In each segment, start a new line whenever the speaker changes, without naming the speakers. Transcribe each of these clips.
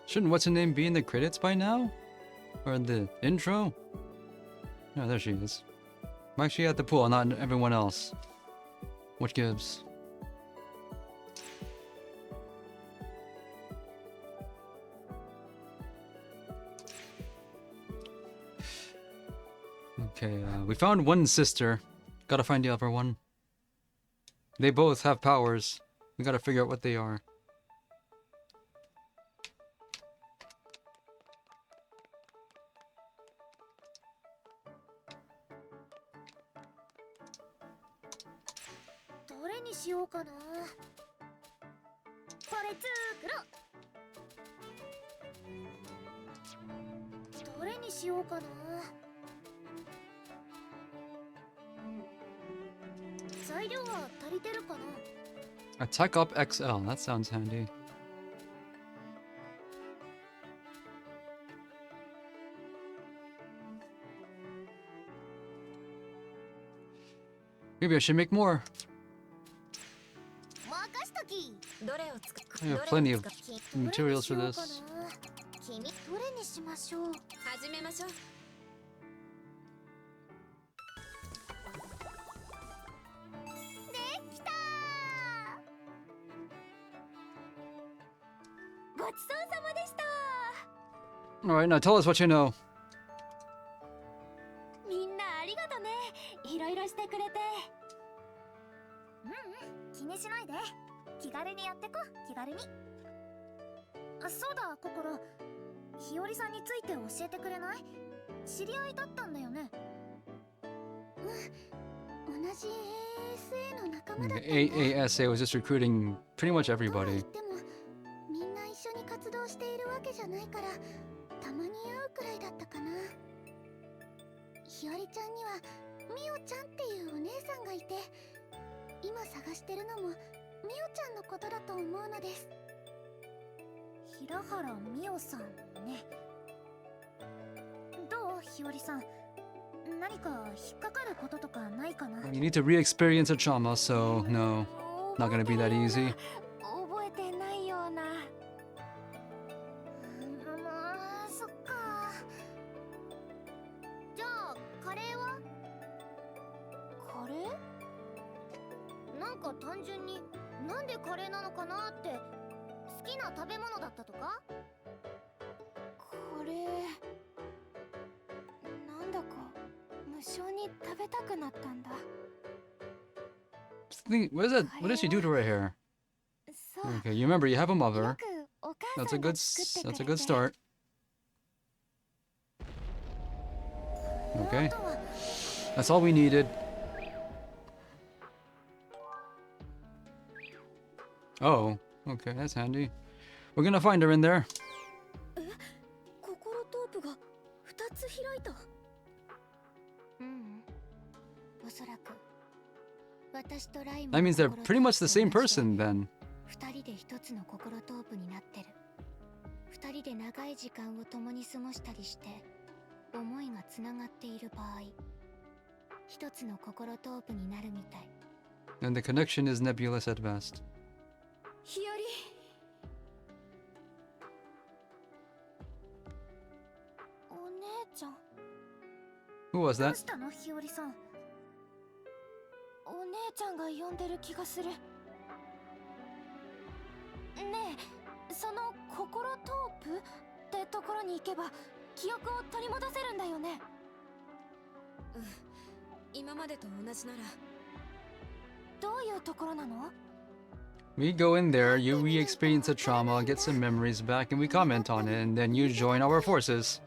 Shouldn't what's her name be in the credits by now? Or in the intro? Oh, there she is. I'm actually at the pool, not everyone else. What gives? Okay, we found one sister. Gotta find the other one. They both have powers. We gotta figure out what they are. Attack Up XL, that sounds handy. Maybe I should make more. I have plenty of materials for this. Alright, now tell us what you know. The AASA was just recruiting pretty much everybody. You need to re-experience a trauma, so no, not gonna be that easy. What does she do to her hair? Okay, you remember you have a mother. That's a good start. Okay, that's all we needed. Oh, okay, that's handy. We're gonna find her in there. That means they're pretty much the same person then. And the connection is nebulous at best. Who was that? We go in there, you re-experience the trauma, get some memories back, and we comment on it, and then you join our forces.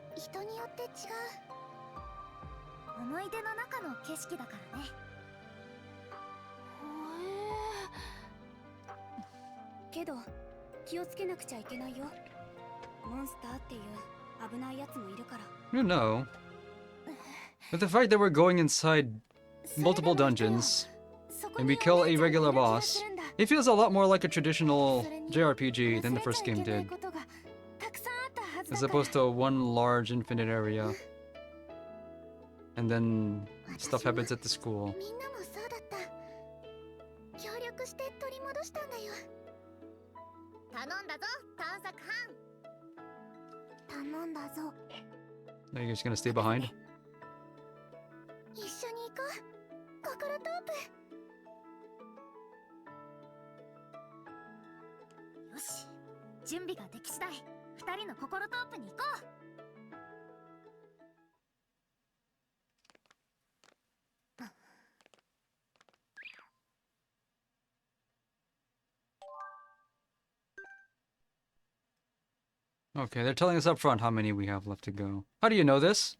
You know, with the fact that we're going inside multiple dungeons, and we kill a regular boss, it feels a lot more like a traditional JRPG than the first game did. As opposed to one large infinite area. And then stuff happens at the school. Are you just gonna stay behind?
一緒に行こう、ココロトープ。よし、準備ができ次第、二人のココロトープに行こう。
Okay, they're telling us up front how many we have left to go. How do you know this?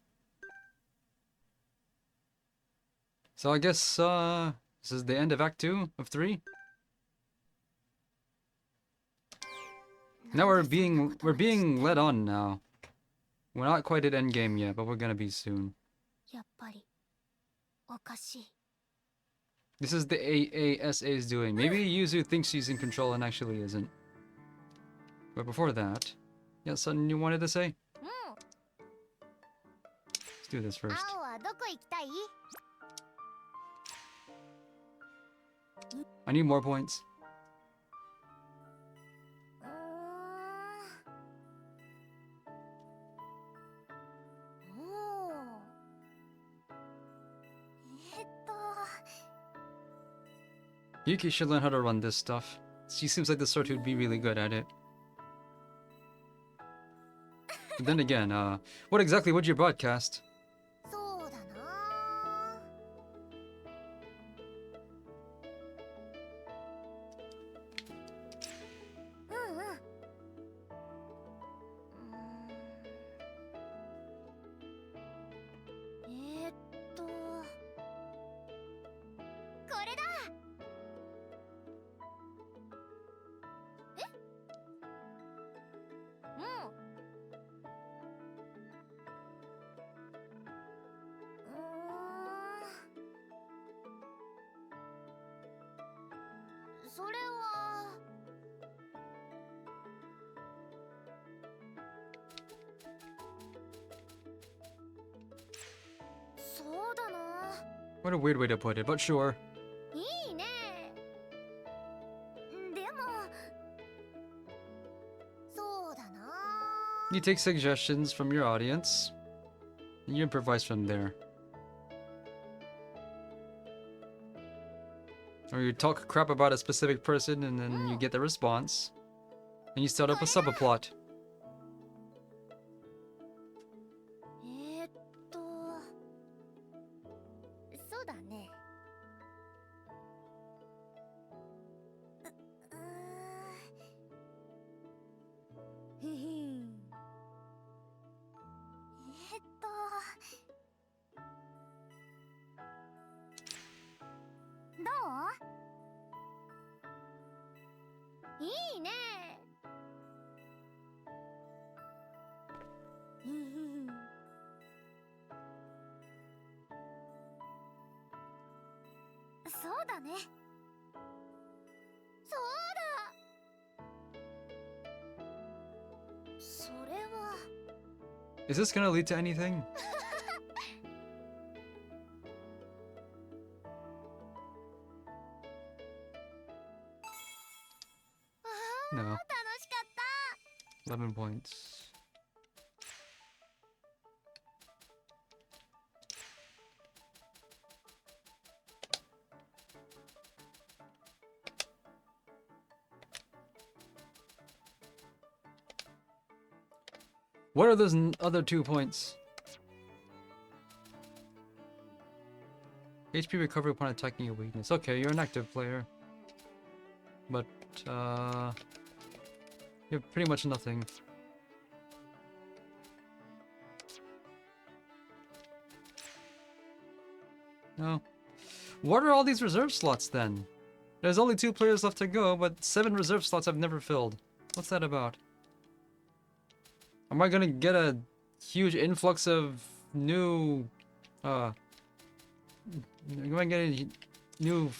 So I guess, this is the end of Act 2 of 3? Now we're being led on now. We're not quite at endgame yet, but we're gonna be soon.
やっぱりおかしい。
This is the AASA's doing. Maybe Yuzu thinks she's in control and actually isn't. But before that... Yeah, something you wanted to say? Let's do this first. I need more points. Yuki should learn how to run this stuff. She seems like the sort who'd be really good at it. But then again, what exactly would you broadcast? What a weird way to put it, but sure. You take suggestions from your audience, and you improvise from there. Or you talk crap about a specific person, and then you get the response, and you start up a subplot. Is this gonna lead to anything? No. 11 points. What are those other 2 points? HP recovery upon attacking a weakness. Okay, you're an active player. But, you have pretty much nothing. No. What are all these reserve slots then? There's only 2 players left to go, but 7 reserve slots I've never filled. What's that about? Am I gonna get a huge influx of new, am I getting new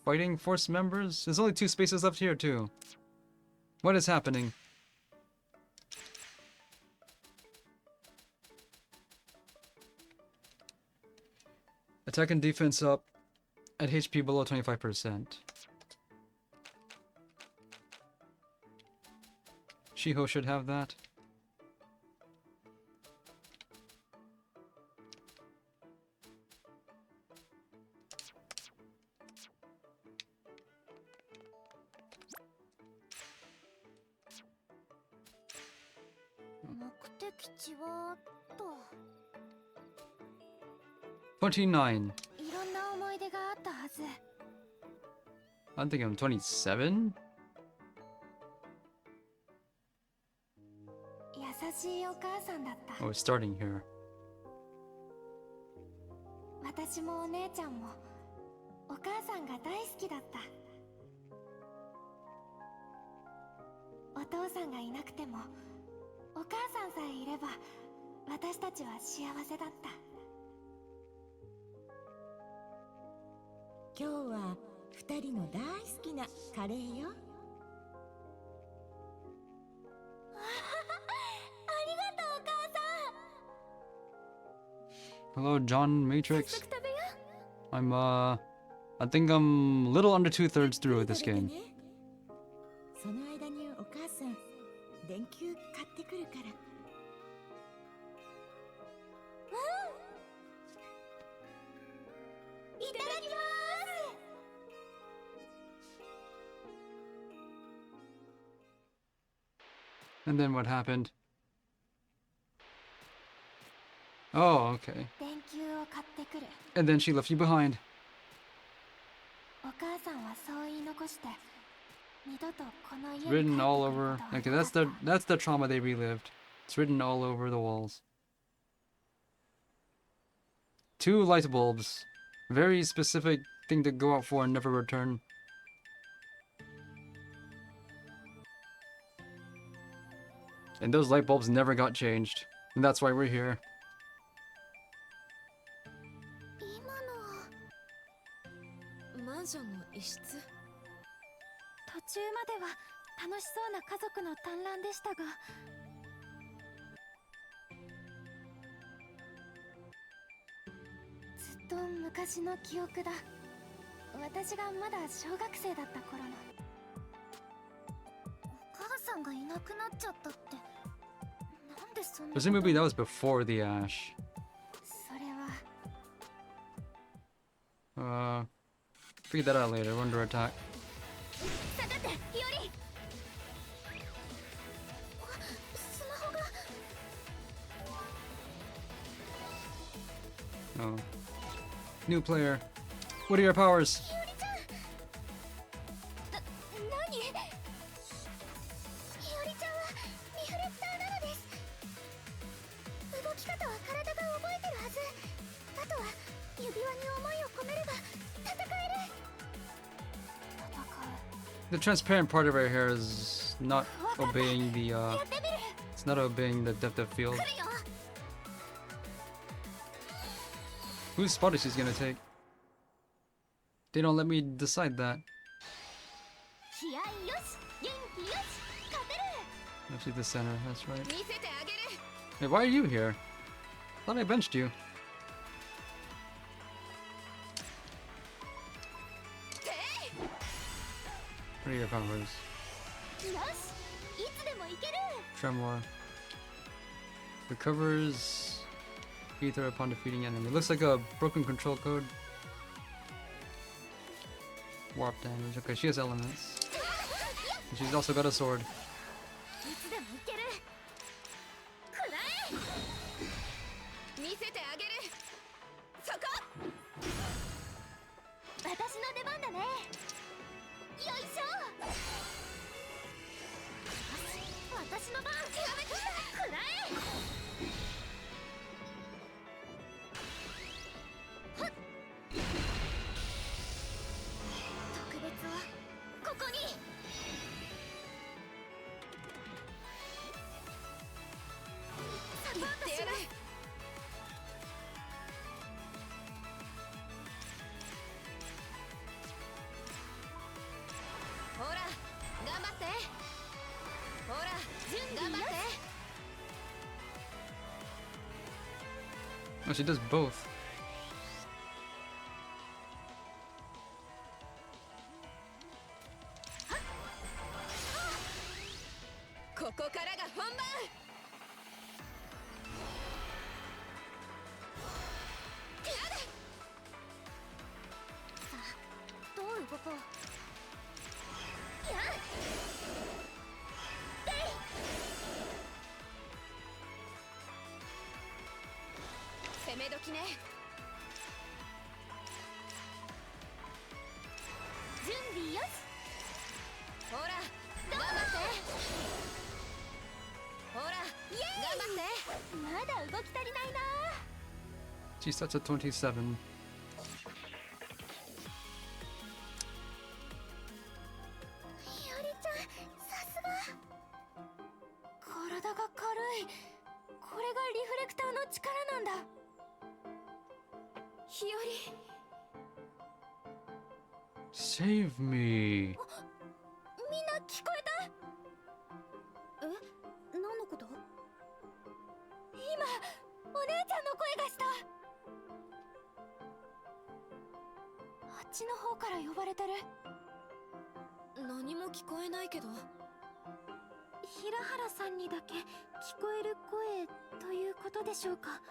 fighting force members? There's only 2 spaces left here too. What is happening? Attack and defense up at HP below 25%. Shiho should have that.
吉はと
29.
いろんな思い出があったはず。
I think I'm 27.
優しいお母さんだった。
Oh, it's starting here.
私もお姉ちゃんもお母さんが大好きだった。お父さんがいなくてもお母さんさえいれば私たちは幸せだった。
今日は二人の大好きなカレーよ。
ありがとうお母さん。
Hello, John
早
Matrix.
速食べよう。
I think I'm a little under 2/3 through with this
食べて
game.
ね。その間にお母さん電球買ってくるから。
いただきます。
And then what happened? Oh, okay.
電球を買ってくる。
And then she left you behind.
お母さんはそう言い残して二度とこの家に帰ってく
Written
る
all
こと
over.
はな
Okay,
かった。
that's the trauma they relived. It's written all over the walls. 2 light bulbs. Very specific thing to go out for and never return. And those light bulbs never got changed. And that's why we're here.
今のは
マンションの一室。
途中までは楽しそうな家族の団らんでしたが、ずっと昔の記憶だ。私がまだ小学生だった頃の。お母さんがいなくなっちゃったって、なんでそんなこと。
Presumably that was before the ash.
それは
Figure that out later. We're under attack.
下がって日和。スマホが。
Oh. New player. What are your powers?
日和ちゃん。何？日和ちゃんはリフレクターなのです。動き方は体が覚えてるはず。あとは指輪に思いを込めれば戦える。戦う。
The transparent part of her hair is not obeying the
やってみる。
it's not obeying the depth of field.
来るよ。
Whose spot is she gonna take? They don't let me decide that.
気合いよし、元気よし、勝てる。
Actually, the center. That's right.
見せてあげる。
Hey, why are you here? Thought I benched you. What are your powers?
よし、いつでもいける。
Tremor. Recovers ether upon defeating enemy. Looks like a broken control code. Warp damage. Okay, she has elements. And she's also got a sword.
いつでもいける。くらえ。見せてあげる。そこ。私の出番だね。よいしょ。よし、私の番。くらえ。はっ。特別はここに。サポートします。ほら、頑張って。ほら、準備頑張って。
Oh, she does both.
ここからが本番。さあ、どう動こう。やっ。気ね。準備よし。ほら頑張って。ほら頑張って。まだ動き足りないな。
She starts at 27.
ひよりちゃん、さすが。体が軽い。これがリフレクターの力なんだ。ひより。
Save me.
みんな聞こえた？え？何のこと？今、お姉ちゃんの声がした。あっちの方から呼ばれてる。何も聞こえないけど。平原さんにだけ聞こえる声ということでしょうか。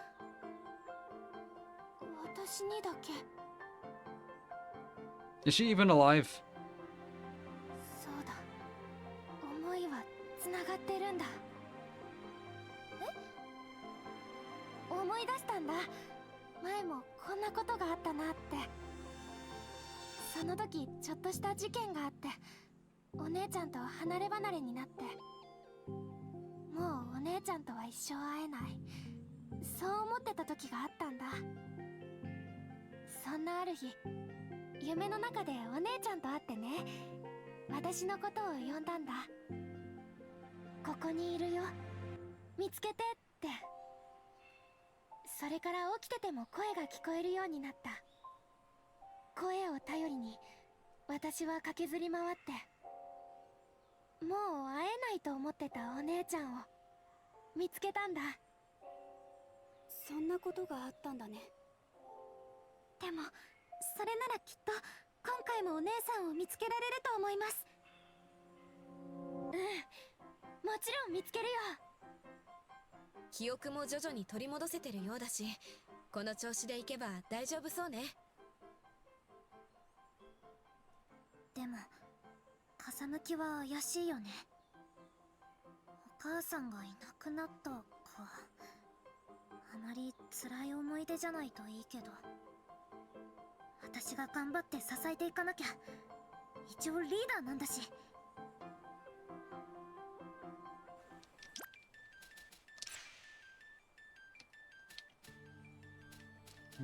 私にだけ。
Is she even alive?
そうだ。思いはつながってるんだ。え？思い出したんだ。前もこんなことがあったなって。その時ちょっとした事件があって、お姉ちゃんと離れ離れになって、もうお姉ちゃんとは一生会えない、そう思ってた時があったんだ。そんなある日、夢の中でお姉ちゃんと会ってね、私のことを呼んだんだ。ここにいるよ、見つけてって。それから起きてても声が聞こえるようになった。声を頼りに私は駆けずり回って、もう会えないと思ってたお姉ちゃんを見つけたんだ。そんなことがあったんだね。でもそれならきっと今回もお姉さんを見つけられると思います。うん、もちろん見つけるよ。記憶も徐々に取り戻せてるようだし、この調子でいけば大丈夫そうね。でも風向きは怪しいよね。お母さんがいなくなったか。あまり辛い思い出じゃないといいけど、私が頑張って支えていかなきゃ。一応リーダーなんだし。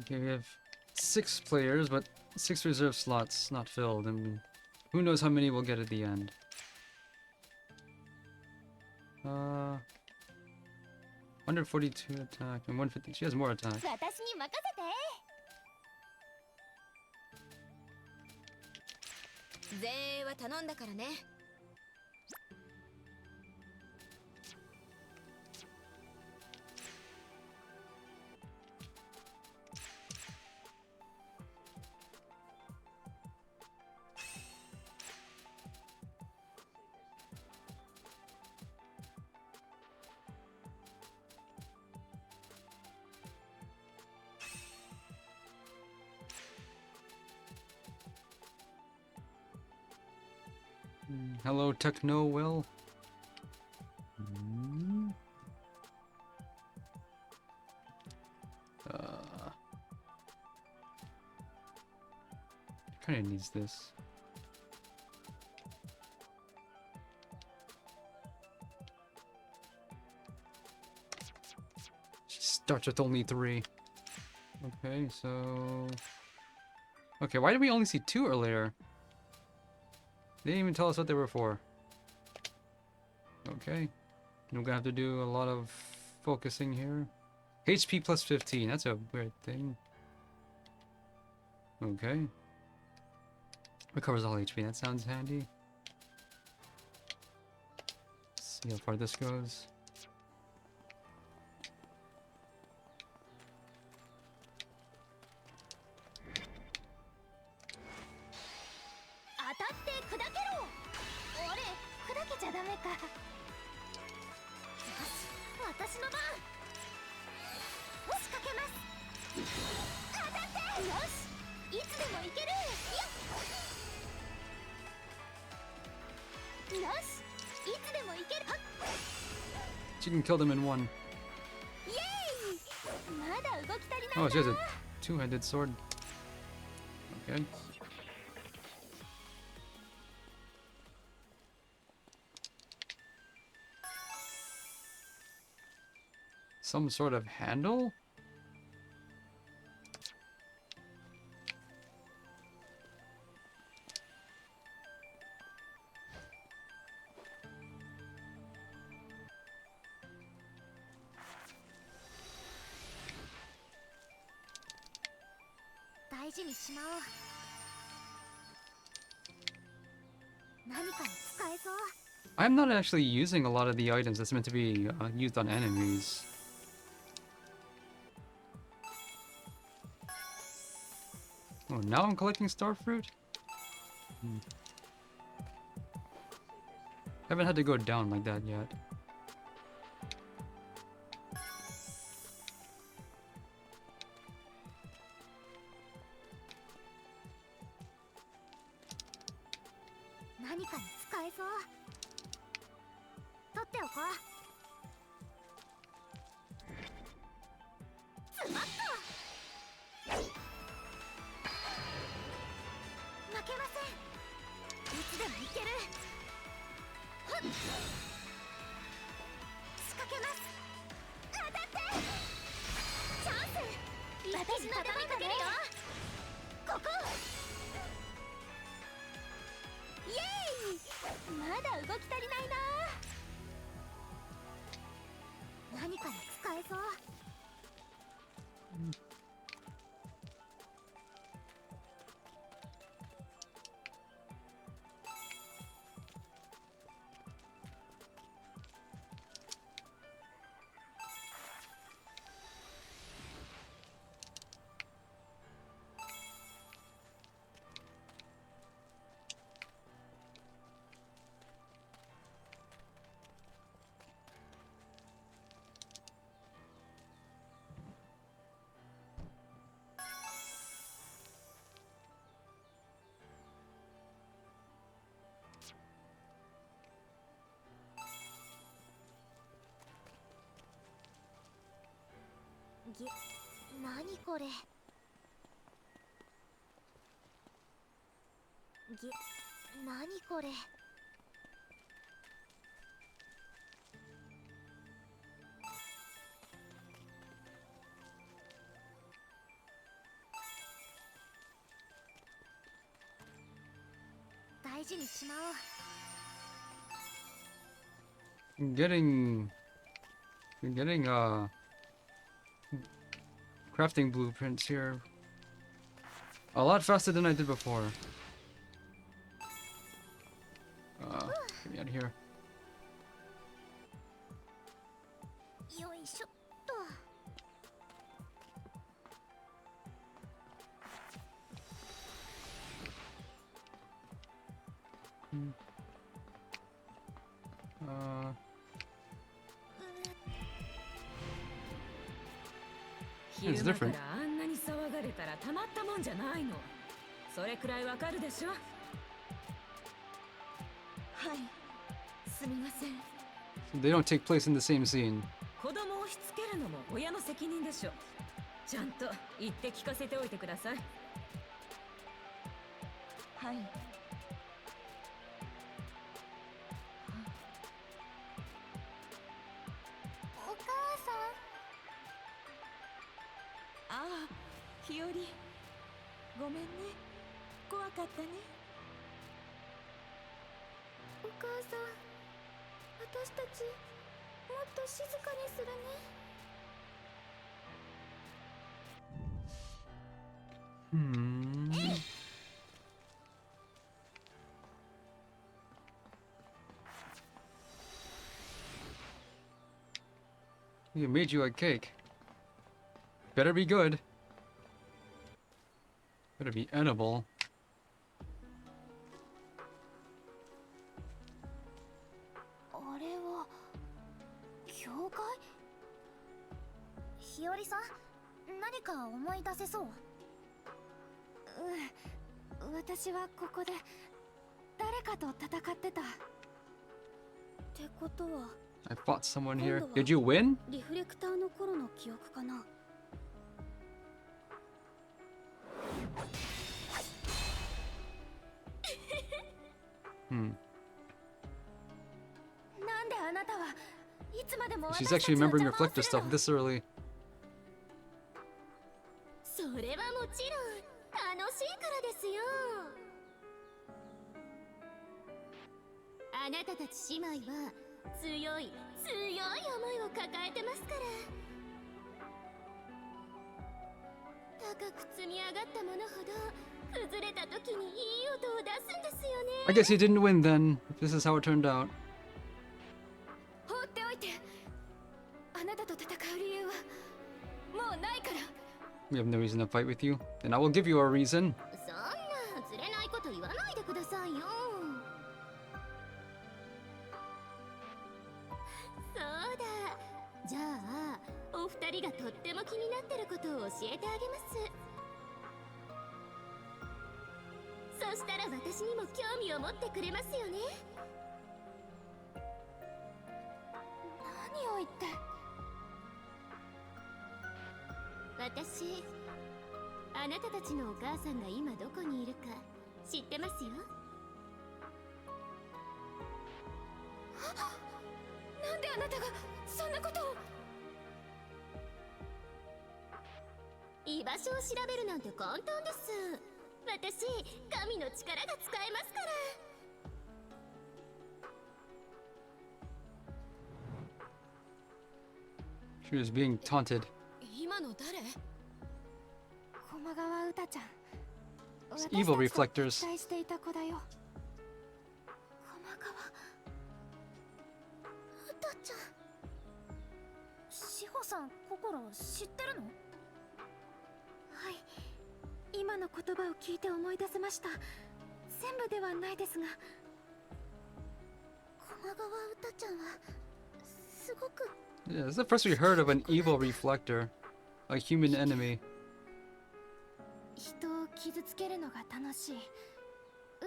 Okay, we have 6 players, but 6 reserve slots not filled, and who knows how many we'll get at the end. 142 attack and 150. She has more attack.
私に任せて。前衛は頼んだからね。
Hello, Techno Will. Hmm. Kinda needs this. She starts with only 3. Okay, so... Okay, why did we only see 2 earlier? They didn't even tell us what they were for. Okay. We're gonna have to do a lot of focusing here. HP plus 15, that's a weird thing. Okay. Recovers all HP, that sounds handy. Let's see how far this goes.
Yes!
She can kill them in one.
Yay!
Oh, she has a two-handed sword. Okay. Some sort of handle? I'm not actually using a lot of the items that's meant to be used on enemies. Oh, now I'm collecting star fruit? Haven't had to go down like that yet. I'm getting crafting blueprints here a lot faster than I did before. Get me out of here. It's different.
あんなに騒がれたらたまったもんじゃないの。それくらいわかるでしょ。
はい、すみません。
They don't take place in the same scene.
子供をしつけるのも親の責任でしょ。ちゃんと言って聞かせておいてください。
はい。
お母さん。
ああ、日和。ごめんね。怖かったね。
お母さん、私たちもっと静かにするね。
He made you a cake. Better be good. Better be edible.
あれは教会？日和さん、何か思い出せそう？私はここで誰かと戦ってた。ってことは
I fought someone here. Did you win?
リフレクターの頃の記憶かな。
Hmm.
なんであなたはいつまでも私
She's
たち
actually
の
remembering
邪魔を
reflector
する
stuff
の
this early.
それはもちろん楽しいからですよ。あなたたち姉妹は強い強い思いを抱えてますから。高く積み上がったものほど崩れた時にいい音を出すんですよね。
I guess he didn't win then. If this is how it turned out.
放っておいて。あなたと戦う理由はもうないから。
We have no reason to fight with you. Then I will give you a reason.
そんなずれないこと言わないでくださいよ。そうだ。じゃあお二人がとっても気になってることを教えてあげます。そしたら私にも興味を持ってくれますよね。何を言って。私、あなたたちのお母さんが今どこにいるか知ってますよ。なんであなたがそんなことを。居場所を調べるなんて簡単です。私、神の力が使えますから。
She was being taunted.
今の誰？駒川うたちゃん。
It's evil reflectors.
期待していた子だよ。駒川うたちゃん。志保さん、心知ってるの？はい、今の言葉を聞いて思い出せました。全部ではないですが、駒川うたちゃんはすごく。
Yeah, this is the first we heard of an evil reflector. A human enemy.
人を傷つけるのが楽しい。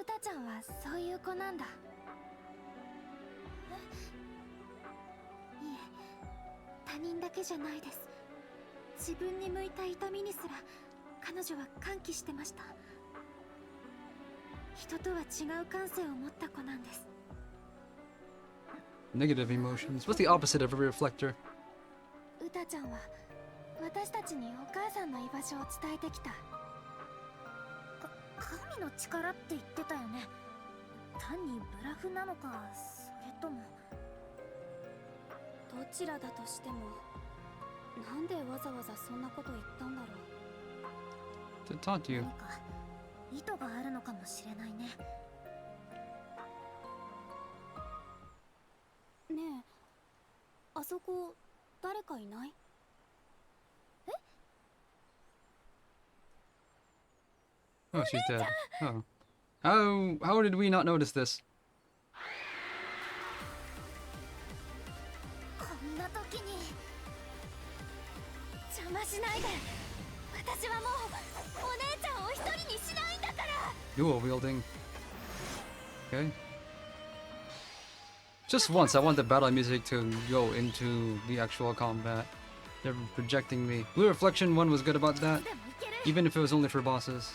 うたちゃんはそういう子なんだ。いえ、他人だけじゃないです。自分に向いた痛みにすら彼女は歓喜してました。人とは違う感性を持った子なんです。
Negative emotions. What's the opposite of a reflector?
うたちゃんは私たちにお母さんの居場所を伝えてきた。神の力って言ってたよね。単にブラフなのか、それとも。どちらだとしても、なんでわざわざそんなこと言ったんだろう。
To taunt you.
何か意図があるのかもしれないね。ねえ、あそこ誰かいない？
Oh, she's dead. Oh. How did we not notice this?
こんな時に邪魔しないで。私はもうお姉ちゃんを一人にしないんだから。
Dual wielding. Okay. Just once, I want the battle music to go into the actual combat. They're projecting me. Blue Reflection 1 was good about that,
でもいける。
even if it was only for bosses.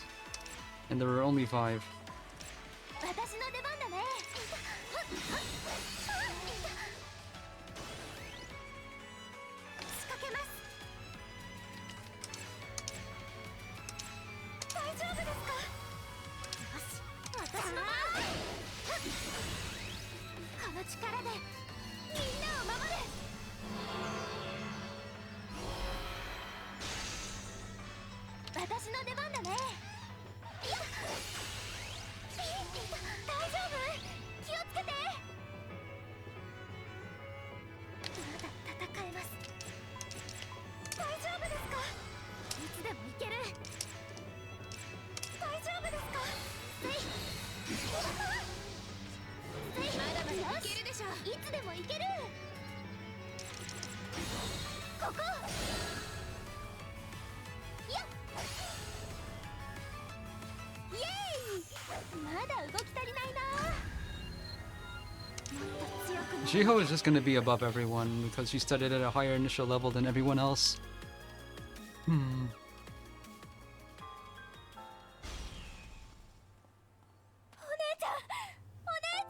And there were only 5.
私の出番だね。仕掛けます。大丈夫ですか？よし、私の番。この力でみんなを守る。私の出番だね。いや、大丈夫？気をつけて。まだ戦えます。大丈夫ですか？いつでもいける。大丈夫ですか？まだまだいけるでしょ。いつでもいける。ここ。いや。イエーイ。まだ動き足りないな。もっと強くなる。
Shiho is just gonna be above everyone because she studied at a higher initial level than everyone else. Hmm.
お姉ちゃん、お姉ち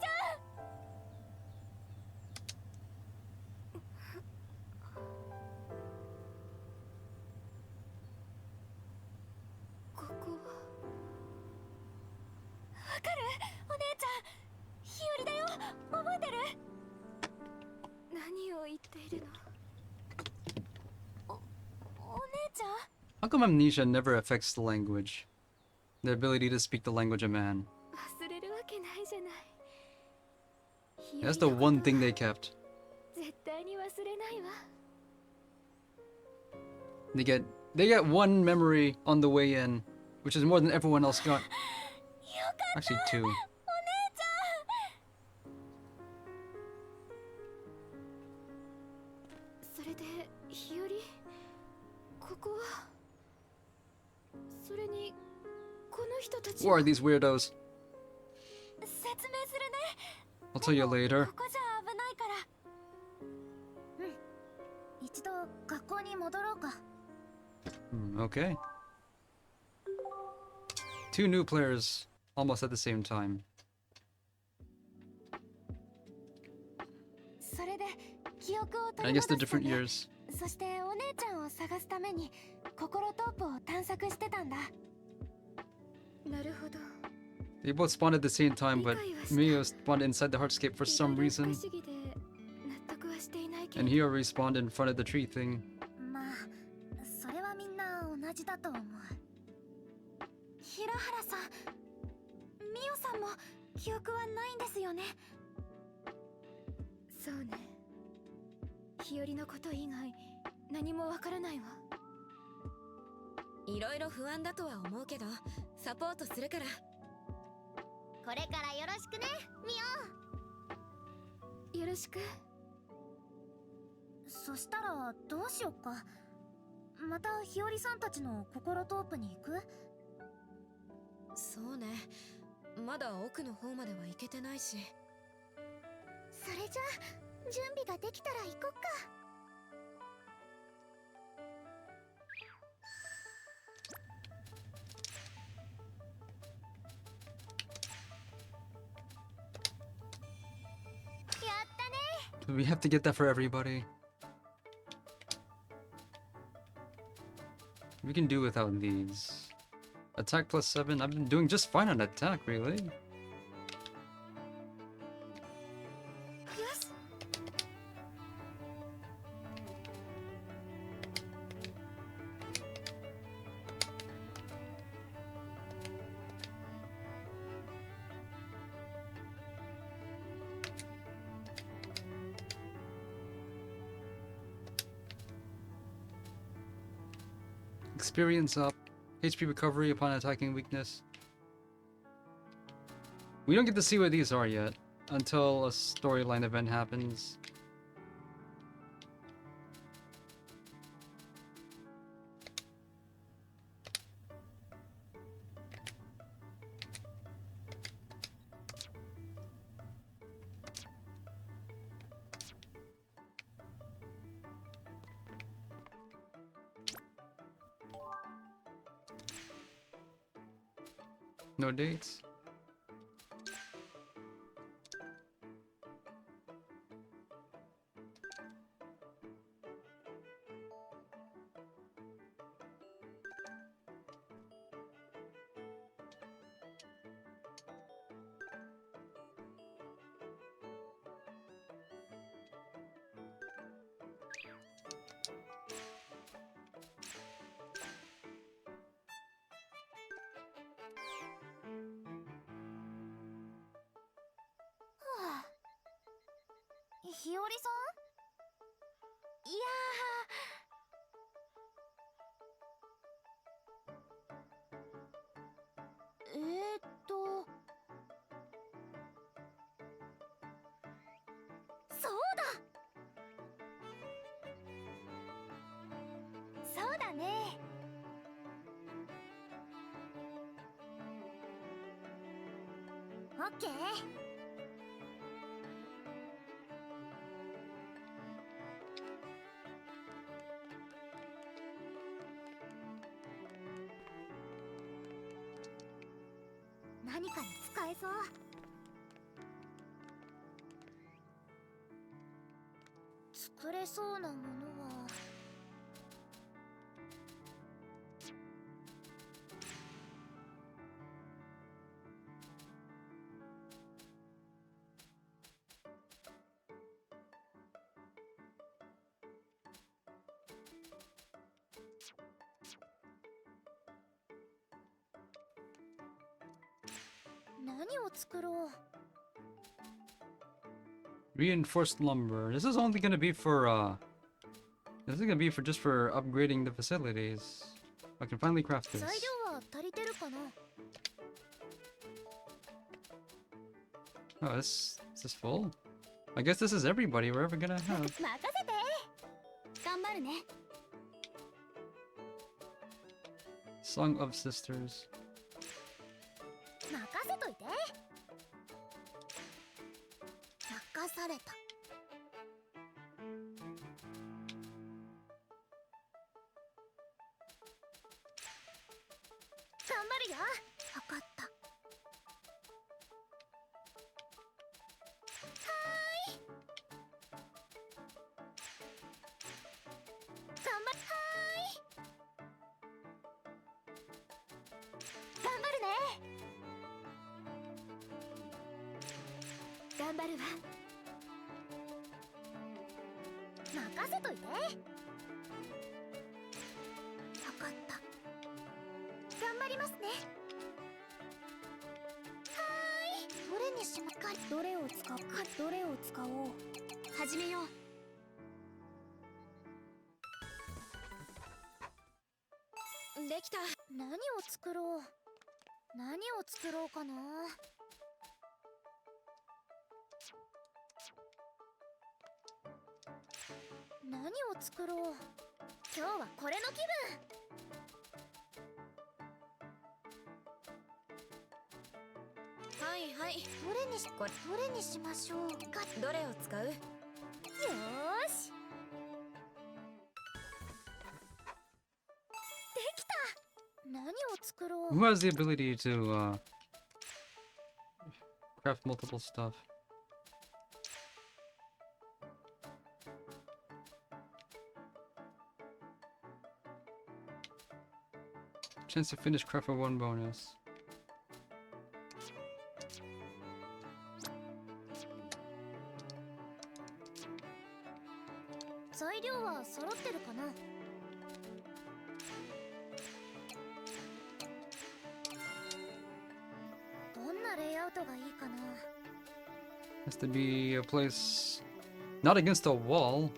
るの。お姉ちゃん
How come amnesia never affects the language? The ability to speak the language of man.
忘れるわけないじゃない。
That's the one thing they kept.
絶対に忘れないわ。
They get one memory on the way in, which is more than everyone else got. Actually, two.
お姉ちゃん。それで日和、ここは。それにこの人たち
Who
は。
are these weirdos?
説明するね。
I'll tell you later.
ここじゃ危ないから。うん。一度学校に戻ろうか。
Okay. Two new players, almost at the same time.
それで記憶を
I
取り
guess
戻
the
した
different
ね。
years.
そしてお姉ちゃんを探すために心トープを探索してたんだ。なるほど。
They both spawned at the same time, but Mio spawned inside the hardscape for some reason,
不思議で納得はしていないけど。
and Hiro respawned in front of the tree thing.
まあ、それはみんな同じだと思う。平原さん、ミオさんも記憶はないんですよね。そうね。日和のこと以外何もわからないわ。
いろいろ不安だとは思うけど、サポートするから。
これからよろしくね、ミオ。よろしく。そしたらどうしよっか。また日和さんたちの心トープに行く？
そうね。まだ奥の方までは行けてないし。
それじゃあ準備ができたら行こっか。やったね。
We have to get that for everybody. We can do without these. Attack plus 7. I've been doing just fine on attack, really.
よし。
Experience up. HP recovery upon attacking weakness. We don't get to see what these are yet until a storyline event happens. No dates.
日和さん？いやそうだ。そうだね。オッケー。何かに使えそう。作れそうなものは。何を作ろう。
Reinforced lumber. This is only gonna be for this is gonna be for just for upgrading the facilities. I can finally craft this.
材料は足りてるかな。
Oh, this is full. I guess this is everybody we're ever gonna have.
任せて。頑張るね。
Song of Sisters.
任せといて。任された。頑張るよ。わかった。頑張るわ。任せといて。わかった。頑張りますね。はーい。どれにしまか。どれを使うか。どれを使おう。始めよう。できた。何を作ろう。何を作ろうかな。何を作ろう。今日はこれの気分。はいはい。どれにしましょうか。
どれを使う？
よーし。できた。何を作ろう。
Who has the ability to craft multiple stuff? Chance to finish craft for 1 bonus.
材料は揃ってるかな。どんなレイアウトがいいかな。
Has to be a place not against a wall.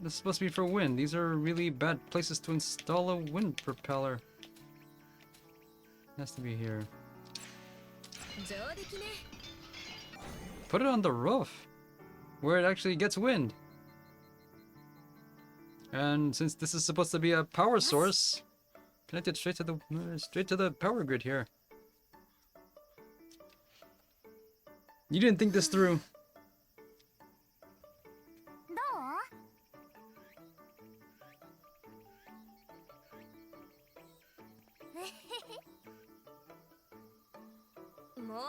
This is supposed to be for wind. These are really bad places to install a wind propeller. It has to be here.
上出来ね。
Put it on the roof, where it actually gets wind. And since this is supposed to be a power source, connected straight to the power grid here. You didn't think this through.
どう？
もう。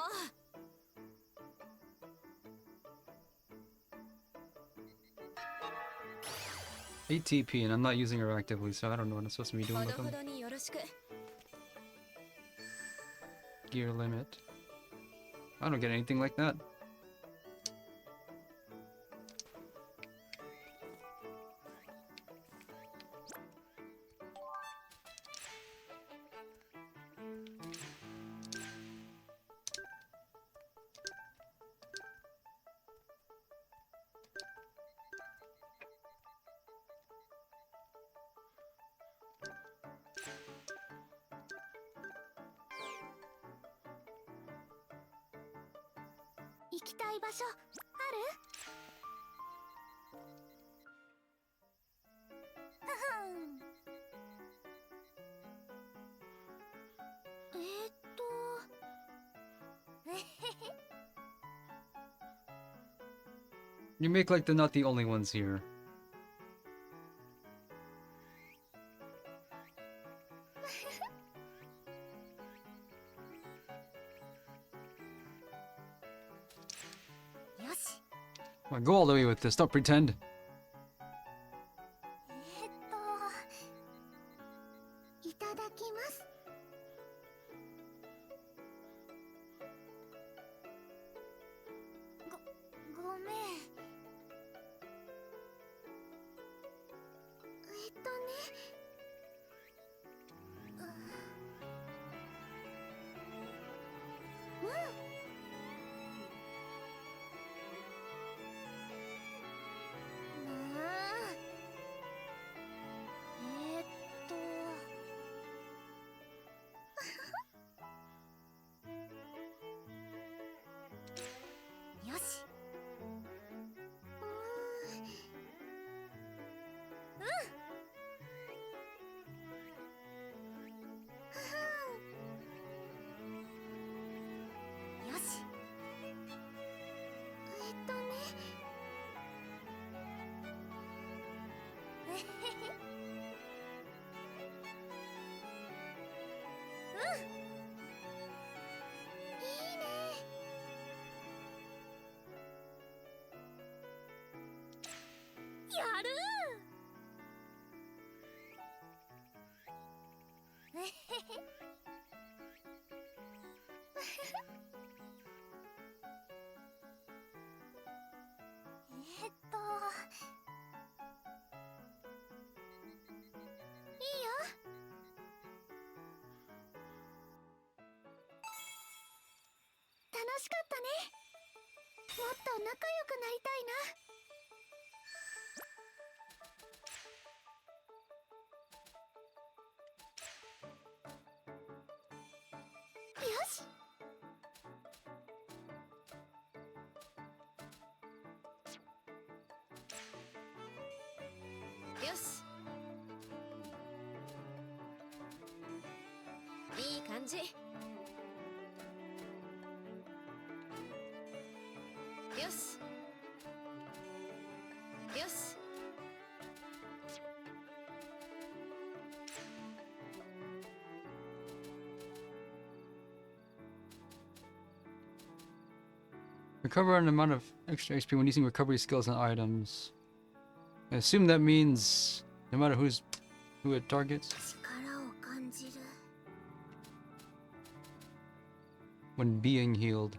ATP, and I'm not using her actively, so I don't know what I'm supposed to be doing
ほ
with
どほ
them.
どによろしく。
Gear limit. I don't get anything like that.
行きたい場所ある？You
make like they're not the only ones here. Come on, go all the way with this, don't pretend.
いただきます。ごめん。しかったね。もっと仲良くなりたいな。よし。
よし、いい感じ。よしよし。
Recover an amount of extra XP when using recovery skills and items. I assume that means no matter who it targets
力を感じる。
when being healed.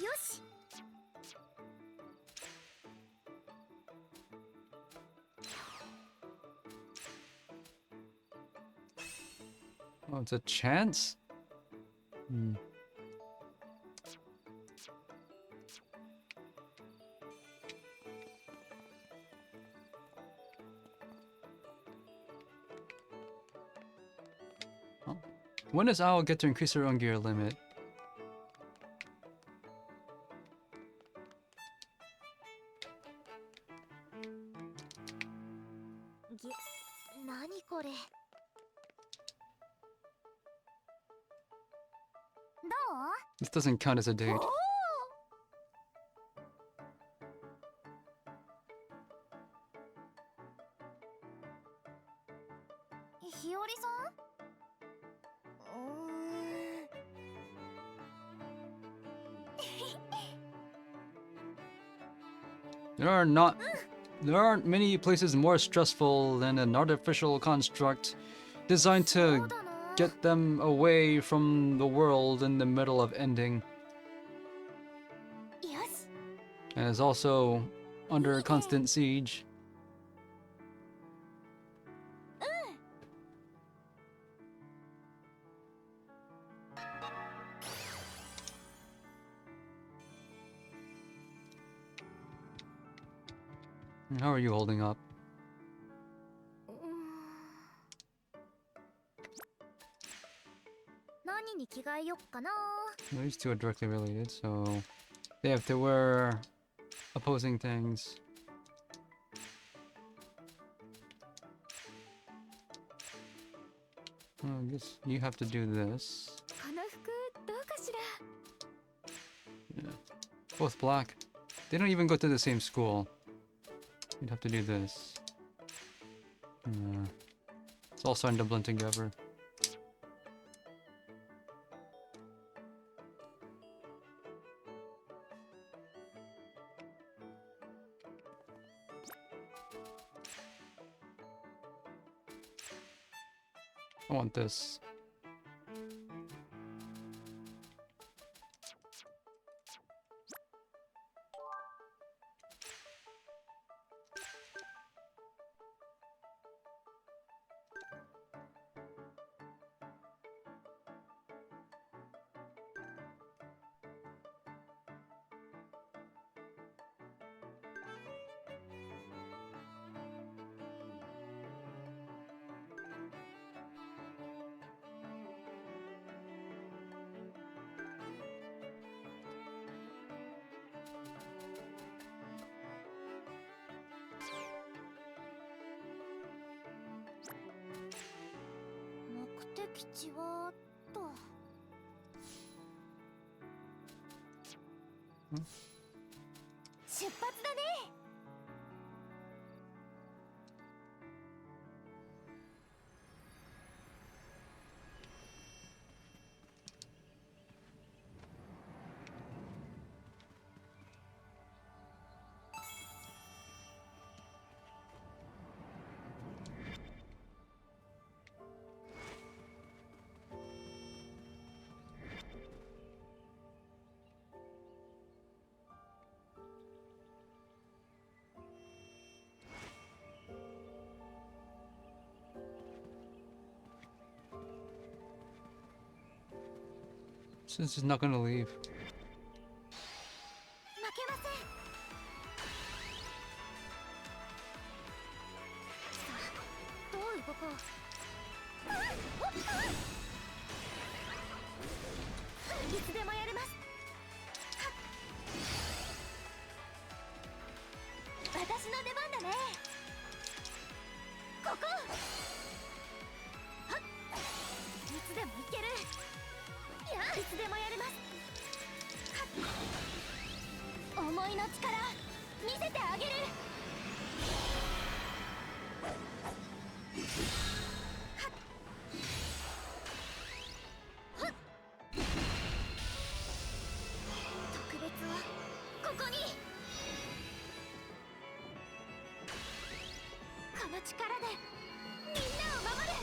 よし。
Oh, it's a chance? Hmm. Oh. When does Owl get to increase her own gear limit?
何これ。どう？
This doesn't count as a date.
ひよりさん？
There aren't many places more stressful than an artificial construct designed to get them away from the world in the middle of ending.
よし。
And is also under constant siege. And how are you holding up?
何に着替えよっかな。
Well, these two are directly related, so they have to wear opposing things. Well, I guess you have to do this.
この服どうかしら。
Yeah. Both black. They don't even go to the same school. You'd have to do this. It's all starting to blend together. I want this. Hmm?
出発だね。
Since he's not gonna leave.
負けません。さあ、どう動こう。いつでもやれます。私の出番だね。ここ。はっ。いつでもいける。いや、いつでもやれます。はっ。思いの力見せてあげる。はっ。特別はここに。この力でみんなを守る。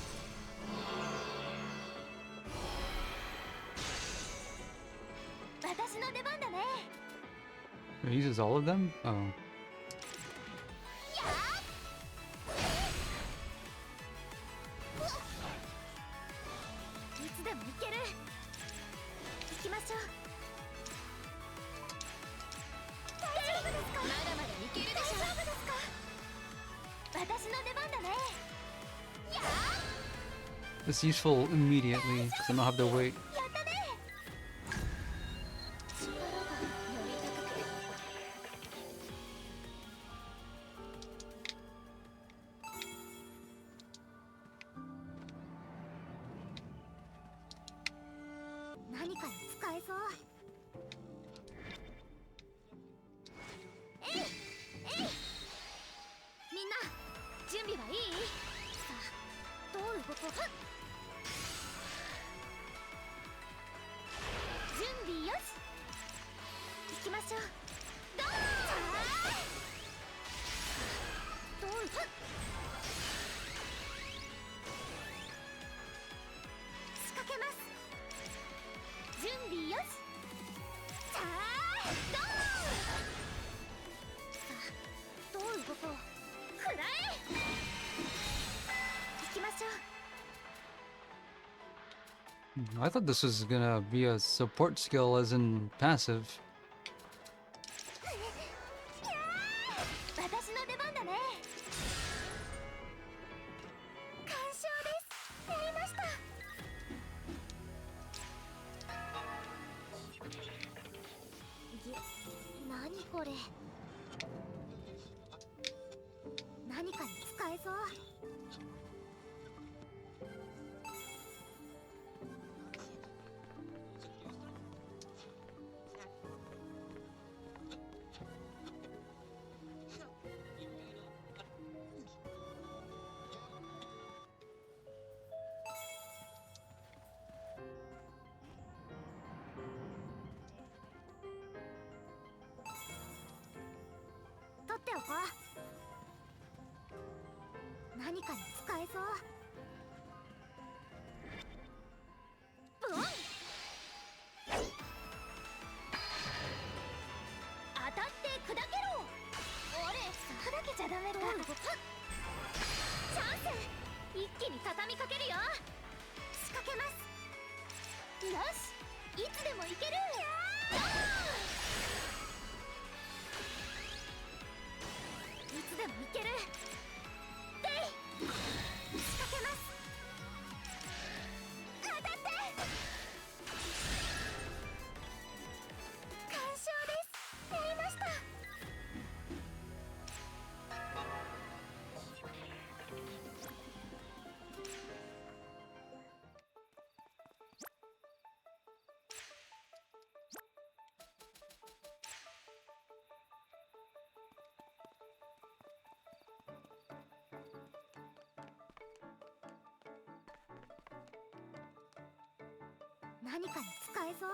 私の出番だね。
He uses all of them? Oh.
やー。いつでもいける。行きましょう。大丈夫ですか。まだまだいけるでしょ。大丈夫ですか。私の出番だね。やー。
It's useful immediately because I don't have to wait.
やったね。力がより高く。何かに使えそう。えいえい。みんな準備はいい？さあ、どう動こう。はっ。準備よし。行きましょう。どう？どう？はっ。仕掛けます。準備よし。さあ、どう？さあ、どう動こう。くらえ。行きましょう。
I thought this was gonna be a support skill as in passive.
私の出番だね。完勝です。やりました。何これ。何かに使えそう。取っておこう。何かに使えそう。ブン。当たって砕けろ。俺砕けちゃダメだ。チャンス。一気に畳みかけるよ。仕掛けます。よし、いつでもいける。いつでもいける。でい。仕掛けます。当たって。完勝です。やりました。何かに使えそう。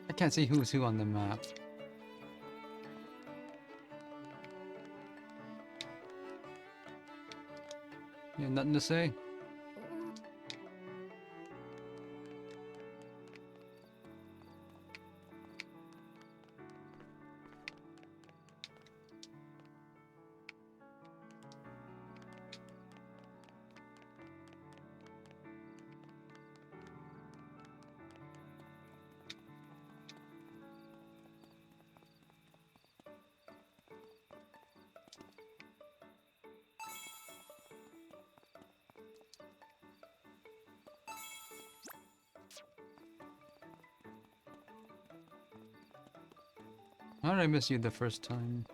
I can't see who's who on the map. Yeah, nothing to say. How did I miss you the first time?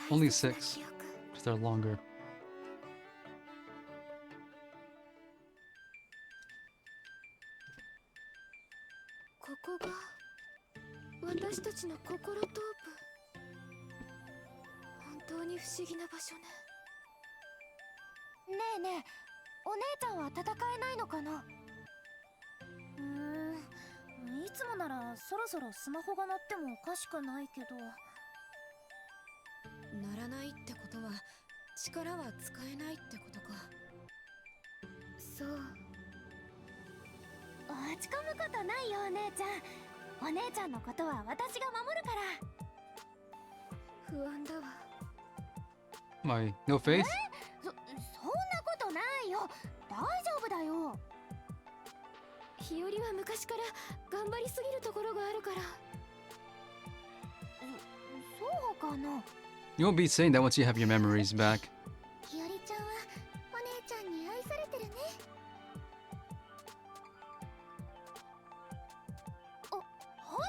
Only 6. Because they're longer.
ここが私たちの心トープ。本当に不思議な場所ね。ねえねえ、お姉ちゃんは戦えないのかな。いつもならそろそろスマホが鳴ってもおかしくないけど。
ならないってことは力は使えないってことか。
そう。落ち込むことないよお姉ちゃん。お姉ちゃんのことは私が守るから。不安だわ。
My no faith?
そんなことないよ。大丈夫だよ。日和は昔から頑張りすぎるところがあるから。そうかな。
You won't be saying that once you have your memories back.
日和ちゃんはお姉ちゃんに愛されてるね。ほら、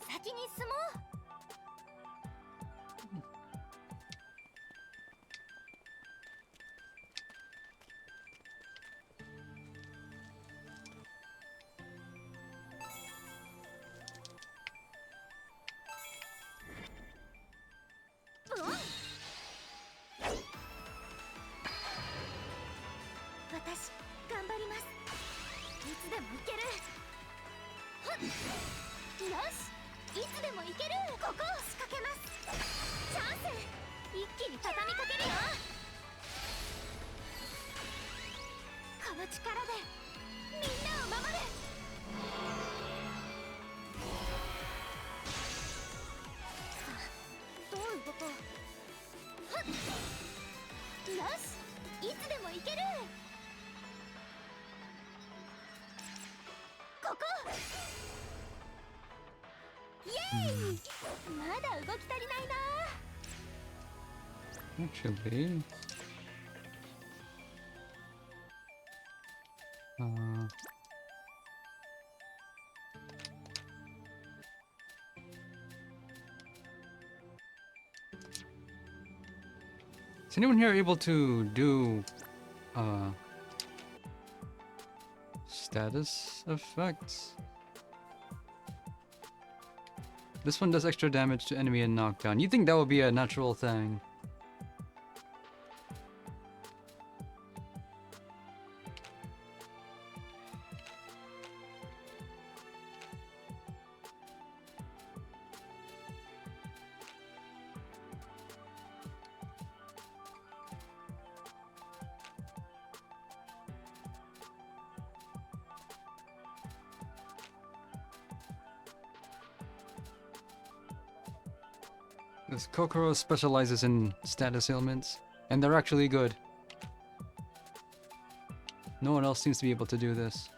先に進もう。私、頑張ります。いつでもいける。はっ、よし、いつでもいける。ここを仕掛けます。チャンス。一気に畳みかけるよ。この力でみんなを守る。さあ、どう動こう。はっ、よし、いつでもいける。ここ。イエーイ。まだ動き足りないな。
Actually. Is anyone here able to do status effects? This one does extra damage to enemy and knockdown. You think that would be a natural thing? This Kokoro specializes in status ailments, and they're actually good. No one else seems to be able to do this.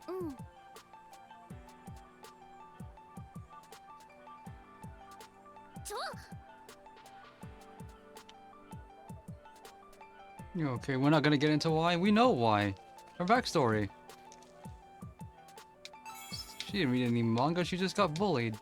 うん。
Okay, we're not gonna get into why. We know why. Her backstory. She didn't read any manga, she just got bullied.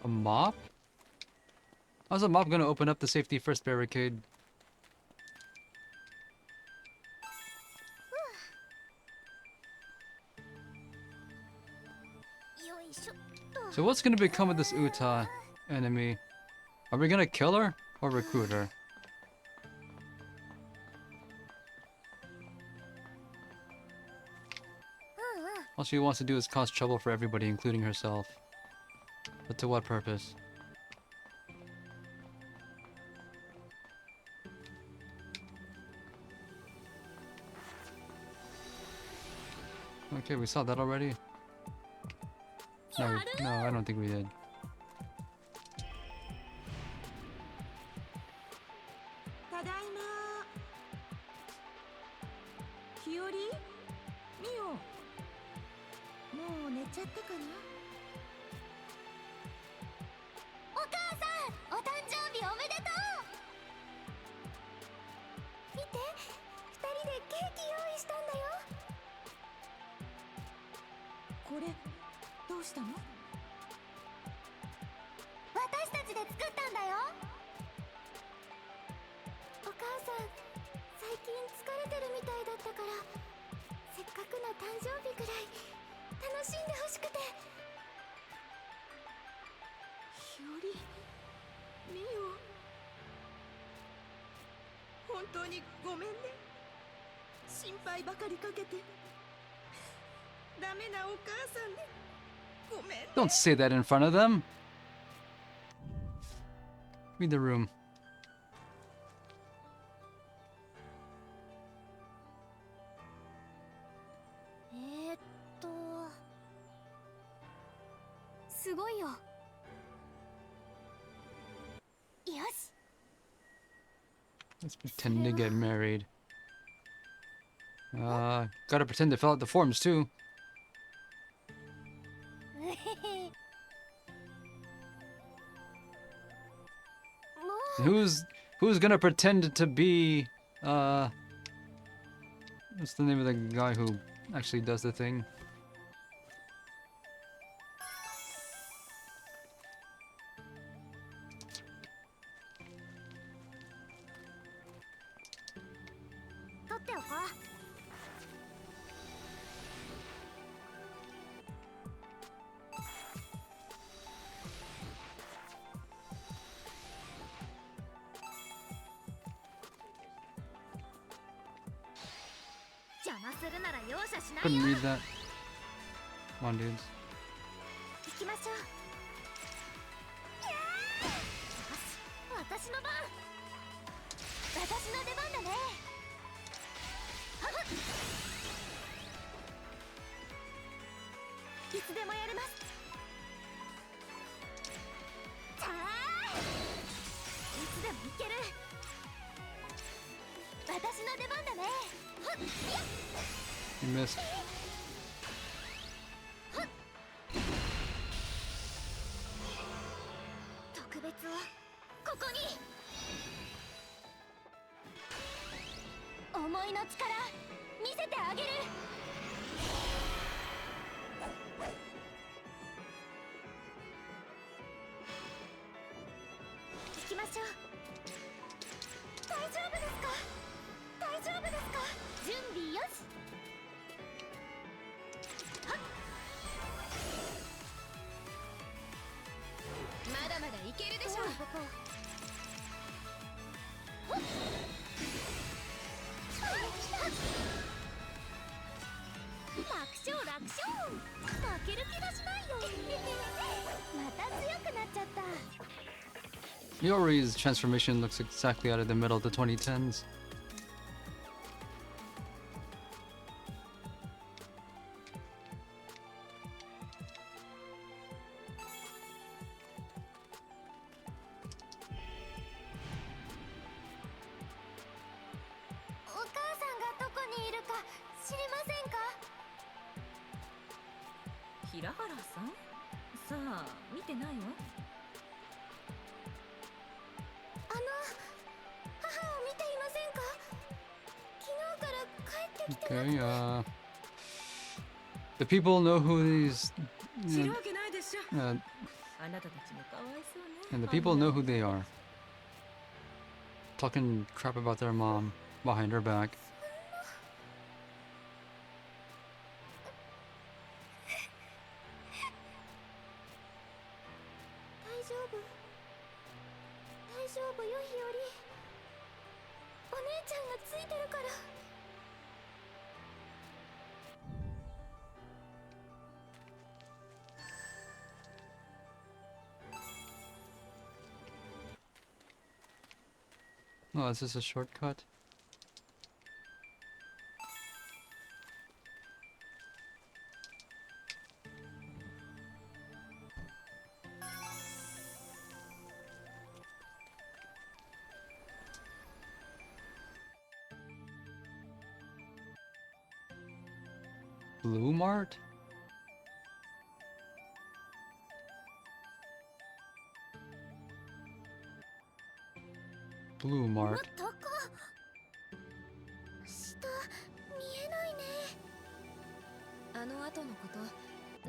A mop? How's a mop gonna open up the safety first barricade? So what's gonna become of this Uta enemy? Are we gonna kill her or recruit her? All she wants to do is cause trouble for everybody, including herself. But to what purpose? Okay, we saw that already. No, no, I don't think we did.
ただいま。日和、ミオ。もう寝ちゃったかな。
お母さん、お誕生日おめでとう。見て、二人でケーキ用意したんだよ。
これどうしたの？
私たちで作ったんだよ。お母さん、最近疲れてるみたいだったから、せっかくの誕生日くらい楽しんでほしくて。
日和、ミオ。本当にごめんね。心配ばかりかけて。ダメなお母さんね。ごめんね。
Don't say that in front of them. Read the room.
すごいよ。よし。
Let's pretend to get married. Gotta pretend to fill out the forms too. Who's gonna pretend to be what's the name of the guy who actually does the thing? Couldn't read that. Come on, dudes.
行きましょう。よし、私の番。私の出番だね。はっ。いつでもやれます。さあ、いつでもいける。私の出番だね。はっ。
You missed.
特別をここに。思いの力見せてあげる。行きましょう。大丈夫ですか？大丈夫ですか？準備よし。 まだまだいけるでしょう。楽勝楽勝、負ける気がしないよ。また強くなっちゃった。
Yori's transformation looks exactly out of the middle of the 2010s.
お母さんがどこにいるか知りませんか？
平原さん、さあ見てないわ。
母を見ていませんか？昨日から帰ってきて
Okay, the people know who these,
知るわけないでしょ。
uh,
あなたたちもかわいそうね。
and the people know who they are. Talking crap about their mom behind her back.
大丈夫大丈夫よ、日和。お姉ちゃんがついてるから。
Oh, is this a shortcut? Blue Mart? Blue Mart.
高下見えないね。
あの後のこと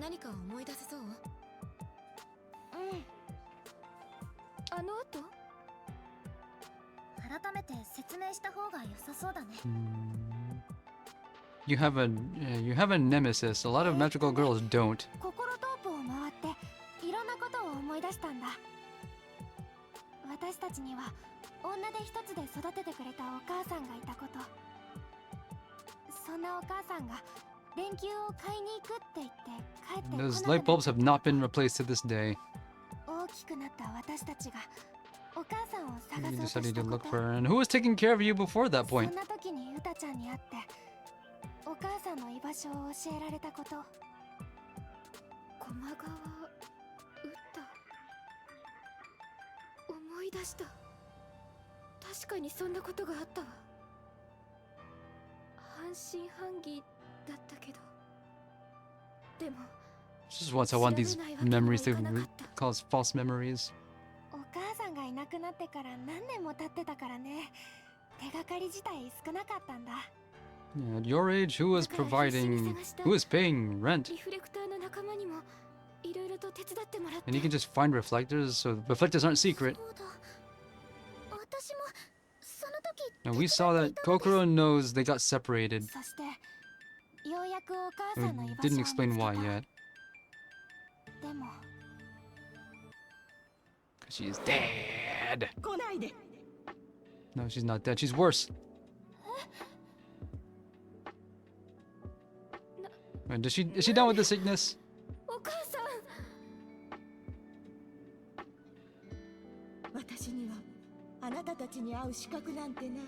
何か思い出せそう？
あの後？改めて説明した方が良さそうだね。
You have a nemesis. A lot of magical girls don't.
心トープを回っていろんなことを思い出したんだ。私たちには女手一つで育ててくれたお母さんがいたこと。そんなお母さんが電球を買いに行くって言って帰ってこな
Those
く
light
なっ
bulbs have not been replaced to this day.
大きくなった私たちがお母さんを探
You
そうと
decided
した
to
こ
look
と。
for her. And who was taking care of you before that
そ
point?
んな時にユタちゃんに会ってお母さんの居場所を教えられたこと。駒川ウッタ、思い出した。確かにそんなことがあったわ。半信半疑だったけど、でも
Just once I want these memories to cause false memories.
お母さんがいなくなってから何年も経ってたからね。手がかり自体少なかったんだ。
Yeah, at your age, who was providing, who was paying rent?
リフレクターの仲間にもいろいろと手伝ってもらって。
And you can just find reflectors, so reflectors aren't secret.
そうだ。私もその時
And we saw that Kokoro knows they got separated.
そしてようやくお母
We
さんの居場所を
didn't
見つけ
explain
た。
why yet.
でも
'Cause she's dead.
来ないで。
No, she's not dead. She's worse. Wait, is she down with the sickness?
お母さん。
私にはあなたたちに会う資格なんてない。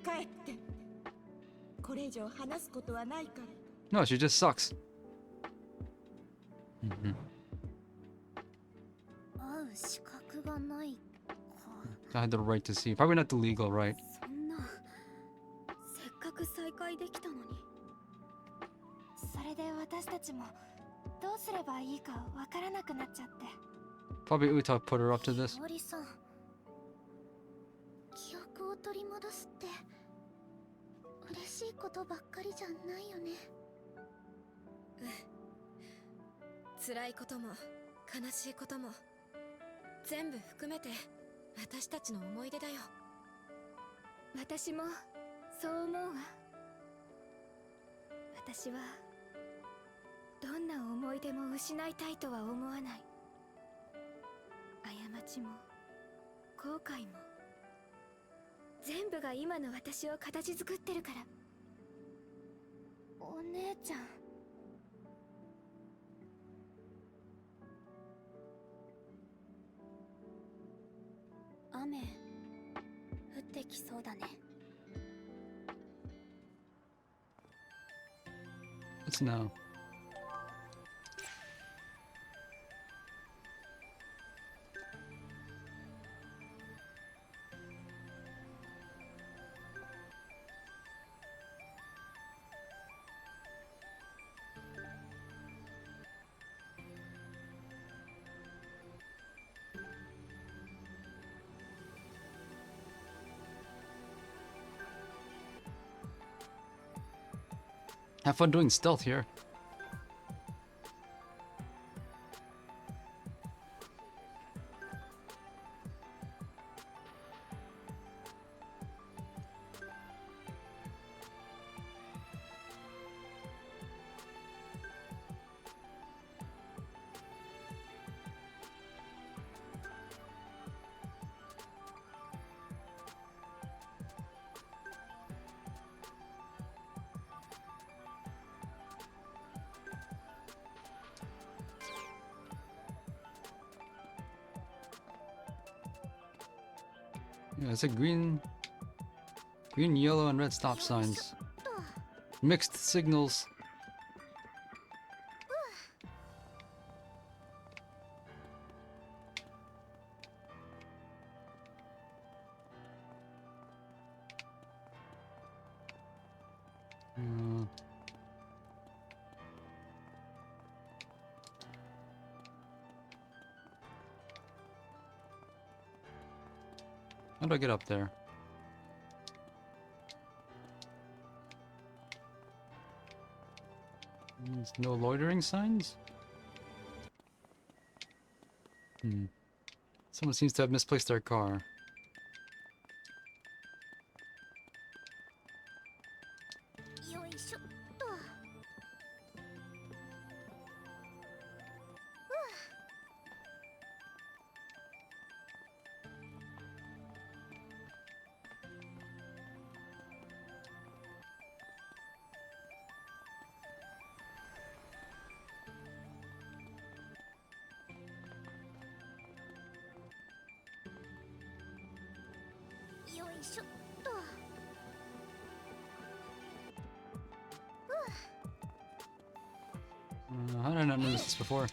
帰って。これ以上話すことはないから。
No, she just sucks. Mhm.
会う資格がないか。
I had the right to see. Probably not the legal right.
そんな、せっかく再会できたのに。それで私たちもどうすればいいかわからなくなっちゃって。
Probably Uta put her up to this.
森さん、記憶を取り戻すって嬉しいことばっかりじゃないよね。
辛いことも悲しいことも全部含めて私たちの思い出だよ。
私もそう思うわ。私はどんな思い出も失いたいとは思わない。過ちも後悔も
全部が今の私を形作ってるから。
お姉ちゃん。雨降ってきそうだね。
What's now? Have fun doing stealth here. Yeah, it's a green, yellow, and red stop signs. Mixed signals. How do I get up there? There's no loitering signs? Someone seems to have misplaced their car. How did I not notice this before?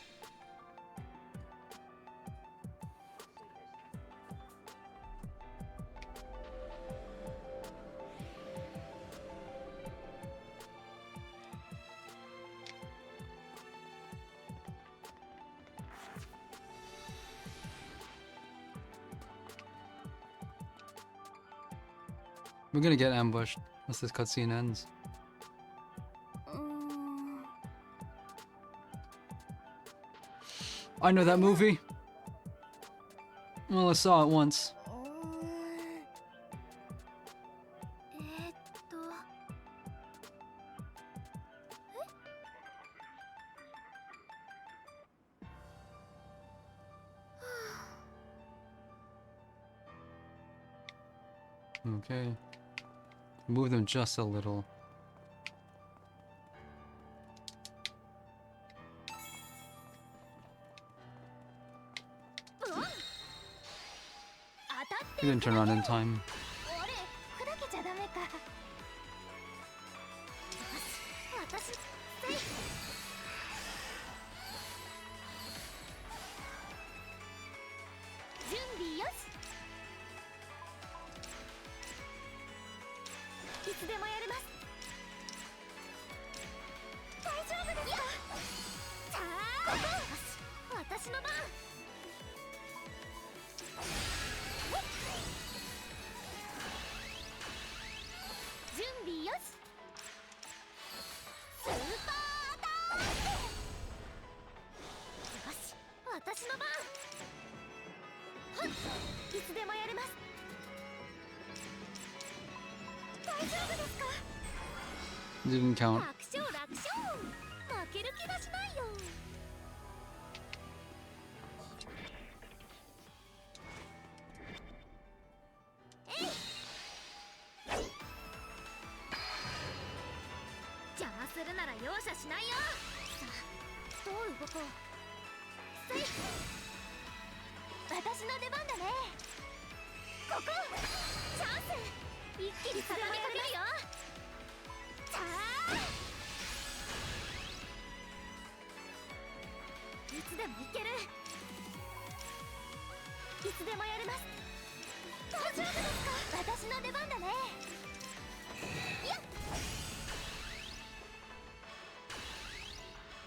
We're gonna get ambushed once this cutscene ends. I know that movie. Well, I saw it once. Okay. Move them just a little. He didn't turn around in time. Didn't count.
するなら容赦しないよ。さあどう動こう。せい、私の出番だね。ここチャンス、一気に畳みかけるよ。さあいつでもいける。いつでもやれます。大丈夫ですか？私の出番だね。やっ、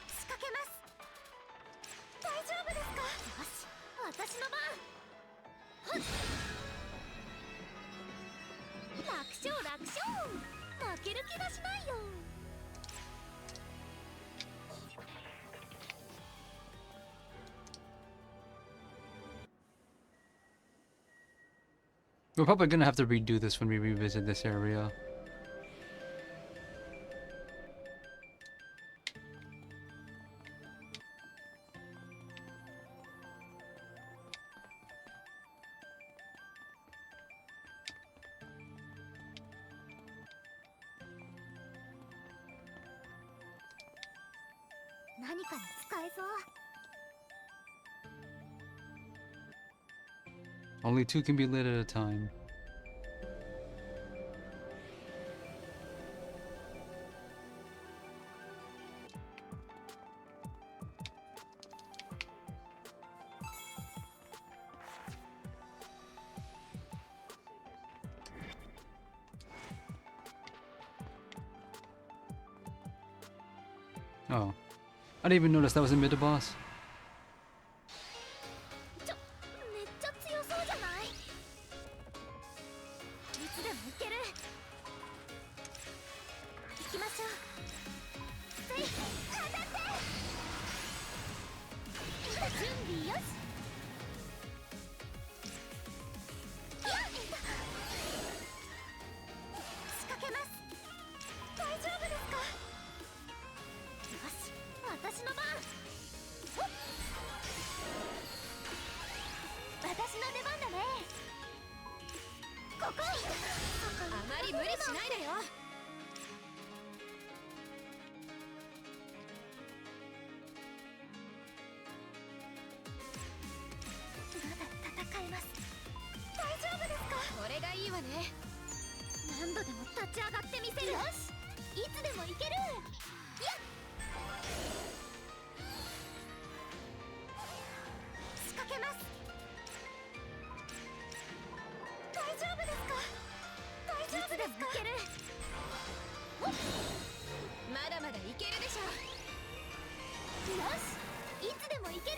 仕掛けます。大丈夫ですか？よし、私の番。はっ、楽勝楽勝、負ける気がしないよ。
We're probably gonna have to redo this when we revisit this area. Only two can be lit at a time. Oh. I didn't even notice that was a mid-boss.
めっちゃ強そうじゃない？いつでもいける。行きましょう。せい、当たって。準備よし。いや、仕掛けます。大丈夫ですか？よし、私の番。ほっ、私の出番だね。ここ
あまり無理しないでよ。
まだ戦えます。大丈夫ですか？
これがいいわね。
何度でも立ち上がってみせる。よし、いつでもいける。やっ、仕掛けます。大丈夫ですか？大丈夫ですか？いつでもいける。ほっ、
まだまだいけるでしょ。
よし、いつでもいける。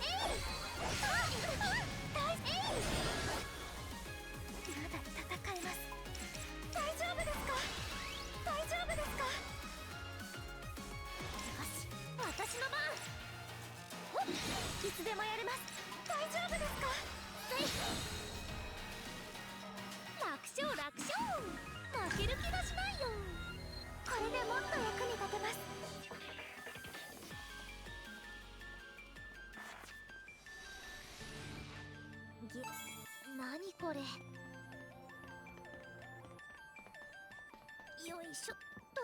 えい、まだ戦えます。大丈夫ですか？大丈夫ですか？よし、私の番。ほっ、いつでもやれます。大丈夫ですか？せい、楽勝楽勝、負ける気がしないよ。これでもっと役に立てます。何これ。よいしょっと。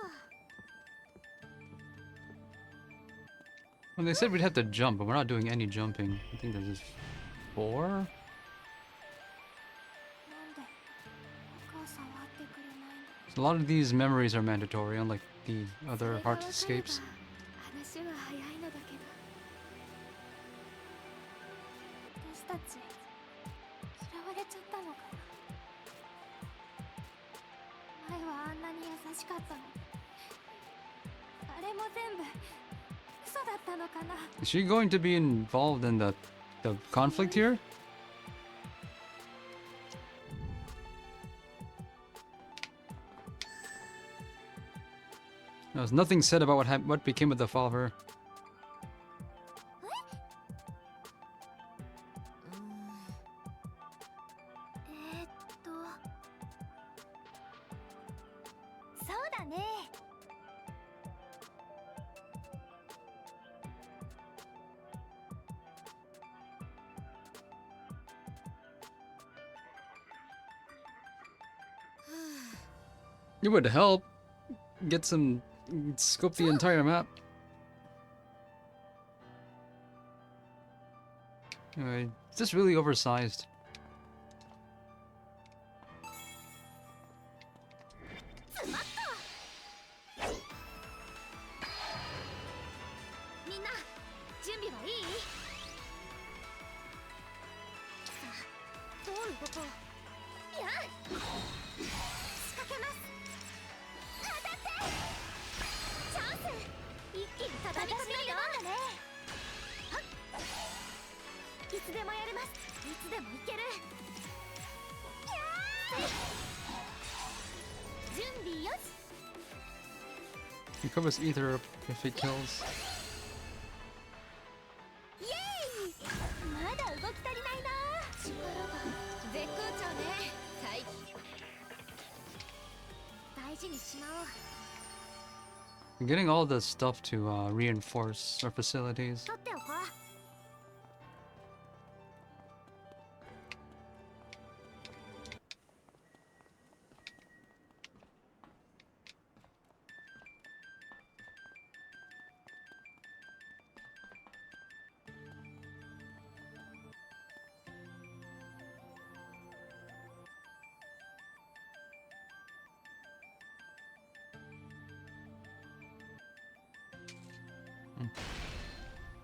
Well, they said we'd have to jump, but we're not doing any jumping. I think there's just 4?
なんでお母さんは会ってくれないの？
So a lot of these memories are mandatory, unlike the other heart escapes.
話は早いのだけど、私たち嫌われちゃったのかな。前はあんなに優しかったのに、あれも全部嘘だったのかな。
Is she going to be involved in the conflict here? There's nothing said about what became of the father.
そうだね。
It would help. Get some... scope the entire map. Anyway, it's just really oversized.
みんな準備はいい？さあどう動こう。やっ仕掛けます。当たってチャンス。一気に畳みかけるよ。はっいつでもやれます。いつでもいける。やー準備よし。
He covers either if he kills.
イエーイまだ動き足りないな。力が
絶好調ね最近
大事にしまおう。
Getting all the stuff to reinforce our facilities.
取っておこう。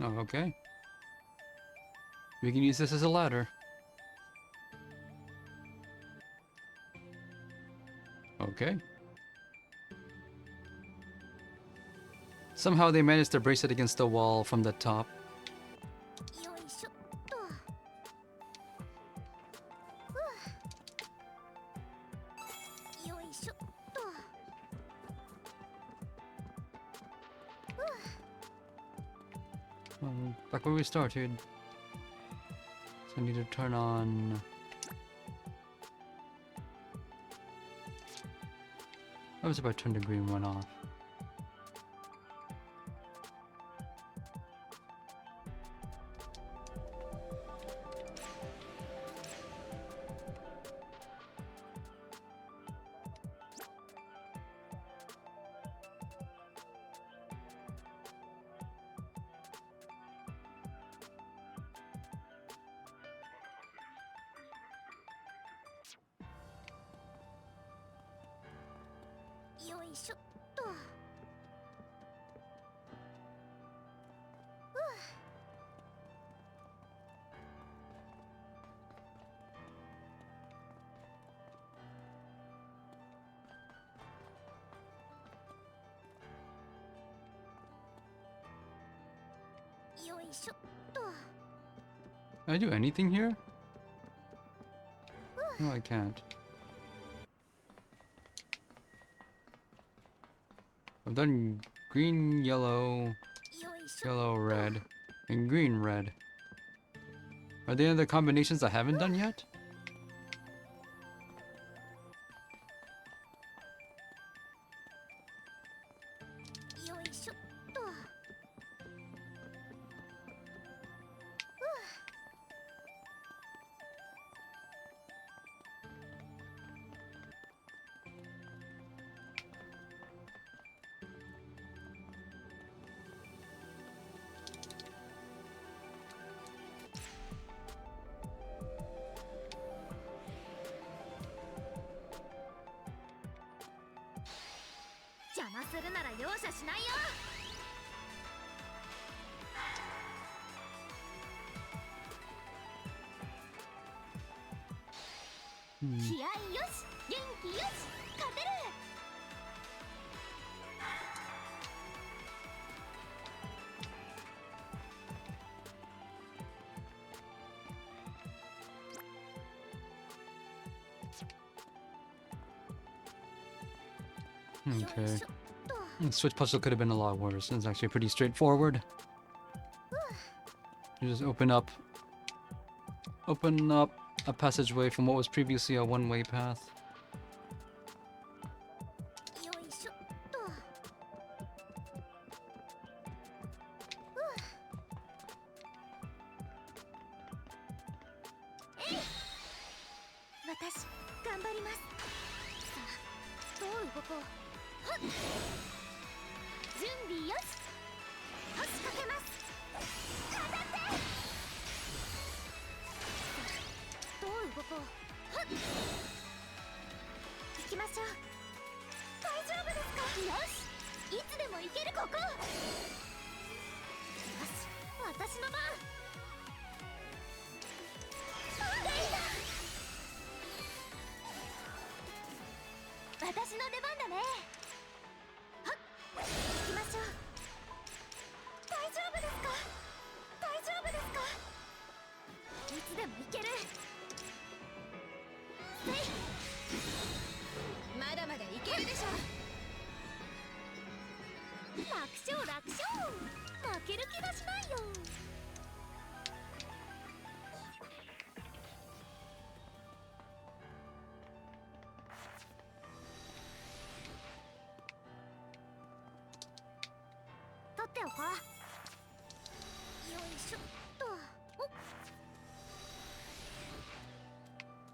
Oh, okay. We can use this as a ladder. Okay. Somehow they managed to brace it against the wall from the top.
よいしょっと。よいしょっと。
Back where we started. So I need to turn on... What was if I turned the green one off?
よいしょっと。 よいしょっと。
Can I do anything here? No, I can't. I've done green, yellow,
よいしょ。
yellow, red, and green, red. Are there any other combinations I haven't done yet?
よいしょっと。 邪魔するなら容赦しないよ。 気合いよし、元気よし、勝てる。
Okay. The switch puzzle could have been a lot worse. It's actually pretty straightforward. You just open up a passageway from what was previously a one-way path.
よいしょっと。 私頑張ります。さあどうう動こう。はっ、準備よし。はしかけます。当たって。どう動こう。はっ、行きましょう。大丈夫ですか。よし、いつでも行ける。ここ。よし、私の番。私の出番だね。はっ、行きましょう。大丈夫ですか。大丈夫ですか。いつでも行ける。せい。
まだまだいけるでしょ。
楽勝楽勝。負ける気がしないよ。取っておこう。よいしょっと。おっ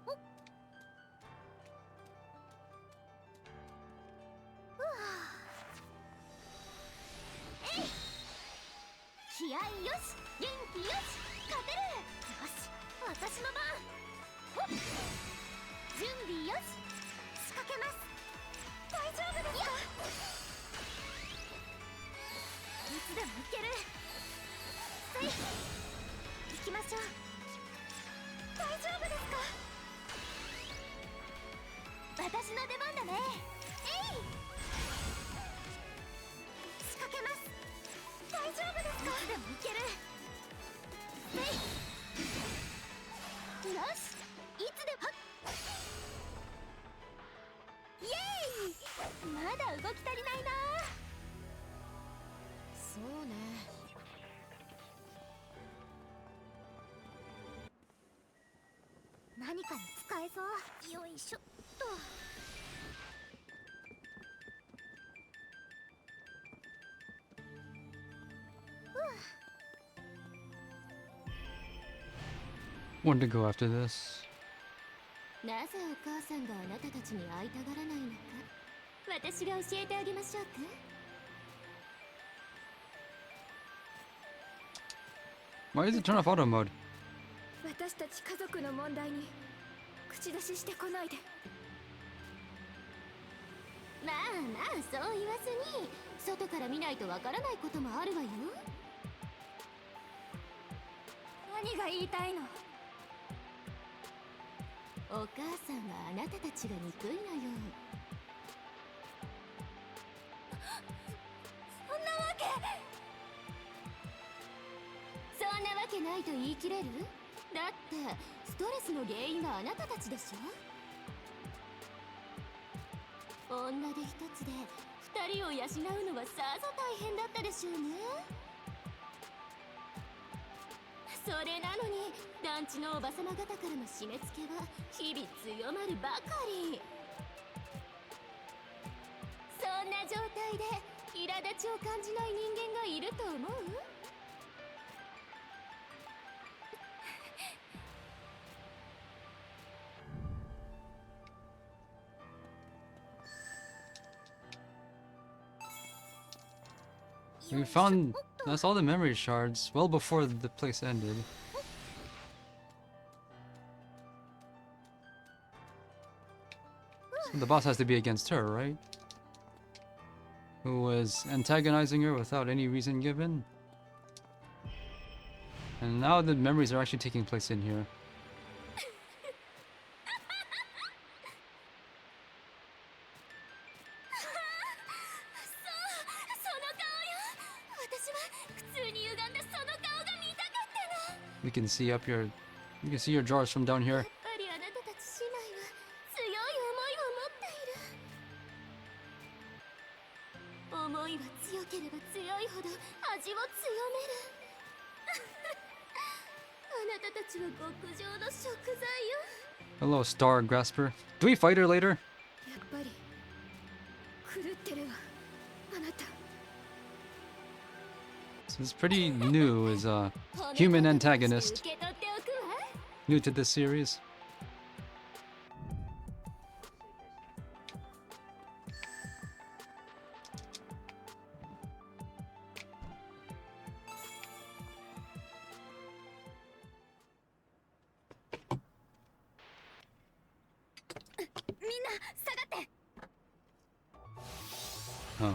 おっ。ふわえい。気合いよし、元気よし、勝てる。よし、私の番。ほっ、準備よし、仕掛けます。大丈夫ですか。いつでも行ける。せい、行きましょう。大丈夫ですか。私の出番だね。えい、仕掛けます。大丈夫ですか。いつでも行ける。せい、よし、いつでも。はっ、イエーイ。まだ動き足りないな。
そうね。
何かに使えそう。よいしょっと。
Want to go after this?
なぜお母さんがあなたたちに会いたがらないのか、私が教えてあげましょうか。
Why does it turn off auto mode?
私たち家族の問題に口出ししてこないで。
まあまあ、そう言わずに、外から見ないとわからないこともあるわよ。何が言いたいの。お母さんはあなたたちが憎いのよ。そんなわけ。そんなわけないと言い切れる。だってストレスの原因はあなたたちでしょ。女手一つで二人を養うのはさぞ大変だったでしょうね。それなのに団地のおばさま方からの締め付けは日々強まるばかり。そんな状態で苛立ちを感じない人間がいると思う。
We found that's all the memory shards well before the place ended. So the boss has to be against her, right? Who was antagonizing her without any reason given. And now the memories are actually taking place in here.
私は普通に歪んだその顔が見たかったの。
You can see up your, you can see your drawers from down here.
やっぱりあなたたち姉妹は強い思いを持っている。思いは強ければ強いほど味を強める。あなたたちは極上の食材よ。
Hello, Star Grasper. Do we fight her later?
やっぱり狂ってるわあなた。
So it's pretty new as a human antagonist.
受け取っておくわ。
New to this series.
んな下がって。
Oh.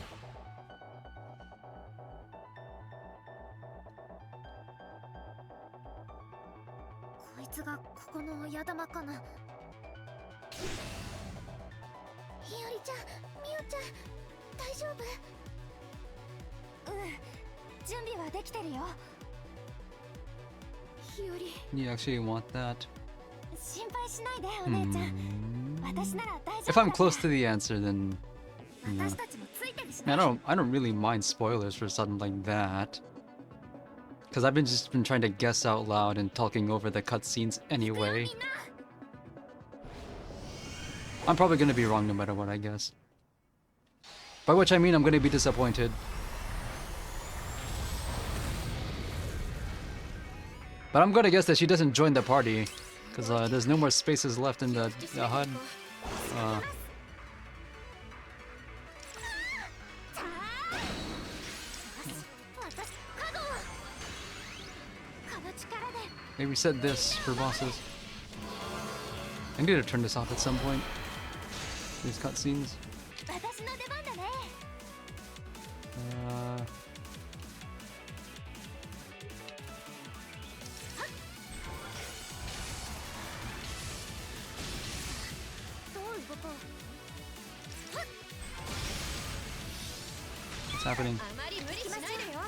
こいつがここの親玉かな。ひよりちゃん、みおちゃん、大丈夫？うん、準備はできてるよ。ひより。
You actually want that?
心配しないでお姉ちゃん。私なら大丈
If
夫
I'm close to the answer, then
私たちもついてるし
I
ね。
don't really mind spoilers for something like that. Because I've just been trying to guess out loud and talking over the cutscenes anyway.
みんな。
I'm probably gonna be wrong no matter what, I guess. By which I mean I'm gonna be disappointed. But I'm gonna guess that she doesn't join the party. Because there's no more spaces left in the HUD.
私、カゴを。この力で。
Maybe set this for bosses. I need to turn this off at some point. These cutscenes.
私の出番だね。 どう動こう。
What's happening?
あまり無理しないでよ。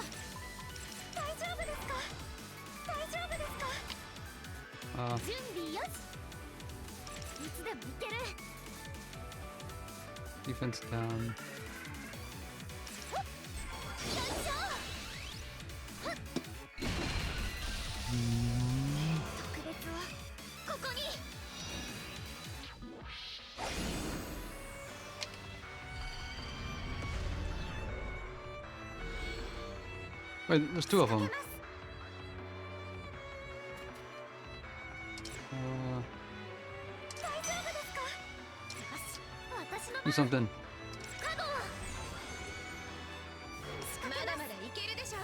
大丈夫ですか？大丈夫ですか？ 準備よし。いつでもいける。
Defense down.
よいしょ。特別はここに。
Wait, there's two of them.
大丈夫ですか？よし、私の
Do something.
カゴを。
まだまだいけるでしょ。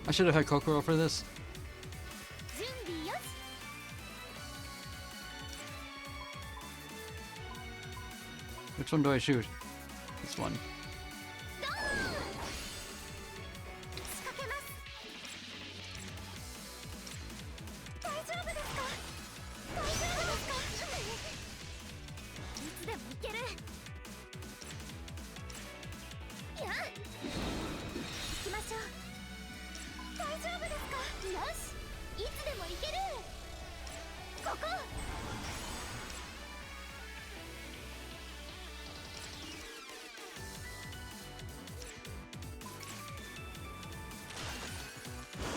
I should have had Kokoro for this.
準備よし。
Which one do I shoot? This one.
仕掛けます。大丈夫ですか？大丈夫ですか？いつでもいける。やっ。行きましょう。大丈夫ですか？よし。いつでもいける。ここ。
こ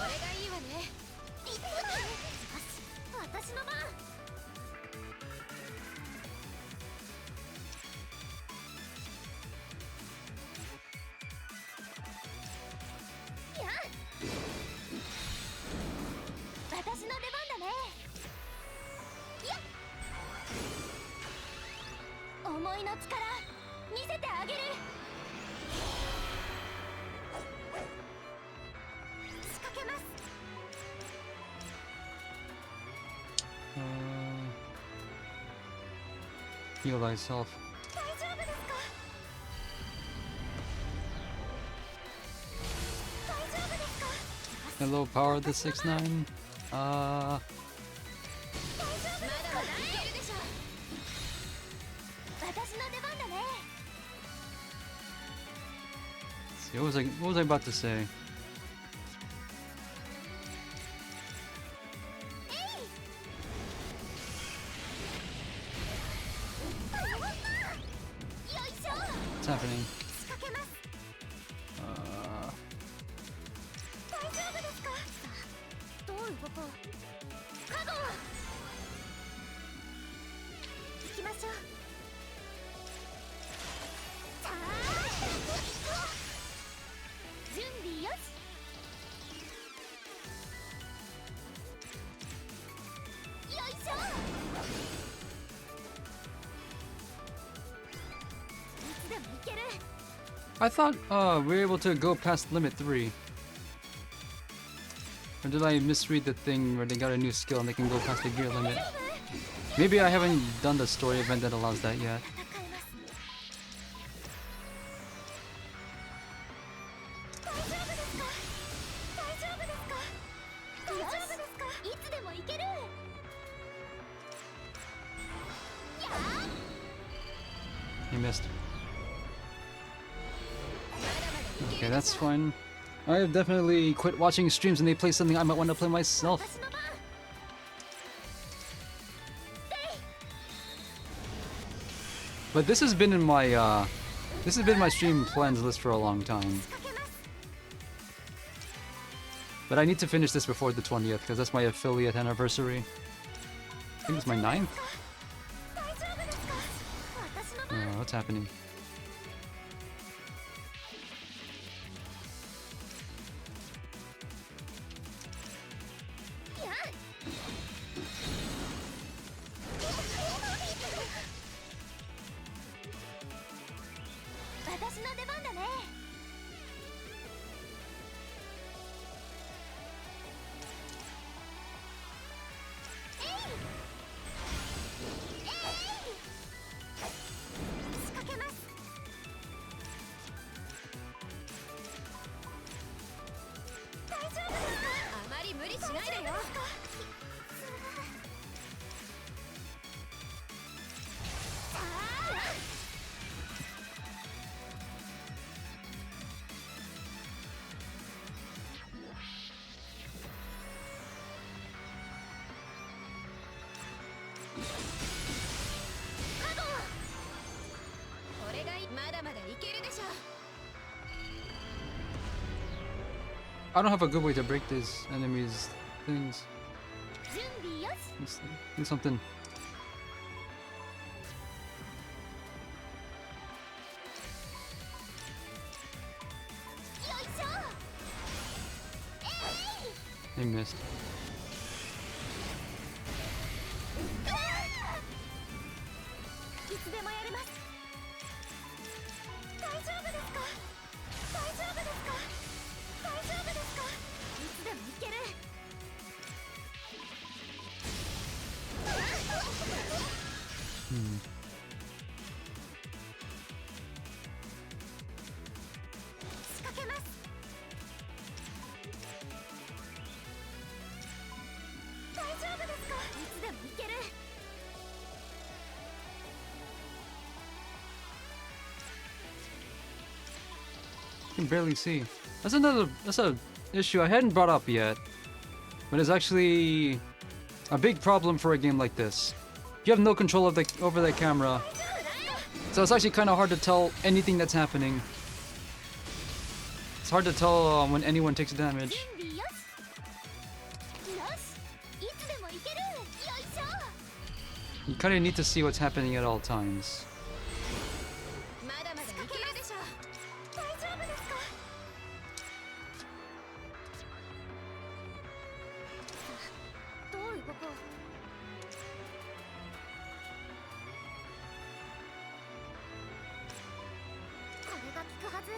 れがいいわね。
よし、私の番。やっ。私の出番だね。やっ。思いの力見せてあげる。仕掛けます。
Heal thyself.
大丈夫ですか？大丈夫ですか？
Hello, power the 6-9.
大丈夫ですか？私の出番だね。
See, what was I about to say?
よいしょ。
What's happening?
仕掛けます。大丈夫ですか？どう動こう。カゴを。行きましょう。さあ。準備よし。よいしょ。いつでもいける。
I thought we were able to go past limit 3. Or did I misread the thing where they got a new skill and they can go past the gear limit? Maybe I haven't done the story event that allows that yet.
大丈夫ですか？大丈夫ですか？大丈夫ですか？いつでも行ける。やー
He missed. Okay, that's fine. I have definitely quit watching streams when they play something I might want to play myself.
私の番。
But this has been in my stream plans list for a long time. But I need to finish this before the 20th because that's my affiliate anniversary. I think it's my 9th.
大丈夫ですか？私の番。
What's happening? I don't have a good way to break these enemies' things.
準備よし。
Let's do something. They missed.
いつでもやれます。大丈夫ですか？大丈夫ですか？大丈夫ですか？いつでもいける。仕掛けます。大丈夫ですか？いつでもいける。
I can barely see. That's a issue I hadn't brought up yet, but it's actually a big problem for a game like this. You have no control of over the camera, so it's actually kind of hard to tell anything that's happening. It's hard to tell when anyone takes damage.
準備よし。よし。いつでもいける。よいしょ。
You kind of need to see what's happening at all times.
まだまだいけるでしょ。大丈夫ですか？どう動こう。これが効くはず。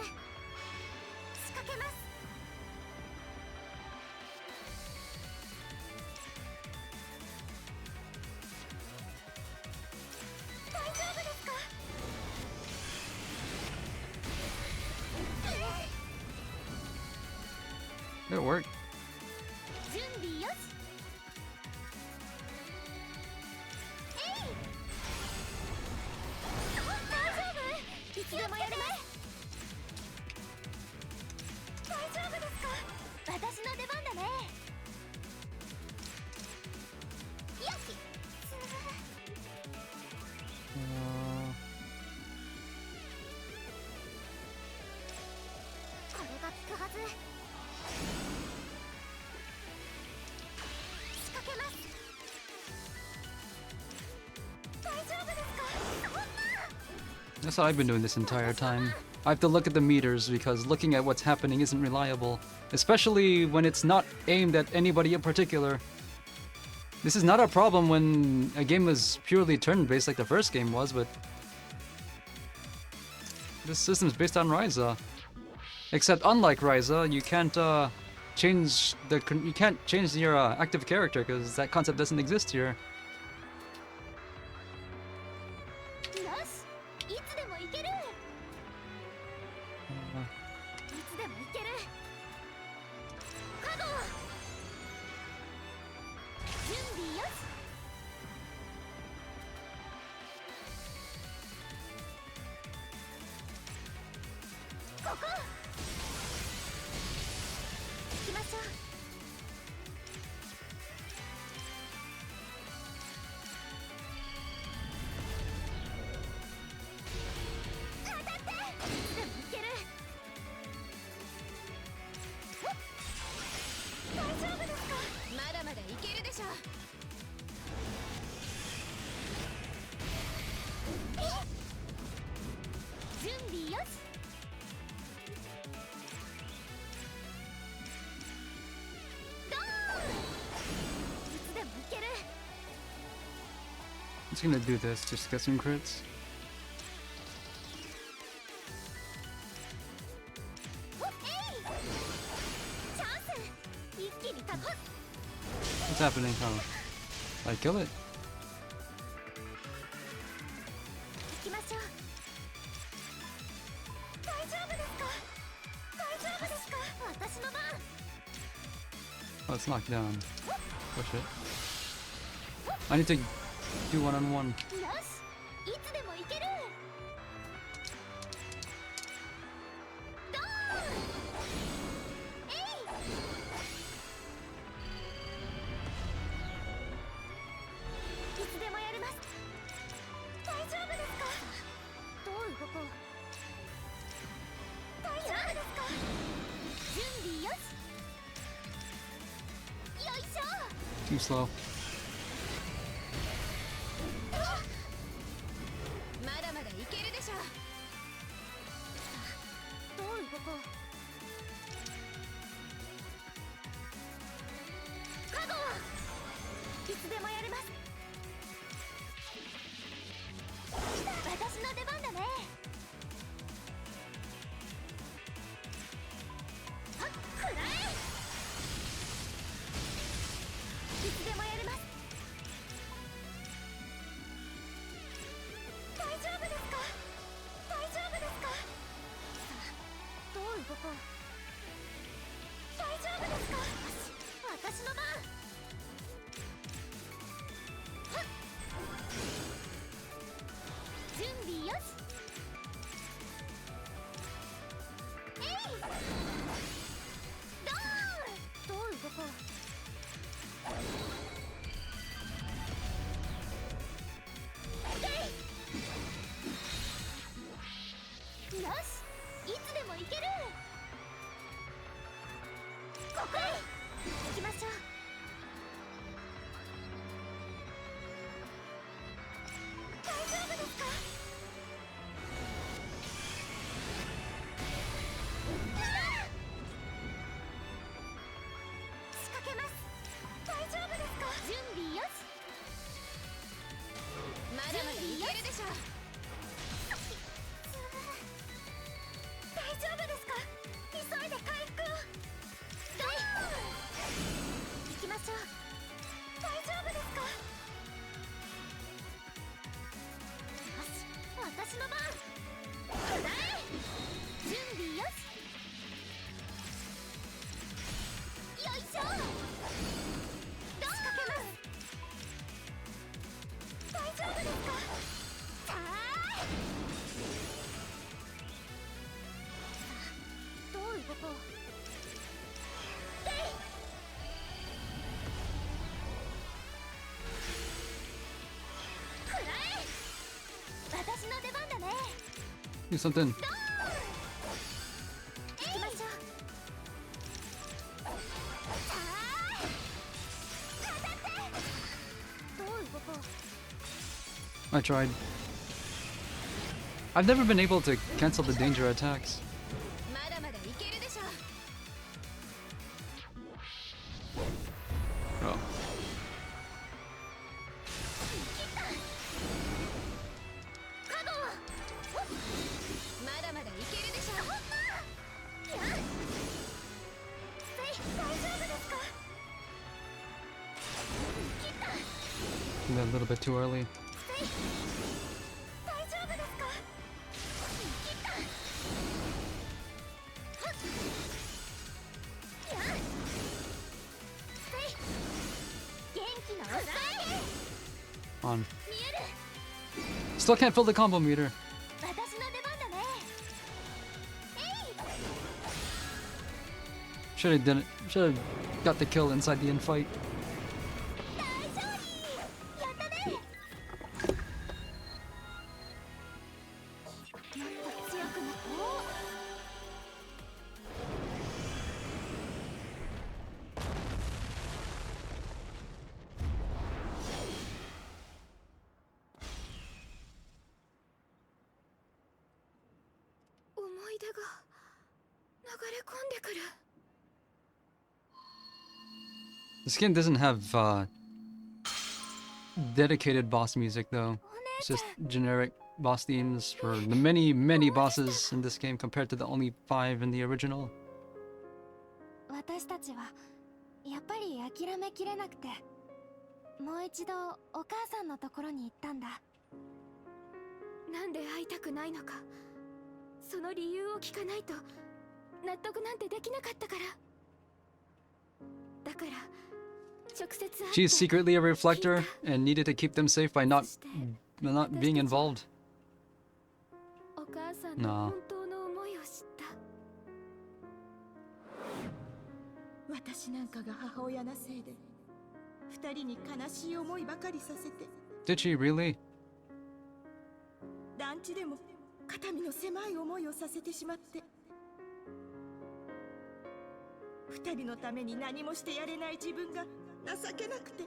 仕掛けます。大丈夫ですか？
Did it work?
準備よし。えい。大丈夫？いつでもやれます。大丈夫ですか？私の出番だね。よし。これが効くはず。 仕掛けます。大丈夫ですか？そんな。
That's what I've been doing this entire time. I have to look at the meters because looking at what's happening isn't reliable, especially when it's not aimed at anybody in particular. This is not a problem when a game is purely turn-based like the first game was, but This system's based on Ryza. Except unlike Ryza, you can't change your active character because that concept doesn't exist here.
よしいつでも行けるいつでも行けるカゴ準備よしここ行きましょう当たっていつでも行ける大丈夫ですか
まだまだいけるでしょ。
準備よしドーンいつでも行ける
It's gonna do this just to get some crits.
ほっえいチャンス一気に立つ
What's happening? Oh. I kill it?
行きましょう大丈夫ですか大丈夫ですか私の番
Oh, it's knocked down. Oh shit. I need to do one-on-one.
よしいつでも行けるドーンえいいつでもやります大丈夫ですかどう動こう大丈夫ですか準備よしよいしょ
Too slow.
まだまだいけるでしょ。
どう動こうカゴいつでもやれます私の出番だねはっくらえいつでもやれます大丈夫ですか大丈夫ですかさあどう動こう大丈夫ですかよし私の番はっ準備よしえいドーンどう動こうよしいつでも行けるここへ行きましょう大丈夫ですか仕掛けます大丈夫ですか準備よし
まだまだいけるでしょ。
大丈夫ですか急いで回復をドーン行きましょう大丈夫ですかよし私の番くらえ準備よしよいしょドーン仕掛けます大丈夫ですかさあどう動こうえいくらえ私の出番だね
Do something.
行きましょうさあ当たってどう動こう
I tried. I've never been able to cancel the danger attacks.
まだまだいけるでしょ。
Oh.
カゴ
まだま
asking that a little bit too early.
大丈夫ですか？切った。はっ。やっ。せい。元気なおさえ。
On.
見える。
Still can't fill the combo meter.
私の出番だね。えい。
Should have done it. Should have got the kill inside the infight.
大勝利。やったね。もっと強くな。お。
思い出が流れ込んでくる。
This game doesn't have dedicated boss music though. It's just generic boss themes for the many bosses in this game compared to the only 5 in the original.
私たちはやっぱり諦めきれなくて、もう一度お母さんのところに行ったんだ。
なんで会いたくないのか、その理由を聞かないと納得なんてできなかったから。だから直接会って
She's secretly a reflector and needed to keep them safe by not being involved.
お母さんの本当の思いを知った。
私なんかが母親のせいで二人に悲しい思いばかりさせて、
Did she really?
団地でも肩身の狭い思いをさせてしまって、二人のために何もしてやれない自分が情けなくて、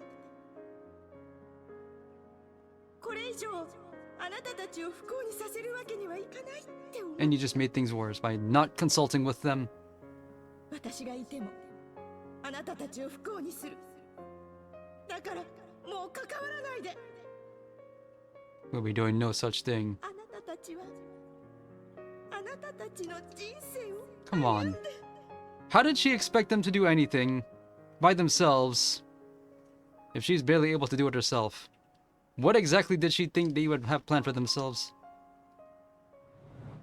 これ以上あなたたちを不幸にさせるわけにはいかないって思う。
And you just made things worse by not consulting with them.
私がいてもあなたたちを不幸にする。だからもう関わらないで。
We'll be doing no such thing.
あなたたちはあなたたちの人生を
Come on. How did she expect them to do anything by themselves if she's barely able to do it herself? What exactly did she think they would have planned for themselves?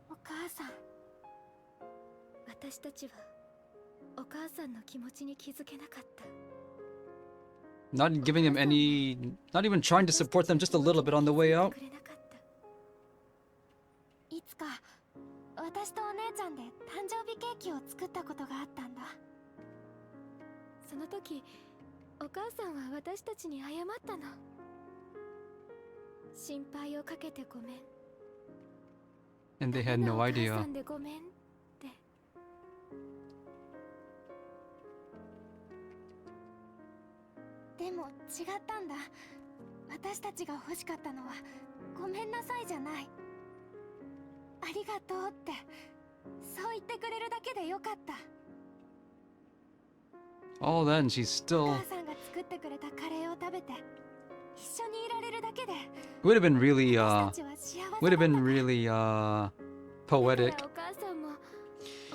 お母さん。
私たちはお母さんの気持ちに気づけなかった。
Not giving them any, not even trying to support them just a little bit on the way out.
くれなかった。
いつか私とお姉ちゃんで誕生日ケーキを作ったことがあったんだ。
その時お母さんは私たちに謝ったの。心配をかけてごめん。
And they had no
お母
idea.
さんでごめんって。
でも違ったんだ。私たちが欲しかったのはごめんなさいじゃない。ありがとうってそう言ってくれるだけでよかった。
All then, she's
お
still
母さんが作ってくれたカレーを食べて一緒にいられるだけで
would have been really
私たちは幸せだった。
would have been really poetic
だからお母さんも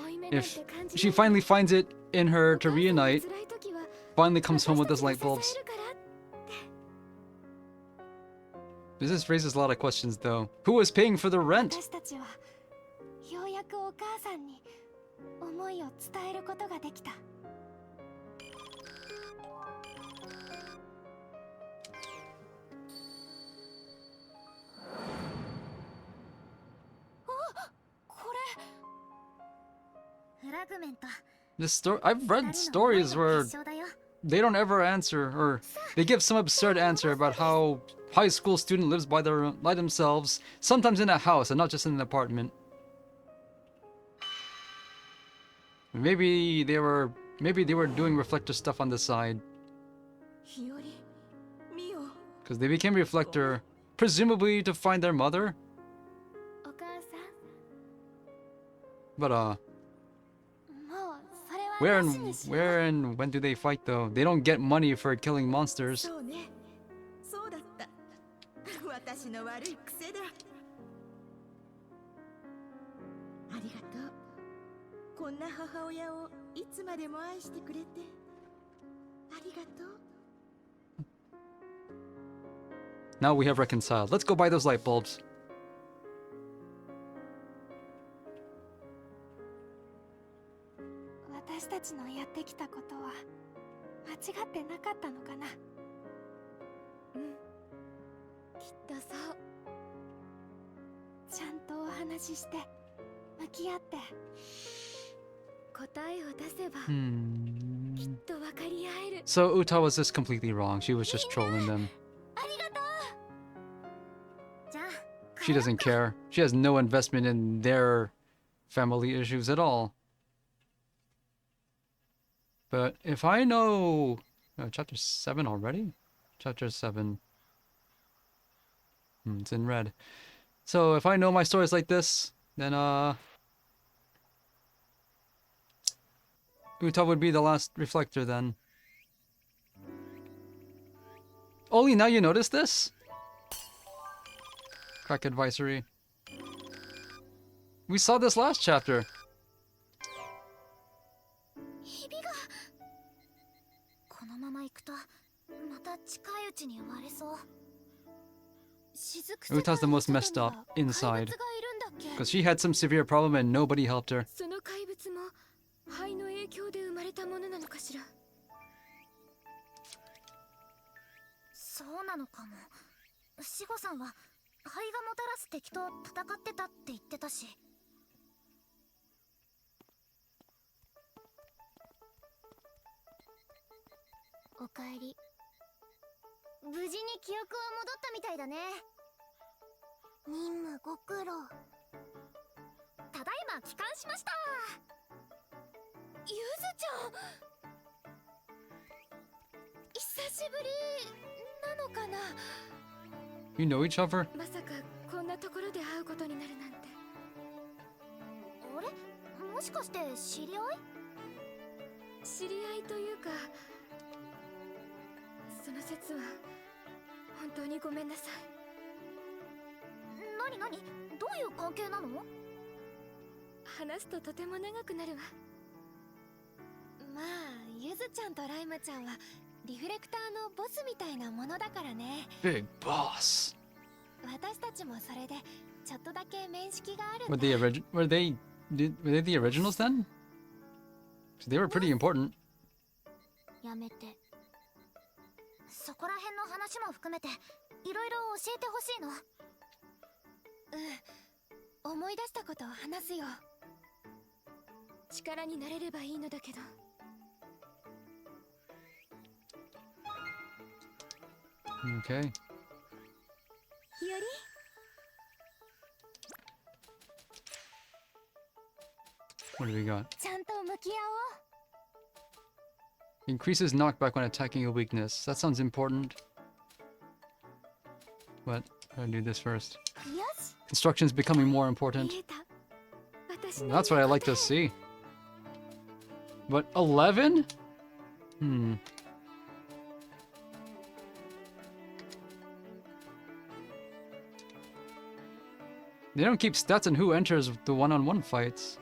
負い目なんて
if
感じ
she
ないで
finally finds it in her
お
to
母さんが
reunite,
辛い時は
finally comes home with those
私た
light
ちが
bulbs.
支えるから。
This raises a lot of questions though. Who was paying for the rent?
私たちはようやくお母さんに思いを伝えることができた。あ、これ。フラグメント。
This story, I've read stories where they don't ever answer, or they give some absurd answer about how high school student lives by themselves, sometimes in a house and not just in an apartment. Maybe they were doing reflector stuff on the side
日和、ミオ、
because they became reflector presumably to find their mother.
お母さん
But
もうそれはなしにしよう。
where and when do they fight though? They don't get money for killing monsters.
そうね、そうだった。私の悪い癖だ。ありがとう。こんな母親をいつまでも愛してくれてありがとう。
Now we have reconciled. Let's go buy those light bulbs.
私たちのやってきたことは間違ってなかったのかな。きっとそう。ちゃんとお話しして向き合って答えを出せばきっと分かり合える。
So Uta was just completely wrong. She was just trolling them.
ありがとう。じゃあ
She doesn't care. She has no investment in their family issues at all. But if I know... chapter 7 already? Chapter 7. It's in red. So if I know my stories like this, then Uta would be the last reflector then. Only now you notice this? Crack advisory. We saw this last chapter.
ひびがこのまま行くとまた近いうちに割れそう。
Uta's the most messed up inside. Because she had some severe problem and nobody helped her.
その怪物も肺の影響で生まれたものなのかしら。
そうなのかも。シゴさんは肺がもたらす敵と戦ってたって言ってたし。おかえり。無事に記憶は戻ったみたいだね。任務ご苦労。ただいま帰還しました。ゆずちゃん、久しぶりなのかな。
You know each other?
まさかこんなところで会うことになるなんて。
あれ、もしかして知り合い？
知り合いというか、その説は本当にごめんなさい。
なにどういう関係なの？
話すととても長くなるわ。
まあ、ゆずちゃんとライムちゃんはリフレクターのボスみたいなものだからね。
Big boss.
私たちもそれでちょっとだけ面識があるん
Were
だ。
they the originals then? So they were pretty important.
やめて。そこら辺の話も含めていろいろ教えてほしいの。うん、思い出したことを話すよ。
力になれればいいのだけど。
Okay.
ひより、
What do we got?
ちゃんと向き合おう。
Increases knockback when attacking a weakness. That sounds important. But I'll do this first.
よし。
Construction's becoming more important.
見えた。私の
That's what I like to see. But 11? They don't keep stats on who enters the one-on-one fights.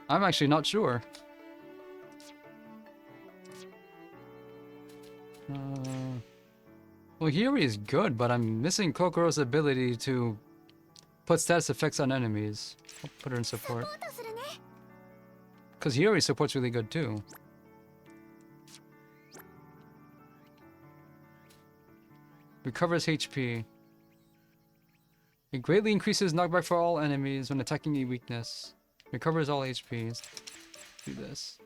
I'm actually not sure. Well, Hiyori is good, but I'm missing Kokoro's ability to put status effects on enemies. I'll put her in support.
サポートするね。
Because Hiyori support's really good too. Recovers HP. It greatly increases knockback for all enemies when attacking a weakness. Recovers all HPs. Do this.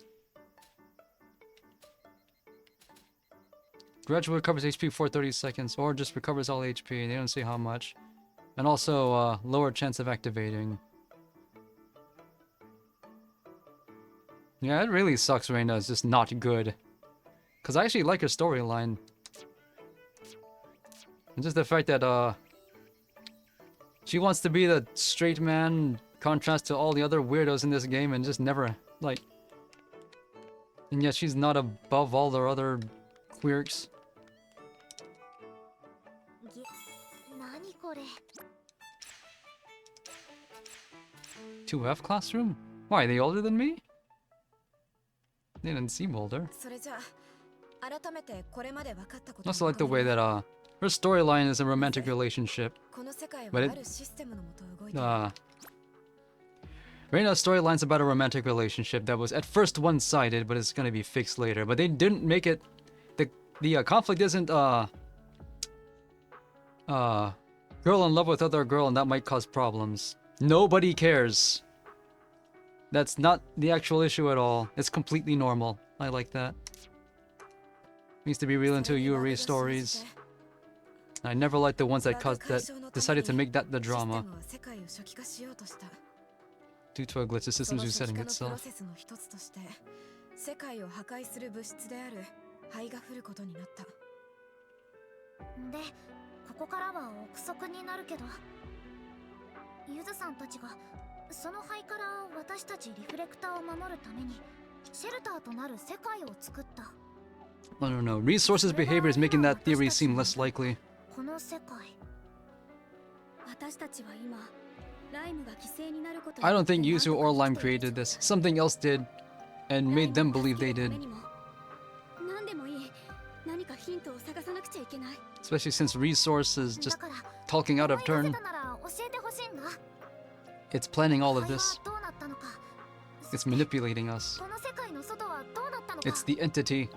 Gradually recovers HP for 30 seconds, or just recovers all HP. They don't say how much. And also, lower chance of activating. Yeah, it really sucks Reina is just not good. Because I actually like her storyline. And just the fact that, she wants to be the straight man, contrast to all the other weirdos in this game, and just never, like... And yet she's not above all their other quirks.
何これ。
2F classroom? Why, are they older than me? They didn't seem older.
それじゃあ改めてこれまで分かったことを
Also like the way that Her storyline is a romantic relationship.
この世界は
But
あ
it-
るシステムのもと動いている。
Reina's storyline's about a romantic relationship that was at first one-sided, but it's gonna be fixed later. But they didn't make it. The conflict isn't girl in love with other girl, and that might cause problems. Nobody cares. That's not the actual issue at all. It's completely normal. I like that. Needs to be real into Yuri stories. I never liked the ones that decided to make that the drama
システムは世界を初期化しようとした。
due to a glitch. The
そ
system's
の初期
resetting
化のプロ
itself.
セスの一つとして世界を破壊する物質である灰が降ることになった。
でここからは憶測になるけど、ゆずさんたちがその灰から私たちリフレクターを守るためにシェルターとなる世界を作った。
I don't know. Resources behavior is making that theory seem less likely.
この世界、私たちは今ライムが犠牲になること。
I don't think Yuzu or Lime created this. Something else did and made them believe they did.
何でもいい。何かヒントを探さなくちゃいけない。
Especially since Resource is just
だから
talking out of
思い出
turn.
せたなら教えてほしいんだ。
It's planning all of
灰は
this.
どうなったのか。
It's manipulating us.
この世界の外はどうなったのか。
It's the entity.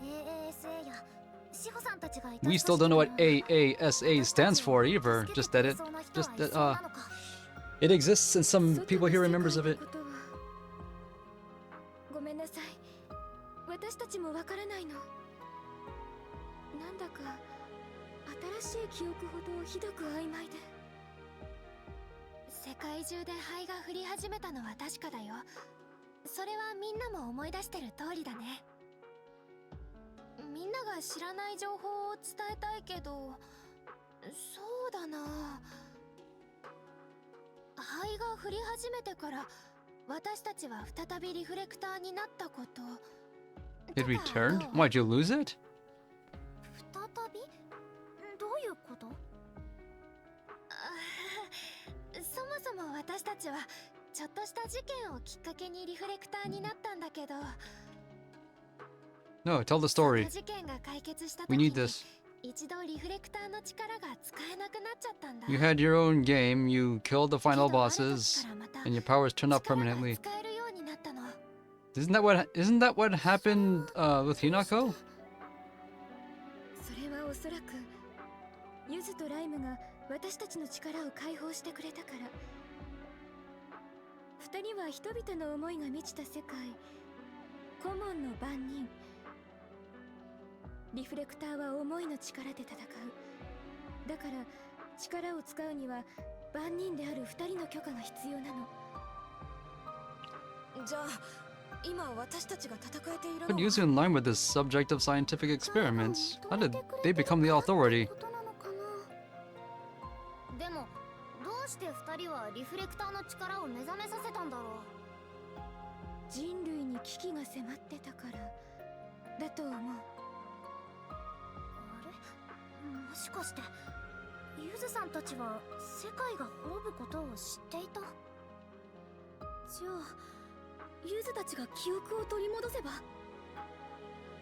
AASA や志保さんたちがいた
We still don't know what AASA stands for either. Just that it exists and some people here are members of it.
ごめんなさい。私たちもわからないの。なんだか新しい記憶ほどひどく曖昧で。世界中で灰が降り始めたのは確かだよ。それはみんなも思い出してる通りだね。みんなが知らない情報を伝えたいけど、そうだな。灰が降り始めてから私たちは再びリフレクターになったこと。
It returned? Why'd you lose it?
再び？どういうこと？そもそも私たちはちょっとした事件をきっかけにリフレクターになったんだけど。
No, tell the story.
事件が解決した
We
時
need
に
this.
一度リフレクターの力が使えなくなっちゃったんだ。
You had your own game, you killed the final bosses, and your powers turned off permanently.
使えるようになったの。
Isn't that what happened with Hinako?
それはおそらくユズとライムが私たちの力を解放してくれたから。二人は人々の思いが満ちた世界、コモンの番人。リフレクターは思いの力で戦う。だから力を使うには番人である二人の許可が必要なの。
じゃあ今私たちが戦えているの
But
は
Yuzu in line with this subject of scientific experiments. How did they become the authority?
でもどうして二人はリフレクターの力を目覚めさせたんだろう。人類に危機が迫ってたからだと思う。あれ、もしかしてユズさんたちは世界が滅ぶことを知っていた？じゃあユズたちが記憶を取り戻せば。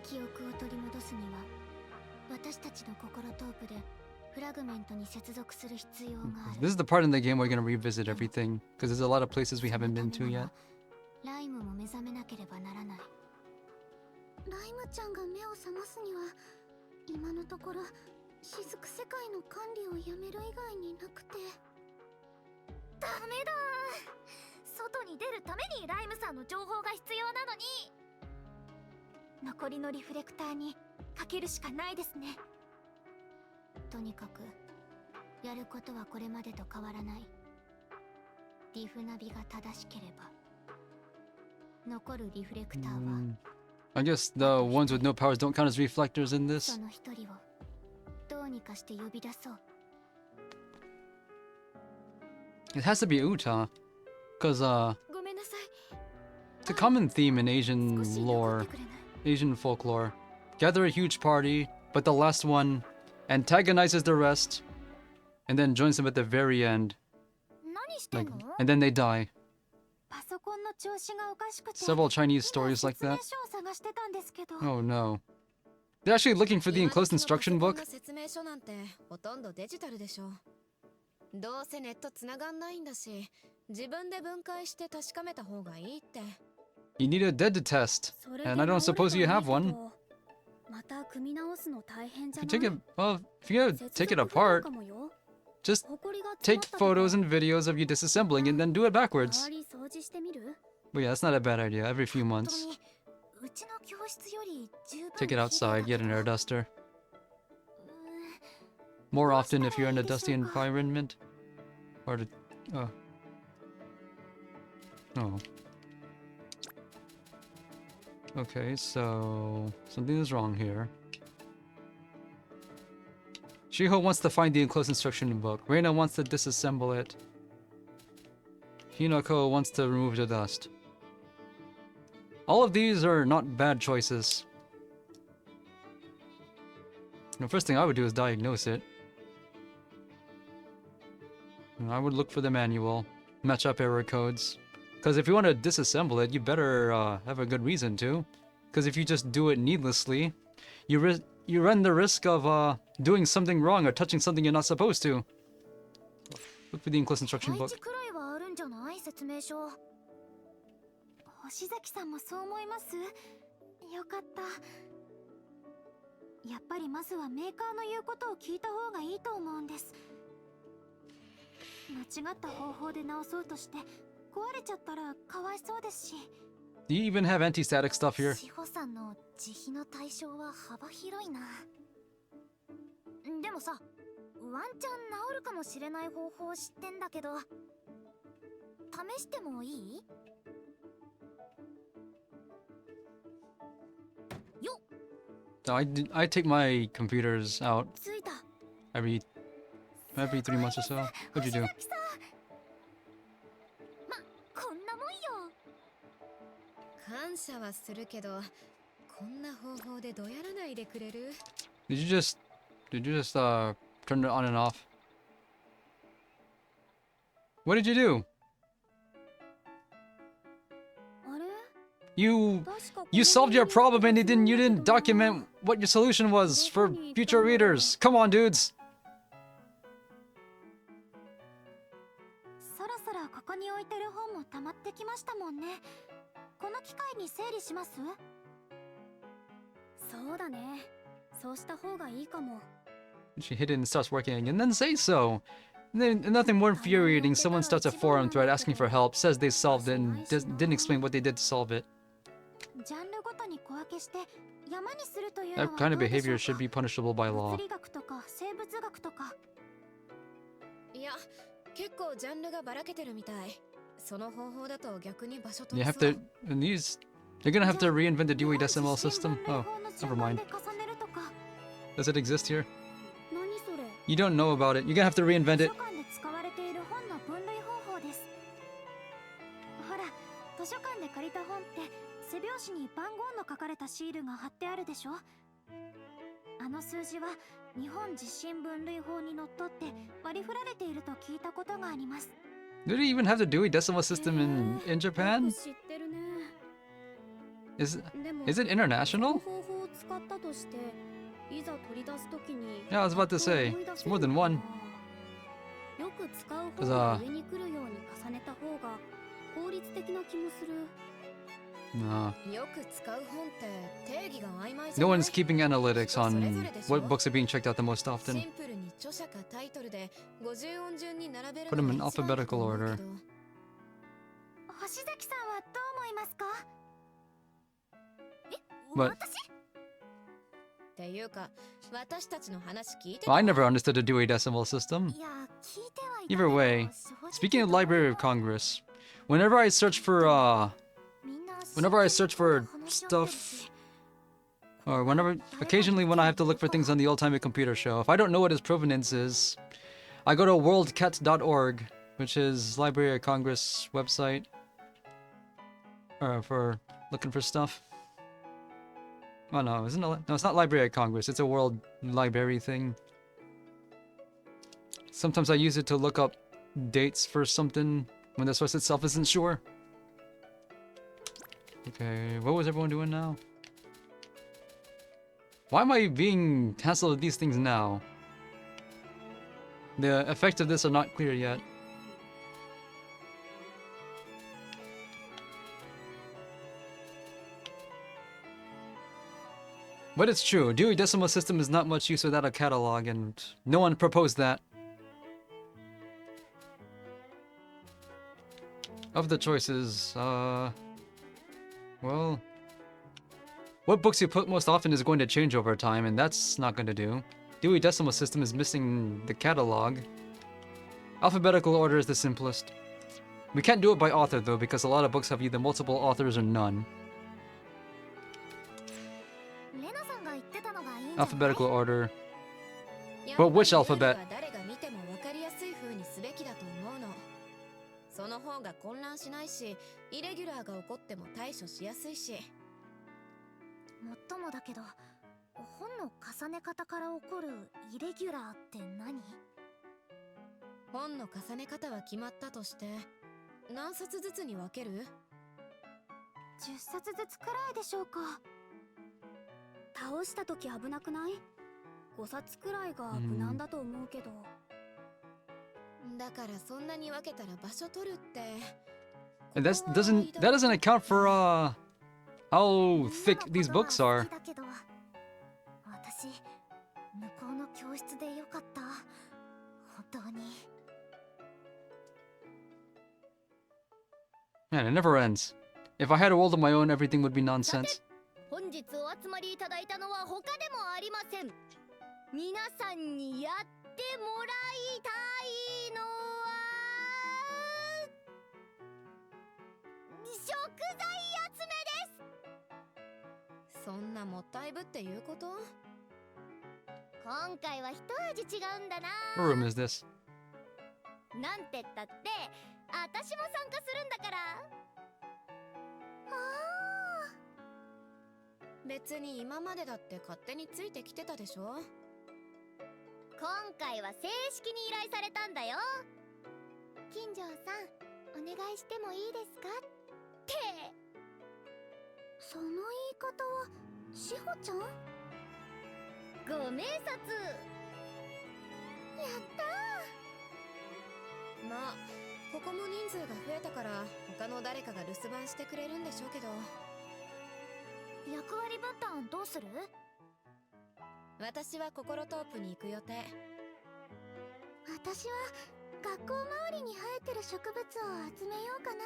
記憶を取り戻すには私たちの心トープでフラグメントに接続する必要がある。
This is the part in the game where we're gonna revisit everything, because there's a lot of places we haven't been to yet.
ライムも目覚めなければならない。ライムちゃんが目を覚ますには今のところ雫世界の管理をやめる以外になくて。ダメだ。外に出るためにライムさんの情報が必要なのに。残りのリフレクターにかけるしかないですね。とにかくやることはこれまでと変わらない。リフナビが正しければ残るリフレクターは
I guess the ones with no powers don't count as reflectors in this.
その一人をどうにかして呼び出そう。
It has to be Uta, because
ごめんなさい。
it's a common theme in
少
Asian
し
lore,
残ってくれない？
Asian folklore. Gather a huge party, but the last one antagonizes the rest, and then joins them at the very end.
何してん
Like,
の？
and then they die.
パソコンの調子がおかしくて
Several Chinese stories like
今
that.
説明書を探してたんですけど。
Oh no. They're actually looking for the enclosed instruction book.
説明書なんてほとんどデジタルでしょ。どうせネット繋がんないんだし、自分で分解して確かめた方がいいって。
You need a dead test, and I don't suppose you have one.
また組み直すの大変じゃ
If
な
you
い
take it, well, if you're gonna take it apart, just
ほこりが
take
詰まった
photos and videos of you disassembling and then do it backwards.
周り掃除してみる
But yeah, that's not a bad idea. Every few
本
months,
当にうちの教室より十分
take it outside, get an air duster.
う
More often if you're in a dusty environment. Or to... Oh. Oh. Okay, so... something is wrong here. Shiho wants to find the enclosed instruction book. Reina wants to disassemble it. Hinako wants to remove the dust. All of these are not bad choices. The first thing I would do is diagnose it. And I would look for the manual, match up error codes. Because if you want to disassemble it, you better have a good reason to. Because if you just do it needlessly, you run the risk of doing something wrong or touching something you're not supposed to. Look for the enclosed instruction
配
book.
置くらいはあるんじゃない説明書。星崎さんもそう思います。よかった。やっぱりまずはメーカーの言うことを聞いた方がいいと思うんです。間違った方法で直そうとして壊れちゃったらかわいそうですし。
Do you even have anti-static stuff here?
志保さんの慈悲の対象は幅広いな。でもさ、ワンチャン治るかもしれない方法知ってんだけど、試してもいい？よっ。
I take my computers out
ついた。
every 3 months or so. What'd you do?
星崎さん。ま、こんなもんよ。
感謝はするけど、こんな方法でどやらないでくれる？
Did you just turn it on and off? What did you do?
あれ？
You
確か
you solved your problem and you didn't document what your solution was for future readers. Come on, dudes.
そろそろここに置いてる本も溜まってきましたもんね。この機会に整理します？そうだね。そうした方がいいかも。
She hit it and starts working again, then say so. And then nothing more infuriating. Someone starts a forum thread asking for help, says they solved it, and didn't explain what they did to solve it.
ジャンルごとに小分けして山にするというのは
That kind of
どうでしょ
behavior
うか？
should be punishable by law.
物理学とか生物学とか。
いや、結構ジャンルがばらけてるみたい。その方法だと逆に場所と
You have to, in these, you're gonna have to reinvent the Dewey Decimal System. Oh, never mind. Does it exist here?
何それ？
You don't know about it. You're gonna have to reinvent
図
it.
書館で使われている本の分類方法です。ほら、図書館で借りた本って背表紙に番号の書かれたシールが貼ってあるでしょ。あの数字は日本地震分類法にのっとって割り振られていると聞いたことがあります。
Do they even have the Dewey Decimal System in Japan?
知ってるね。
Is
でも
is it international?
方法を使ったとしていざ取り出すときに
Yeah, I was about to say, it's more than one.
よく使う
'Cause,
方が上に来るように重ねた方が効率的な気もする。
No.
よく使う本って定義が曖昧じゃ
No
ない？
one's keeping analytics on what books are being checked out the most
シ
often.
ンプルに著者かタイトルで50音順に並べる
Put
の
them in
が一番だと
alphabetical
思うけ
order.
ど。
星崎さんはどう思いますか？
But
私？
っていうか、私たちの話聞いて
well,
た？
I never understood the Dewey Decimal System.
いや、聞いてはいたけど
Either way,
正直
speaking of Library of Congress, whenever I search for
みんな
whenever I search for
話し合ってる
stuff
し
or occasionally when I have to look for things on the Ultimate Computer Show, if I don't know what its provenance is, I go to worldcat.org, which is Library of Congress website for looking for stuff. Oh no, isn't it? No, it's not Library of Congress. It's a World Library thing. Sometimes I use it to look up dates for something when the source itself isn't sure. Okay, what was everyone doing now? Why am I being hassled with these things now? The effects of this are not clear yet. But it's true, Dewey Decimal System is not much use without a catalog, and no one proposed that. Of the choices, well... what books you put most often is going to change over time, and that's not going to do. Dewey Decimal System is missing the catalog. Alphabetical order is the simplest. We can't do it by author though, because a lot of books have either multiple authors or none. Alphabetical order. But which alphabet?
その方が混乱しないし、イレギュラーが起こっても対処しやすいし。
もっともだけど、本の重ね方から起こるイレギュラーって何？
本の重ね方は決まったとして、何冊ずつに分ける？
10冊ずつくらいでしょうか。倒した時危なくない？ 5冊くらいが無難だと思うけど。
だからそんなに分けたら場所取るって。
And that doesn't account for how thick these books are.
私、向こうの教室でよかった。本当に。
Man, it never ends. If I had a world of my own, everything would be nonsense.
本日お集まりいただいたのは他でもありません。皆さんにやってもらいたいのは食材集めです。
そんなもったいぶっていうこと？
今回は一味違うんだな。
What room is this?
なんて言ったって私も参加するんだから。
別に今までだって勝手についてきてたでしょ。
今回は正式に依頼されたんだよ。金城さん、お願いしてもいいですかって。その言い方は志保ちゃん？ご明察。やったー。
まあここも人数が増えたから他の誰かが留守番してくれるんでしょうけど。
役割分担どうする？
私は心トープに行く予定。
私は学校周りに生えてる植物を集めようかな。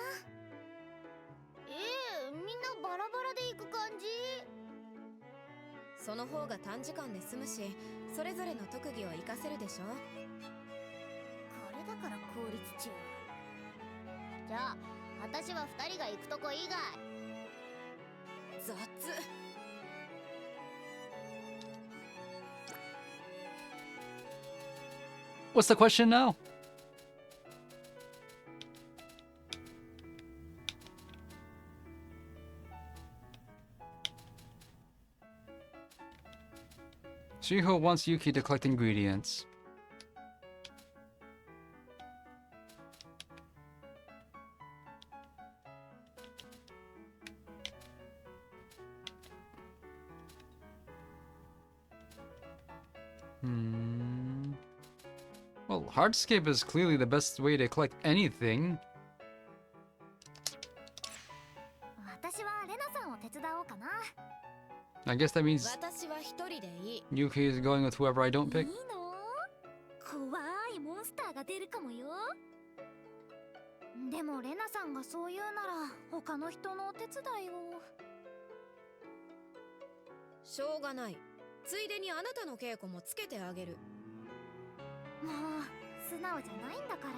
みんなバラバラで行く感じ？
その方が短時間で済むし、それぞれの特技を活かせるでしょ。
これだから効率中。じゃあ私は2人が行くとこ以外。
雑。
What's the question now? Shiho wants Yuki to collect ingredients. Well, hardscape is clearly the best way to collect anything.
私はレナさんを手伝おうかな。
I guess that means
私は一人でいい。
Yuki is going with whoever I don't pick.
いいの？怖いモンスターが出るかもよ。でもレナさんがそう言うなら他の人のお手伝いを。
しょうがない。ついでにあなたの稽古もつけてあげる。
もう素直じゃないんだから。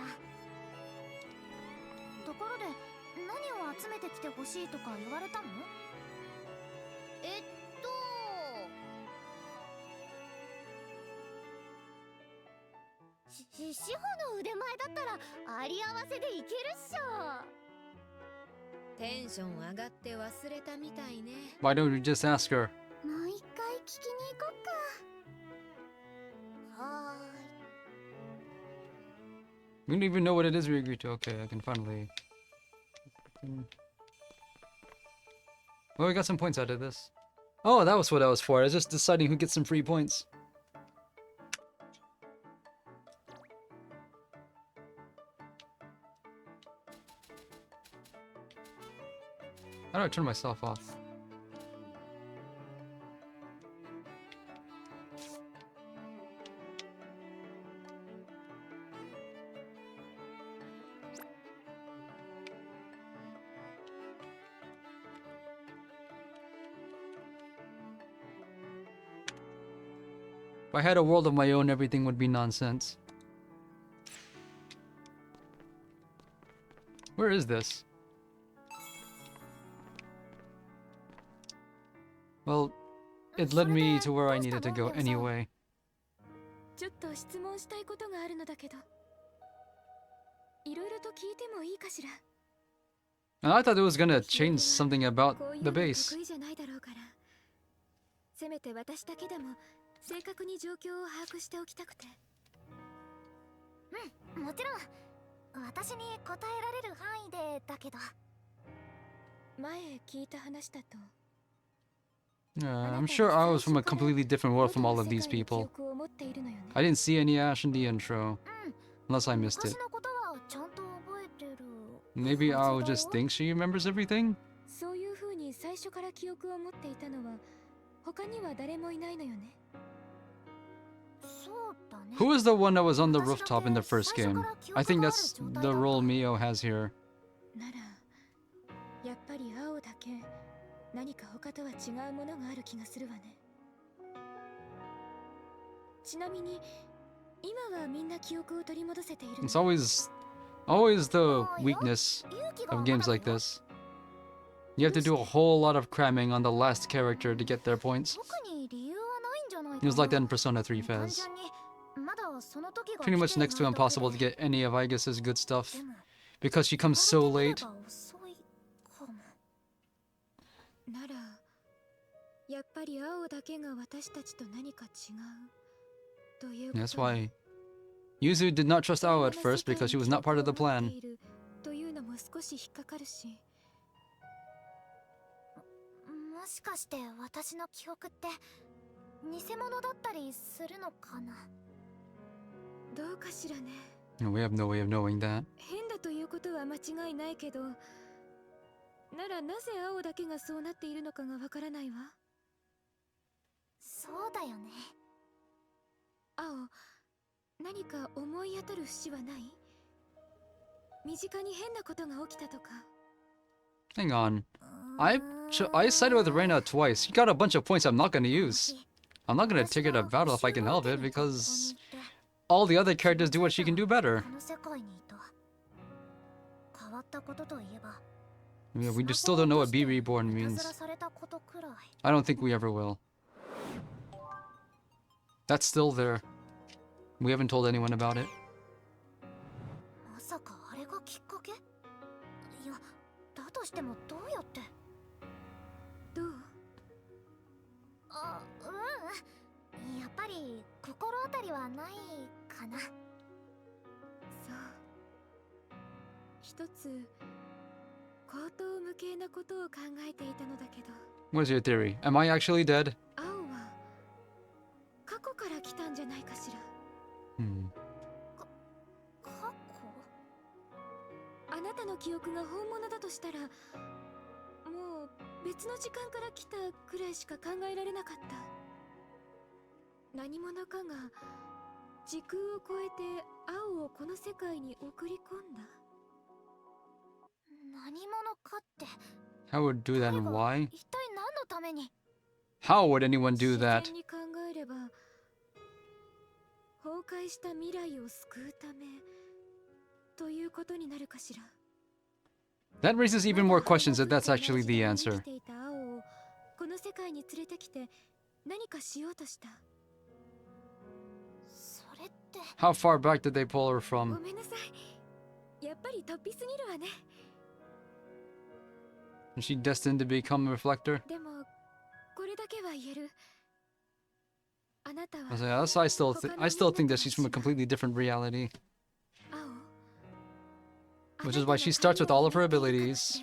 ところで何を集めてきてほしいとか言われたの？志保の腕前だったらあり合わせでいけるっしょ。
テンション上がって忘れたみたいね。
Why don't you just ask her?
もう一回聞きに行こっか。はーい。
We don't even know what it is we agreed to. Okay, I can finally... Well, we got some points out of this. Oh, that was what I was for. I was just deciding who gets some free points. How do I turn myself off? If I had a world of my own, everything would be nonsense. Where is this? Well, it led me to where I needed to go anyway.
ちょっと質問したいことがあるのだけど、いろいろと聞いてもいいかしら。
And I thought it was gonna change something about
こういう
the
の
base.
得意じゃないだろうから、せめて私だけでも正確に状況を把握しておきたくて。
もちろん私に答えられる範囲でだけど。
前聞いた話だと、
I'm sure I was from a completely different world from all of these
記
people.
憶を持っているのよね。
I didn't see any Ash in the intro. Unless I missed
昔
it.
のことはちゃんと覚えてる。
Maybe I'll just think she remembers everything?
そういう風に最初から記憶を持っていたのは他には誰もいないのよね。
そうだね。
Who was the one that was on the rooftop in the first game? I think that's the role Mio has here.
ならやっぱり青だけ何か他とは違うものがある気がするわね。ちなみに今はみんな記憶を取り戻せているの？
It's always the weakness of games like this. You have to do a whole lot of cramming on the last character to get their points.
特に理由はないんじゃないか
It
な。
was like that in Persona 3
単
Fez.
純にまだその時が
Pretty much
来てい
next to
ないだけ
impossible to
で。
get any of Aigus's good stuff
でも
because she comes so
言われ
late.
てみれば遅いかも。
ならやっぱり青だけが私たちと何か違うということ。
That's why Yuzu did not trust Ao at first because she was not part of the plan.
というのも少し引っかかるし。
もしかして私の記憶って偽物だったりするのかな。
どうかしらね。
We have no way of knowing that.
変だということは間違いないけど、ならなぜ青だけがそうなっているのかがわからないわ。
そうだよね。
青、何か思い当たる節はない？身近に変なことが起きたとか。
Hang on. I sided with Reina twice. She got a bunch of points I'm not gonna use. I'm not gonna take her to battle if I can help it because all the other characters do what she can do better.
この世界にいた。変わったことといえば。
Yeah, we just still don't know what Be Reborn means.
いたずらされたことくらい。
I don't think we ever will. That's still there. We haven't told anyone about it.
まさかあれがきっかけ？いや、だとしてもどうやって？
どう？
あ、やっぱり心当たりはないかな。
そう。一つ口頭無形なことを考えていたのだけど。
What's your theory? Am I actually dead?
青は過去から来たんじゃないかしら。
Hmm.
過去？
あなたの記憶が本物だとしたら、もう別の時間から来たくらいしか考えられなかった。何者かが時空を超えて青をこの世界に送り込んだ。
何者かって。
How would do that and
彼が
why?
一体何のために？
How would anyone do
自
that?
然に考えれば、崩壊した未来を救うためということになるかしら。
That raises even more questions if that's actually the answer.
生きていた青をこの世界に連れてきて何かしようとした。
それって。
How far back did they pull her
ご
from?
めんなさい。やっぱり突飛すぎるわね。
Is she destined to become a reflector?
でもこれだけは言える。あなたは
I still think that she's from a completely different reality.
青。
Which is why she starts with all of her abilities.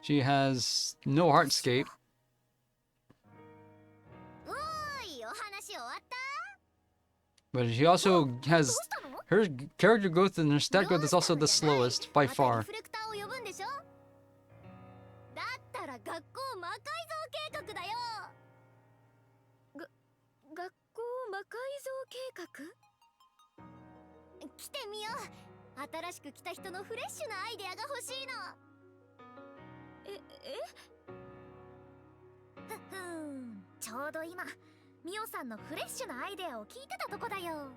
She has no heartscape. But she also has her character growth and her stat growth is also the slowest by
またリ
far.
フレクターを呼ぶんでしょ。だったら学校魔改造計画だよ。
学校魔改造計画？
来てみよう。新しく来た人のフレッシュなアイデアが欲しいの。ちょうど今ミオさんのフレッシュなアイデアを聞いてたとこだよ。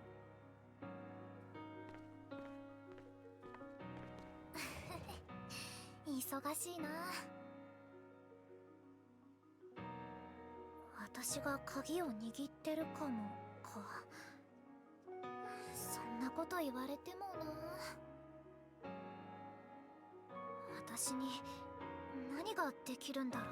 忙しいな。私が鍵を握ってるかもか。そんなこと言われてもな。私に何ができるんだろう。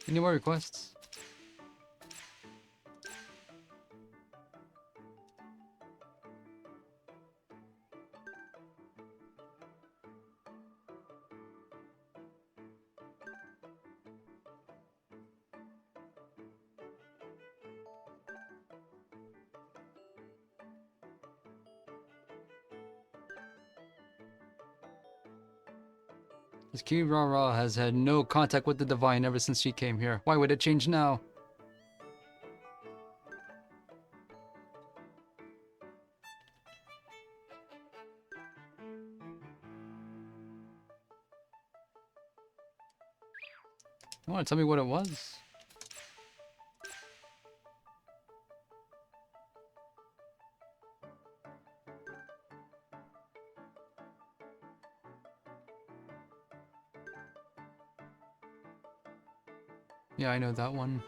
Any more requests? This Kirara has had no contact with the Divine ever since she came here. Why would it change now? You want to tell me what it was? Yeah, I know that one.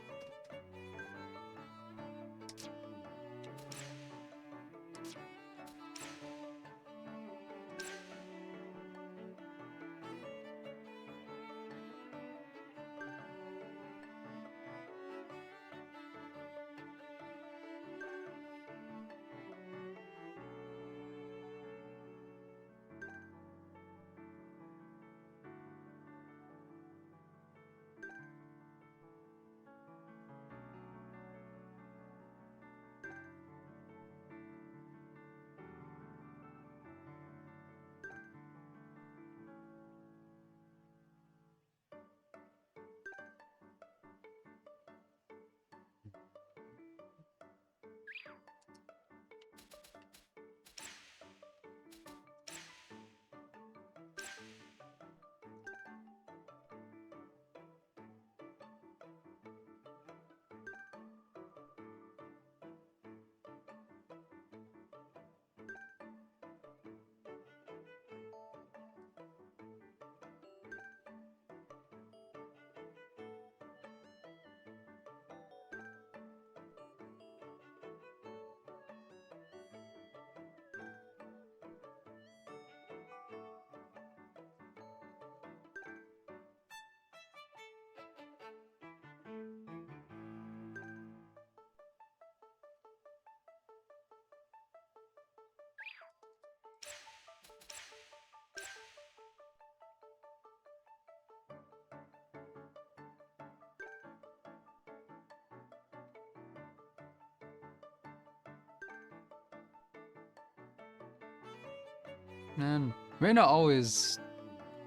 Man, Reina always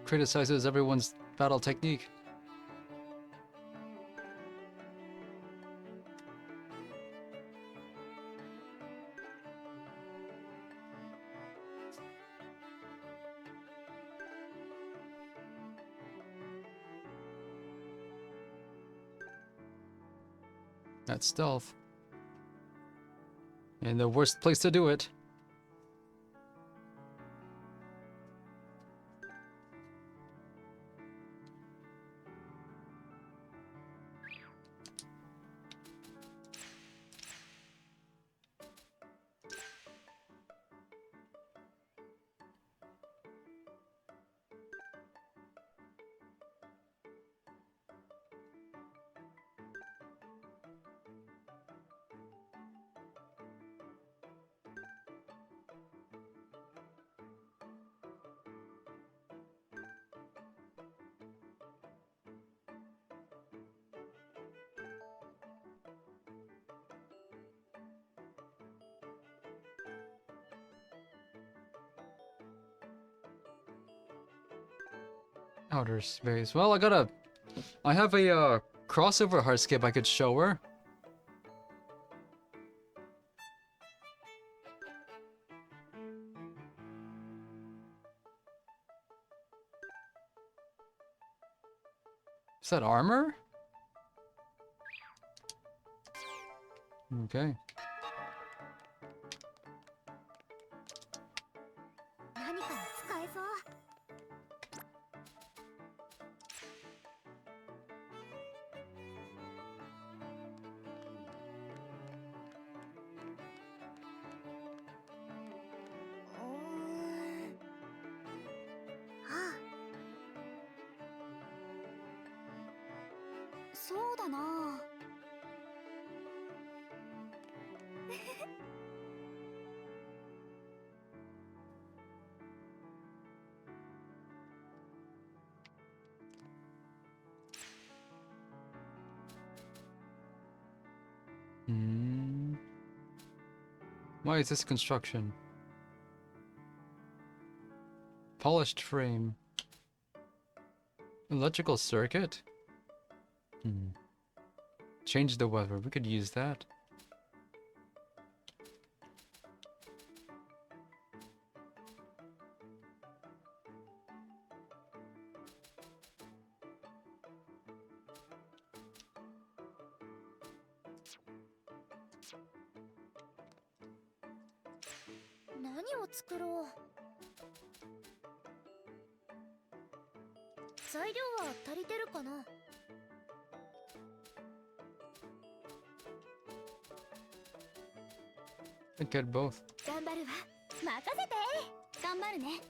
criticizes everyone's battle technique. That's stealth. And the worst place to do it. Outer space. Well, I have a crossover hardscape I could show her. Is that armor? Okay.
何かに使えそう。ああ。そうだな。
Hmm. Why is this construction? Polished frame. Electrical circuit? Hmm. Change the weather. We could use that.
「何を作ろう」材料は足りてるかな。
I get both.
頑張るわ。任せて。頑張るね。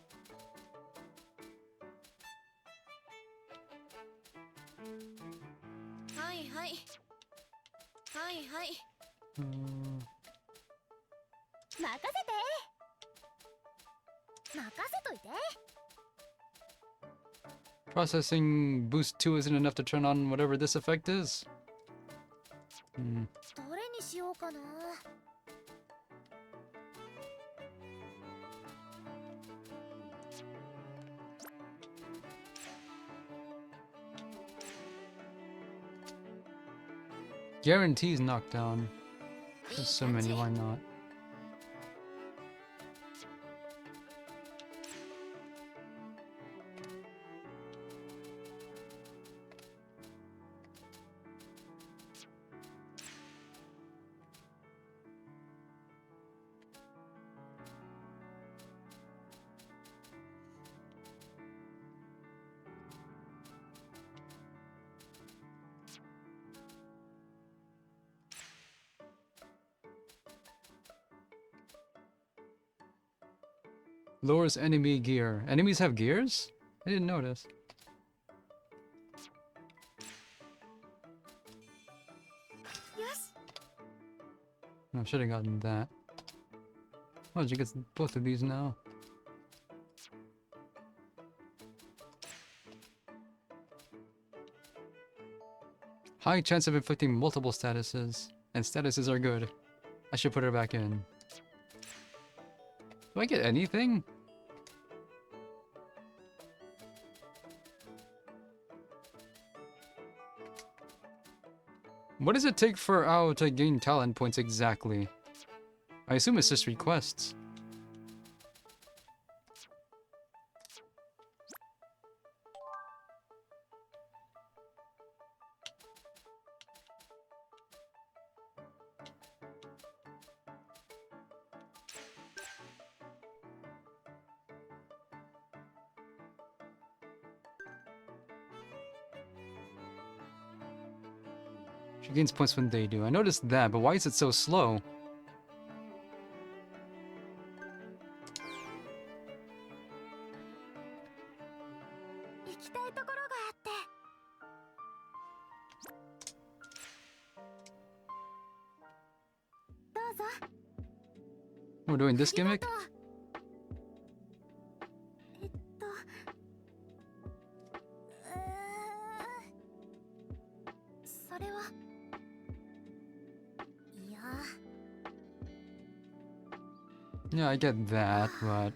はいはい。はいはい。
任せて。任せといて。
Processing boost 2 isn't enough to turn on whatever this effect is. Hmm.
どれにしようかな。
Guarantees knockdown. There's so many, why not? Lowers enemy gear. Enemies have gears? I didn't notice.
Yes.
I should have gotten that. Oh, did you get both of these now? High chance of inflicting multiple statuses. And statuses are good. I should put her back in. Do I get anything? What does it take for Ao to gain talent points exactly? I assume it's just requests. She gains points when they do. I noticed that, but why is it so slow? We're doing this gimmick?
それは。いや。
Yeah, I get that, but...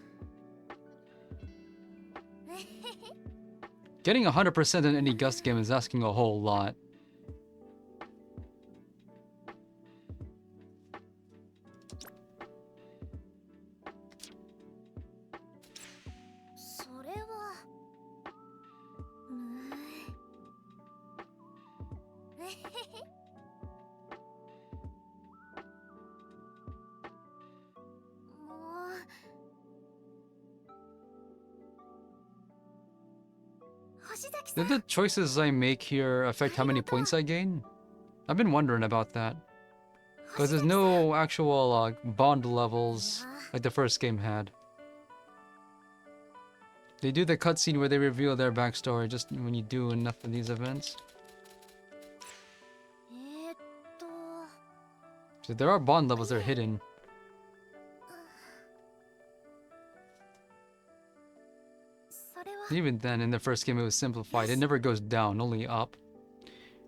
Getting 100% in any Gust game is asking a whole lot. Did the choices I make here affect how many points I gain? I've been wondering about that. Because there's no actual bond levels like the first game had. They do the cutscene where they reveal their backstory just when you do enough of these events. So there are bond levels that are hidden. Even then, in the first game, it was simplified. It never goes down, only up.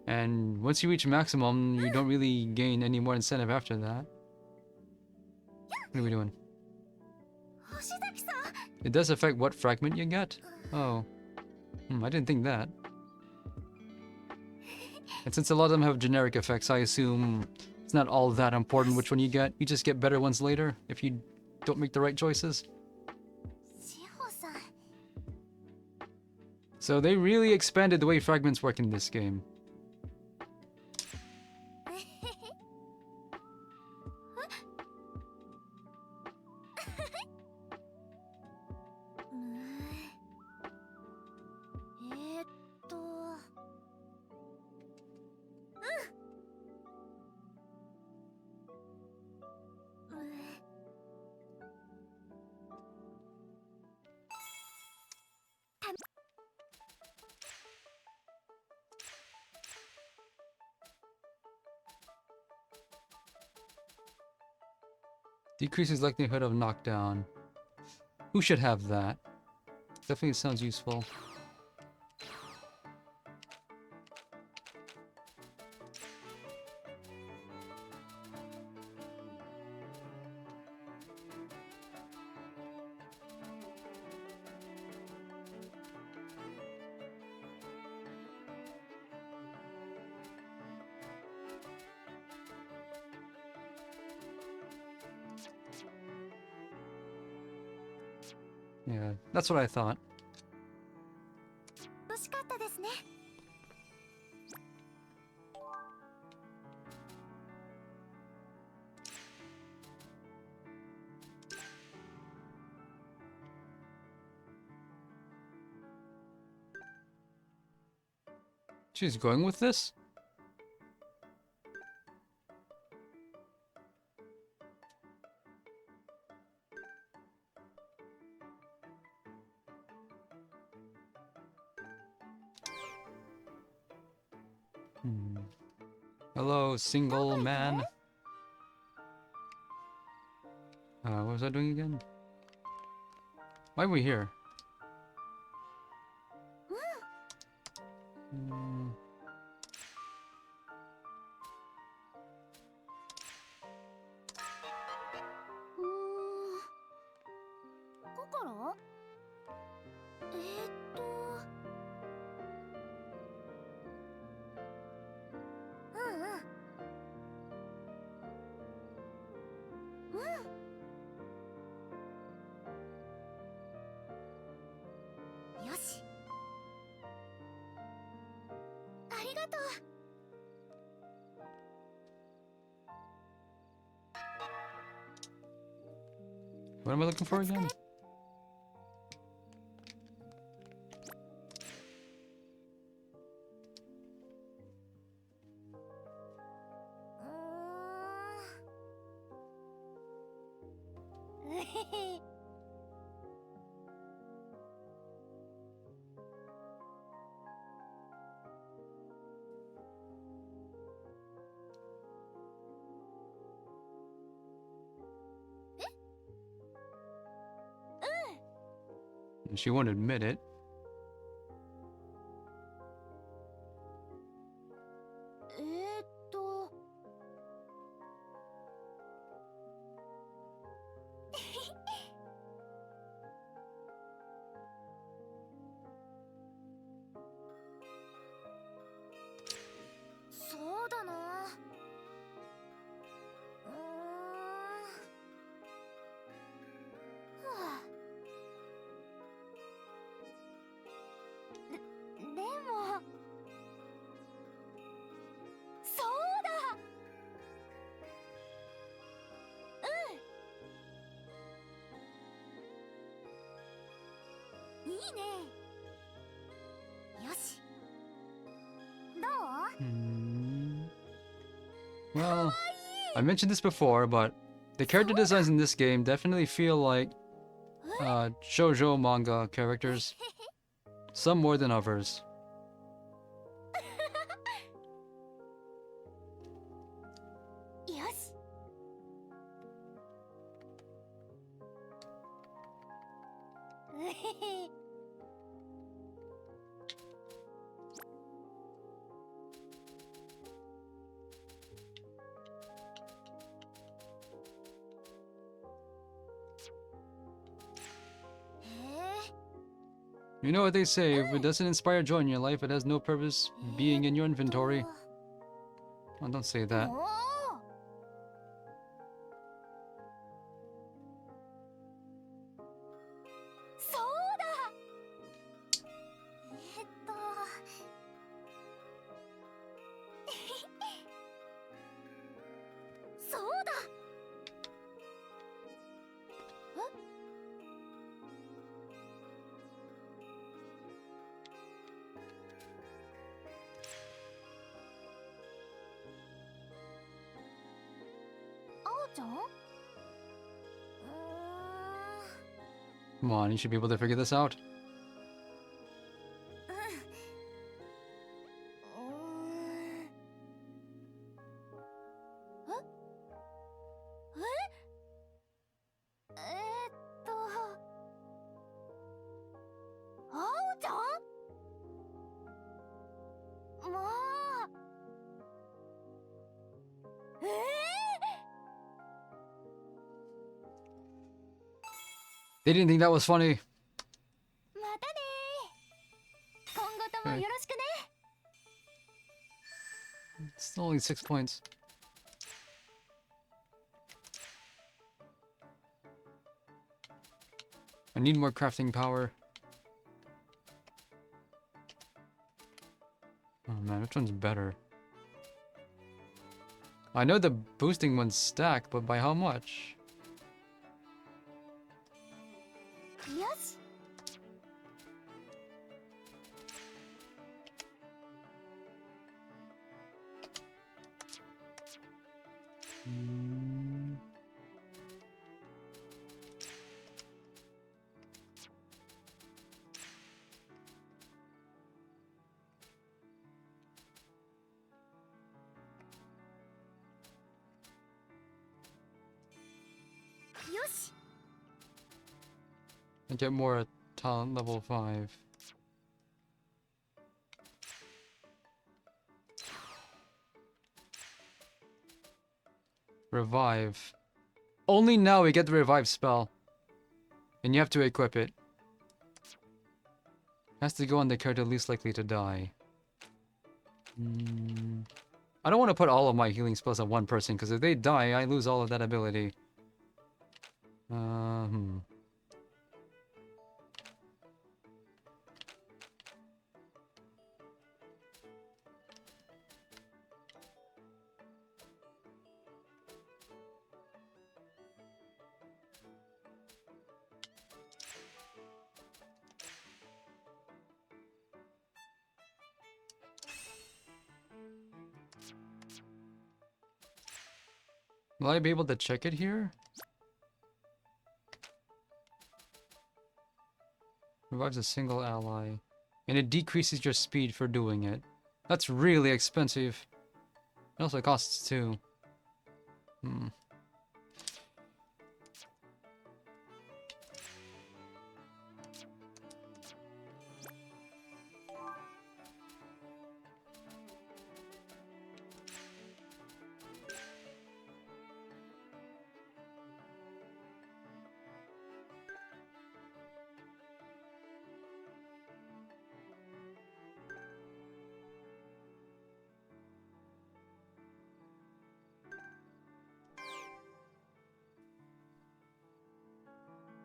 And once you reach maximum, you don't really gain any more incentive after that. What are we doing? It does affect what fragment you get? Oh. I didn't think that. And since a lot of them have generic effects, I assume it's not all that important which one you get. You just get better ones later if you don't make the right choices. So they really expanded the way fragments work in this game. Decreases likelihood of knockdown. Who should have that? Definitely sounds useful. Yeah, that's what I thought. She's going with this? Hello, single man. What was I doing again? Why are we here? What am I looking for again? She won't admit it.
いね。よし。どう？
Well, I mentioned this before, but the character designs in this game definitely feel like shoujo manga characters. Some more than others.
よし。うへへ。
You know what they say, if it doesn't inspire joy in your life, it has no purpose being in your inventory. Oh, don't say that.
おー。そうだ。そうだ。あおちゃん？
Come on, you should be able to figure this out.
あおちゃん？もう。
They didn't think that was funny.
またね。今後ともよろしくね。
It's only 6 points. I need more crafting power. Oh man, which one's better? I know the boosting ones stack, but by how much?
よし。 よし。
I get more at talent level 5. Revive. Only now we get the revive spell. And you have to equip it. Has to go on the character least likely to die. I don't want to put all of my healing spells on one person, because if they die, I lose all of that ability. Will I be able to check it here? Revives a single ally. And it decreases your speed for doing it. That's really expensive. It also costs 2.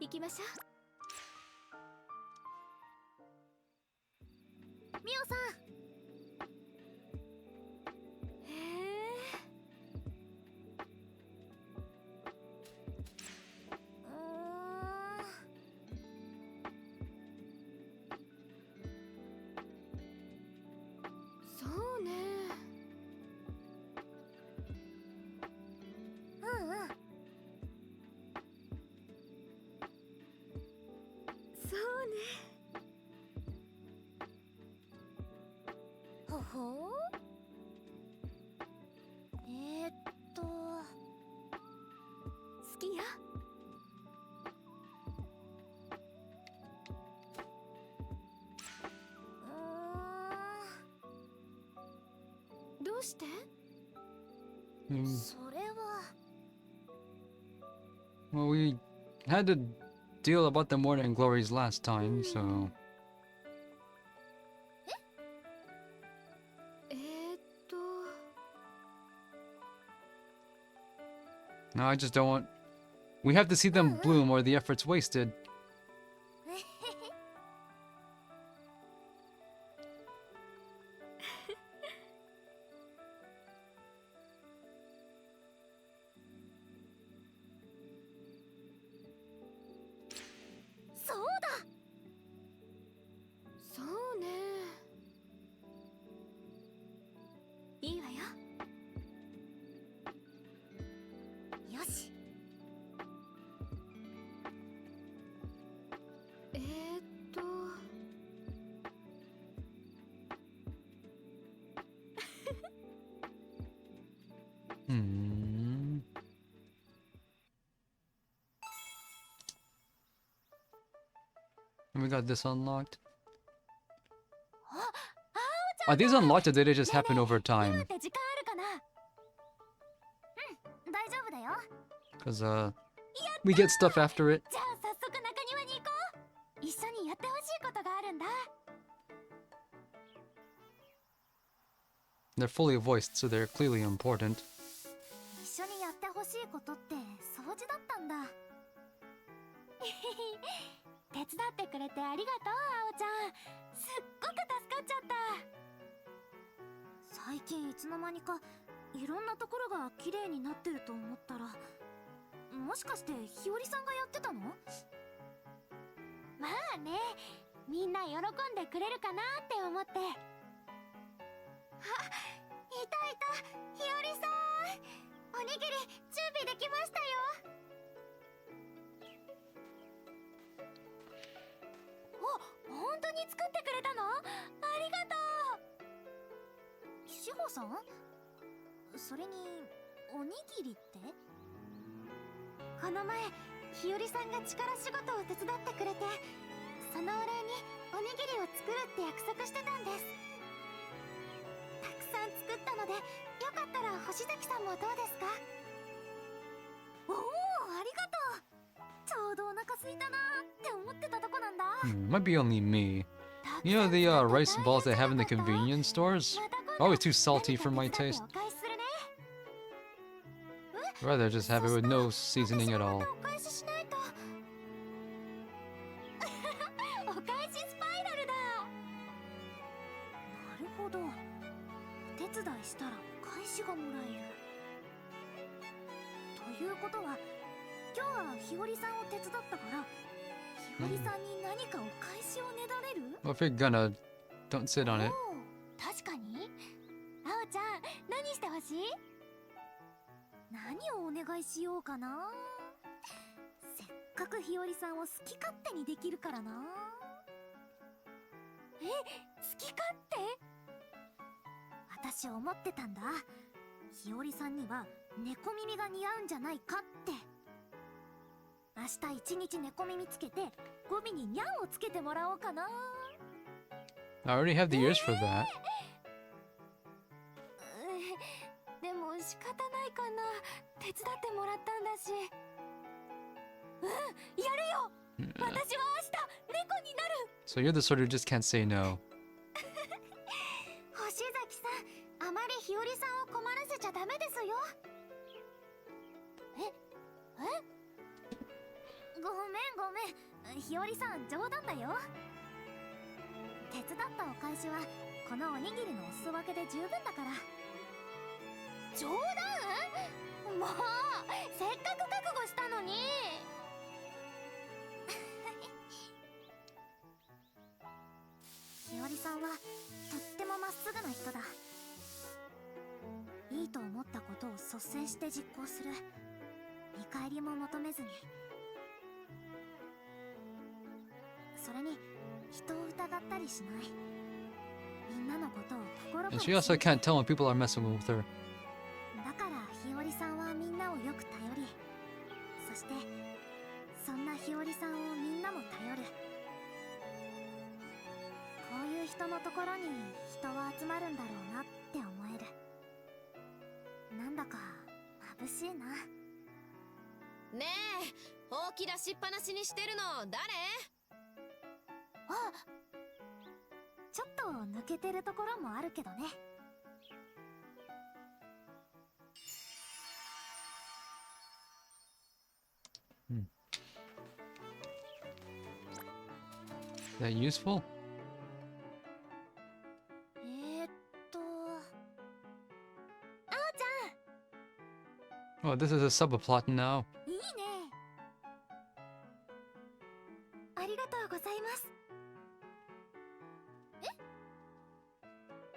行きましょう。ミオさん。へえ。
ほほ好きよ。どうして？ それは。
Well, we had to deal about the morning glories last time, so... No, I just don't want... We have to see them bloom or the effort's wasted.
そうだ。そうね。いいわよ。よし。
Hmm. And we got this unlocked. Are these unlocked or did it just happen over
今
time?
って時間あるかな？うん、大丈夫だよ。
Because, we get stuff after it.
じゃあ早速中庭に行こう。一緒にやってほしいことがあるんだ。
They're fully voiced, so they're clearly important.
一緒にやってほしいことって掃除だったんだ。手伝ってくれてありがとう、あおちゃん。すっごく助かっちゃった。最近いつの間にかいろんなところが綺麗になってると思ったら、もしかしてひよりさんがやってたの？まあね、みんな喜んでくれるかなって思って。あ、いたいた、ひよりさん。おにぎり準備できましたよ。お、本当に作ってくれたの？ありがとう。志保さん？それにおにぎりって？この前ひよりさんが力仕事を手伝ってくれて、そのお礼におにぎりを作るって約束してたんです。たくさん作ったので、よかったら星崎さんもどうですか？おお、ありがとう。ちょうどお腹空いたなーって思ってたとこなんだ。
Might be only me. You know the rice balls they have in the convenience stores? Always too salty for my taste. I'd rather just have it with no seasoning at all.
お返ししないと。お返しスパイラルだ。なるほど。お手伝いしたらお返しがもらえる。ということは、今日はひよりさんを手伝ったから、ひよりさんに何かお返しをねだれる？
Well, if you're gonna, don't sit on it.
おー、確かに。あおちゃん、何してほしい？何をお願いしようかな。せっかくひよりさんを好き勝手にできるからな。え、好き勝手？私思ってたんだ。ひよりさんには猫耳が似合うんじゃないかって。明日一日猫耳つけて語尾にニャンをつけてもらおうかな。
I already have the ears for that.
でも仕方ないかな。手伝ってもらったんだし。うん、やるよ。私は明日猫になる。
So you're the sort who just can't say no.
星崎さん、あまりひよりさんを困らせちゃダメですよ。ごめん、ひよりさん冗談だよ。手伝ったお返しはこのおにぎりのお裾分けで十分だから。冗談？もうせっかく覚悟したのに。ひよりさんはとってもまっすぐな人だ。いいと思ったことを率先して実行する。見返りも求めずに。そそれに人を疑ったりしない。みんなのことを心か
And
ら
she also can't tell when people are messing with her.
だから日和さんはみんなをよく頼り、そしてそんな日和さんをみんなも頼る。こういう人のところに人は集まるんだろうなって思える。なんだか眩しいな。
ねえ、ほうき出しっぱなしにしてるの誰？
あ、ちょっと抜けてるところもあるけどね。
Is that useful?
あおち
Oh, this is a subplot now.
ゃん、いいね。ありがとうございます。え？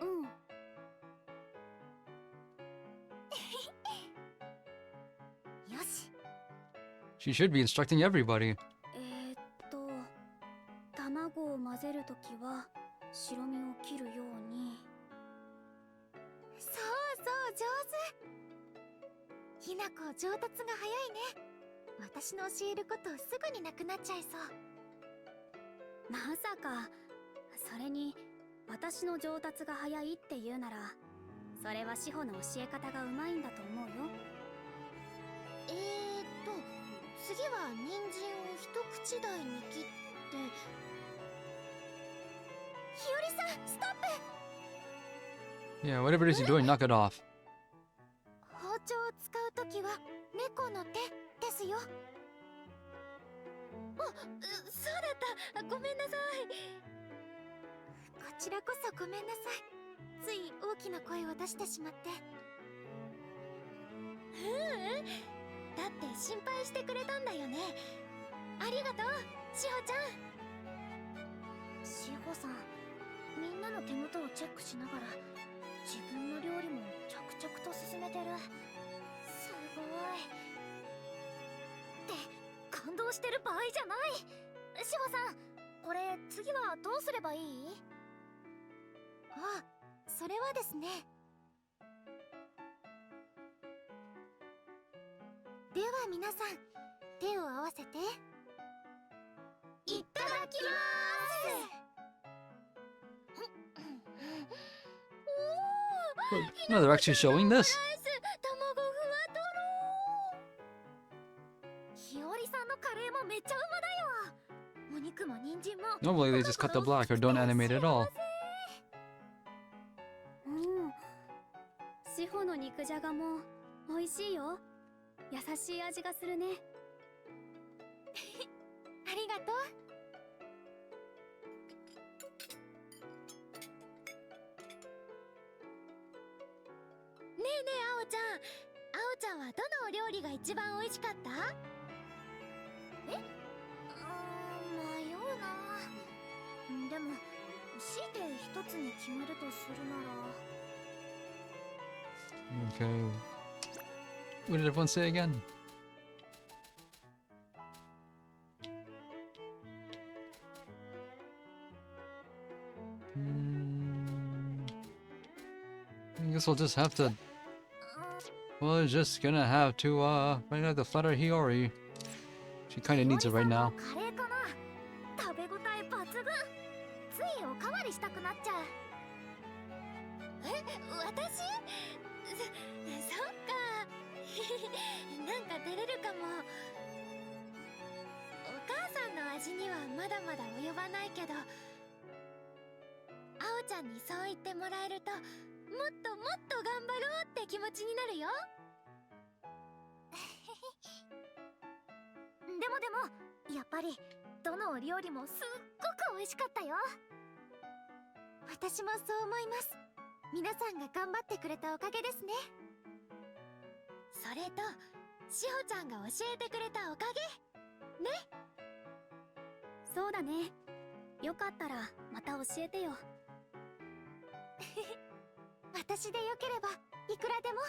うん。よし。
She should be instructing everybody.
卵を混ぜるときは白身を切るように。そうそう、上手。ひなこ上達が早いね。私の教えることすぐになくなっちゃいそう。まさか。それに私の上達が早いって言うなら、それは志保の教え方がうまいんだと思うよ。次は人参を一口大に切って。日和さん、ストップ。
Yeah, whatever it is you're doing, knock it off.
包丁を使うときは猫の手ですよ。あ、そうだった。ごめんなさい。こちらこそごめんなさい。つい大きな声を出してしまって。だって心配してくれたんだよね。ありがとう、志保ちゃん。志保さん、みんなの手元をチェックしながら自分の料理も着々と進めてる。すごい。って感動してる場合じゃない。志保さん、これ次はどうすればいい？あ、それはですね。では皆さん、手を合わせて。いただきまーす。
No, they're actually showing this?
卵ふわとろー。日和さんのカレーもめっちゃうまだよ。お肉も人参も。
Normally they just cut the black or don't animate at all.
うん。志保の肉じゃがも美味しいよ。優しい味がするね。ありがとう。ねえねえ、あおちゃん。あおちゃんはどのお料理が一番美味しかった？え？迷うな。でも強いて一つに決めるとするなら。
Okay. What did everyone say again? I guess we'll just have to... We're just gonna have to, find out the flatter Hiyori. She kinda needs it right now.
カレーかな。食べ応え抜群。ついおかわりしたくなっちゃう。私？そっか。なんか照れるかも。お母さんの味にはまだまだ及ばないけど、あおちゃんにそう言ってもらえると、もっともっと頑張ろうって気持ちになるよ。でもやっぱりどのお料理もすっごく美味しかったよ。私もそう思います。皆さんが頑張ってくれたおかげですね。それと志保ちゃんが教えてくれたおかげね。そうだね。よかったらまた教えてよ。私でよければいくらでも。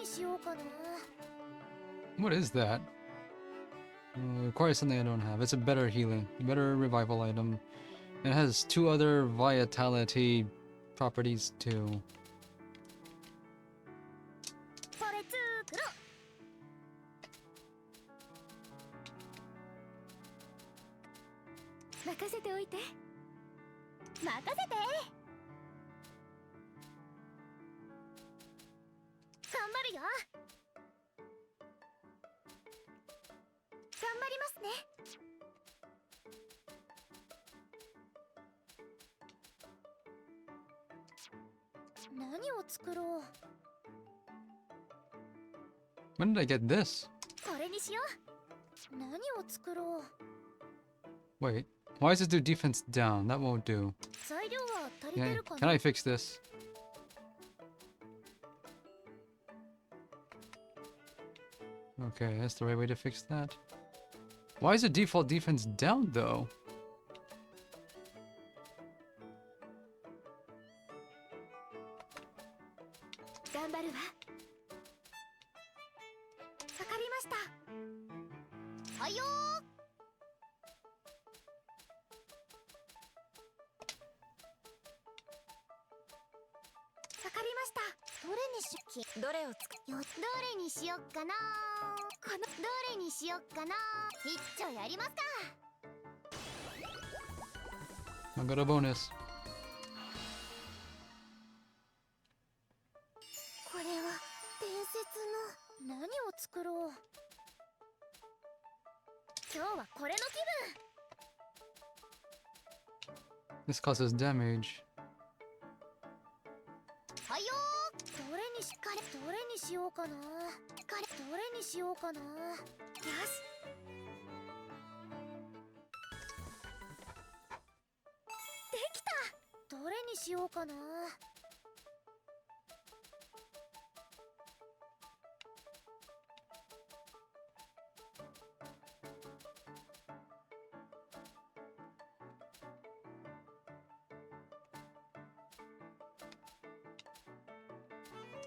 にしようかな。
What is that? Requires something I don't have. It's a better healing, better revival item. It has 2 other vitality properties too.
これ作ろう。任せておいて。任せて。頑張るよ。頑張りますね。何を作ろう。
When did I get this?
これにしよう。何を作ろう。
Wait, why does it do defense down? That won't do.
材料は足り
Yeah,
てるか
can
な。
I fix this? Okay, that's the right way to fix that. Why is the default defense down though?
頑張るわ。わかりました。はいよー。わかりました。どれにし
どれを作
よ、どれにしよっかな。このどれにしよっかな。一丁やりますか。
I got a bonus.
これは伝説の何を作ろう。今日はこれの気分。
This causes damage.
はいよー。どれにしかれ、どれにしようかな。どれにしようかな。よし。できた。どれにしようかな。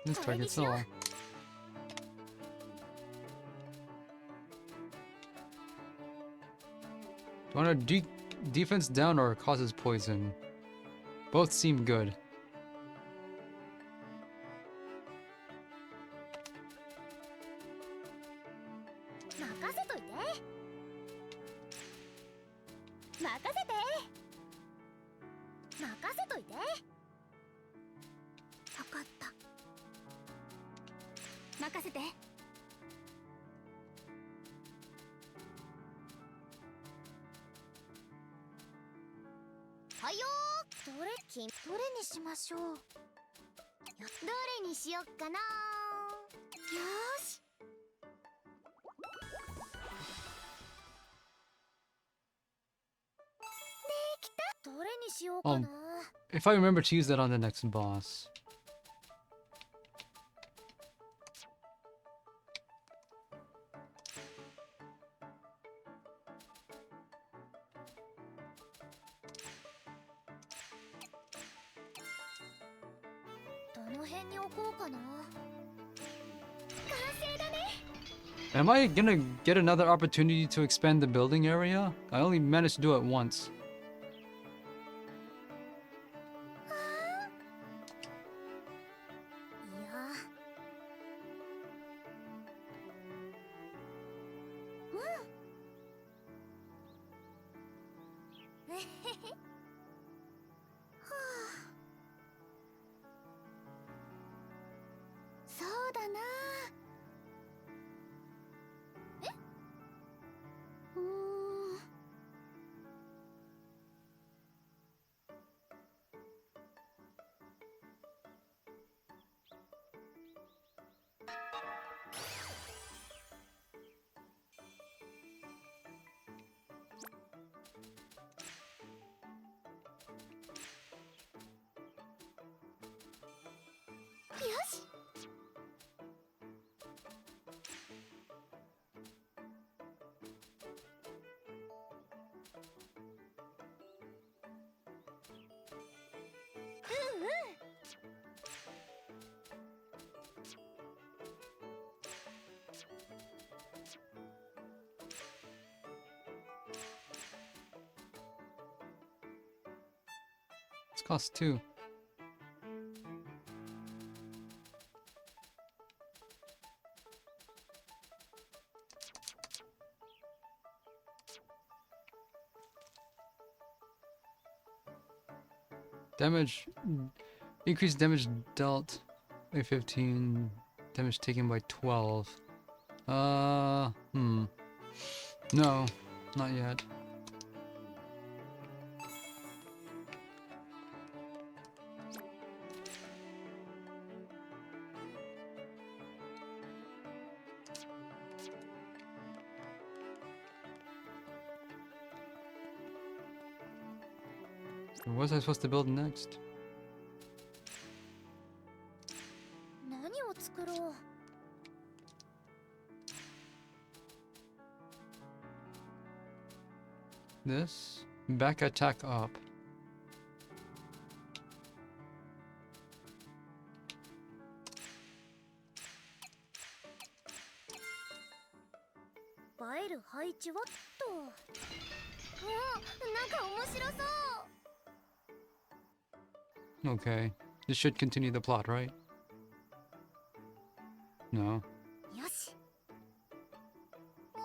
This target's all. Do you want to defense down or causes poison? Both seem good.
任せといて。任せて。任せといて。わかった。任せて。はいよー。どれにしましょう。どれにしよっかな。よーし。 どれにしようかな。
If I remember to use that on the next boss.
どの辺に置こうかな。完成だね。
Am I gonna get another opportunity to expand the building area? I only managed to do it once.
いや。うん。えへへ。はあ。そうだな。え？よし。うんうん。
It's cost 2. Damage, increased damage dealt by 15, damage taken by 12. No, not yet. What was I supposed to build next?
何を作ろう。
This? Back attack up. Okay. This should continue the plot, right? No.
よし。おお。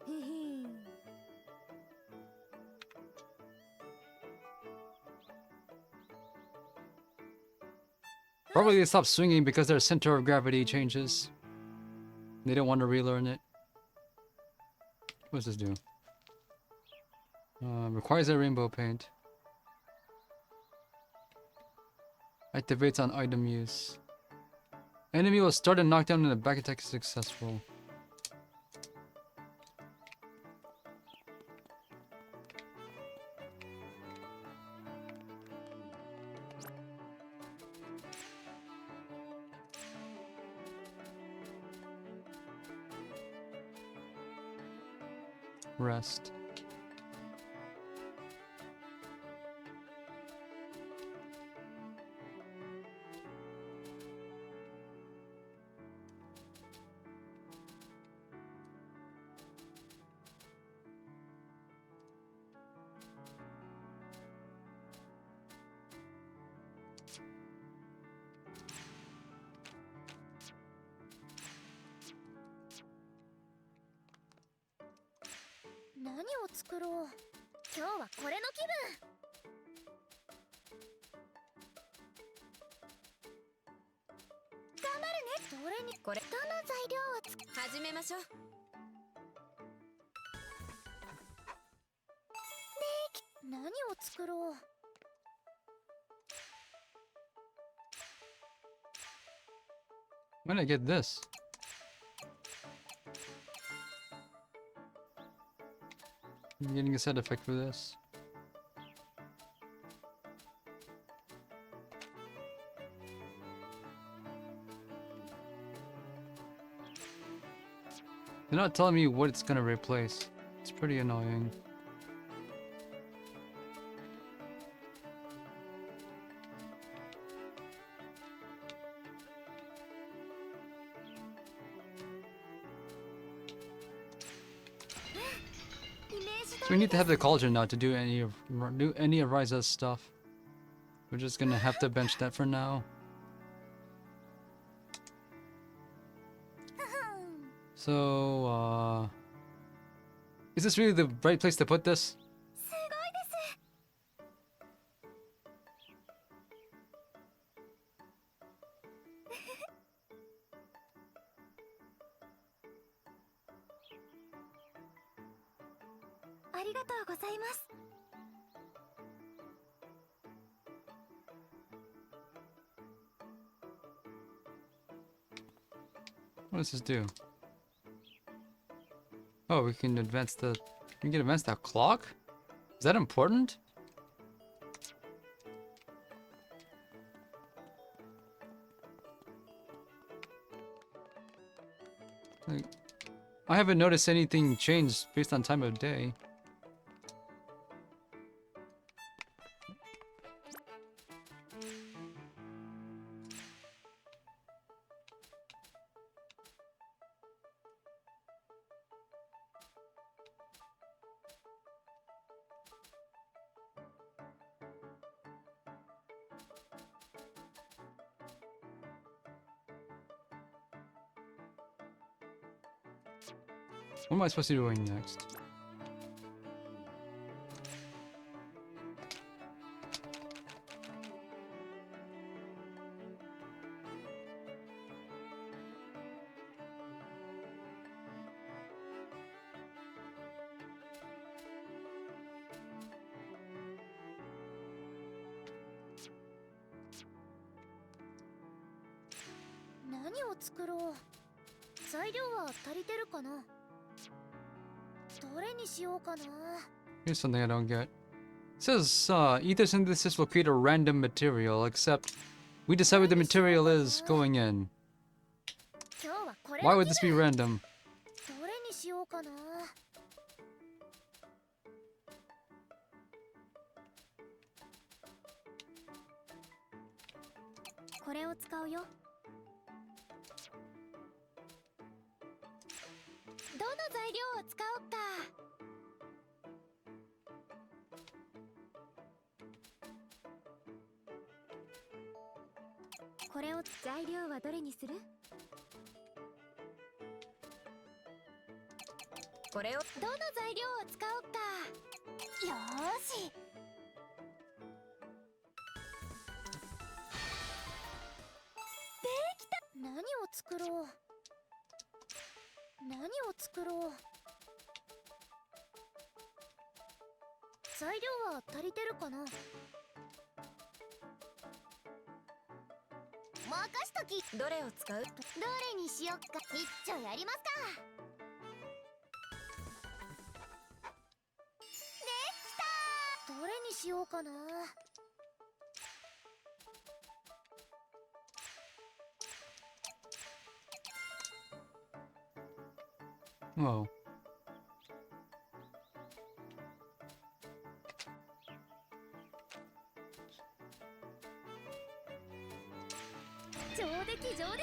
うん。へへ。
Probably they stopped swinging because their center of gravity changes. They don't want to relearn it. What does this do? Requires a rainbow paint. Activates on item use. Enemy will start a knockdown and a back attack is successful. Rest. When did I get this? I'm getting a set effect for this. They're not telling me what it's gonna replace. It's pretty annoying. So we need to have the cauldron now to do any of Ryza's stuff. We're just gonna have to bench that for now. So, is this really the right place to put this?
すごいです。ありがとうございます。
What does this do? Oh, we can advance the... We can advance that clock? Is that important? Like, I haven't noticed anything change based on time of day. What am I supposed to be doing next?
何を作ろう。材料は足りてるかな。どれにしようかな。
Here's something I don't get. It says, ether synthesis will create a random material, except we decide what the material is going in.
今日はこれ
Why
の
would
気
this be
分。
random?
どれにしようかな。これを使うよ。どの材料を使おうか。これを材料はどれにする？
これを
どの材料を使おうか。よーし。できた。何を作ろう。何を作ろう。材料は足りてるかな。任しとき。
どれを使う？
どれにしよっか。一丁やりますか。できた。どれにしようかな。
Whoa.
上出来上出来。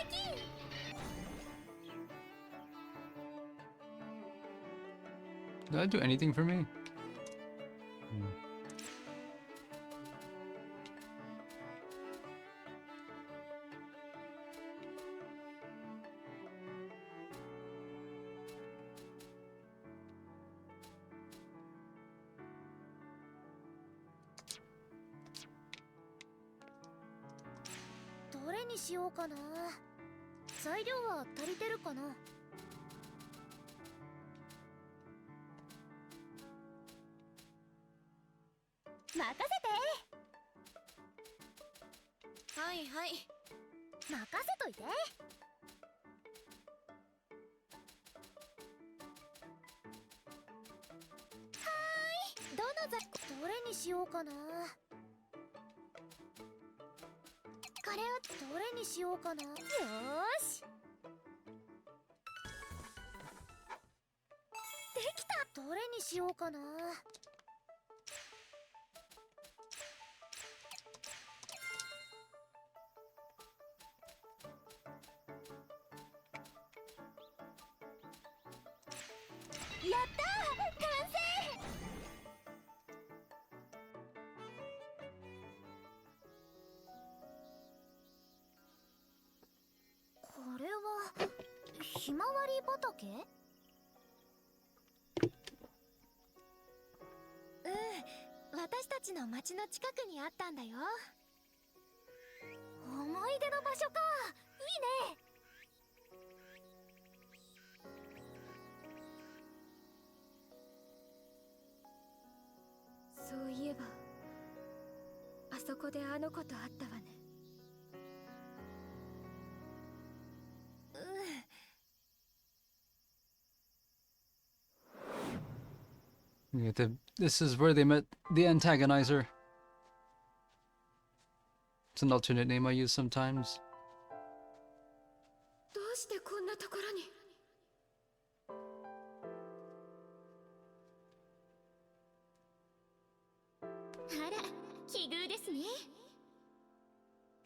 Did that do anything for me? Hmm.
どれにしようかな。材料は足りてるかな。任せて。
はいはい。
任せといて。どの材どれにしようかな。これをどれにしようかな。よーし。できた。どれにしようかな。やったー、完成。これはひまわり畑？私たちの町の近くにあったんだよ。思い出の場所か。いいね。
そういえばあそこであの子と会ったわね。
Yeah, this is where they met the antagonizer. It's an alternate name I use sometimes.
どうしてこんなところに。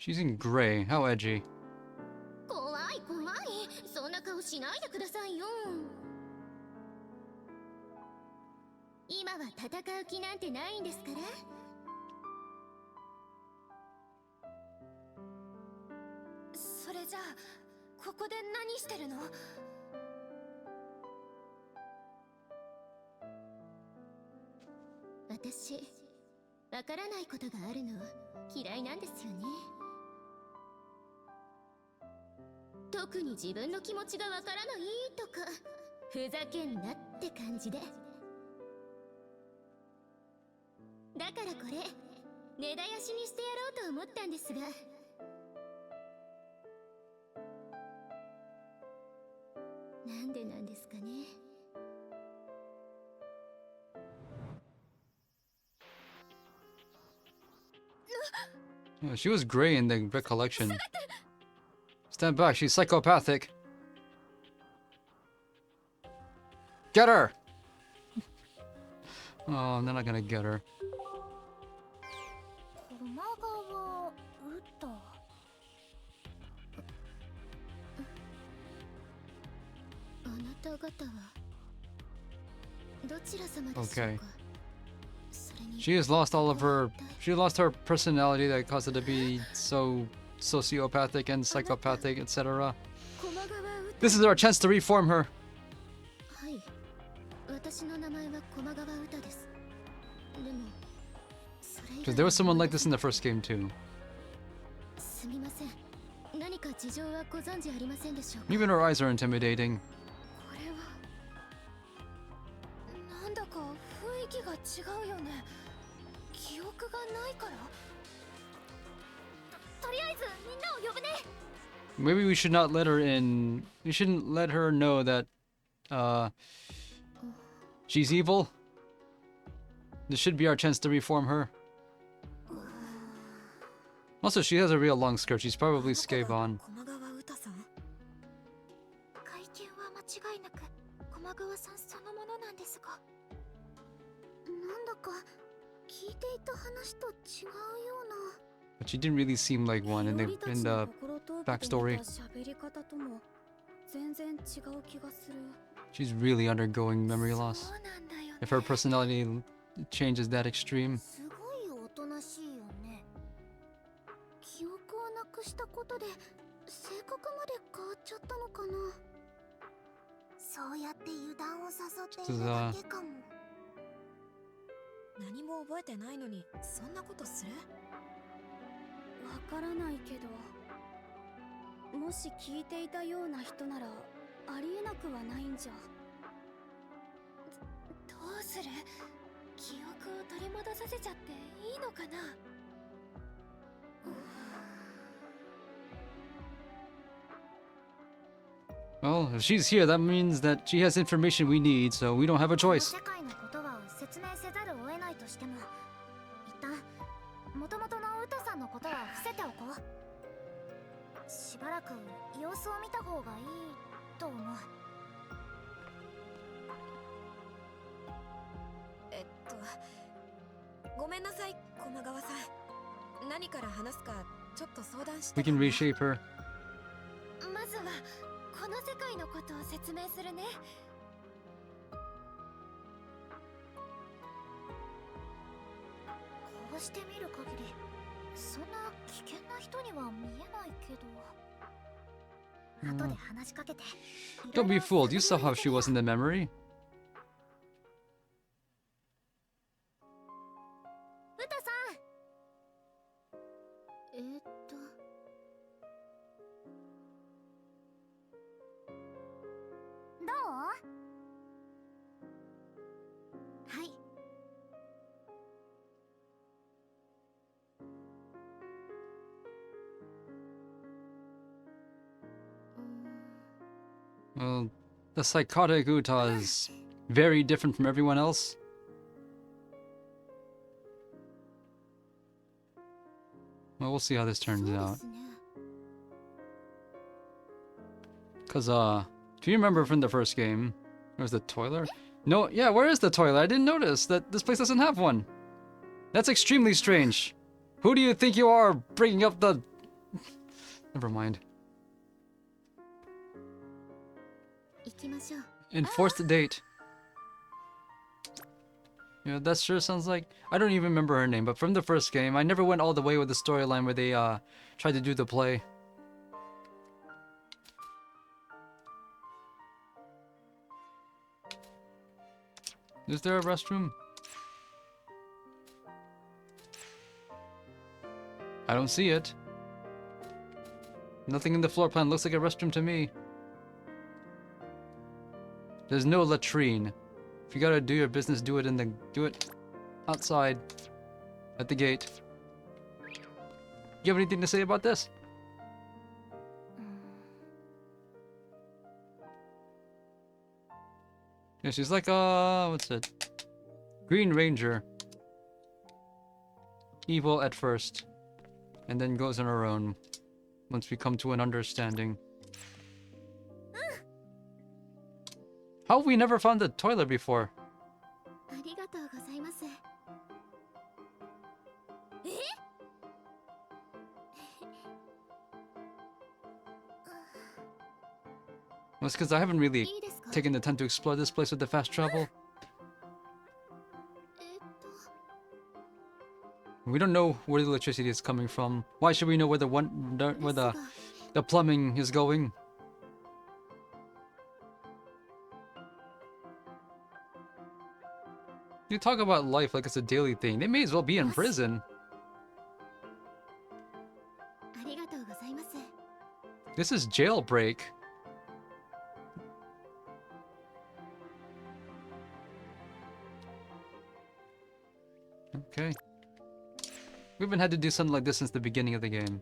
She's in gray. How edgy.
怖い怖い、そんな顔しないでくださいよ。今は戦う気なんてないんですから。それじゃあここで何してるの？私、わからないことがあるの嫌いなんですよね。特に自分の気持ちがわからないとか、ふざけんなって感じで。だからこれ、根絶やしにしてやろうと思ったんですが。なんでなんですかね。
Yeah, she was gray in the recollection. Stand back, she's psychopathic. Get her! Oh, they're not gonna get her.
駒川歌。あなた方はどちら様でしょうか。
Okay.
それに
She has lost all of her. She lost her personality that caused her to be so sociopathic and psychopathic, etc.
駒川歌。
This is our chance to reform her.
はい。私の名前は駒川歌です。でも、それ以
Because
外
there was someone like this in the first game too.
すみません。何か事情はご存知ありませんでしょうか。
Even her eyes are intimidating.
これはなんだか雰囲気が違うよね。記憶がないから。とりあえずみんなを呼ぶね。
Maybe we should not let her in. We shouldn't let her know that she's evil. This should be our chance to reform her. Also, she has a real long skirt. She's probably Skaven.
駒川歌さん。
会見は間違いなく駒川さんそのものなんですが、なんだか聞いていた話と違うような。
But she didn't really seem like one in the backstory.
喋り方とも全然違う気がする。
She's really undergoing memory
そ
loss.
うなんだよね。
If her personality changes that extreme.
すごいおとなしいよね。記憶をなくしたことで性格まで変わっちゃったのかな。そうやって油断を誘っているだけかも。
何も覚えてないのにそんなことする？
わからないけど、もし聞いていたような人ならありえなくはないんじゃ。どうする？記憶を取り戻させちゃっていいのかな。
Well, if she's here, that means that she has information we need, so we don't have a choice.
世界のことは説明せざるを得ないとしても、一旦元々の歌さんのことは伏せておこう。しばらく様子を見た方がいいと思う。
ごめんなさい、駒川さん。何から話すかちょっと相談して。
We can reshape her.
まずはこの世界のことを説明するね。こうして見る限りそんな危険な人には見えないけど。後で話しかけて。
Don't be fooled. You saw how she was in the memory.
歌さん。どう？はい。
Well, the psychotic Uta is very different from everyone else. Well, we'll see how this turns out. Cause if you remember from the first game, where's the toilet? No, yeah, where is the toilet? I didn't notice that this place doesn't have one. That's extremely strange. Who do you think you are bringing up the Never mind.
行きましょう。
Enforced date. Yeah, that sure sounds like... I don't even remember her name, but from the first game, I never went all the way with the storyline where they tried to do the play. Is there a restroom? I don't see it. Nothing in the floor plan looks like a restroom to me. There's no latrine. If you gotta do your business, do it outside at the gate. You have anything to say about this? Yeah, she's like what's it? Green Ranger. Evil at first, and then goes on her own once we come to an understanding. How have we never found the toilet before?
ありがとうございます。
Well, it's because I haven't really
いいですか？
taken the time to explore this place with the fast travel. We don't know where the electricity is coming from. Why should we know where the plumbing is going? You talk about life like it's a daily thing. They may as well be in prison.
ありがとうございます。
This is jailbreak. Okay. We haven't had to do something like this since the beginning of the game.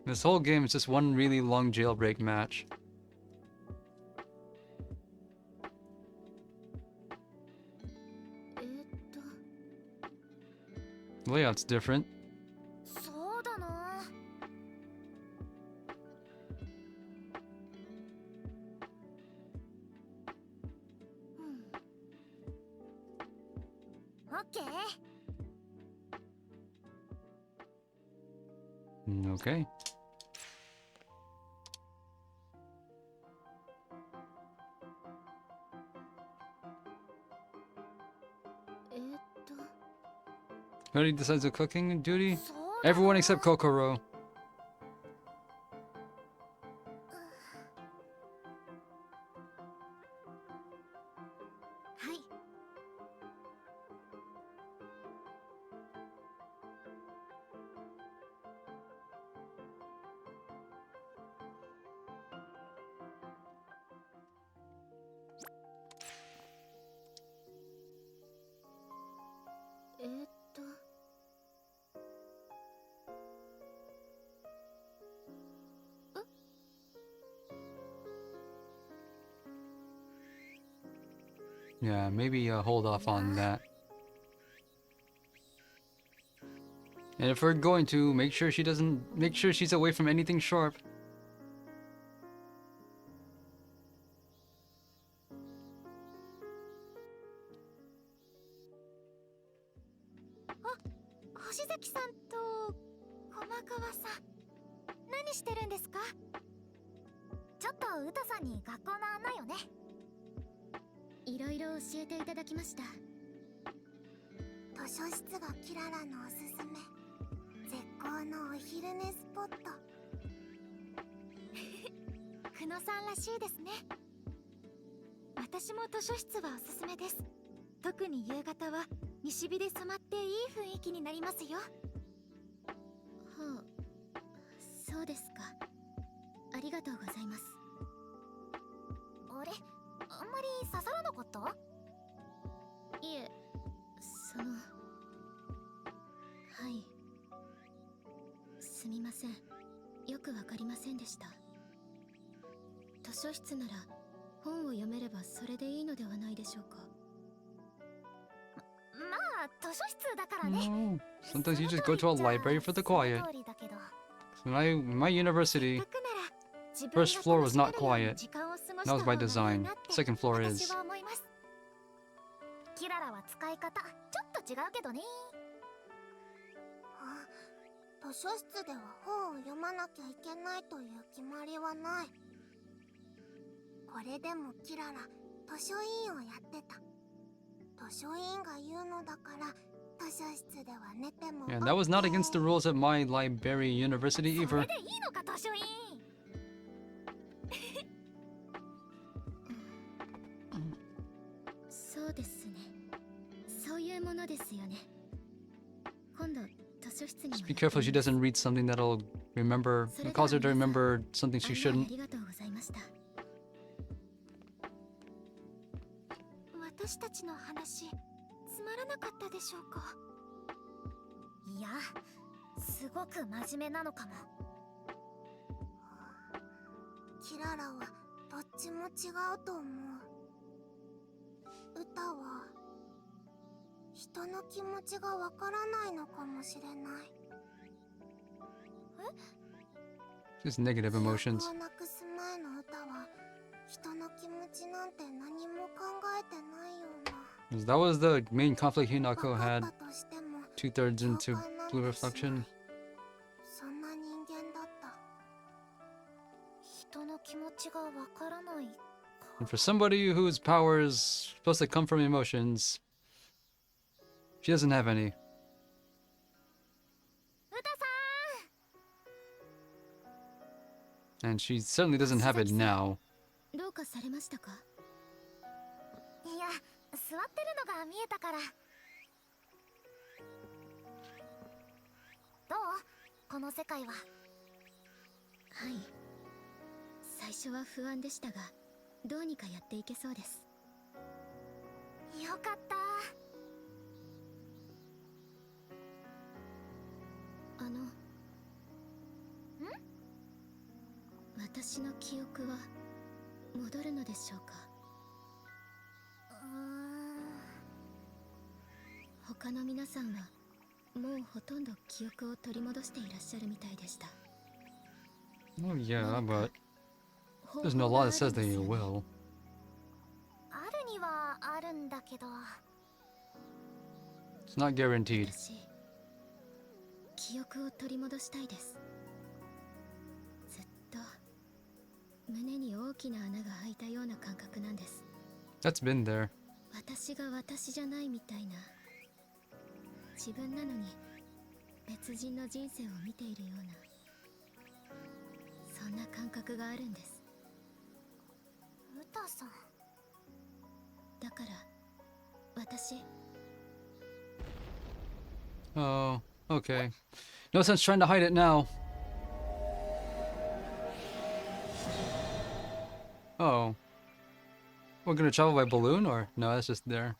This whole game is just one really long jailbreak match. Layout's different.
そうだな。オッケー。
Okay. Who decides the cooking duty?
そうだな。
Everyone except Kokoro.
はい。
Yeah, maybe hold off on that. And if we're going to, make sure she's away from anything sharp.
星崎さんと駒川さん、何してるんですか？ちょっとウタさんに学校の案内をね。
いろいろ教えていただきました。
図書室がキララのおすすめ。絶好のお昼寝スポット。久野さんらしいですね。
私も図書室はおすすめです。特に夕方は西日で染まっていい雰囲気になりますよ。はあ、そうですか。ありがとうございます。
あれ、あんまり刺さらなかった？
いえ、はい。すみません。よくわかりませんでした。図書室なら本を読めればそれでいいのではないでしょうか。
まあ、図書室だからね。
No. Sometimes you just go to a library for the quiet. My university, first floor was not quiet. That was by design. Second floor is.
キララは使い方ちょっと違うけどね。図書室では本を読まなきゃいけないという決まりはない。これでもキララ図書委員をやってた。図書委員が言うのだから図書室では寝ても
Yeah, that was not against the rules at my library university
そ
either.
れでいいのか図書委員。
そうですね。そういうものですよね。今度図書室に
Just be careful she doesn't read something that'll remember, cause her to remember something she
あ
shouldn't.
りがとうございました。私たちの話つまらなかったでしょうか。
いや、すごく真面目なのかも。キララはどっちも違うと思う。歌は人の気持ちがわからないのかもしれない。
Just negative
記
emotions.
憶をなくす前の歌は人の気持ちなんて何も考えてないような。
That was the main conflict
わ
Hinako
か
had
ったとしても
2/3 into
共感なん
Blue
てしない。
Reflection.
そんな人間だった。人の気持ちがわからないか。
And for somebody whose powers supposed to come from emotions, she doesn't have any.
歌さ
And she certainly doesn't have it now.
どうかされましたか。
ん、いや、座ってるのが見えたから。どう？この世界は。
はい。最初は不安でしたが、どうにかやっていけそうです。
よかった。
私の記憶は戻るのでしょうか。他の皆さんはもうほとんど記憶を取り戻していらっしゃるみたいでした。
Oh yeah, but there's no law that says that you will.
あるにはあるんだけど。
It's not guaranteed.
私、記憶を取り戻したいです。ずっと胸に大きな穴が開いたような感覚なんです。
That's been there.
私が私じゃないみたいな、自分なのに別人の人生を見ているような、そんな感覚があるんです。
歌さん。
だから私、
Oh, okay. No sense trying to hide it now. Oh. We're gonna travel by balloon, or no, that's just there.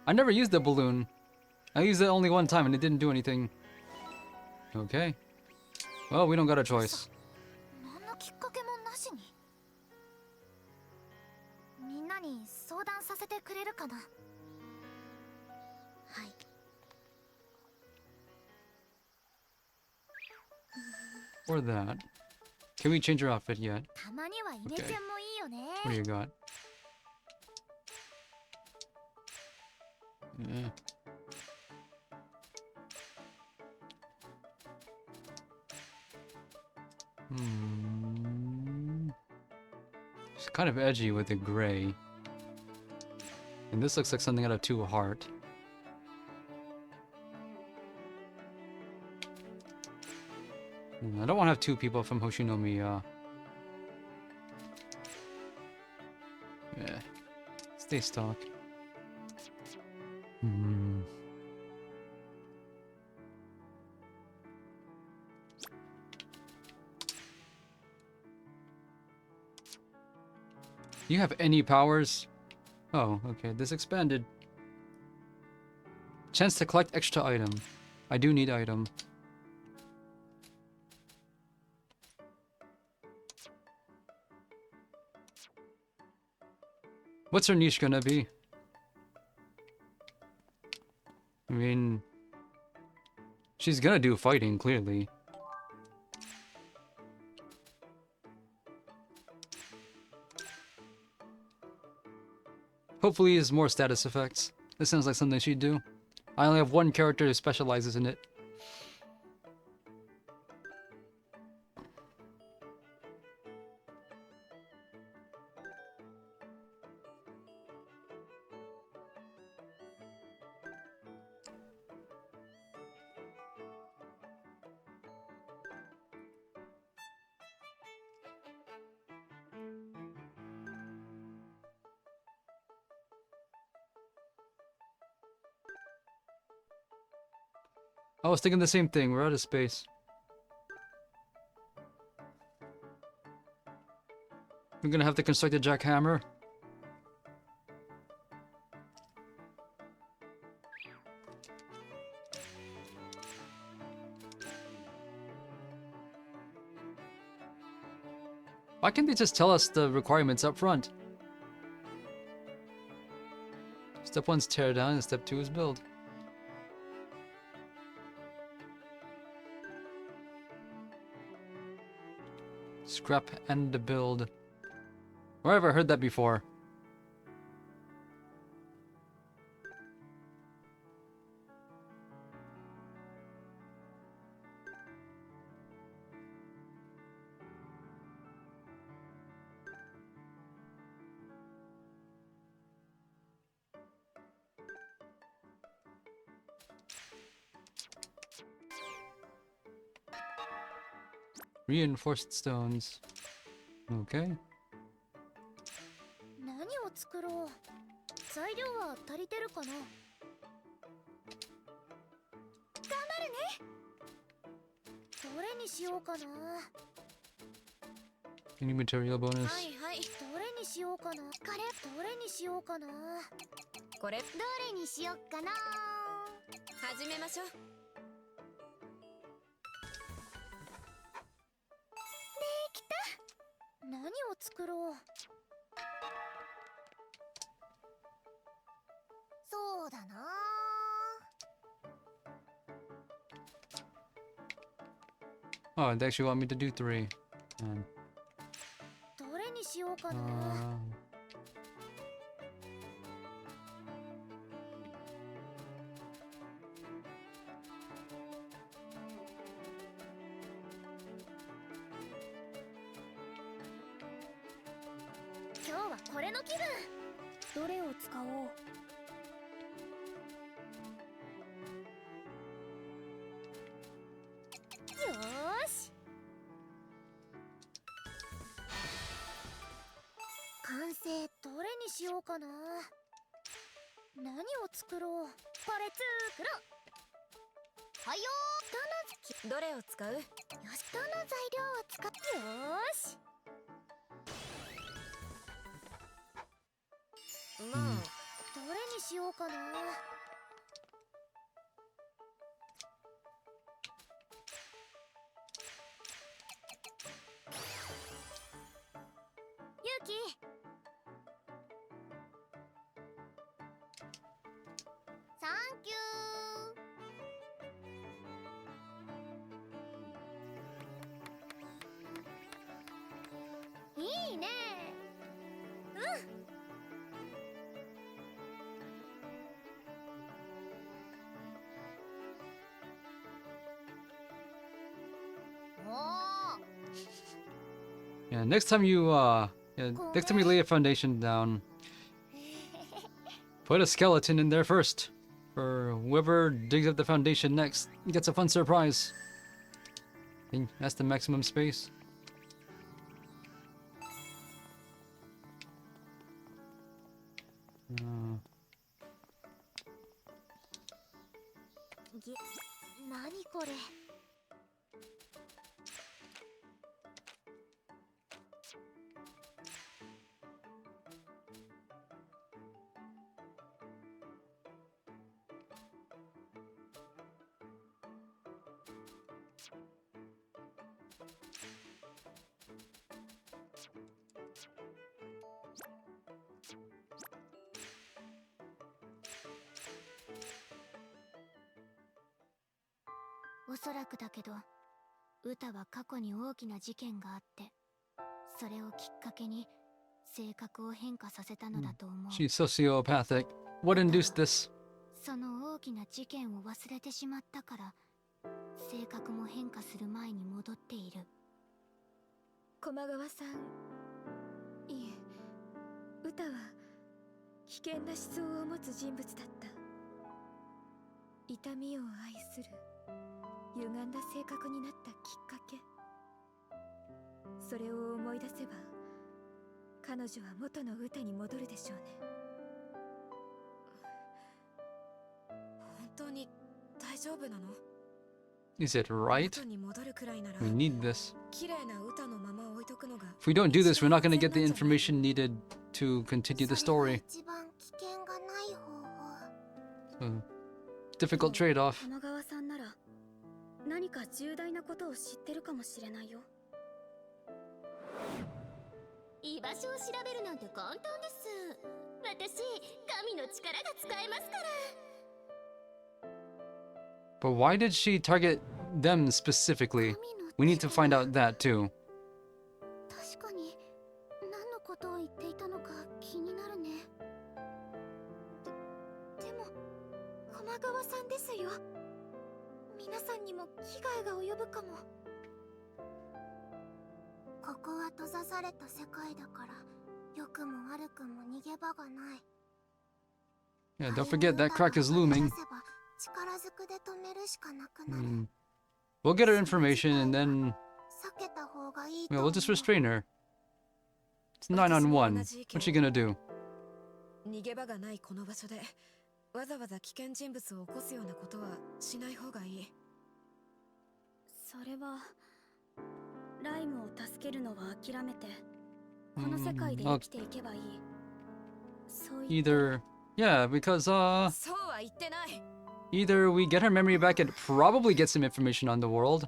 I never used the balloon. I used it only one time and it didn't do anything. Okay. Well, we don't got a choice.
何のきっかけもなしに。みんなに相談させてくれるかな。
はい。
Or that. Can we change your outfit yet?
たまにはイメチェンもいいよね。
What do you got? Eh. She's kind of edgy with the gray. And this looks like something out of Two Heart. I don't want to have two people from Hoshinomiya. Yeah. Stay stock. You have any powers? Oh, okay. This expanded. Chance to collect extra item. I do need item. What's her niche gonna be? I mean, she's gonna do fighting, clearly. Hopefully it's more status effects. This sounds like something she'd do. I only have one character who specializes in it. I was thinking the same thing. We're out of space. We're gonna have to construct a jackhammer. Why can't they just tell us the requirements up front? Step 1's tear down and step 2 is build. Scrap and build. Where have I heard that before? Reinforced stones. Okay.
何を作ろう。材料は足りてるかな。頑張るね。どれにしようかな。
Any material bonus?
はいはい。どれにしようかな。どれにしようかな。
これ
どれにしよっかな。
始めましょう。
何を作ろう。そうだな。
Oh, they actually want me to do 3.
どれにしようかな。今日はこれの気分。どれを使おう。よーし。完成。どれにしようかな。何を作ろう。これ作ろう。はいよー。
どれを使う？
よし。どの材料を使ってよーし。
まあ、
どれにしようかな。ゆうき。サンキュー。いいね。うん。
Yeah, next time you next time you lay a foundation down, put a skeleton in there first. For whoever digs up the foundation next gets a fun surprise. I think that's the maximum space.
何これ。おそらくだけど、ウタは過去に大きな事件があって、それをきっかけに性格を変化させたのだと思う。
She's sociopathic. What induced this?
その大きな事件を忘れてしまったから、性格も変化する前に戻っている。
駒川さん、いえ、ウタは危険な思想を持つ人物だった。痛みを愛する歪んだ性格になったきっかけ、それを思い出せば彼女は元の歌に戻るでしょうね。
本当に大丈夫なの？
Is it right?
元に戻るくらいなら
We need this.
綺麗な歌のまま置いとくのが
If we don't do this, we're not going to get the information needed to continue the
それが
story.
一番危険がない方法。
So, difficult trade-off.
玉川さんなら何か重大なことを知ってるかもしれないよ。
居場所を調べるなんて簡単です。私、神の力が使えますから。
But why did she target them specifically? We need to find out that too.
確かに何のことを言っていたのか気になるね。でも駒川さんですよ。皆さんにも危害が及ぶかも。ここは閉ざされた世界だから良くも悪くも逃げ場がない。
Yeah, don't forget that crack is looming.
力ずくで止めるしかなくなる。
We'll get her information and then
避けた方がいいと
yeah,
思
we'll
う。
just restrain her. It's 9-on-1. What's she gonna do?
逃げ場がないこの場所でわざわざ危険人物を起こすようなことはしない方がいい。
それはライムを助けるのは諦めてこの世界で生きていけばいい。そう言って
Either yeah, because
そうは言ってない。
either we get her memory back and probably get some information on the world,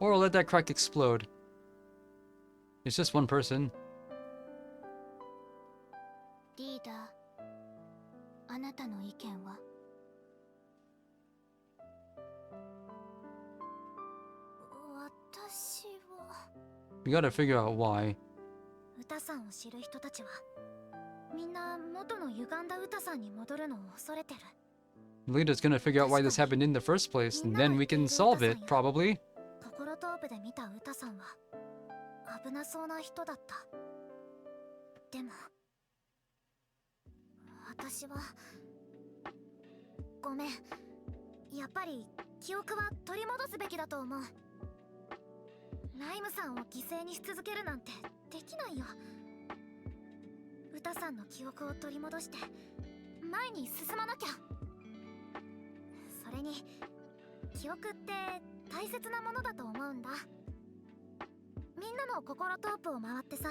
or we'll let that crack explode. It's just one person.
リーダー、あなたの意見は？私は
We gotta figure out why.
歌さんを知る人たちはみんな元の歪んだ歌さんに戻るのを恐れてる。
Leader's gonna figure out why this happened in the first place, and then we can solve it, probably.
心トープで見た歌さんは危なそうな人だった。でも私はごめん、やっぱり記憶は取り戻すべきだと思う。ライムさんを犠牲にし続けるなんてできないよ。歌さんの記憶を取り戻して前に進まなきゃ。それに記憶って大切なものだと思うんだ。みんなの心トープを回ってさ、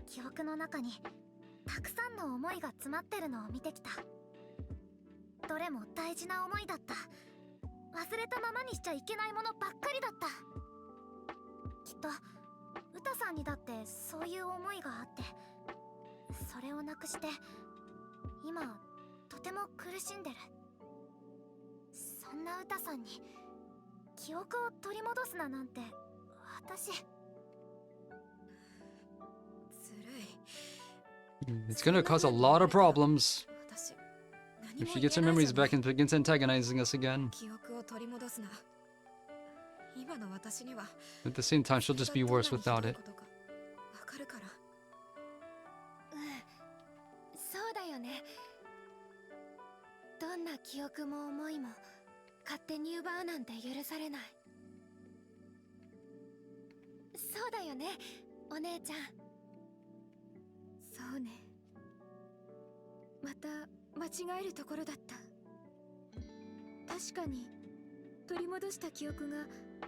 記憶の中にたくさんの思いが詰まってるのを見てきた。どれも大事な思いだった。忘れたままにしちゃいけないものばっかりだった。きっと歌さんにだってそういう思いがあって、それをなくして今とても苦しんでる。そんな歌さんに記憶を取り戻すななんて私。
ずるい。
It's gonna cause a lot of problems
私
if she gets her memories back and begins antagonizing us again.
記憶を取り戻すな。今の私には
At the same time, she'll just be worse without it.
わかるから。
そうだよね。どんな記憶も思いも勝手に奪うなんて許されない。そうだよね、お姉ちゃん。
そうね。また間違えるところだった。確かに取り戻した記憶が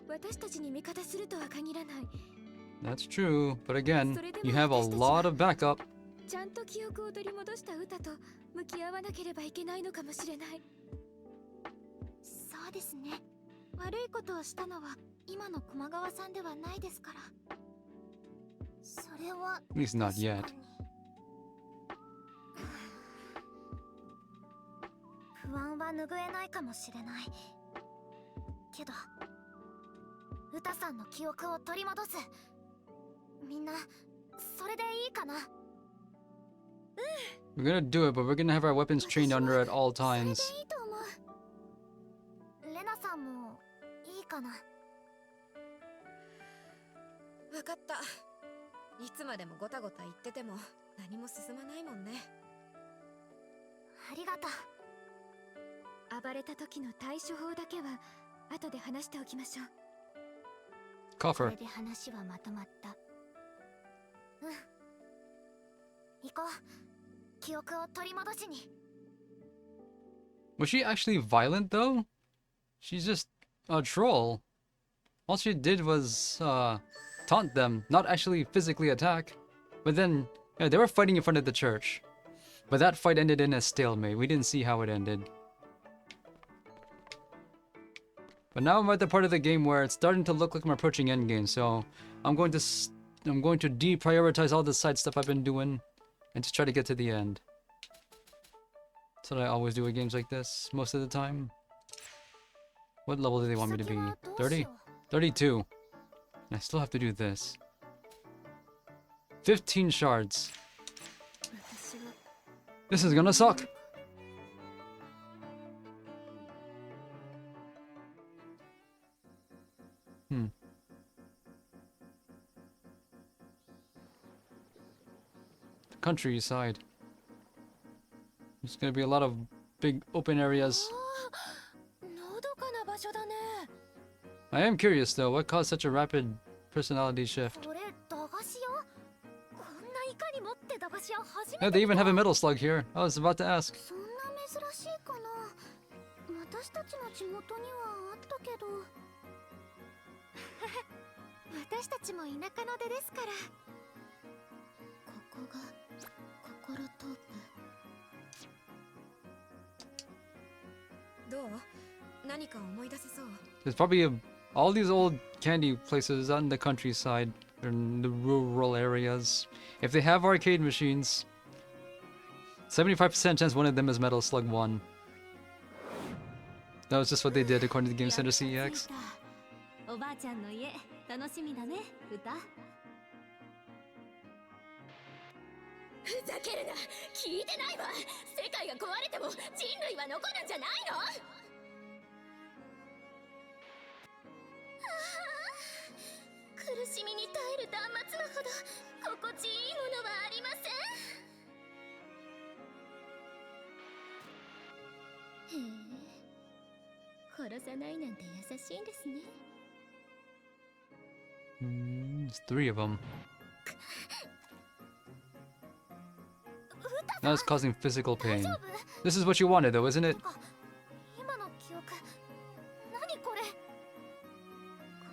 私たちに味方するとは限らない。
That's true, but again, you have a lot of backup.
ちゃんと記憶を取り戻した歌と向き合わなければいけないのかもしれない。
そうですね。悪いことをしたのは今の駒川さんではないですから。それは
At least not yet.
不安は拭えないかもしれない。けど歌さんの記憶を取り戻す。みんなそれでいいかな。
We're gonna do it, but we're gonna have our weapons trained on her at all
それでい
times.
いと思う。レナさんもいいかな。
わかった。いつまでもごたごた言ってても何も進まないもんね。
ありがとう。
暴れた時の対処法だけは後で話しておきましょう。
Cuff
こ
her.
れで話はまとまった。うん。行こう。記憶を取り戻しに。
Was she actually violent though? She's just a troll. All she did was taunt them, not actually physically attack. But then, yeah, they were fighting in front of the church. But that fight ended in a stalemate. We didn't see how it ended. But now I'm at the part of the game where it's starting to look like I'm approaching endgame, so I'm going to deprioritize all the side stuff I've been doing and just try to get to the end. That's what I always do with games like this, most of the time. What level do they want me to be? 30? 32. And I still have to do this. 15 shards. This is gonna suck. Countryside. There's gonna be a lot of big open areas.
のどかな場所だね。
I am curious though, what caused such a rapid personality shift?
これ駄菓子屋？こんなイカに持って駄菓子屋初
Yeah,
めて
they
見
even
た。
have a metal slug here. I was about to ask.
そんな珍しいかな。私たちの地元にはあったけど。私たちも田舎の出ですから。ここが心トープ。
どう？何か思い出せそう？
There's probably all these old candy places out in the countryside, or in the rural areas. If they have arcade machines, 75% chance one of them is Metal Slug 1. That was just what they did according to the Game Center CEX.
おばあちゃんの家楽しみだね、歌。
ふざけるな、聞いてないわ。世界が壊れても人類は残るんじゃないの？
苦しみに耐える断末魔ほど心地いいものはありません。へえ、殺さないなんて優しいんですね。
There's 3 of them. Now it's causing physical pain. This is what you wanted though, isn't it?
今の記憶、何これ？こ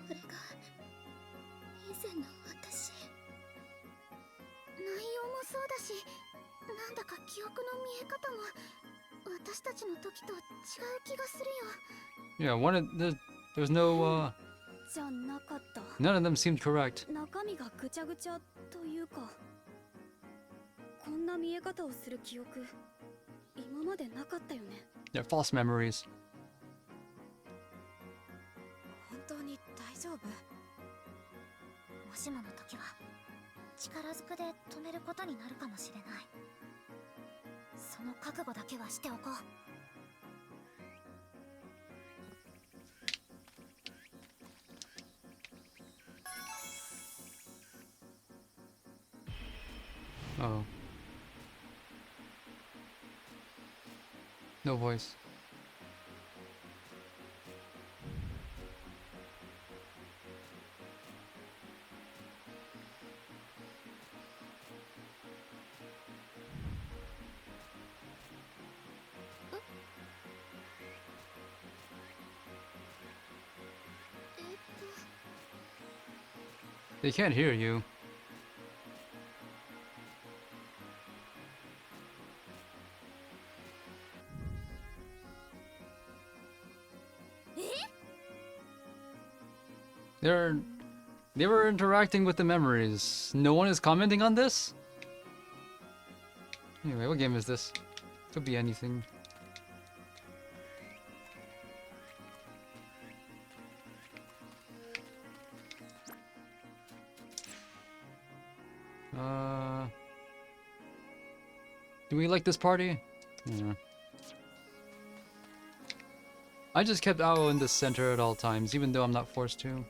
れが以前の私。内容もそうだし、なんだか記憶の見え方も私たちの時と違う気がするよ。
Yeah, there was no,
じゃなかった。
none of them seemed correct.
中身がぐちゃぐちゃというか、こんな見え方をする記憶、今までなかったよね。
They're false memories.
本当に大丈夫？
もしもの時は力ずくで止めることになるかもしれない。その覚悟だけはしておこう。
Oh. No voice. They can't hear you. They were interacting with the memories. No one is commenting on this? Anyway, what game is this? Could be anything. Do we like this party? Yeah. I just kept Ao in the center at all times, even though I'm not forced to.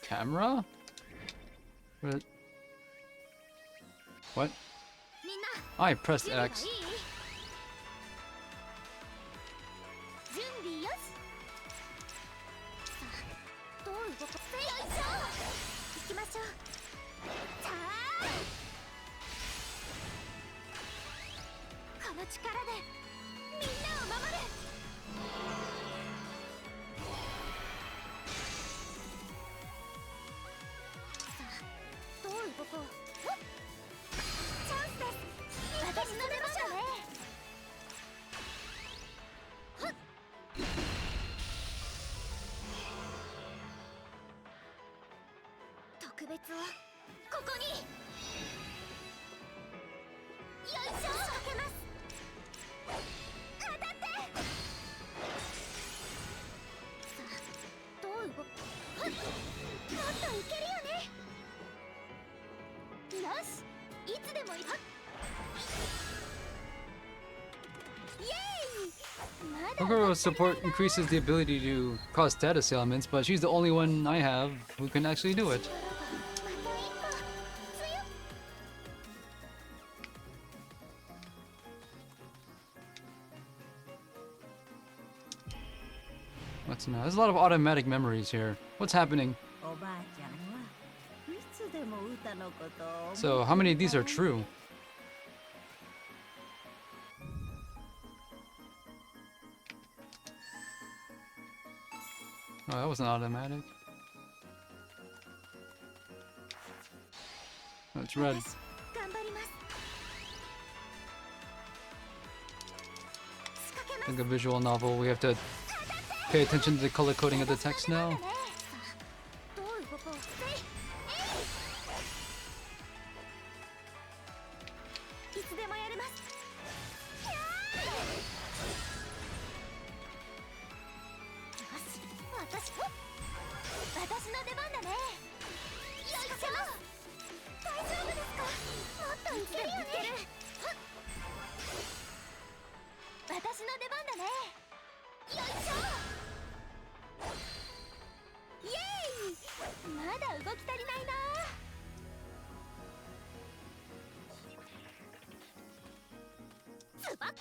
Camera? What? I pressed X.
準備よし。さあ、どう動く？よいしょ。きましょう。さあこの力でみんなを守る。さあどう動こう。チャンスです。私の出番だね。特別をここに。よいしょ。仕掛けます。当たって。さあどう動く。もっといけるよね。よしいつでもいはっ。イエーイ。まだ
Kokoro's support increases the ability to cause status ailments, but she's the only one I have who can actually do it.
また一歩強っ。
What's now? There's a lot of automatic memories here. What's happening?
おばあちゃんはいつでも歌のことを
So, how many of these are true? Oh, that wasn't automatic. That's red.
頑張ります。仕掛けます。
Like a visual novel, we have to pay attention to the color coding of the text now.
どう動こう。いつでもやれます。よし、私の出番だね。よいしょ。大丈夫ですか。もっといけるよね。私の出番だね。よいしょ。イエーイ。まだ動き足りないな。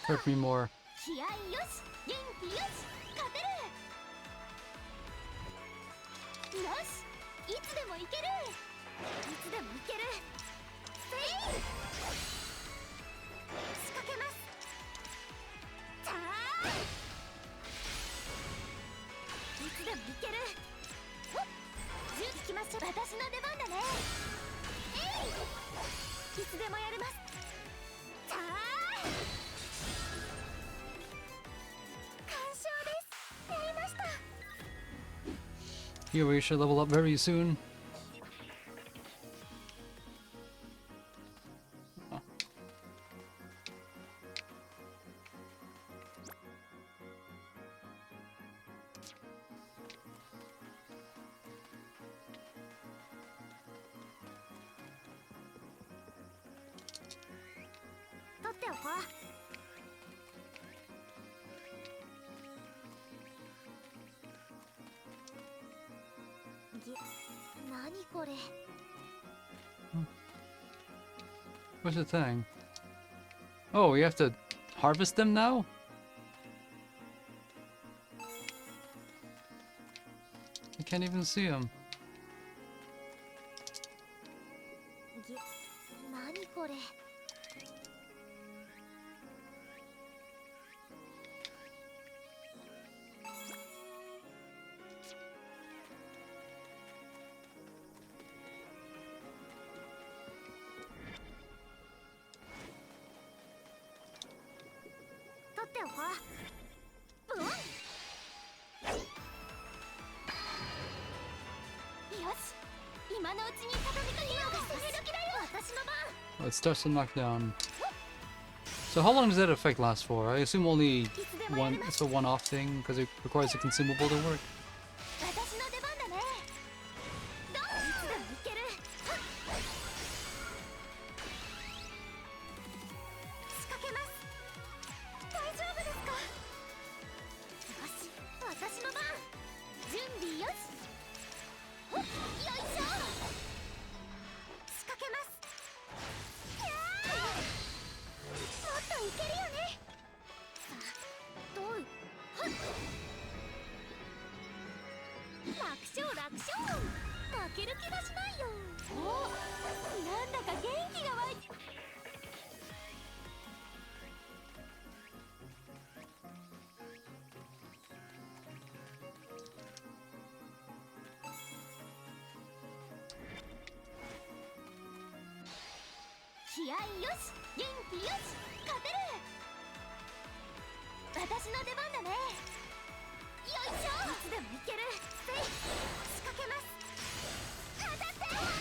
Hurt me more.
気合いよし、元気よし、勝てる。よし、いつでもいける。いつでもいける。せい。仕掛けます。じゃあ。いつでもいける。ほっ。行きましょう。私の出番だね。いつでもやれます。じゃあ。
Here we should level up very soon. Oh. What's the thing? Oh, we have to harvest them now? I can't even see them.
何これ。 取っておこう。ブン。よし、今のうちに畳みかけよう。それ時だよ。私の番。
It starts to knock down. So how long does that effect last for? I assume only one. It's a one-off thing because it requires a consumable to work.
私の出番だね。どう？いつでもいける。仕掛けます。大丈夫ですか。よし、私の番。準備よし。よいしょ。仕掛けます。やー。もっといけるよね。さあ、どう？はっ。気合いよし元気よし勝てる。私の出番だね。よいしょ。いつでもいける。せい仕掛けます。当たって。よ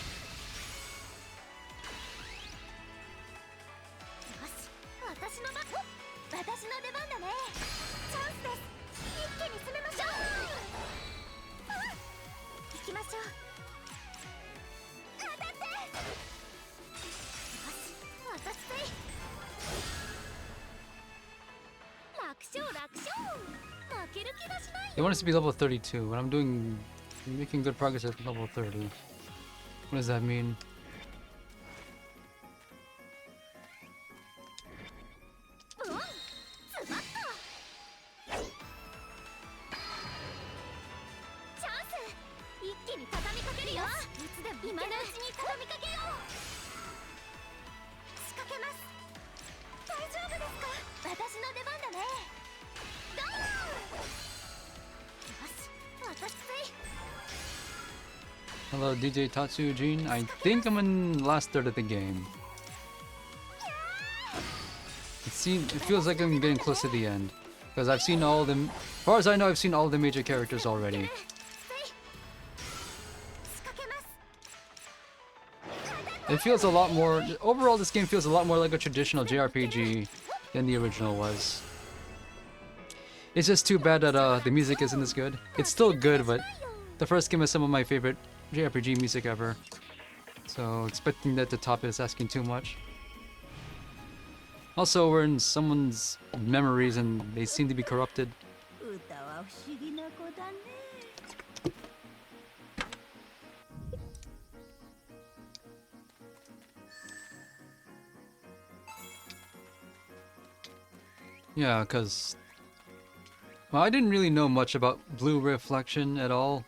し私の出番だね。チャンスです。一気に攻めましょう。行きましょう。当たって。よし私せい。楽勝楽勝。負ける気がしない
They want us to be level 32, and I'm making good progress at level 30. What does that mean?
ズバッと。チャンス。一気に畳みかけるよ。いつでも今のうちに畳みかけよう。仕掛けます。大丈夫ですか。私の出番だね。ドーン。よし私せい。
Hello, DJ Tatsujin. I think I'm in the last third of the game. It feels like I'm getting close to the end. Because I've seen all the... As far as I know, I've seen all the major characters already. It feels a lot more... Overall, this game feels a lot more like a traditional JRPG than the original was. It's just too bad that the music isn't as good. It's still good, but the first game is some of my favorite JRPG music ever. So expecting that to top it is asking too much. Also, we're in someone's memories and they seem to be corrupted.
歌は不思議な子だね。
Yeah, because... Well, I didn't really know much about Blue Reflection at all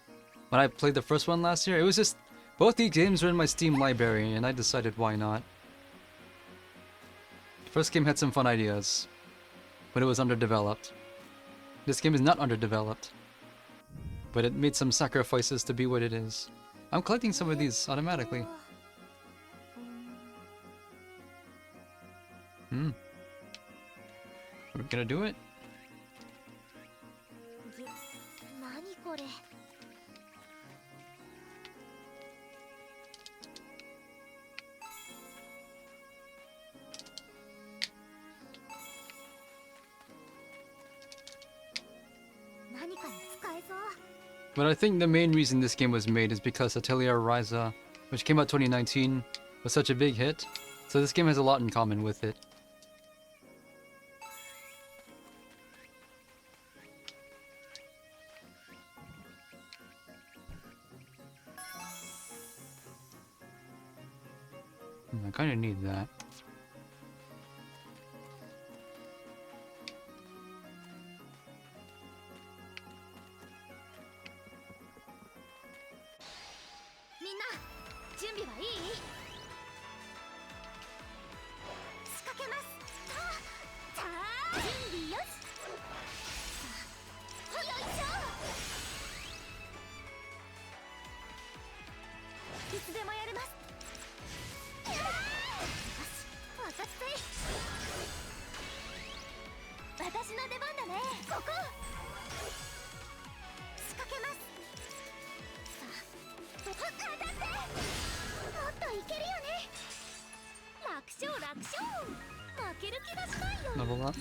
when I played the first one last year. It was just... Both these games were in my Steam library, and I decided why not. The first game had some fun ideas, but it was underdeveloped. This game is not underdeveloped, but it made some sacrifices to be what it is. I'm collecting some of these automatically. We're gonna do it?
何これ。何かに使えそう。
But I think the main reason this game was made is because Atelier Ryza, which came out 2019, was such a big hit. So this game has a lot in common with it. I kind of need that. Level up.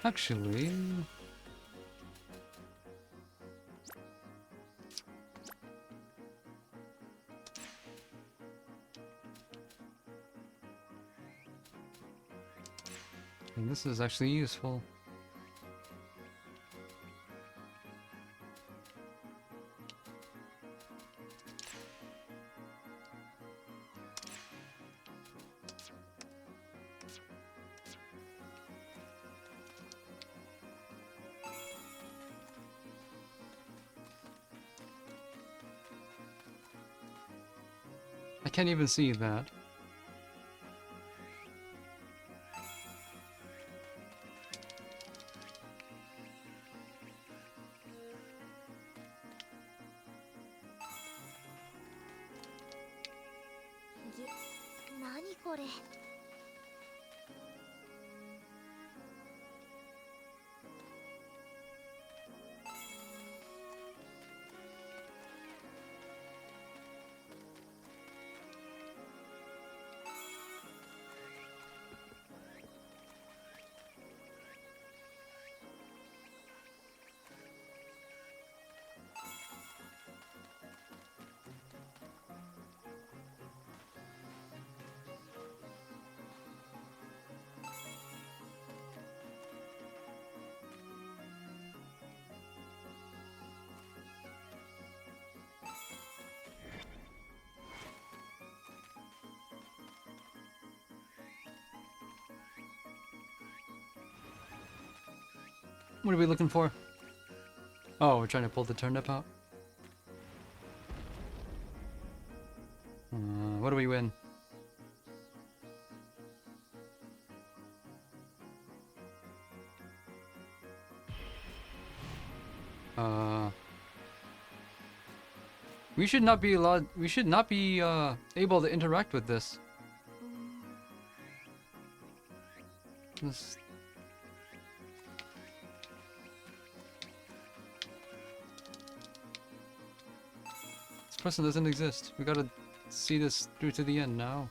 Actually... And this is actually useful. I can't even see that. What are we looking for? Oh, we're trying to pull the turnip out. What do we win? We should not be allowed. We should not be able to interact with this. This. This person doesn't exist. We gotta see this through to the end now.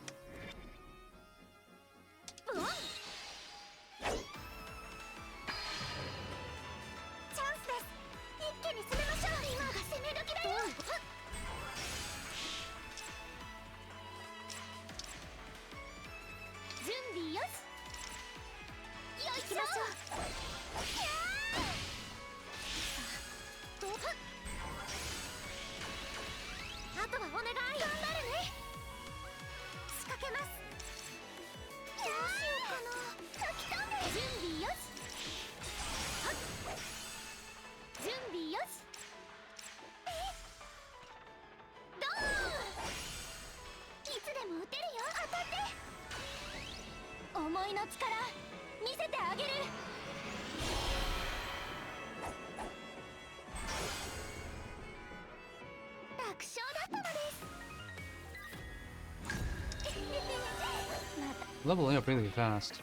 Leveling up really fast.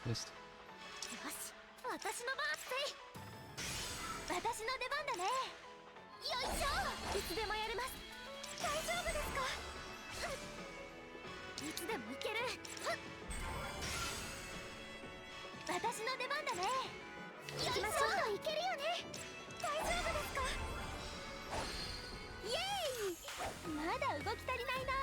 Missed.
動き足りないな。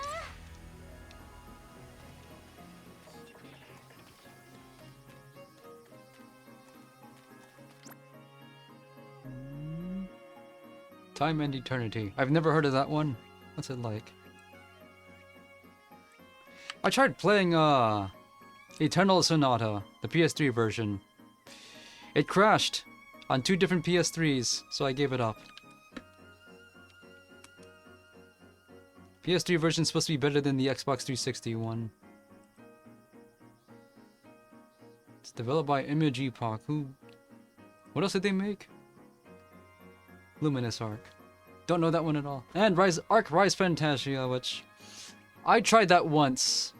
Time and Eternity. I've never heard of that one. What's it like? I tried playing Eternal Sonata, the PS3 version. It crashed on 2 different PS3s, so I gave it up. PS3 version is supposed to be better than the Xbox 360 one. It's developed by Image Epoch. What else did they make? Luminous Arc. Don't know that one at all. And Rise Fantasia, which I tried that once,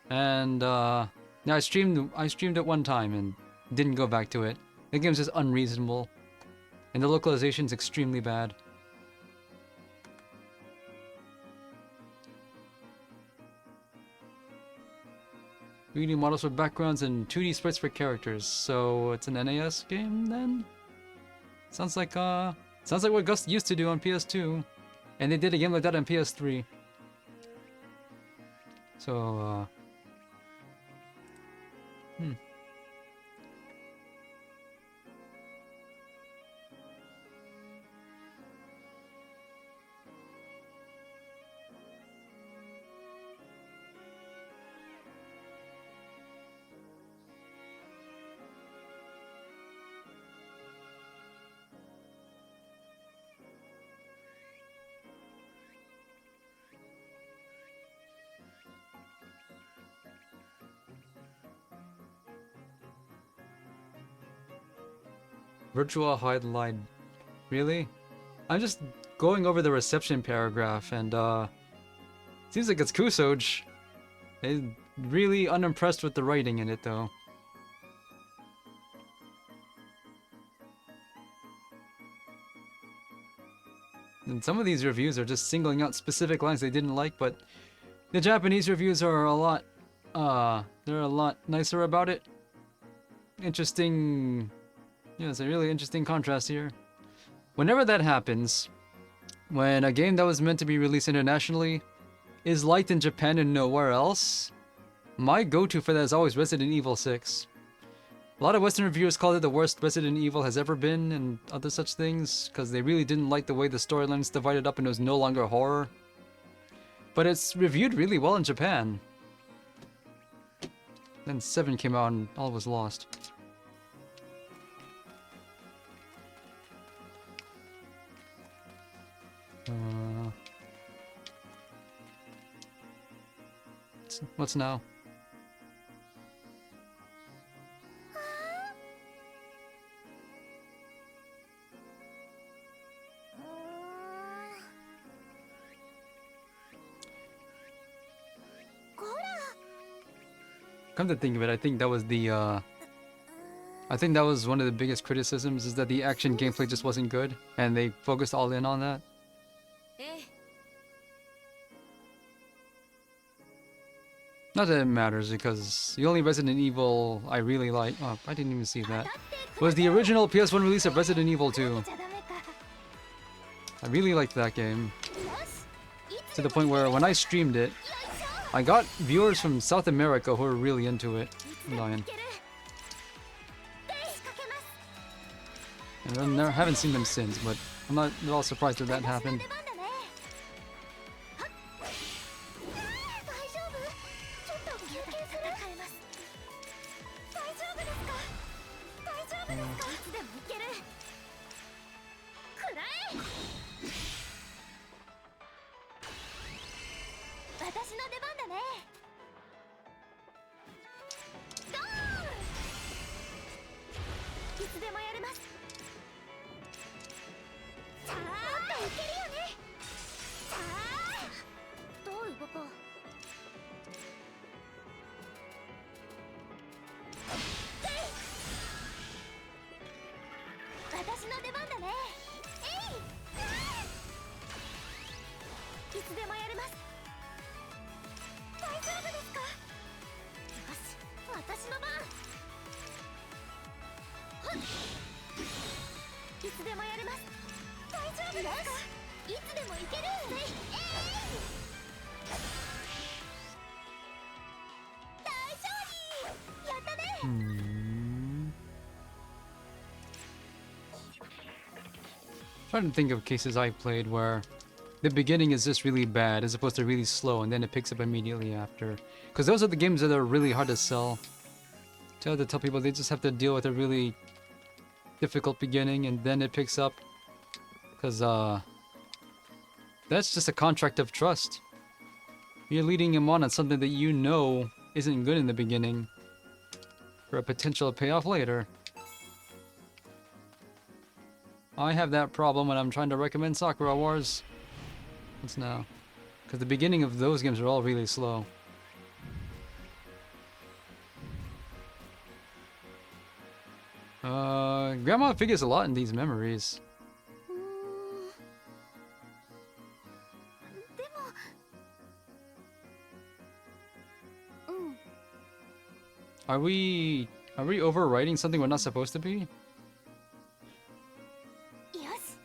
and yeah, I streamed it one time and didn't go back to it. The game's just unreasonable, and the localization's extremely bad. 3D models for backgrounds and 2D sprites for characters. So it's an NAS game then? Sounds like what Gust used to do on PS2. And they did a game like that on PS3. So Virtual Highlight. Really? I'm just going over the reception paragraph and seems like it's Kusoj. I'm really unimpressed with the writing in it though. And some of these reviews are just singling out specific lines they didn't like, but the Japanese reviews are a lot they're a lot nicer about it. Interesting. Yeah, it's a really interesting contrast here. Whenever that happens, when a game that was meant to be released internationally is liked in Japan and nowhere else, my go-to for that is always Resident Evil 6. A lot of Western reviewers called it the worst Resident Evil has ever been and other such things, because they really didn't like the way the storyline's divided up and it was no longer horror. But it's reviewed really well in Japan. Then 7 came out and all was lost. What's now? Come to think of it, I think that was one of the biggest criticisms, is that the action gameplay just wasn't good, and they focused all in on that. Not that it matters, because the only Resident Evil I really like— oh, I didn't even see that— was the original PS1 release of Resident Evil 2. I really liked that game, to the point where when I streamed it, I got viewers from South America who were really into it. And I haven't seen them since, but I'm not at all surprised that happened. Trying to think of cases I played where the beginning is just really bad as opposed to really slow and then it picks up immediately after. Because those are the games that are really hard to sell. To tell people they just have to deal with a really difficult beginning and then it picks up. Because that's just a contract of trust. You're leading him on something that you know isn't good in the beginning for a potential payoff later. I have that problem when I'm trying to recommend Sakura Wars. What's now? Because the beginning of those games are all really slow. Grandma figures a lot in these memories.
でも
Are we overwriting something we're not supposed to be?
よし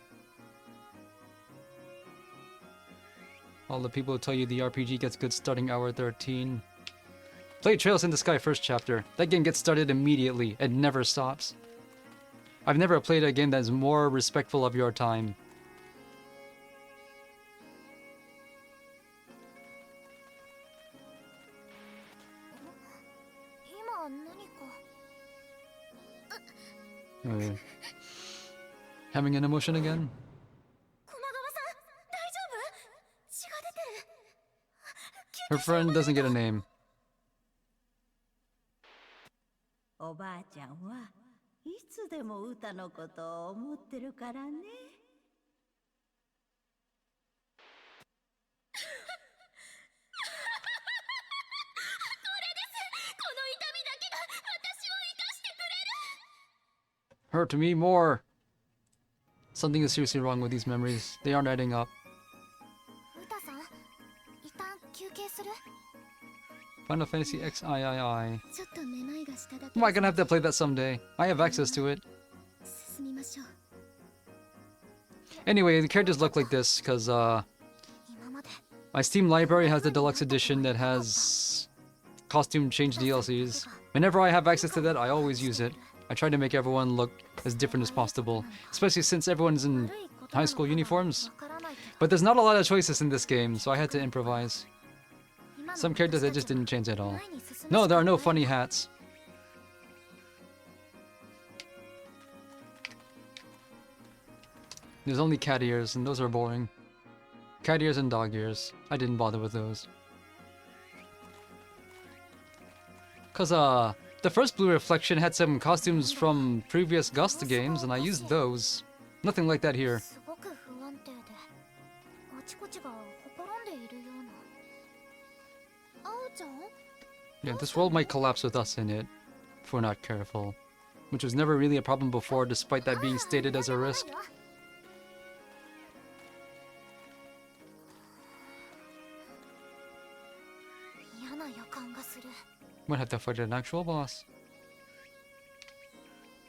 All the people who tell you the RPG gets good starting hour 13. Play Trails in the Sky first chapter. That game gets started immediately and never stops. I've never played a game that is more respectful of your time. Oh, yeah. Having an emotion again?
駒川さん大丈夫血が出てる
Her friend doesn't get a name.
おばあちゃんはいつでも歌のことを思ってるからね。
Hurt me more. Something is seriously wrong with these memories. They aren't adding up.
歌さん一旦休憩する
Final Fantasy XIII.
ちょっとめまいがしただけ
Am I gonna have to play that someday? I have access to it.
進みましょう
Anyway, the characters look like this because
今まで
my Steam library has the deluxe edition that has costume change DLCs. Whenever I have access to that, I always use it. I try to make everyone look as different as possible, especially since everyone's in high school uniforms. But there's not a lot of choices in this game, so I had to improvise. Some characters I just didn't change at all. No, there are no funny hats. There's only cat ears, and those are boring. Cat ears and dog ears. I didn't bother with those. Cause the first Blue Reflection had some costumes from previous Gust games, and I used those. Nothing like that here.
すごく不安定であちこちがほころんでいるようなあおちゃん
Yeah, this world might collapse with us in it, if we're not careful. Which was never really a problem before, despite that being stated as a risk.
嫌な予感がする
Might have to fight an actual boss.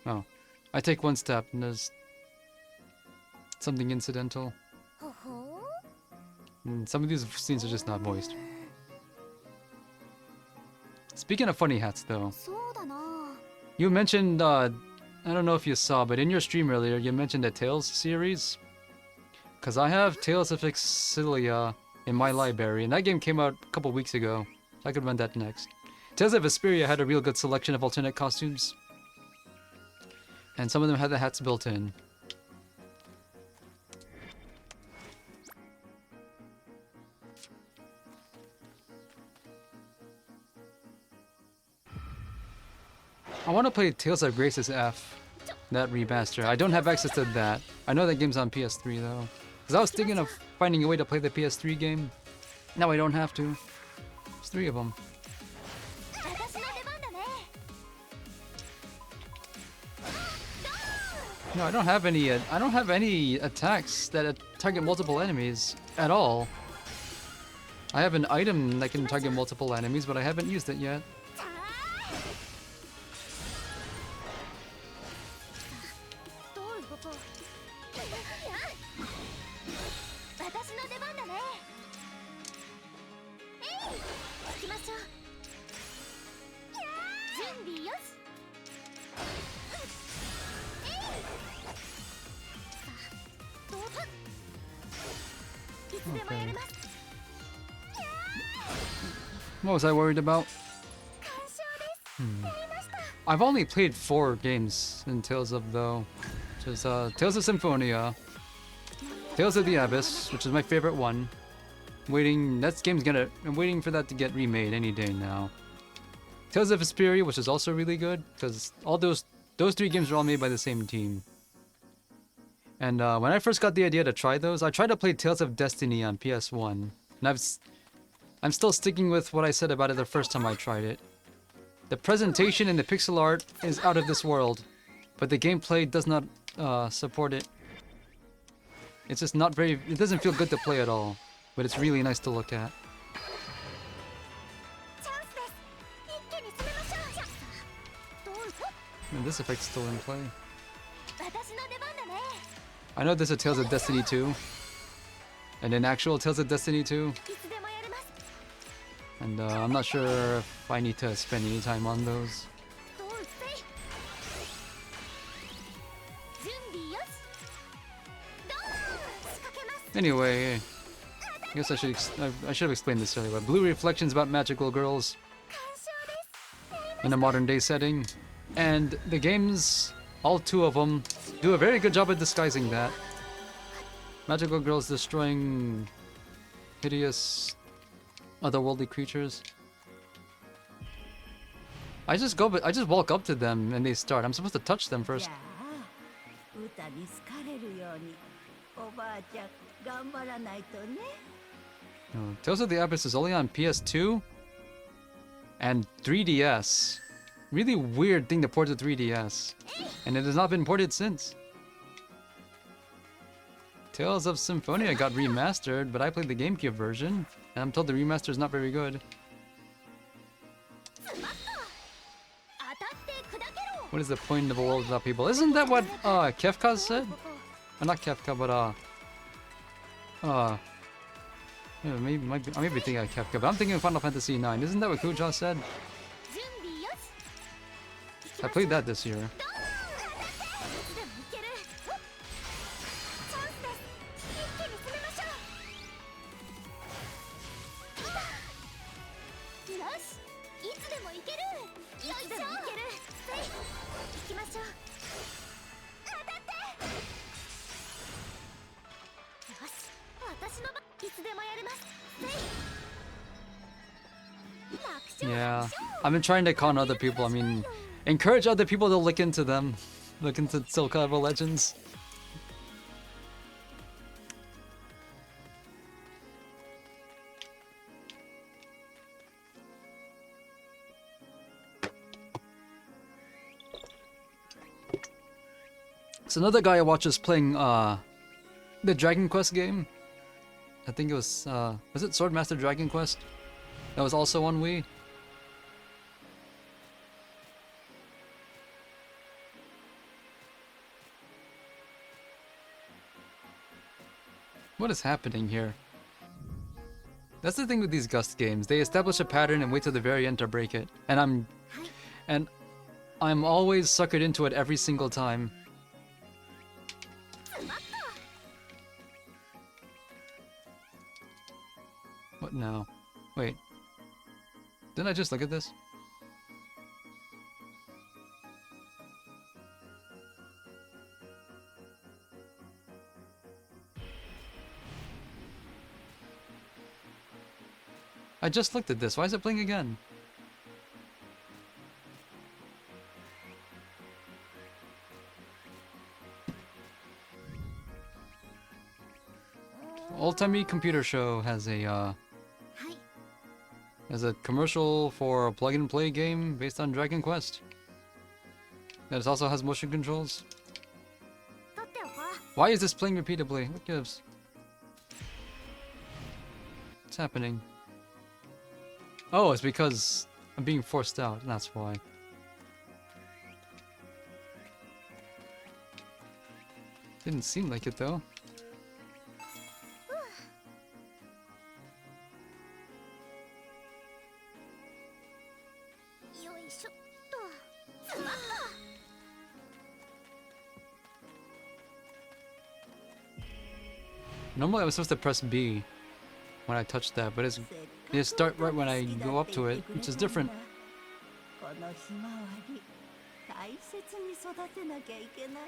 Oh. I take one step and there's something incidental.
ほほ
Some of these scenes are just not voiced. Speaking of funny hats though,
そうだな
you mentioned, I don't know if you saw, but in your stream earlier you mentioned a Tales series. Cause I have Tales of Exilia in my library, and that game came out a couple weeks ago. I could run that next. Tales of Vesperia had a real good selection of alternate costumes. And some of them had the hats built in. I want to play Tales of Graces F, that remaster. I don't have access to that. I know that game's on PS3 though. Because I was thinking of finding a way to play the PS3 game. Now I don't have to. There's 3 of them.
私の出番だね
No, I don't have any attacks that target multiple enemies at all. I have an item that can target multiple enemies, but I haven't used it yet.
どういうこと私の出番だねえい行きましょう準備よし
Okay. What was I worried about? I've only played 4 games in Tales of though. Which is Tales of Symphonia, Tales of the Abyss, which is my favorite one. I'm waiting for that to get remade any day now. Tales of Vesperia, which is also really good, because all those 3 games are all made by the same team. And when I first got the idea to try those, I tried to play Tales of Destiny on PS1, and I'm still sticking with what I said about it the first time I tried it. The presentation and the pixel art is out of this world, but the gameplay does not support it. It's just not very. It doesn't feel good to play at all, but it's really nice to look at. And this effect's still in play. I know there's a Tales of Destiny 2, and an actual Tales of Destiny 2, and I'm not sure if I need to spend any time on those. Anyway, I guess I should have explained this earlier. But Blue Reflections about magical girls in a modern day setting, and the games, all 2 of them, do a very good job at disguising that. Magical girls destroying hideous otherworldly creatures. I just walk up to them and they start. I'm supposed to touch them first. No, Tales of the Abyss is only on PS2 and 3DS. Really weird thing to port to 3DS. And it has not been ported since. Tales of Symphonia got remastered, but I played the GameCube version, and I'm told the remaster is not very good. What is the point of a world without people? Isn't that what Kefka said? Not Kefka, but yeah, I may be thinking of Kefka, but I'm thinking of Final Fantasy IX. Isn't that what Kuja said? I played that this year. Yeah, I've been trying to con other people. I mean, encourage other people to look into them. Look into Soul Calibur Legends. So another guy I watch is playing the Dragon Quest game. I think it was it Swordmaster Dragon Quest? That was also on Wii. What is happening here? That's the thing with these Gust games. They establish a pattern and wait till the very end to break it. And I'm always suckered into it every single time. What now? Wait. Didn't I just look at this? I just looked at this. Why is it playing again? Old Timey Computer Show has a commercial for a plug-and-play game based on Dragon Quest. That also has motion controls. Why is this playing repeatedly? What gives? What's happening? Oh, it's because I'm being forced out, that's why. Didn't seem like it though. Normally I was supposed to press B when I touch that, but it start right when I go up to it, which is different.
このひまわり大切に育てなきゃいけないね。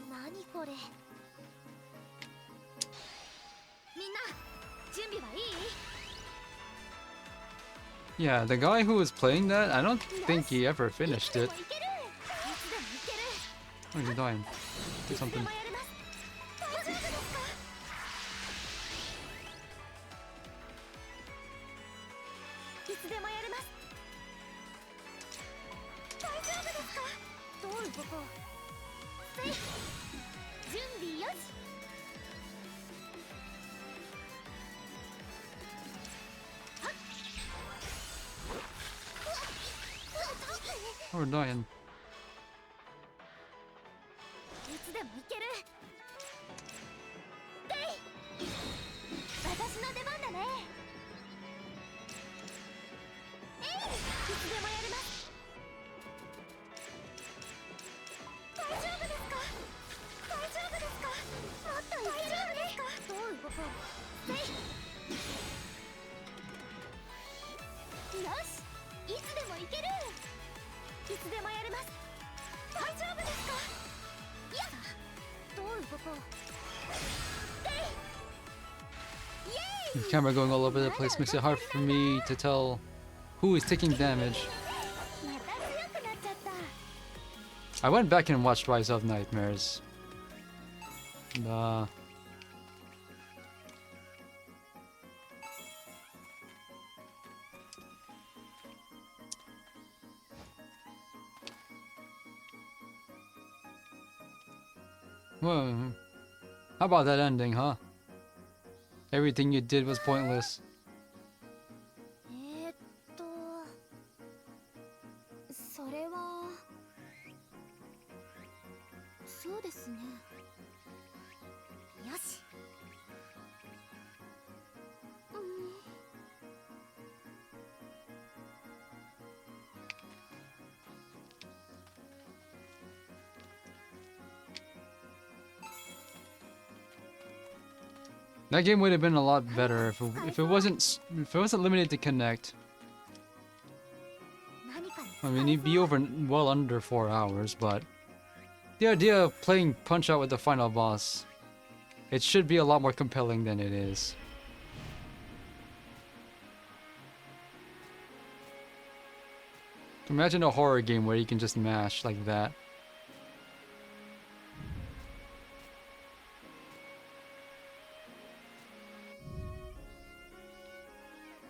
何これ。みんな準備はいい？
Yeah, the guy who was playing that, I don't think he ever finished it.
いつでもいける。
Oh, he's dying. Do
いつで
something.
もやれます。大丈夫ですか？いつでもやれます。大丈夫ですか？どういうこと？せい。準備よし。
Oh, we're dying.
いつでもいける。でい。私の出番だね。えい。いつでもやれます。大丈夫ですか？大丈夫ですか？もっといける。大丈夫ですか？どういうこと？でい。よし。いつでもいける。いつでもやれます。大丈夫ですか？いや、どういうこと？でい。イエーイ。
The camera going all over the place makes it hard for me to tell who is taking damage.
また強くなっちゃった。
I went back and watched Rise of Nightmares. And, well, how about that ending, huh? Everything you did was pointless.
それはそうですね。よし。
That game would have been a lot better if it wasn't limited to Connect.
何かに
I mean, it'd be over in well under 4 hours, but the idea of playing Punch Out with the final boss, it should be a lot more compelling than it is. Imagine a horror game where you can just mash like that.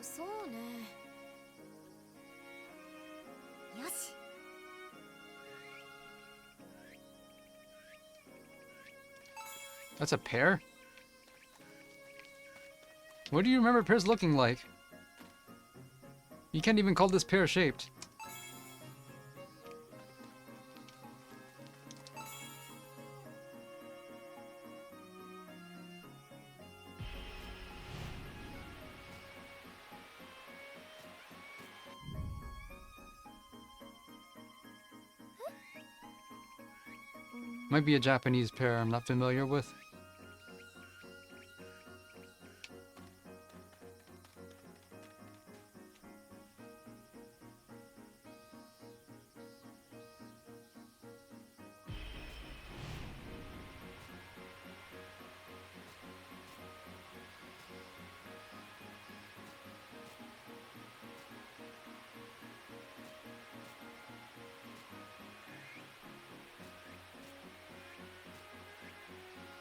そうね。よし。
That's a pear? What do you remember pears looking like? You can't even call this pear-shaped. Might be a Japanese pear I'm not familiar with.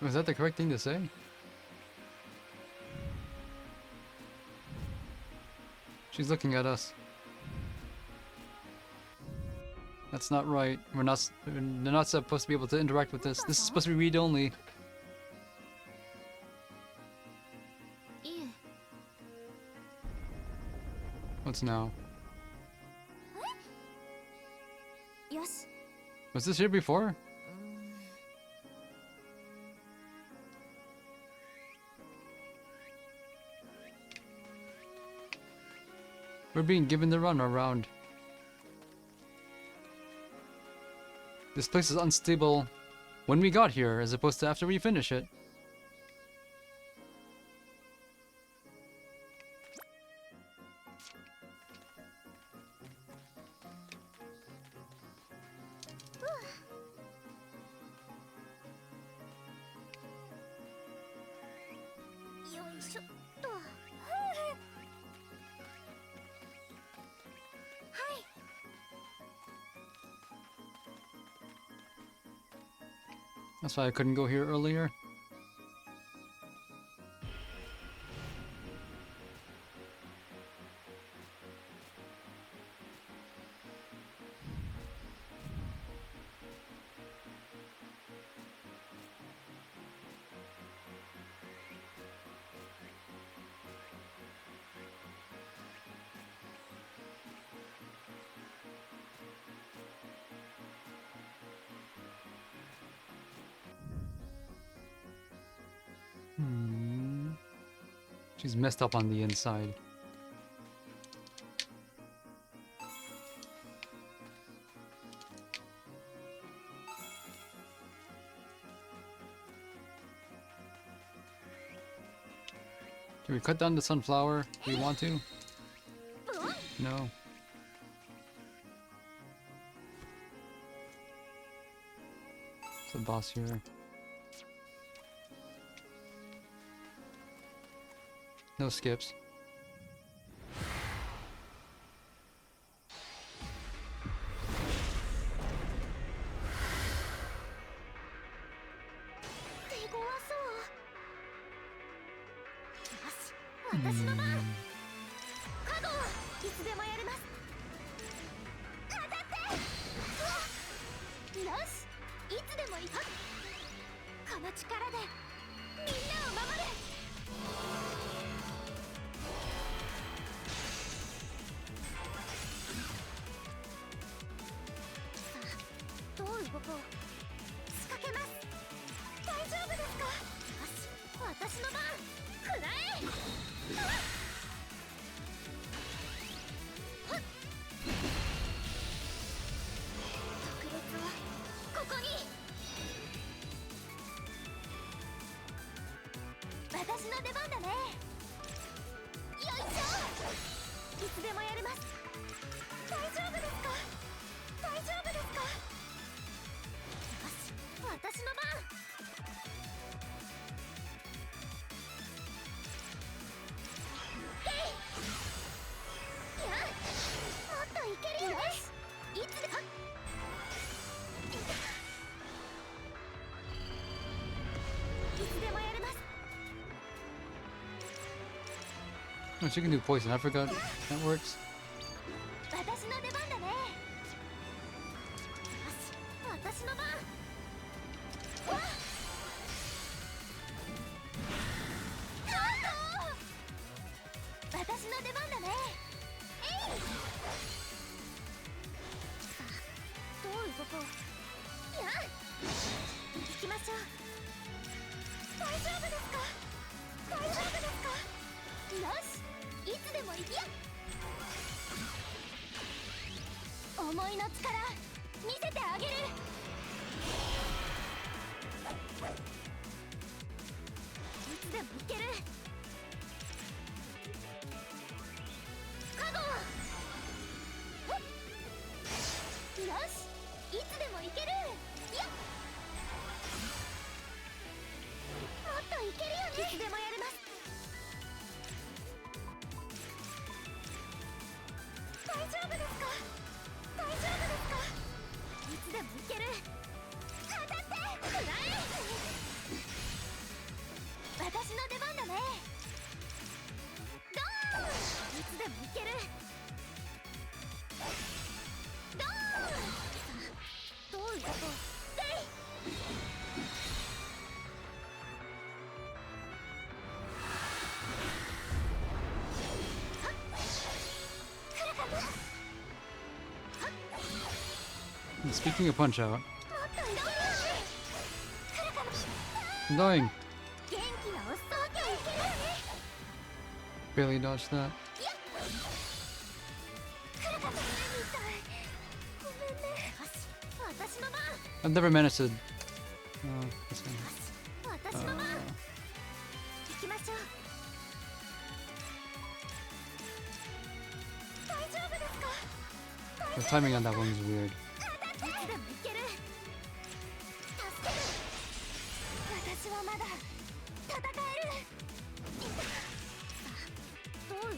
Was that the correct thing to say? She's looking at us. That's not right. They're not supposed to be able to interact with this. This is supposed to be read only.
いえ。
What's now?
よし。
Was this here before? We're being given the runaround. This place is unstable when we got here, as opposed to after we finish it. That's why I couldn't go here earlier. She's messed up on the inside. Can we cut down the sunflower if we want to? No. It's the boss here. No skips. Oh, she can do poison. I forgot that works. Speaking of Punch Out, I'm dying. Barely dodged that. I've never managed to. This one.
私の番行きましょう。大丈夫ですか？
The timing on that one is weird.
いつでも行ける。助ける。私はまだ戦える。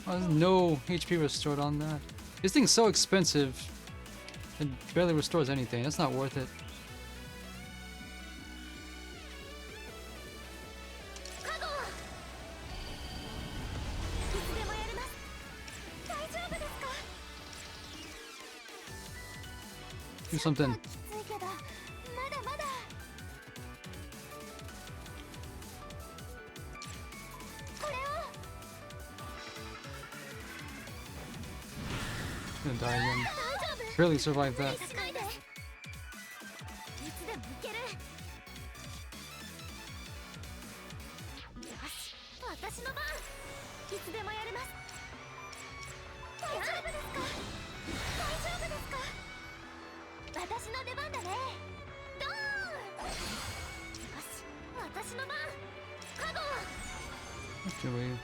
There's no HP restored on that. This thing's so expensive. It barely restores anything. That's not worth it.
カゴいつでもやります。大丈夫ですか？
Do something.
きついけどまだまだ。これを
Gonna die again.
大丈夫。
Barely survived that.
しないで。いつでも行ける。よし、私の番。いつでもやります。大丈夫ですか？大丈夫ですか？私の出番だね。ドーン。よし、私の番。カゴ。
Actually,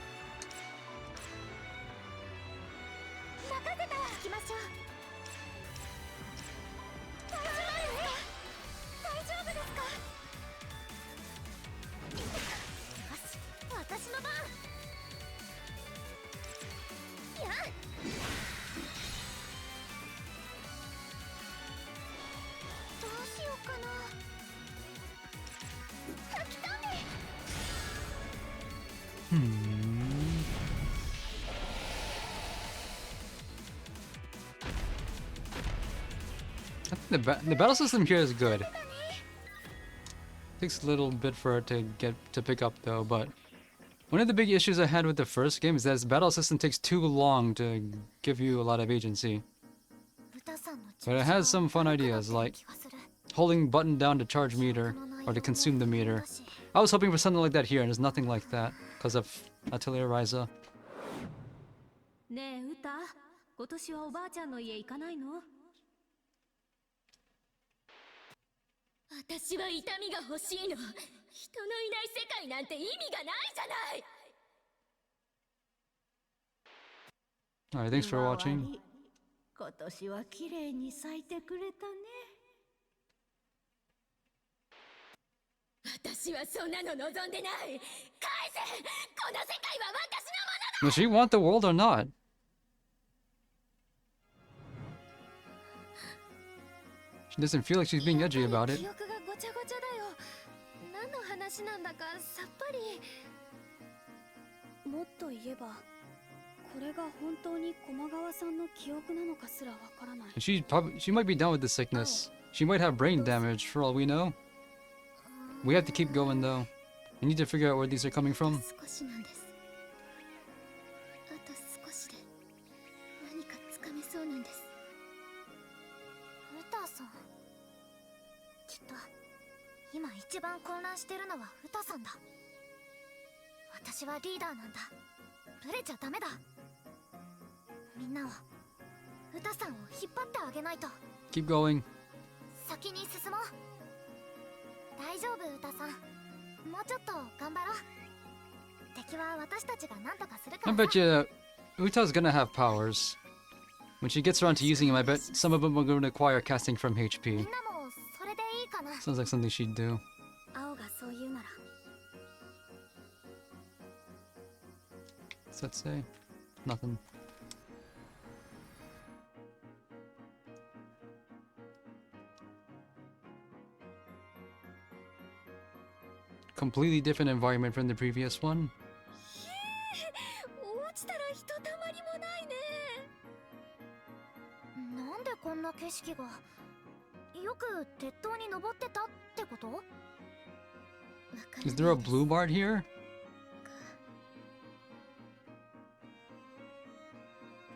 任せた。行きましょう。大丈夫ですか？よし、私の番。やん。どうしようかな。吹き飛んで。
I think the battle system here is good. Takes a little bit for it to pick up though, but one of the big issues I had with the first game is that its battle system takes too long to give you a lot of agency. But it has some fun ideas, like holding button down to charge meter or to consume the meter. I was hoping for something like that here, and there's nothing like that because of Atelier Ryza.
ねえウタ、今年はおばあちゃんの家行かないの？
私は痛みが欲しいの。人のいない世界なんて意味がないじゃない。
Alright, thanks for
ひまわ
watching.
り今年は綺麗に咲いてくれたね。
私はそんなの望んでない。返せ。この世界は私のものだ。
Does she want the world or not? She doesn't feel like she's being edgy about it.
記憶がごちゃごちゃだよ。何の話なんだかさっぱり。もっと言えば、これが本当に駒川さんの記憶なのかすらわからない。
She might be down with the sickness. She might have brain damage for all we know. We have to keep going though. We need to figure out where these are coming from.
少しなんです。あと少しで何かつかめそうなんです。ウタさん、きっと今一番混乱してるのはウタさんだ。私はリーダーなんだ。ブレちゃダメだ。みんなを、ウタさんを引っ張ってあげないと。
Keep going.
先に進もう。大丈夫、ウタさん。もうちょっと頑張ろう。敵は私たちが何とかするか
I
らさ。
bet you Uta's gonna have powers. When she gets around to using them, I bet some of them are going to require casting from
み
HP.
んなもそれでいいかな。
Sounds like something she'd do.
青がそう言うなら。
What's that say? Nothing. Completely different environment from the previous one.
落ちたらひとたまりもないね。なんでこんな景色が。よく鉄塔に登ってたってこと？
Is there a blue bar here?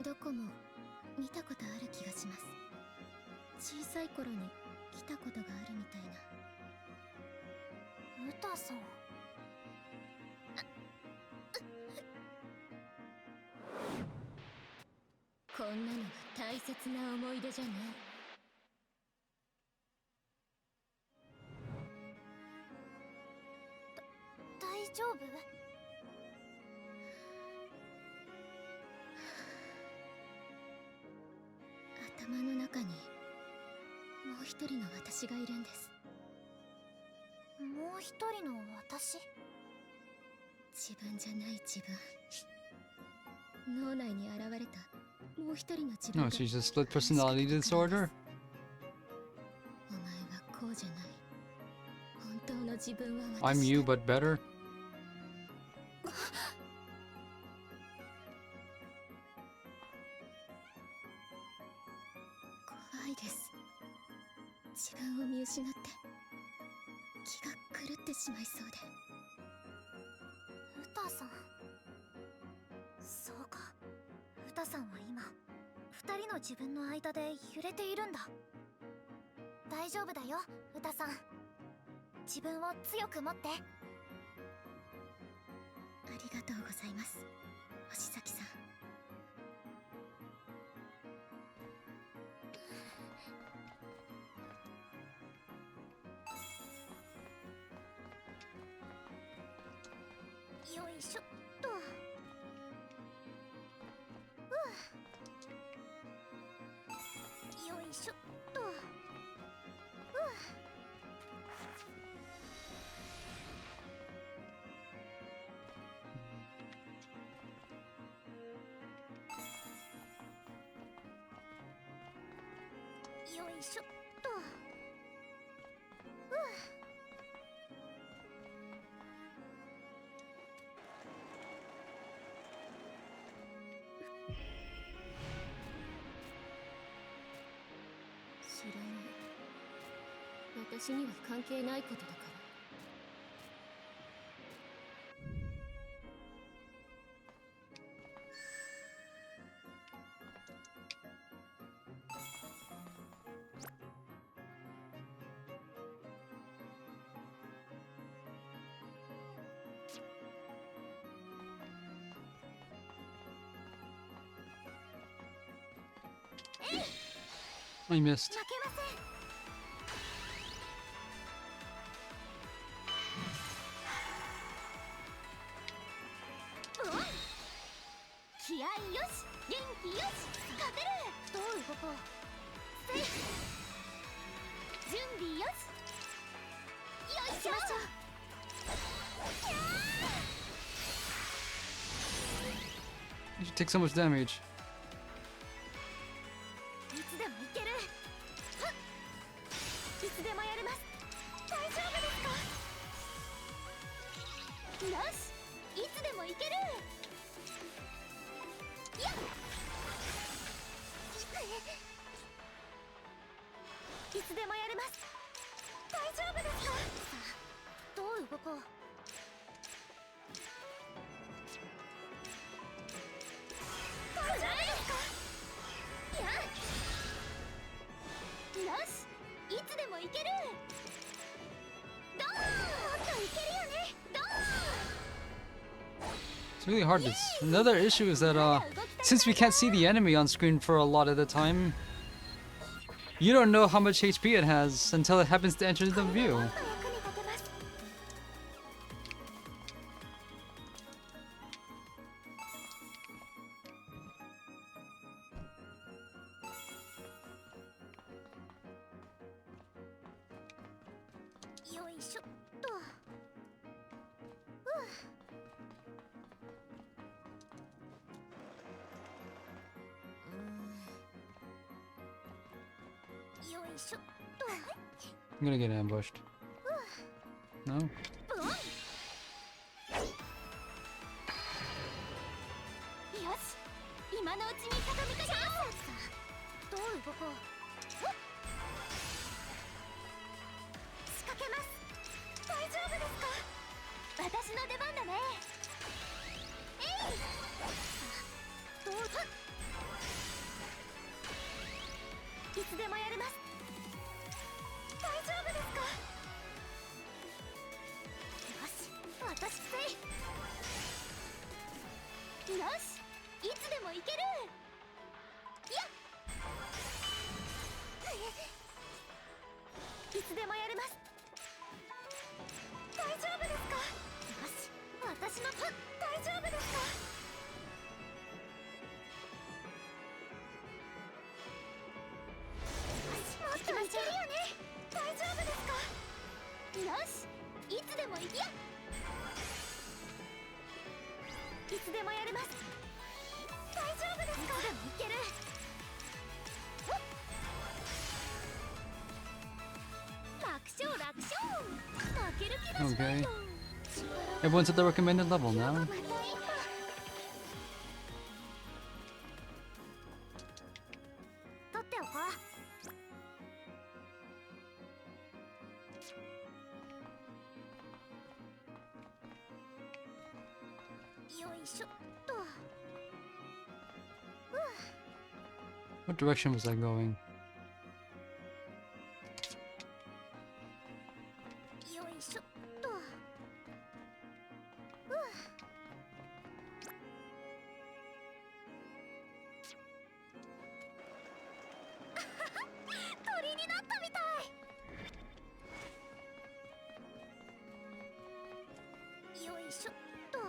どこも見たことある気がします。小さい頃に来たことがあるみたいな。ウタさん。
こんなのが大切な思い出じゃない。
丈夫？
頭の中にもう一人の私がいるんです。
もう一人の私？
自分じゃない自分、脳内に現れたもう一人の自分
No,
が
she's a split personality disorder.
お前はこうじゃない、本当の自分は私だ。
I'm you, but better.
怖いです。自分を見失って気が狂ってしまいそうで。
ウタさん。そうか、ウタさんは今二人の自分の間で揺れているんだ。大丈夫だよ、ウタさん。自分を強く持って。
ありがとうございます、星崎さん。
よいしょっと。よいしょっと。よいしょっと。
知らない。私には関係ないことだから。
I missed.
負けません。気合いよし、元気よし、勝てる。どう動こう。せい、準備よし。よいしょ。
You should take so much damage.
いつでもいける。はっ、いつでもやれます。大丈夫ですか？よし、いつでもいける。やっ、いつでもやれます。大丈夫ですか？さあ、どう動こう。大丈夫ですか？やっ、よし、いつでもいける。ドーン、もっといけるよね。ドーン。
It's really hard. Another issue is that since we can't see the enemy on screen for a lot of the time, you don't know how much HP it has until it happens to enter the view.
もっと役に立てます。よいしょっと。よいしょっと。
I'm gonna get ambushed. No?
ブオン。よし、今のうちに畳みかけます。さあ、どう動こう。ほっ、仕掛けます。大丈夫ですか？私の出番だね。えい。さあ、どうぞ。いつでもやれます。大丈夫ですか？よし、私せい。よし、いつでもいける。やっ、つでもやれます。大丈夫ですか？いつでもいける。楽勝楽勝。負ける気がしないよ。
Everyone's at the recommended level now.
また一歩。取っておこう。よいしょっと。
What direction was I going?
よいしょっと。鳥になったみたい。よいしょっと。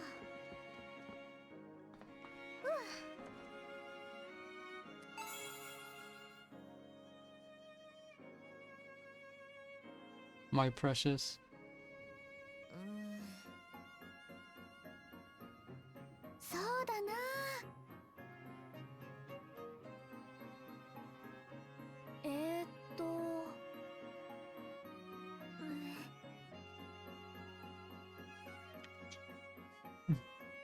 My precious.
そうだな。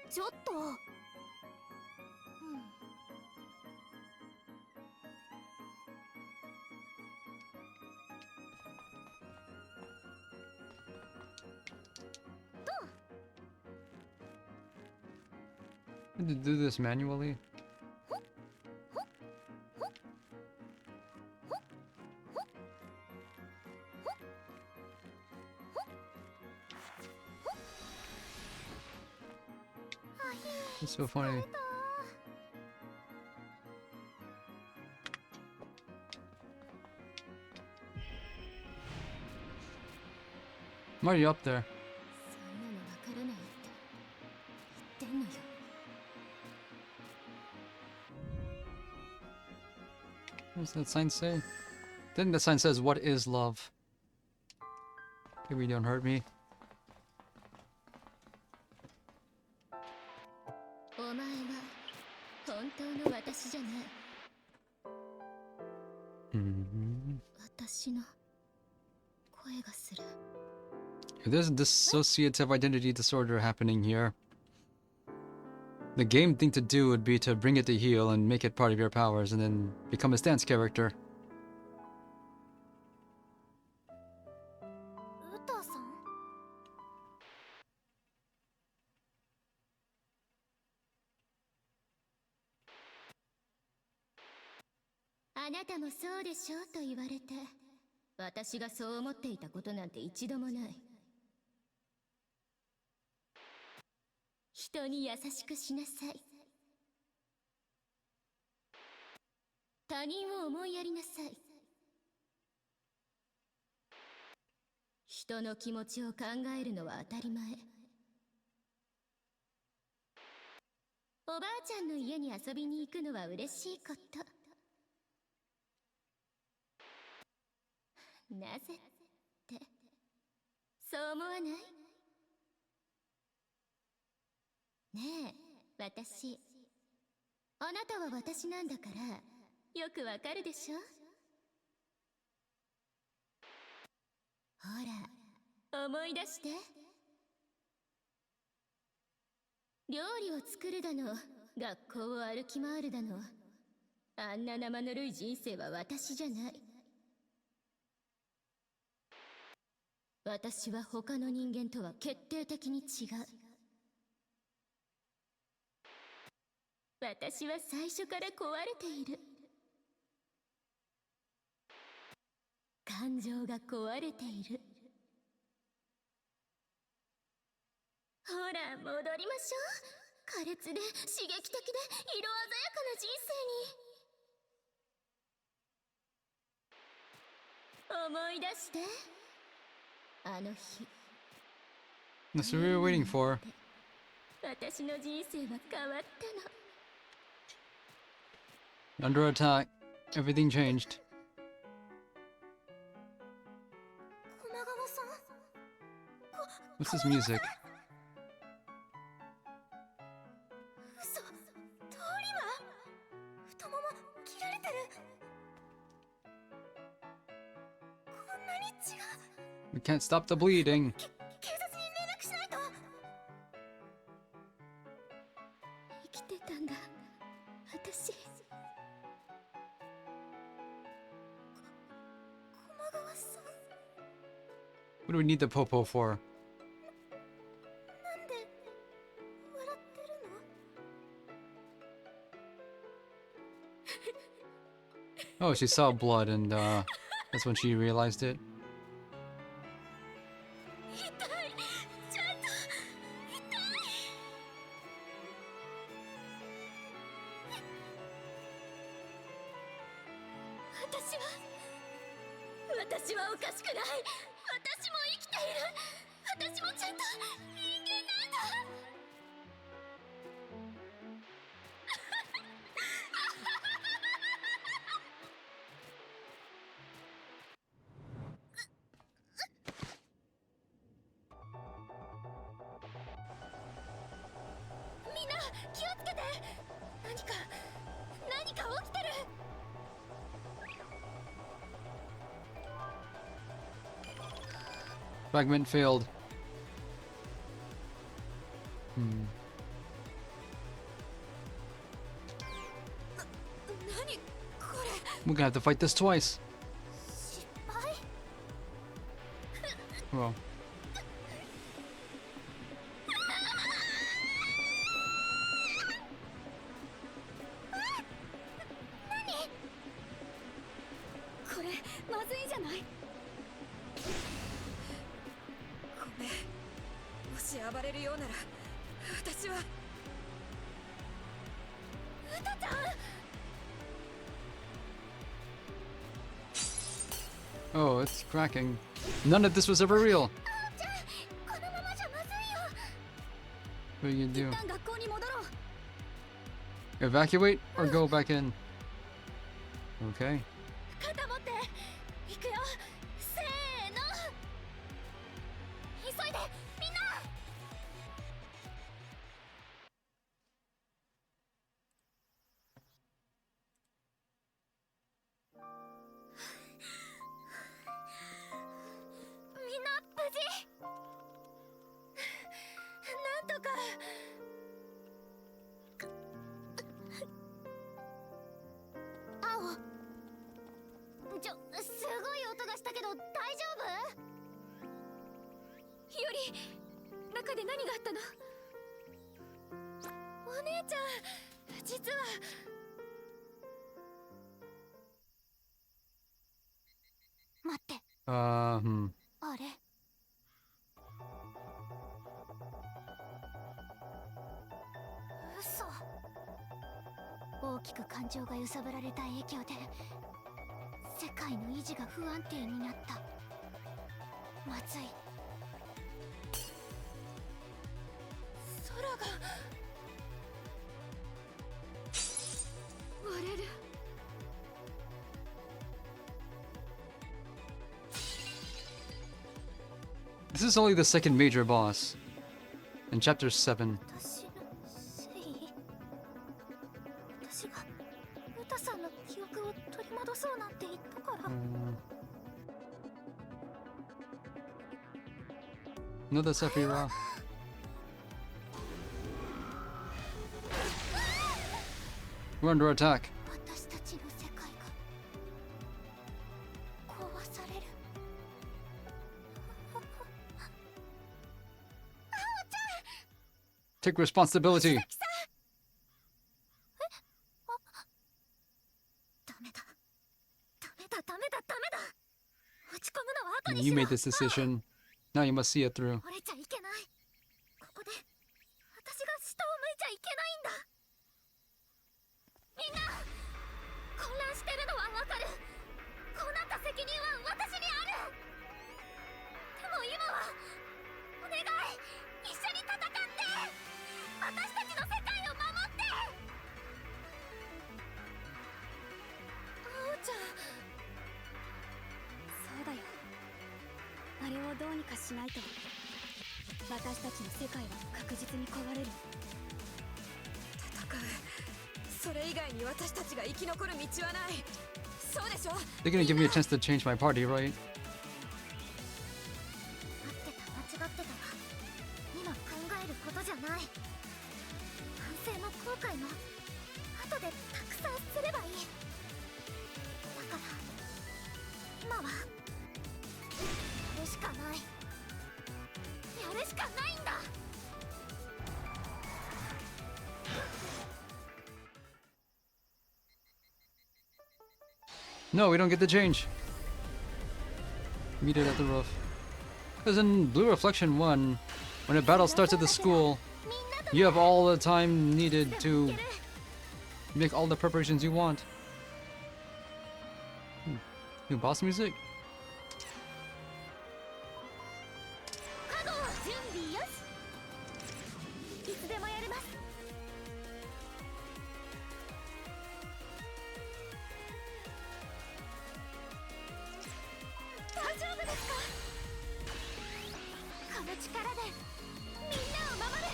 ちょっと。
Had to do this manually? It's so funny. I'm already up there.
そんなのわからないって言ってんのよ。
What does that sign say? I think the sign says, "What is love?" Maybe don't hurt me.
お前は本当の私じゃない。
Mhm.
私の声がする。
There's a dissociative identity disorder happening here. The game thing to do would be to bring it to heal and make it part of your powers and then become a stance character.
ウタさん。
あなたもそうでしょと言われて、私がそう思っていたことなんて一度もない。人に優しくしなさい。他人を思いやりなさい。人の気持ちを考えるのは当たり前。おばあちゃんの家に遊びに行くのは嬉しいこと。なぜって、そう思わない？ねえ、私。あなたは私なんだから、よくわかるでしょ？ほら、思い出して。料理を作るだの、学校を歩き回るだの、あんな生ぬるい人生は私じゃない。私は他の人間とは決定的に違う。私は最初から壊れている。感情が壊れている。ほら、戻りましょう。苛烈で刺激的で色鮮やかな人生に。思い出して。あの日。
That's what we were waiting for.
私の人生は変わったの。
Under attack, everything changed.
駒川さん。
What's this music? We can't stop the bleeding.
警察に連絡しないと。生きてたんだ私。駒川さん、
What do we need the popo for?
なんで笑ってるの？
Oh, she saw blood and that's when she realized it.
痛い、ちゃんと痛い。私はおかしくない。私も生きている。私もちゃんと人間なんだ。みんな気をつけて。何か起きてる。
Fragment failed. We're gonna have to fight this twice.
失敗。
Well,
これまずいんじゃない？ごめん。もし暴れるようなら私は。うたちゃん。
oh, it's cracking. None of this was ever real.
ちゃん、このままじゃまずいよ。
What are you gonna do?
一旦学校に戻ろう。
Evacuate or go back in? Okay.
肩持って行くよ。せーの。急いでみんな。 みんな無事。なんとか。青。すごい音がしたけど大丈夫？ひより、中で何があったの？お姉ちゃん、実は。待って。あれ？嘘。大きく感情が揺さぶられた影響で世界の維持が不安定になった。まずい。空が割れる。
This is only the second major boss. In chapter 7.
私のせい？私がウタさんの記憶を取り戻そうなんて言ったから。
Another Sephiroth. We're under attack.
私たちの世界が壊される。
Take responsibility.
ダメだ。落ち込むのは後にし
You
ろ。
made this decision. Now you must see it through.
折れちゃいけない。ここで私が下を向いちゃいけないんだ。みんな混乱してるのはわかる。こうなった責任は私にある。でも今はお願い、一緒に戦って私たちの世界を守って。あおちゃん。そうだよ。あれをどうにかしないと私たちの世界は確実に壊れる。戦う。それ以外に私たちが生き残る道はない。そうでしょ？
They're gonna give me a chance to change my party, right?
るしかない。やるしかないんだ。
No, we don't get the change. Meet it at the roof. Because in Blue Reflection 1, when a battle starts at the school, you have all the time needed to make all the preparations you want. New boss music?
カゴ準備よし。いつでもやれます。大丈夫ですか。この力でみんなを守る。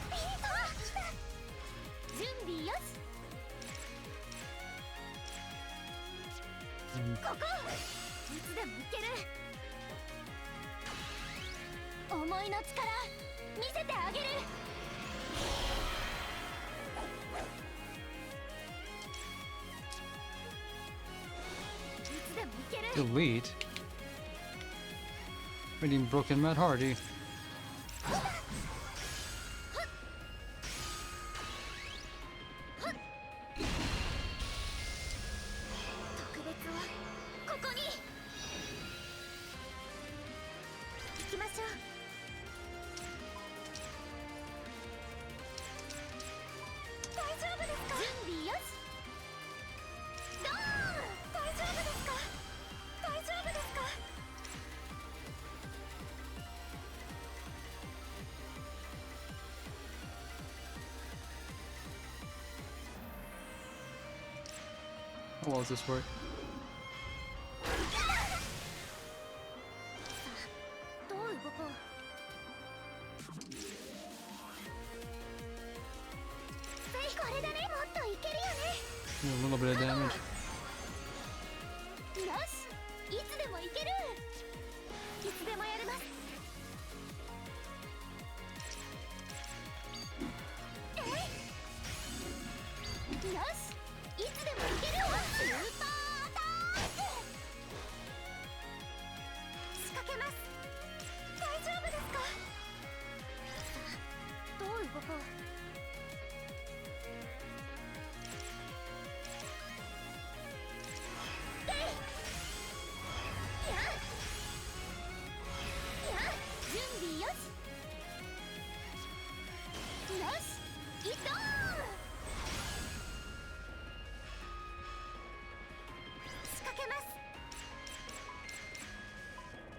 ピート来た。準備よし。ここいつでもいける。思いの力見せてあげる。いつでもいける。
Delete? Reading Broken Matt Hardy.
特別はここに行きましょう。大丈夫ですか。準備よし。ドーン。大丈夫ですか。大丈夫ですか。
How well does this work?
どう動こう。これだね。もっといけるよね。
A little bit of damage.
よし、いつでもいける。いつでもやれます。よし、いつでもいけるわ。スーパーアタック。仕掛けます。大丈夫ですか。さあ、どう動こう。準備よし。よし、移動。仕掛けます。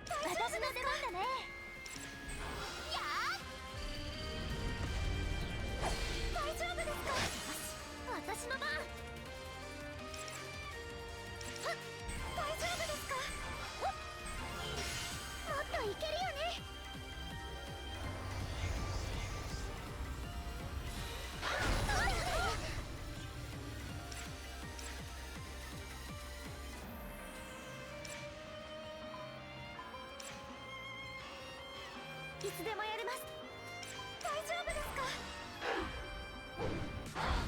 私の出番だね。やー。大丈夫ですか。よし、私の番。はっ、大丈夫ですか。ほっ、もっといけるよね。 いつでもやれます。大丈夫ですか。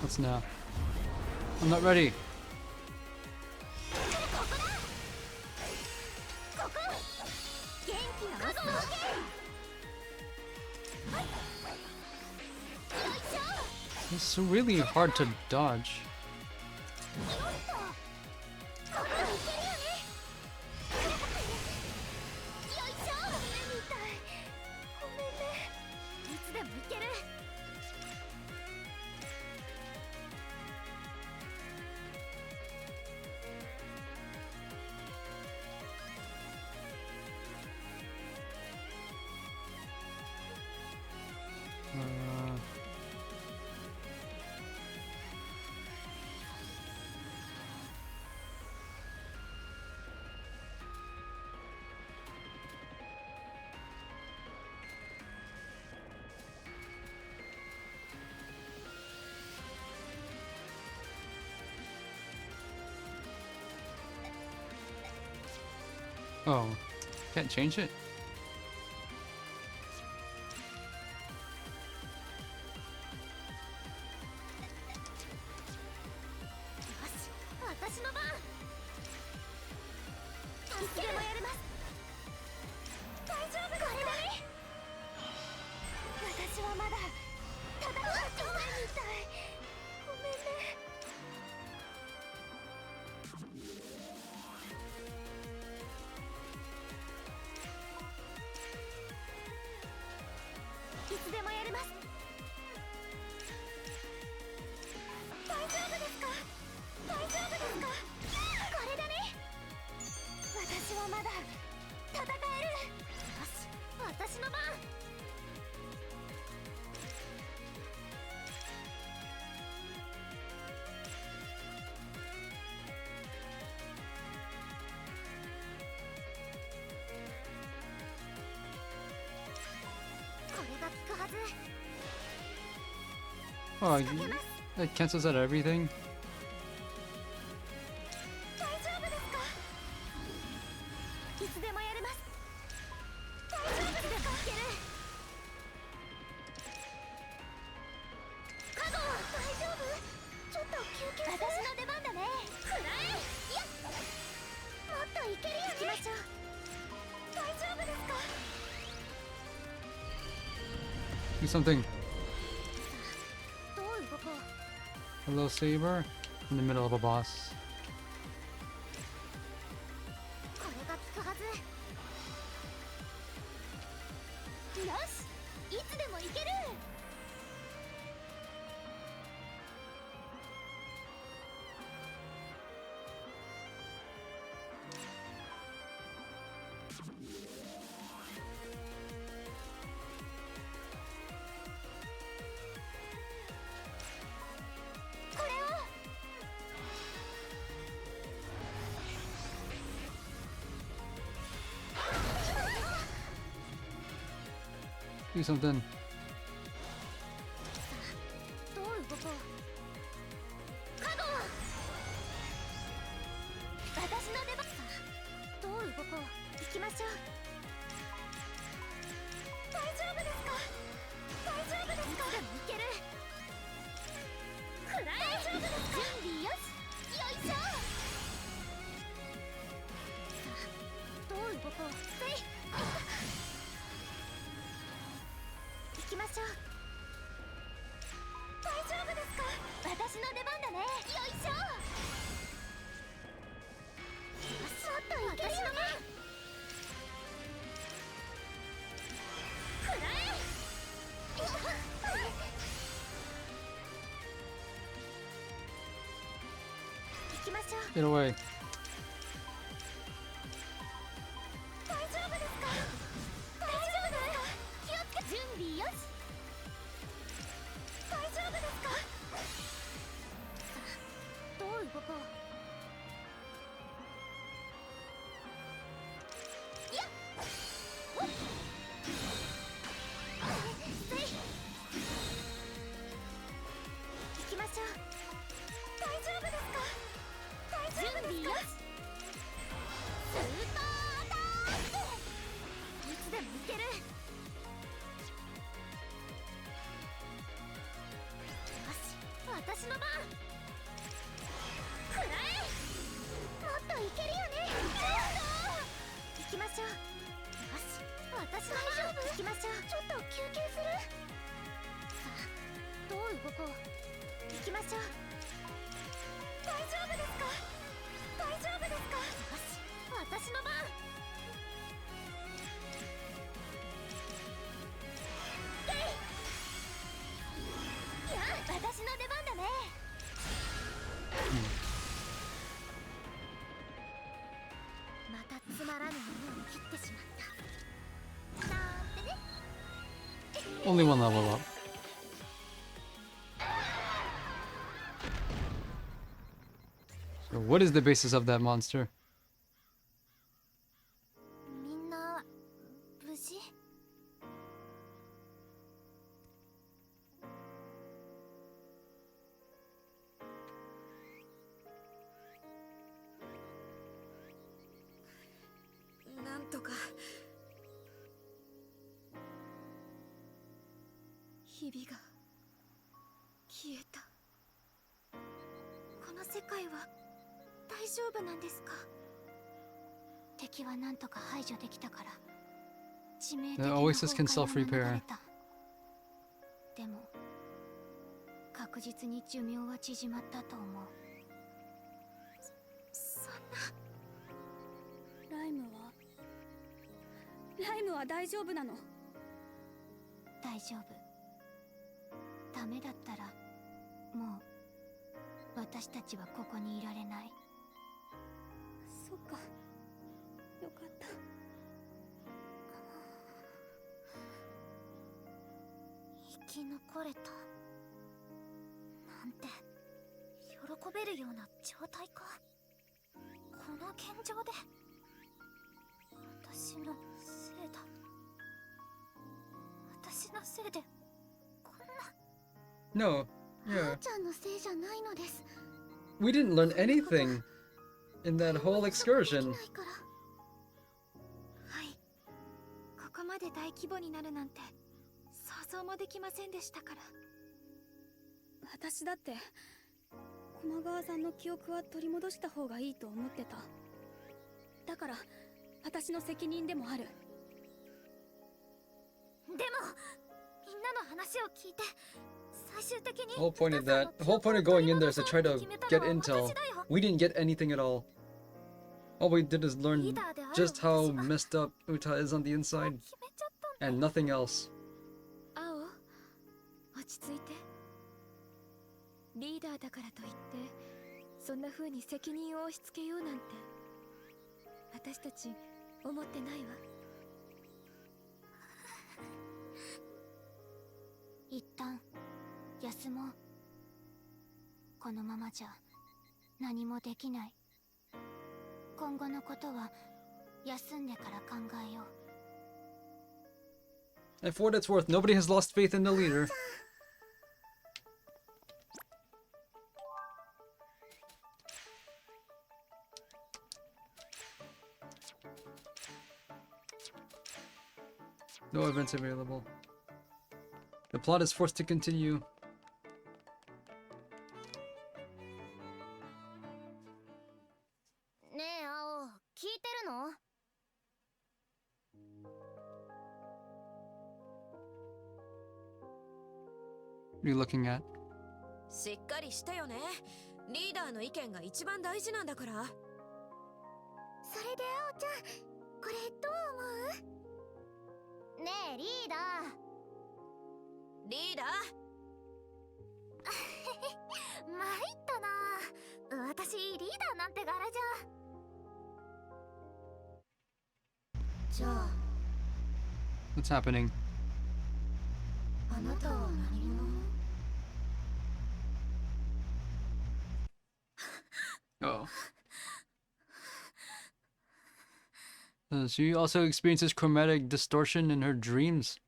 What's now? I'm not ready.
ここだ。ここ。元気なオスの剣。はい。よいしょ。
It's really hard to dodge.
よっと。ここいけるよね。よいしょ。みたい。ごめんね。いつでもいける。
Oh, can't change it?
よし、私の番。つでもやります。大丈夫これだね。私はまだ戦ってないみたい。ごめんね。いつでもやります。大丈夫ですか？大丈夫ですか？これだね。私はまだ戦える。よし、私の番。これが効くはず。
Oh, that cancels out everything?
大丈夫ですか？いつでもやります。大丈夫ですか？いける。カゴ大丈夫？ちょっと休憩する？私の出番だね。くらえ。いや、もっといけるよね。行きましょう。大丈夫ですか？
Do something.
どう動こう。
Hello, Saber. In the middle of a boss.
これが効くはず。よし、いつでもいける。これを。
Do something.
どう動こう。カゴ私の出番。どう動こう。行きましょう。大丈夫ですか？大丈夫ですか？いつでもいける。くらえ。大丈夫ですか？準備よし。よいしょ。どう動こう。せい。行きましょう。大丈夫ですか？私の出番だね。よいしょ。もっといけるよね。くらえ。行きましょう。
Get away.
大丈夫ですか？大丈夫ですか？気をつけ。準備よし。大丈夫ですか？さあ、どう動こう。いやっほっ。せい。行きましょう。大丈夫ですか？大丈夫ですか？スーパーアタック。いつでもいける。よし、私の番。くらえ。もっといけるよね。行きましょう。よし、私の番。行きましょう。ちょっと休憩する。さあ、どう動こう。行きましょう。大丈夫ですか？大丈夫ですか？よし、私の番。いや、私の出番だね。またつまらぬものを切ってしまった。なんてね。
Only one level up. So what is the basis of that monster?
みんな無事？
なんとか。
日々が消えた。この世界は大丈夫なんですか？
敵はなんとか排除できたから致命的
The
な
Oasis can
崩壊は免
self-repair.
れた。でも確実に寿命は縮まったと思う。
そんな。ライムは大丈夫なの？
大丈夫。ダメだったらもう私たちはここにいられない。
そっか、よかった。
生き残れたなんて喜べるような状態か。この現状で私のせいだ。私のせいでこんな。
No,
母
yeah.
ちゃんのせいじゃないのです。
We didn't learn anything in that whole
で
excursion.
きないから。
はい。ここまで大規模になるなんて想像もできませんでしたから。私だって駒川さんの記憶は取り戻した方がいいと思ってた。だから私の責任でもある。
でもみんなの話を聞いて最終的に
The whole point of that, the whole point of going in there is to try to get intel. We didn't get anything at all. All we did is learn just how messed up Uta is on the inside,
決めちゃったんだ。
and nothing else.
青、落ち着いて。リーダーだからといってそんな風に責任を押し付けようなんて私たち思ってないわ。
一旦休もう。このままじゃ何もできない。今後のことは休んでから考えよう。
And for what it's worth, nobody has lost faith in the leader. No events available. The plot is forced to continue.
ねえ青、聞いてるの？
What are you looking at?
しっかりしてよね。リーダーの意見が一番大事なんだから。
それで青ちゃん、これどう思う？ねえリーダー。
リーダー、
参ったな。私リーダーなんて柄じゃ。じゃあ
What's happening?
あなたは何者？
Oh. She also experiences chromatic distortion in her dreams.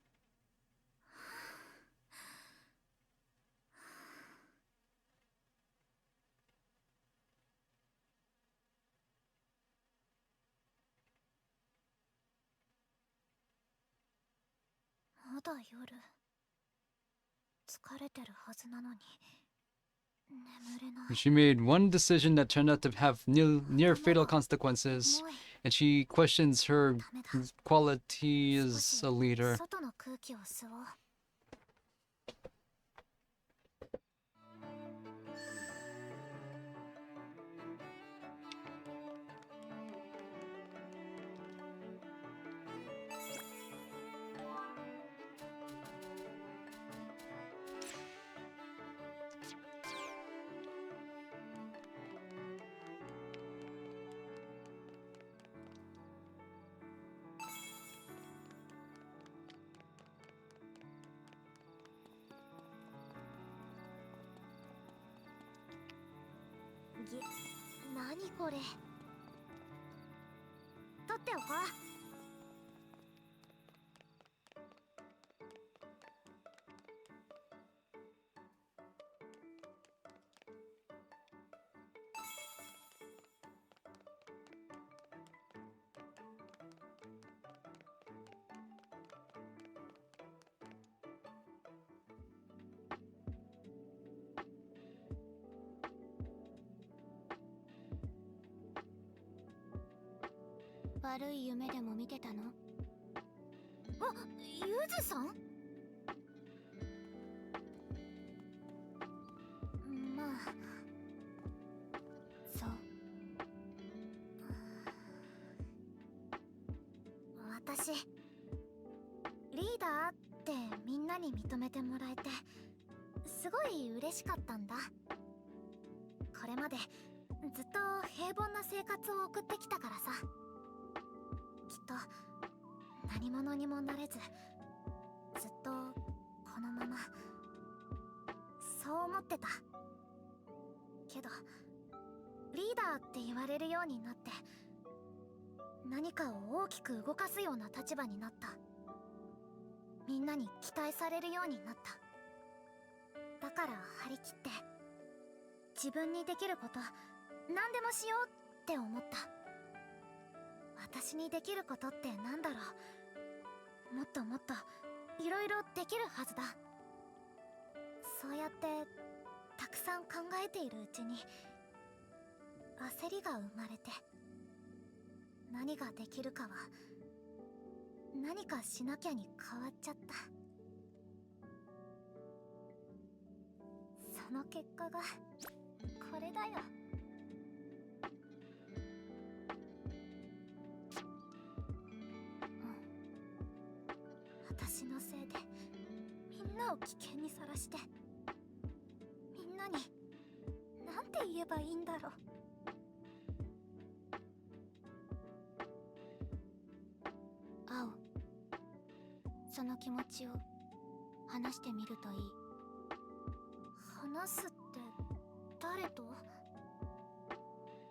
まだ夜疲れてるはずなのに眠れない。 She made one decision that turned out to have near fatal consequences,
重い。
and she questions her
ダメだ。
quality
少
as
し
a leader.
外の空気を吸おう。何これ。取っておこう。悪い夢でも見てたの？あ、ゆずさん？まあ、そう。私、リーダーってみんなに認めてもらえて、すごい嬉しかったんだ。これまでずっと平凡な生活を送ってきたからさ。きっと何者にもなれず、ずっとこのまま、そう思ってた。けどリーダーって言われるようになって、何かを大きく動かすような立場になった。みんなに期待されるようになった。だから張り切って自分にできること何でもしようって思った。私にできることってなんだろう。もっともっといろいろできるはずだ。そうやってたくさん考えているうちに焦りが生まれて、何ができるかは何かしなきゃに変わっちゃった。その結果がこれだよ。私のせいでみんなを危険にさらして、みんなになんて言えばいいんだろう。青、その気持ちを話してみるといい。話すって誰と？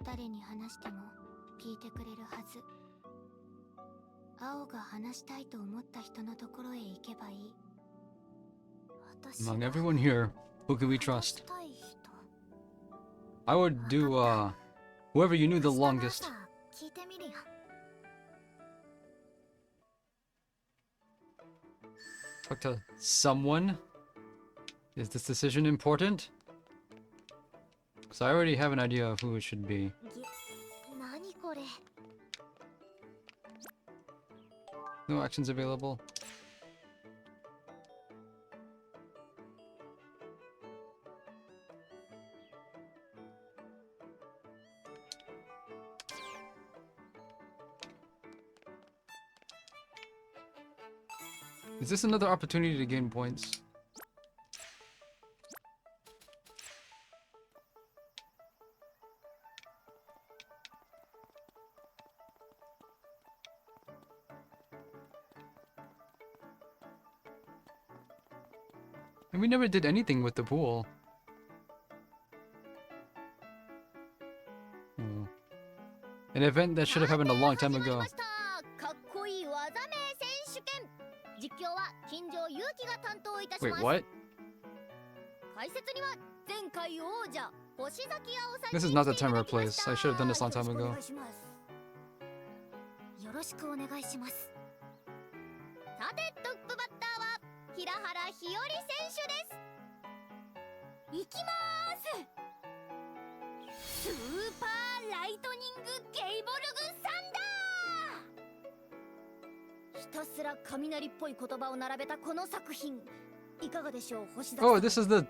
誰に話しても聞いてくれるはず。青が話したいと思った人のところへ行けばいい。
Among everyone here, who can we trust? I would do, whoever you knew the longest. Talk to someone? Is this decision important? Because I already have an idea of who it should be. No actions available. Is this another opportunity to gain points? And we never did anything with the pool. Hmm. An event that should have happened a long time ago. Wait, what? This is not the time or place. I should have done this a long time ago. Oh, this is the...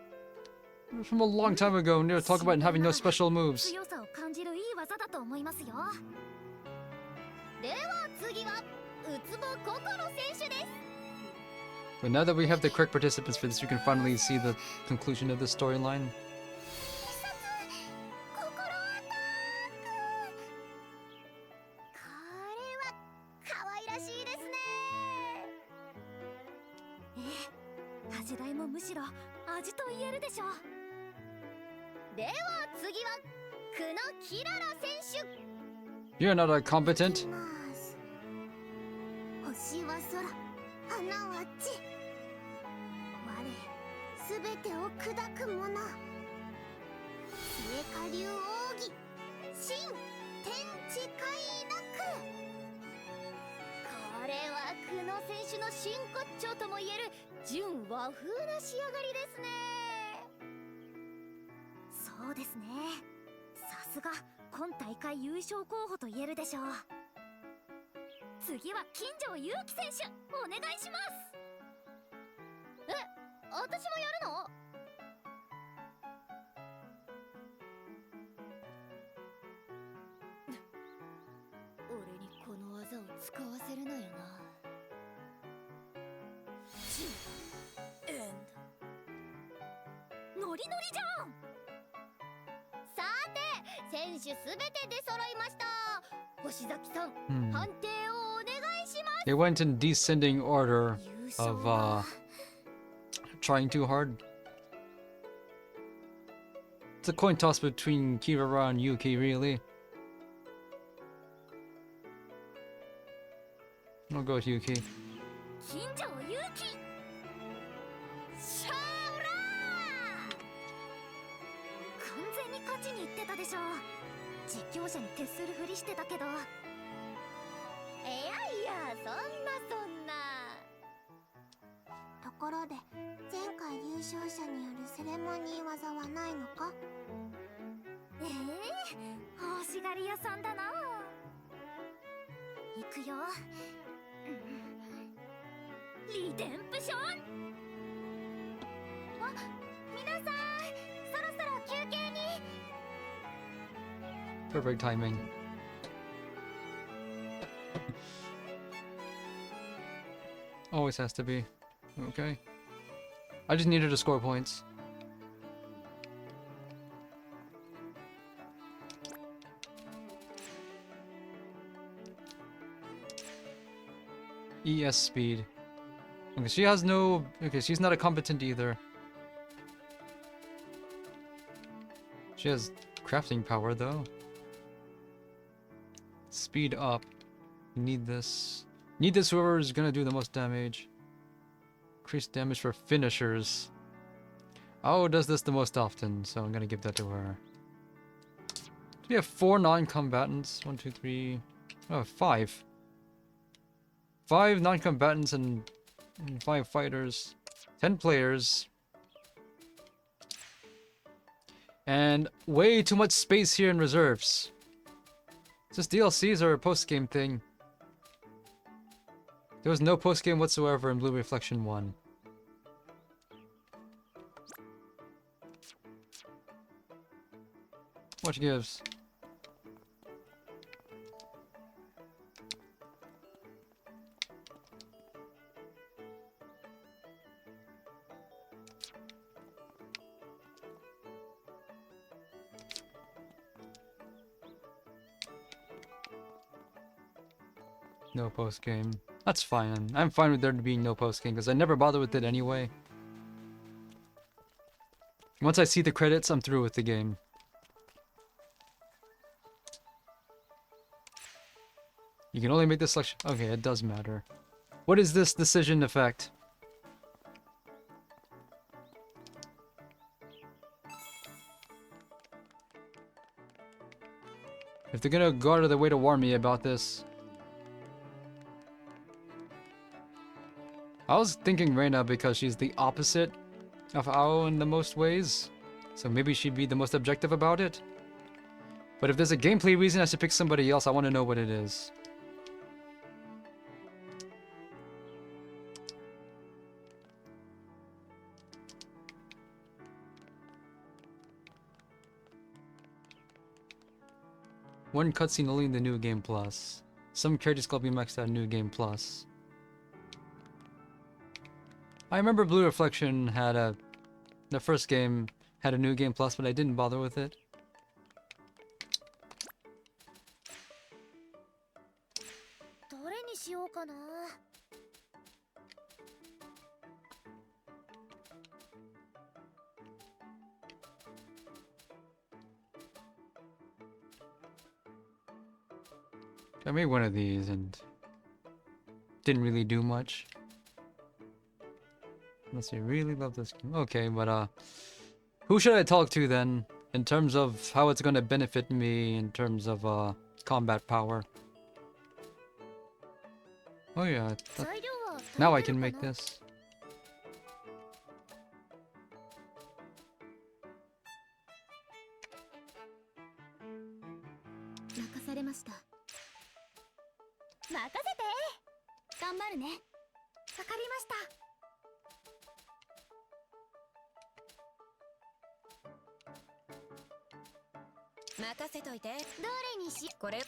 from a long time ago, and they talk about having no special moves. But now that we have the correct participants for this, we can finally see the conclusion of the storyline. You're not a competent.
次は金城勇気選手お願いします。え、私もやるの？俺にこの技を使わせるなよな。ノリノリじゃん。さて、選手すべて出揃いました。星崎さん、判定をお願いします。
They went in descending order
優勝
of
は
trying too hard. It's a coin toss between Kirara and Yuki, really. I'll go with Yuki.
金城勇気。シャオラー。完全に勝ちに行ってたでしょ。実況者に徹するふりしてたけど。いやいや、そんな。
ところで前回優勝者によるセレモニー技はないのか？
欲しがり屋さんだな。行くよ。リデンプション。あ、皆さん、そろそろ休憩に。
Perfect timing. Always has to be. Okay. I just needed to score points. ES speed. Okay, she has no... Okay, she's not a competent either. She has crafting power though. Speed up. Need this. Need this whoever is gonna do the most damage. Increase damage for finishers. Oh, does this the most often, so I'm gonna give that to her. So we have 4 non-combatants. 1, 2, 3... Oh, 5. 5 non-combatants and 5 fighters. 10 players. And way too much space here in reserves. Is this DLCs or a post-game thing? There was no post-game whatsoever in Blue Reflection 1. What gives? No post-game. That's fine. I'm fine with there being no post-game because I never bother with it anyway. Once I see the credits, I'm through with the game. You can only make this selection. Okay, it does matter. What is this decision affect? If they're gonna go out of their way to warn me about this. I was thinking Reina because she's the opposite of Ao in the most ways. So maybe she'd be the most objective about it. But if there's a gameplay reason I should pick somebody else, I want to know what it is. One cutscene only in the New Game Plus. Some characters will be maxed out in New Game Plus. I remember Blue Reflection had a... The first game had a New Game Plus, but I didn't bother with it. I made one of these and didn't really do much. Unless you really love this game. Okay, but who should I talk to then? In terms of how it's gonna benefit me in terms of combat power. Oh yeah, now I can make this.
任せて。頑張るね。わかりました。
任せといて。
どれにし
これ、
ど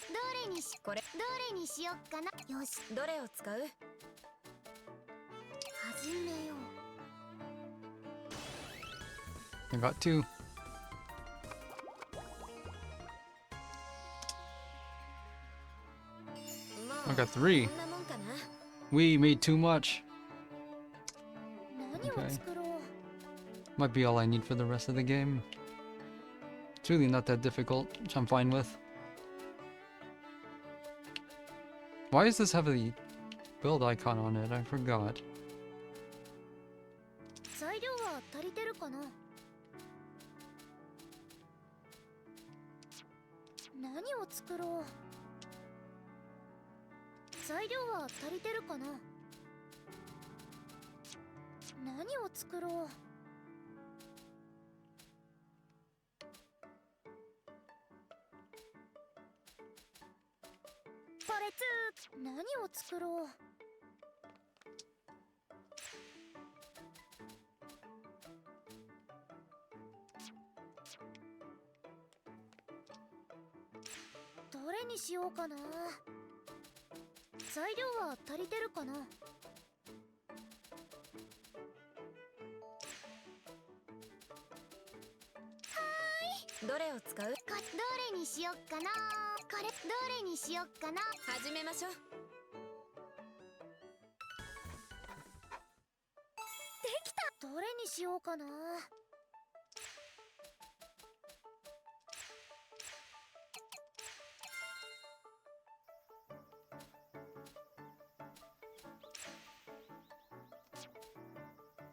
れにし
これ、
どれにしよっかな。よし、
どれを使う？
始めよう。
I got 2.
ま
I
あ
got 3.
こんなもんかな。
We made too much.
何を作ろう。
Might be all I need for the rest of the game. It's really not that difficult, which I'm fine with. Why does this have a build icon on it? I forgot.
材料は足りてるかな。何を作ろう。材料は足りてるかな。何を作ろう。パレツ、何を作ろう。どれにしようかな。材料は足りてるかな。
どれを使う？
どれにしよっかな。これどれにしよっかな。
始めましょう。
できた。どれにしようかな。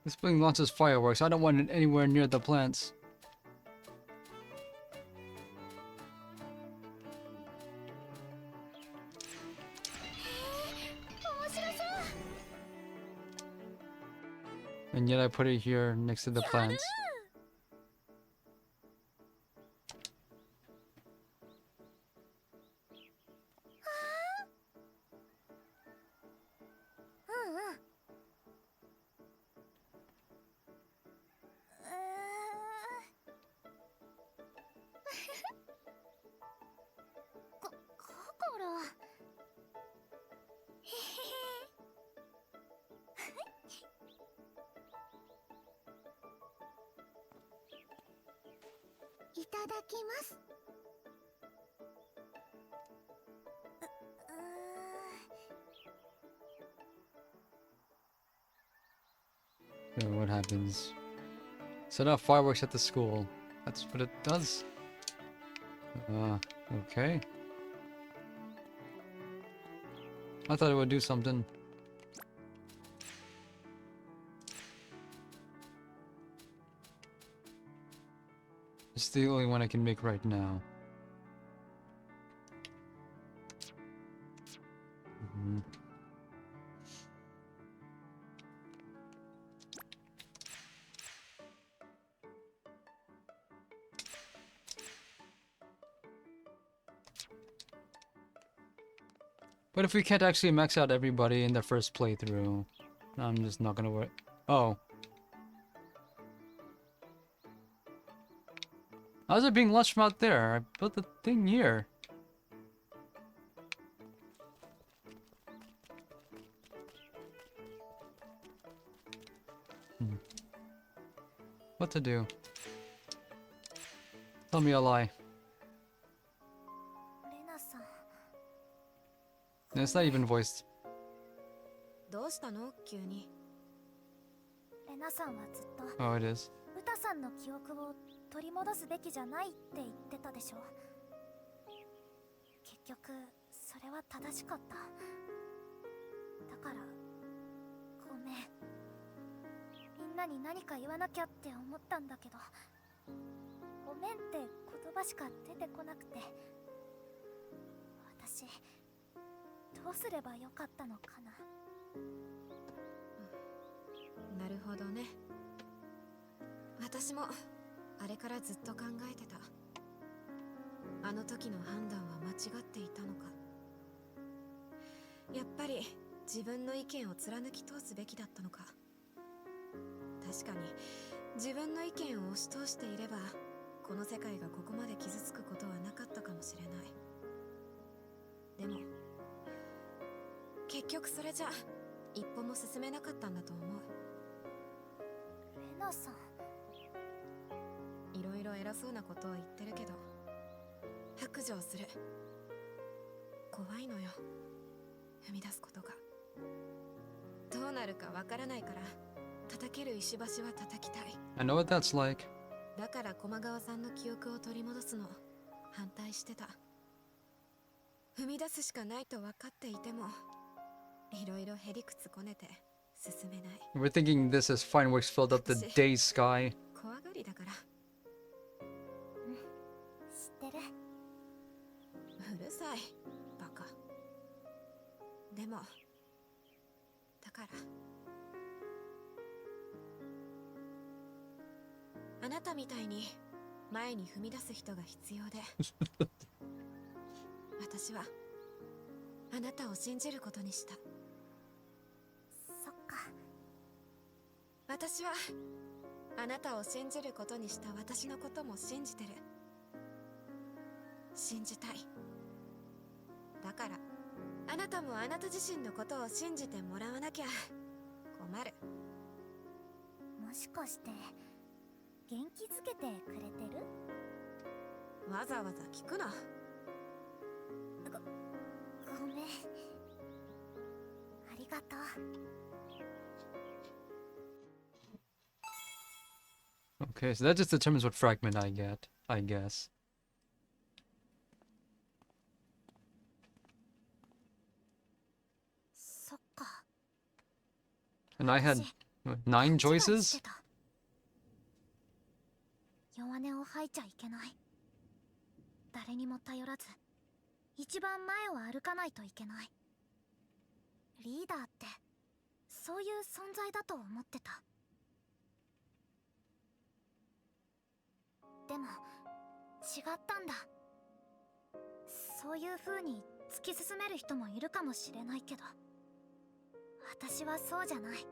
This thing launches fireworks. I don't want it anywhere near the plants. And yet I put it here next to the plants.
いただきます。
So what happens? Set off fireworks at the school. That's what it does. Okay. I thought it would do something. It's the only one I can make right now. But if we can't actually max out everybody in the first playthrough, I'm just not gonna worry. Oh. How's it being launched from out there? I built the thing here. What to do? Tell me a lie.
レナさん。
And it's not even voiced.
どうしたの？急に。
レナさんはずっと
Oh, it is.
ウタさんの記憶を取り戻すべきじゃないって言ってたでしょ。結局それは正しかった。だからごめん。みんなに何か言わなきゃって思ったんだけど、ごめんって言葉しか出てこなくて、私どうすればよかったのかな。
なるほどね。私もあれからずっと考えてた。あの時の判断は間違っていたのか。やっぱり自分の意見を貫き通すべきだったのか。確かに自分の意見を押し通していればこの世界がここまで傷つくことはなかったかもしれない。でも結局それじゃ一歩も進めなかったんだと思う。
レナさん、
いろいろ偉そうなことを言ってるけど白状する。怖いのよ、踏み出すことが。どうなるかわからないから叩ける石橋は叩きたい。
I know what that's like.
だから駒川さんの記憶を取り戻すの反対してた。踏み出すしかないと分かっていてもいろいろへりくつこねて進めない。
We're thinking this as fireworks filled up the day sky.
怖がりだから。
知ってる。
うるさいバカ。でもだからあなたみたいに前に踏み出す人が必要で私はあなたを信じることにした。
そっか。
私はあなたを信じることにした私のことも信じてる。信じたい。だからあなたもあなた自身のことを信じてもらわなきゃ困る。
もしかして元気づけてくれてる？
わざわざ聞くな。
ごめん。ありがとう。
Okay, so that just determines what fragment I get, I guess.
そっか。
And I had what, 9 choices?
弱音を吐いちゃいけない。誰にも頼らず一番前を歩かないといけない。リーダーってそういう存在だと思ってた。でも違ったんだ。そういう風に突き進める人もいるかもしれないけど、私はそうじゃない。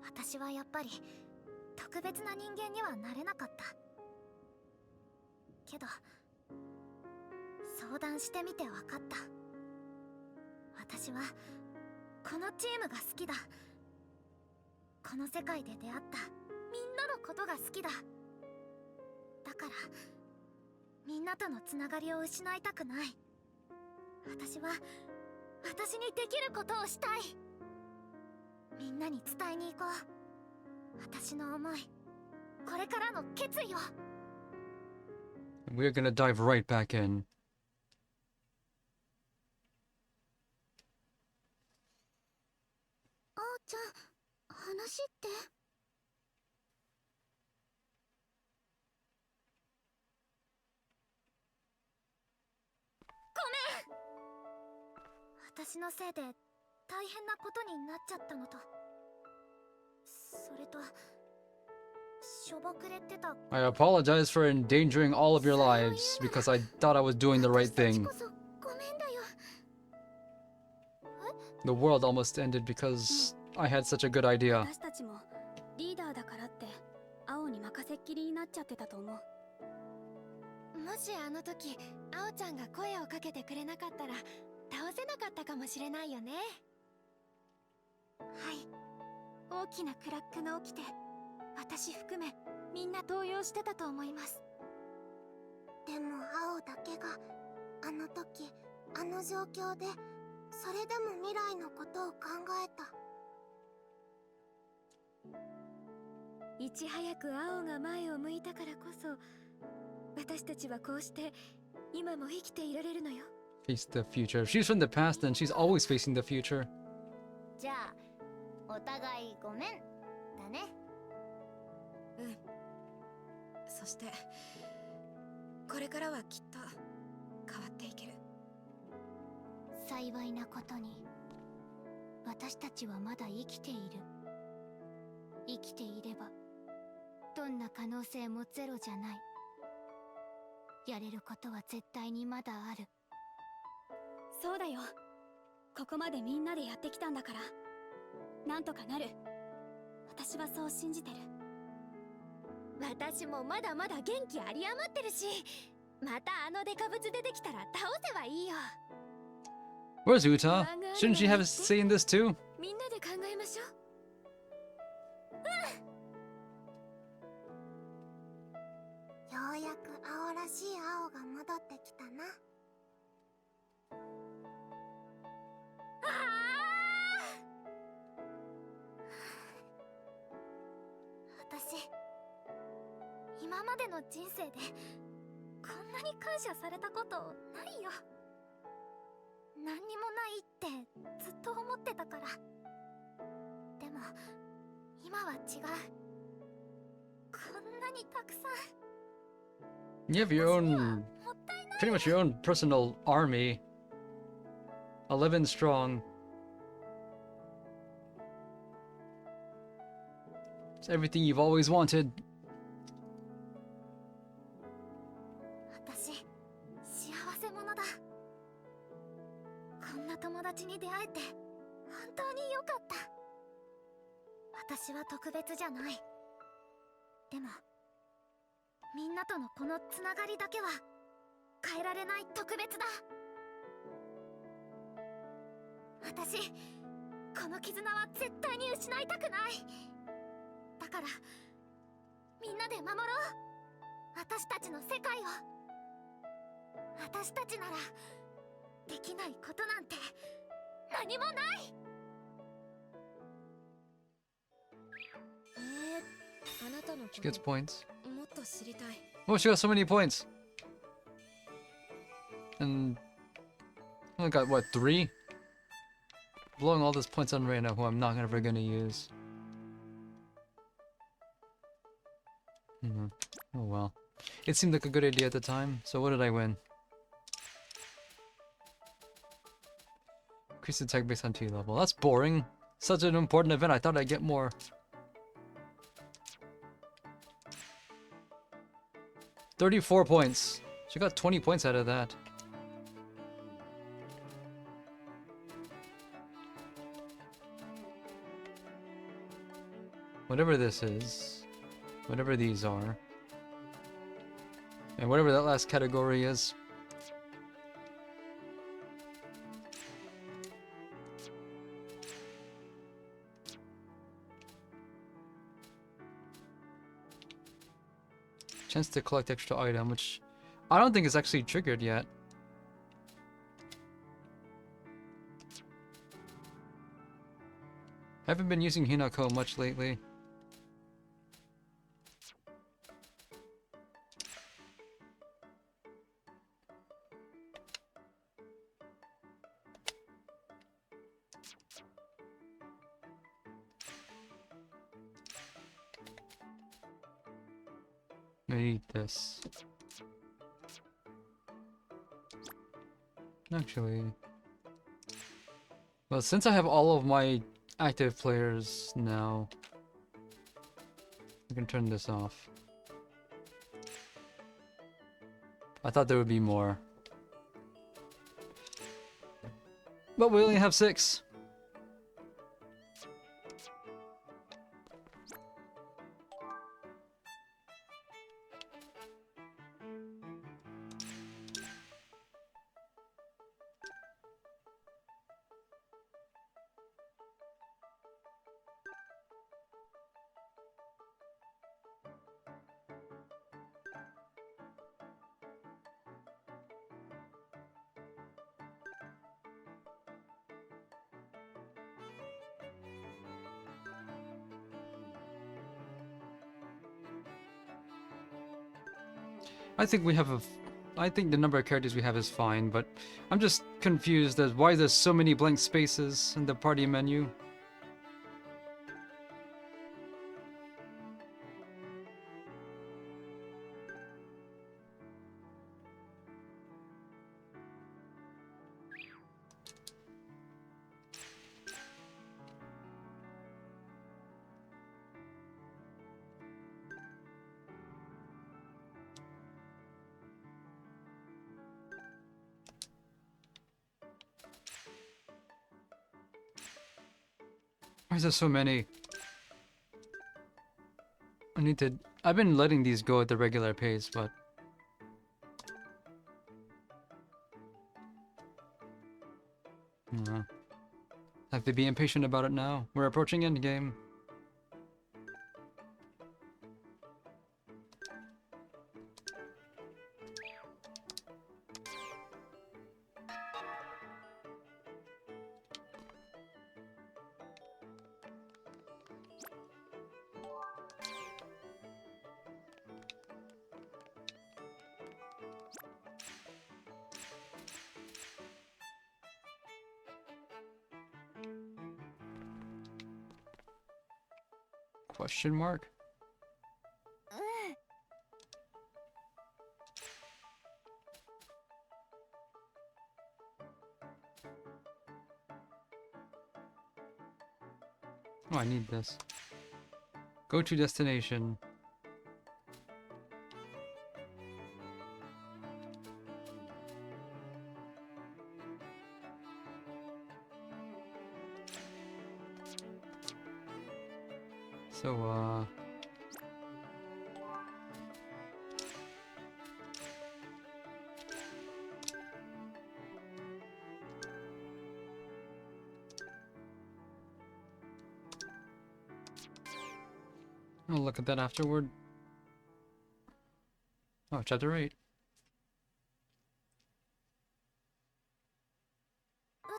私はやっぱり特別な人間にはなれなかった。けど相談してみて分かった。私はこのチームが好きだ。この世界で出会ったみんなのことが好きだ。だからみんなとのつながりを失いたくない。私は私にできることをしたい。みんなに伝えに行こう。私の思い、これからの決意を。
We're gonna dive right back in.
あおちゃん、話って。ごめん。私のせいで大変なことになっちゃったのと、それとしょぼくれてた。
I apologize for endangering all of your lives because I thought I was doing the right
私たち
thing.
こそごめんだよ。
The world almost ended because I had such a good idea.
私たちもリーダーだからって青に任せっきりになっちゃってたと思う。
もしあの時あおちゃんが声をかけてくれなかったら倒せなかったかもしれないよね。
はい、大きなクラックが起きて私含めみんな動揺してたと思います。
でも青だけがあの時あの状況でそれでも未来のことを考えた。
いち早く青が前を向いたからこそ私たちはこうして今も生きていられるのよ。
Face the future. If she's from the past, then she's always facing the future.
じゃあお互いごめんだね。
そしてこれからはきっと変わっていける。
幸いなことに私たちはまだ生きている。生きていればどんな可能性もゼロじゃない。やれることは絶対にまだある。
そうだよ。
ここまでみんなでやってきたんだからなんとかなる。私はそう信じてる。
私もまだまだ元気あり余ってるし、またあのデカブツ出てきたら倒せばいいよ。
Where's Uta? Shouldn't she have a say in this too?
みんなで考えましょう。
ようやく青らしい青が戻ってきたな。私今までの人生でこんなに感謝されたことないよ。何にもないってずっと思ってたから。でも今は違う。こんなにたくさん。
You have your own, pretty much your own personal army. 11 strong. It's everything you've always wanted.
私幸せ者だ。こんな友達に出会えて本当に良かった。私は特別じゃない。でもみんなとのこのつながりだけは変えられない特別だ。私この絆は絶対に失いたくない。だからみんなで守ろう。私たちの世界を。私たちならできないことなんて何もない。
あなたの
She
こと
gets points.
もっと知りたい。
Oh, she got so many points. And I only got what, 3? Blowing all those points on Reina, who I'm not ever gonna use. Oh well. It seemed like a good idea at the time, so what did I win? Increase attack based on T level. That's boring. Such an important event, I thought I'd get more. 34 points. She got 20 points out of that. Whatever this is, whatever these are, and whatever that last category is. Chance to collect extra item, which I don't think is actually triggered yet. I haven't been using Hinako much lately. I need this. Actually, well, since I have all of my active players now, I can turn this off. I thought there would be more, but we only have 6. I think we have I think the number of characters we have is fine, but I'm just confused as why there's so many blank spaces in the party menu. Why is there so many? I need to... I've been letting these go at the regular pace, but... I have to be impatient about it now. We're approaching endgame. Question mark? Oh, I need this. Go to destination. So, I'll look at that afterward. Oh, chapter 8.
ウ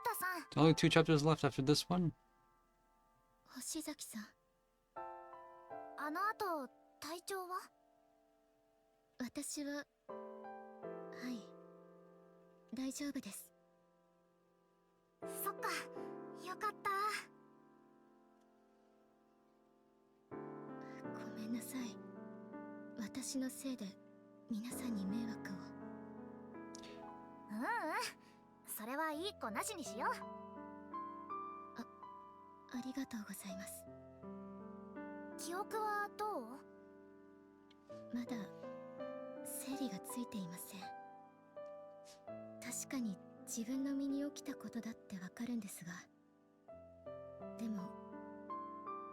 タさん、
Only 2 chapters left after this one.
星崎さん、
あの後体調は？
私ははい大丈夫です。
そっか、よかった。
ごめんなさい。私のせいで皆さんに迷惑を。
それはいい子なしにしよう。
ありがとうございます。
記憶はどう？
まだ整理がついていません。確かに自分の身に起きたことだってわかるんですが、でも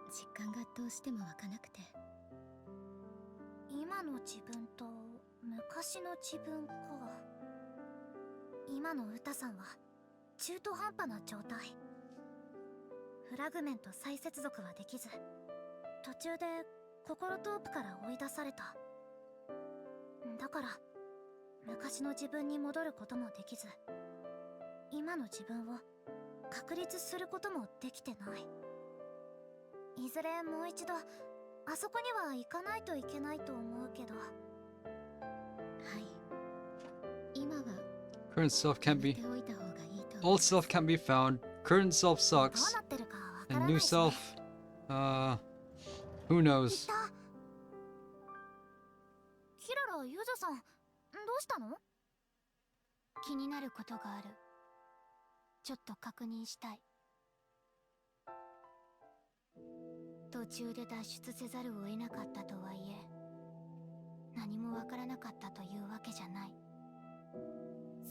実感がどうしても湧かなくて。
今の自分と昔の自分か。今のウタさんは中途半端な状態。フラグメント再接続はできず、途中で心トープから追い出された。だから昔の自分に戻ることもできず、今の自分を確立することもできてない。いずれもう一度あそこには行かないといけないと思うけど。
はい、今は
Current self can't
やめ
be...
ておいた方がいいと思う。
Old self can't be found. Current self
どう
sucks.
なってるかわから
And
ない
new
しね。
self... who
い
knows?
た。キララ、ユザさん、どうしたの？
気になることがある。ちょっと確認したい。途中で脱出せざるを得なかったとはいえ、何もわからなかったというわけじゃない。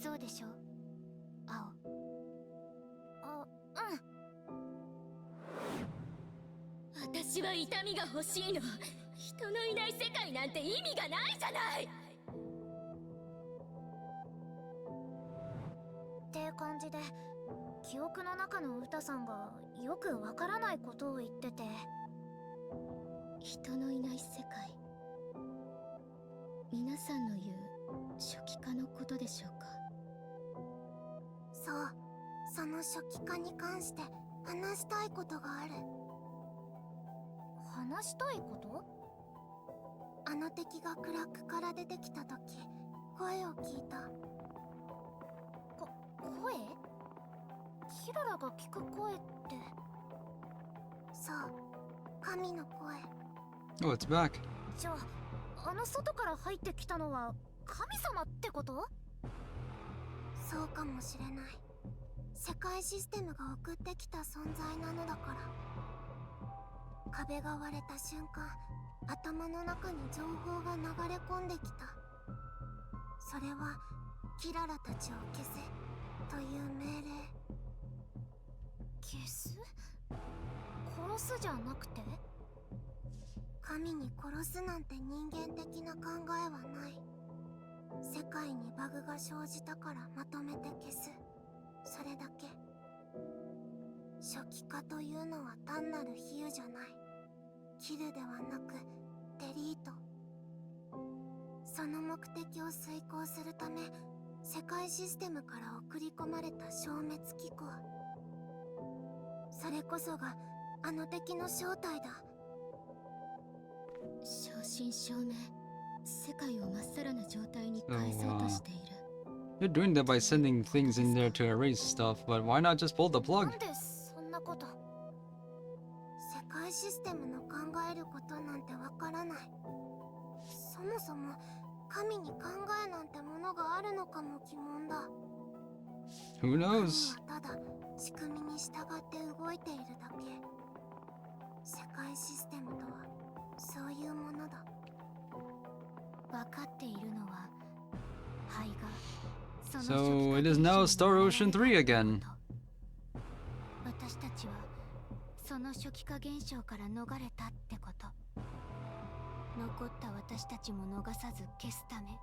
そうでしょ、青。
あ、
私は痛みが欲しいの。人のいない世界なんて意味がないじゃない。
って感じで、記憶の中のウタさんがよくわからないことを言ってて。
人のいない世界。皆さんの言う初期化のことでしょうか。
そう、その初期化に関して話したいことがある。話したいこと？あの敵がクラックから出てきた時、声を聞いた。声？キララが聞く声って。そう、神の声。
Oh, it's back.
じゃあ、あの外から入ってきたのは神様ってこと？そうかもしれない。世界システムが送ってきた存在なのだから。壁が割れた瞬間、頭の中に情報が流れ込んできた。それはキララたちを消せという命令。消す？殺すじゃなくて？神に殺すなんて人間的な考えはない。世界にバグが生じたからまとめて消す、それだけ。初期化というのは単なる比喩じゃない。キルではなくデリート。その目的を遂行するため世界システムから送り込まれた消滅機構、それこそがあの敵の正体だ。
正真正銘、世界をまっさらな状態に返そうとしている。
You're doing that by sending things in there to erase stuff, but why not just pull the
な
plug?
んでそんなこと。世界システムの考えることなんてわからない。そもそも神に考えなんてものがあるのかも疑問だ。
Who
神
knows?
はただ仕組みに従って動いているだけ。世界システムとはそういうものだ。分かっているのは灰が
So it is now Star Ocean 3 again.
私たちはその初期化現象から逃れたってこと。残った私たちも逃さず消すため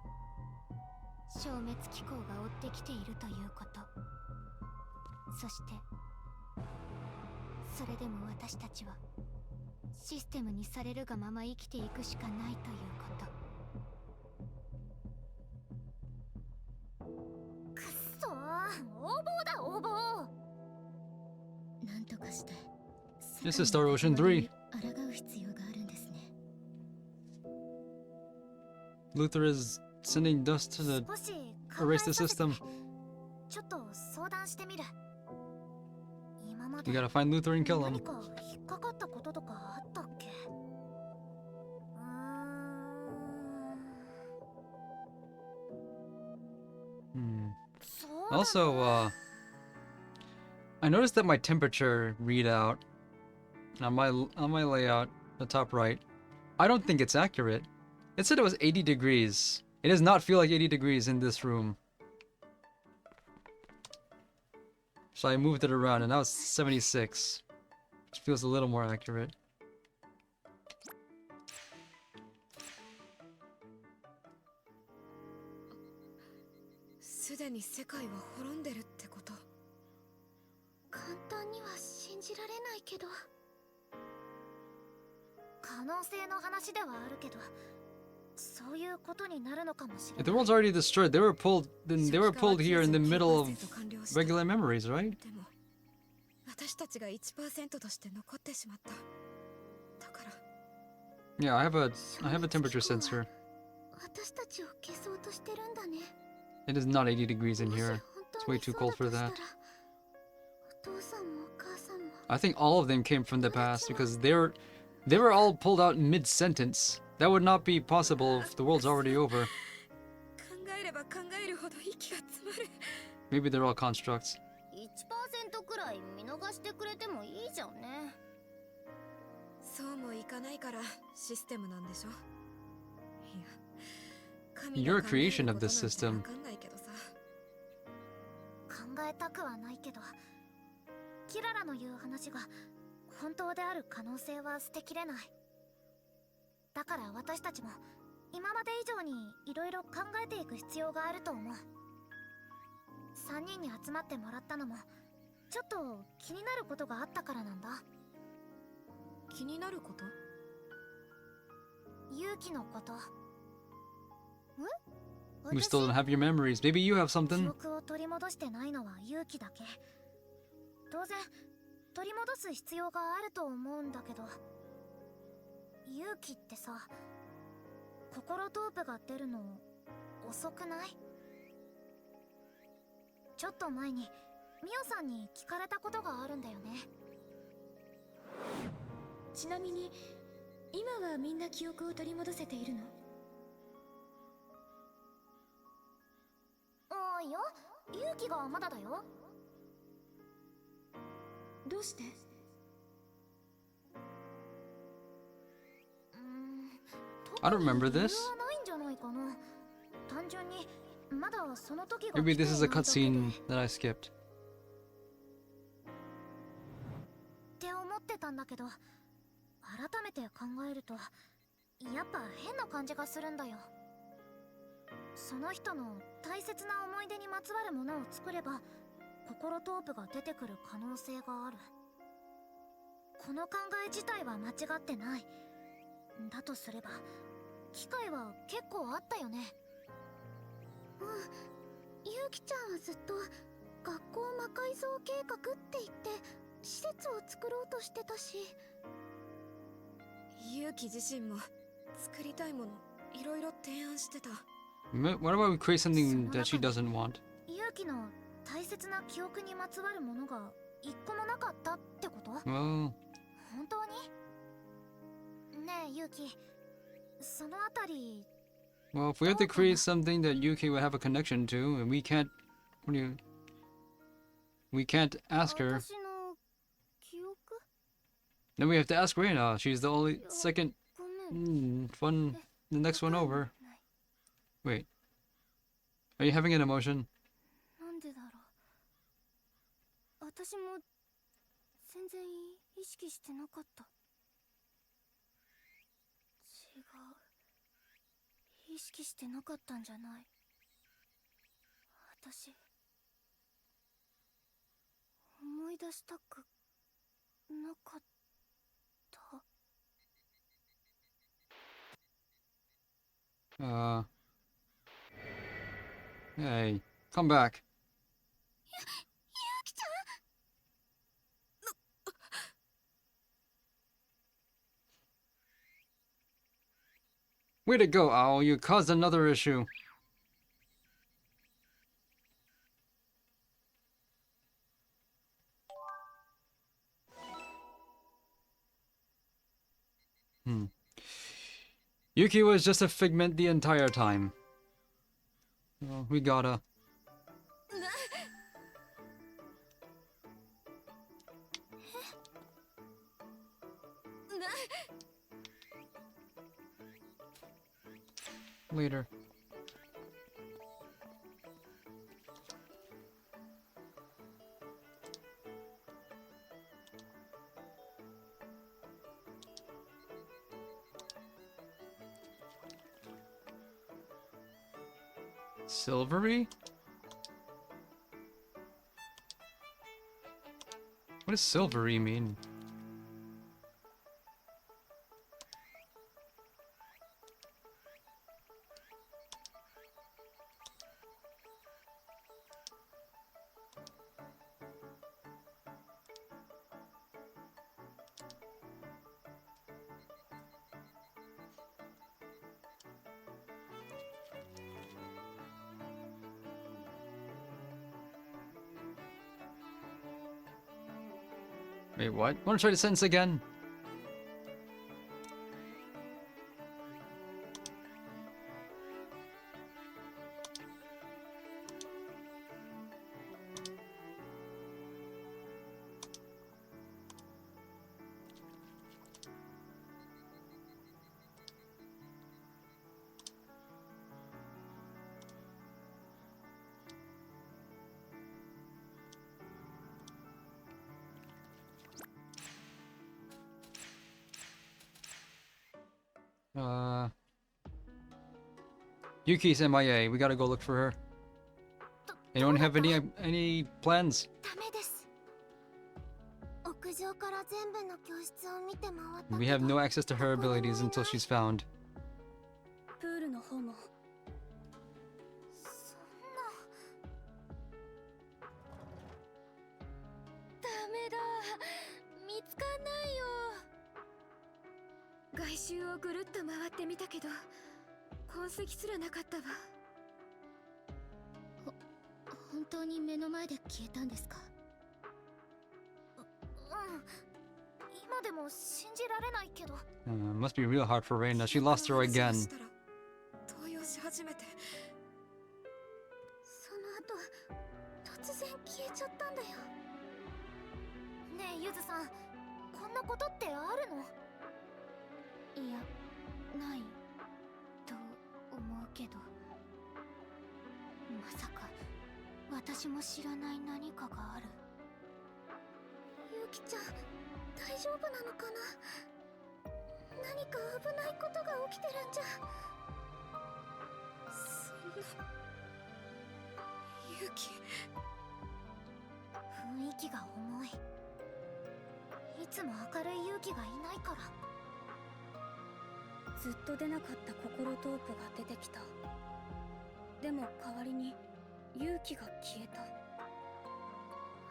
消滅機構が追ってきているということ。そしてそれでも私たちはシステムにされるがまま生きていくしかないということ。くっそー、横暴だ横暴。
なんとかして
This is Star Ocean 3.
抗う必要があるんですね。
Luther is sending dust to the
少し
erase the system.
ちょっと相談してみる。今まで
You gotta find Luther and kill him.
何か引っかかったこととかあったっけ？そうだな。
Also, I noticed that my temperature readout on my layout, the top right, I don't think it's accurate. It said it was 80 degrees. It does not feel like 80 degrees in this room. So I moved it around and now it's 76. Which feels a little more accurate.
すでに世界は滅んでるってこと。
簡単には信じられないけど、可能性の話ではあるけど、そういうことになるのかもしれ
If the
ない。
world's already destroyed, they were pulled here in the middle of regular memories, right?
でも私たちが 1% として残ってしまった。だから
Yeah, I have a temperature sensor.
私たちを消そうとしてるんだね。
It is not 80 degrees in
もし
here.
本
It's
当
way
に
too
そう
cold
だ
for
としたら、
that.
お父さんもお母さんも
I think all of them came from the past because they were all pulled out mid-sentence. That would not be possible if the world's already over.
考えれば考えるほど息が詰まる。
Maybe they're all constructs.
1% くらい見逃してくれてもいいじゃんね。
そうもいかないからシステムなんでしょ。いや、神
You're
が
a
考える
creation of
こと
this
なんて
system.
わかんないけどさ。
考えたくはないけど、キララの言う話が本当である可能性は捨てきれない。だから私たちも今まで以上にいろいろ考えていく必要があると思う。3人に集まってもらったのもちょっと気になることがあったからなんだ。
気になること？
勇気のこと。
We still don't have your memories. Maybe you have
記
something.
憶を取り戻してないのは勇気だけ。当然取り戻す必要があると思うんだけど、勇気ってさ、心トープが出るの遅くない？ちょっと前にミオさんに聞かれたことがあるんだよね。
ちなみに今はみんな記憶を取り戻せているの？
いや、勇気がまだだよ。
どうして？I
don't remember
理由
this.
はないんじゃないかな。単純にまだその時が
Maybe
来て
this is a
いないだけで。
cutscene that I skipped.
って思ってってたんだけど、改めて考えるとやっぱ変な感じがするんだよ。その人の大切な思い出にまつわるものを作れば心トープが出てくる可能性がある。この考え自体は間違ってない。だとすれば機会は結構あったよね。ゆうきちゃんはずっと学校魔改造計画って言って施設を作ろうとしてたし、
勇気自身も作りたいものいろいろ提案してた。
What about we create something that she doesn't want?
ゆうきの大切な記憶にまつわるものが一個もなかったってこと？
Well,
本当に？ねえゆうき、そのあたり。
well, if we have to create something that Yuki would have a connection to, and we can't, we can't ask her,
私の記憶？
then we have to ask Reina. She's the only second
ごめん。
one, the next one over. Wait, are you having an emotion?
なんでだろう。私も全然意識してなかった。違う。意識してなかったんじゃない。私思い出したくなかった。
Hey, come back.
ゆうきちゃん。
Way to go, Owl. You caused another issue. Yuki was just a figment the entire time. Well, we gotta. Later. Silvery? What does silvery mean? Wait, what? Wanna try the sentence again? Yuki's MIA. We gotta go look for her. Anyone have any plans?
ダメです。屋上から全部の教室を見て回ったけど。
We have no access to her abilities until she's found.
プールの方も。
そんな。ダメだ。見つかんないよ。
外周をぐるっと回ってみたけど痕跡すらなかったわ。
本当に目の前で消えたんですか？今でも信じられないけど。
Must be real hard for Reina. She lost her again.
動揺し始めて。
その後突然消えちゃったんだよ。ねえゆずさん、こんなことってあるの？いや、ないと思うけど、まさか私も知らない何かがある。ゆうきちゃん、
大丈夫なのかな。何か危ないことが起きてるんじゃ。
そんな勇気。
雰囲気が重い。いつも明るい勇気がいないから。
ずっと出なかった心トープが出てきた。でも代わりに勇気が消えた。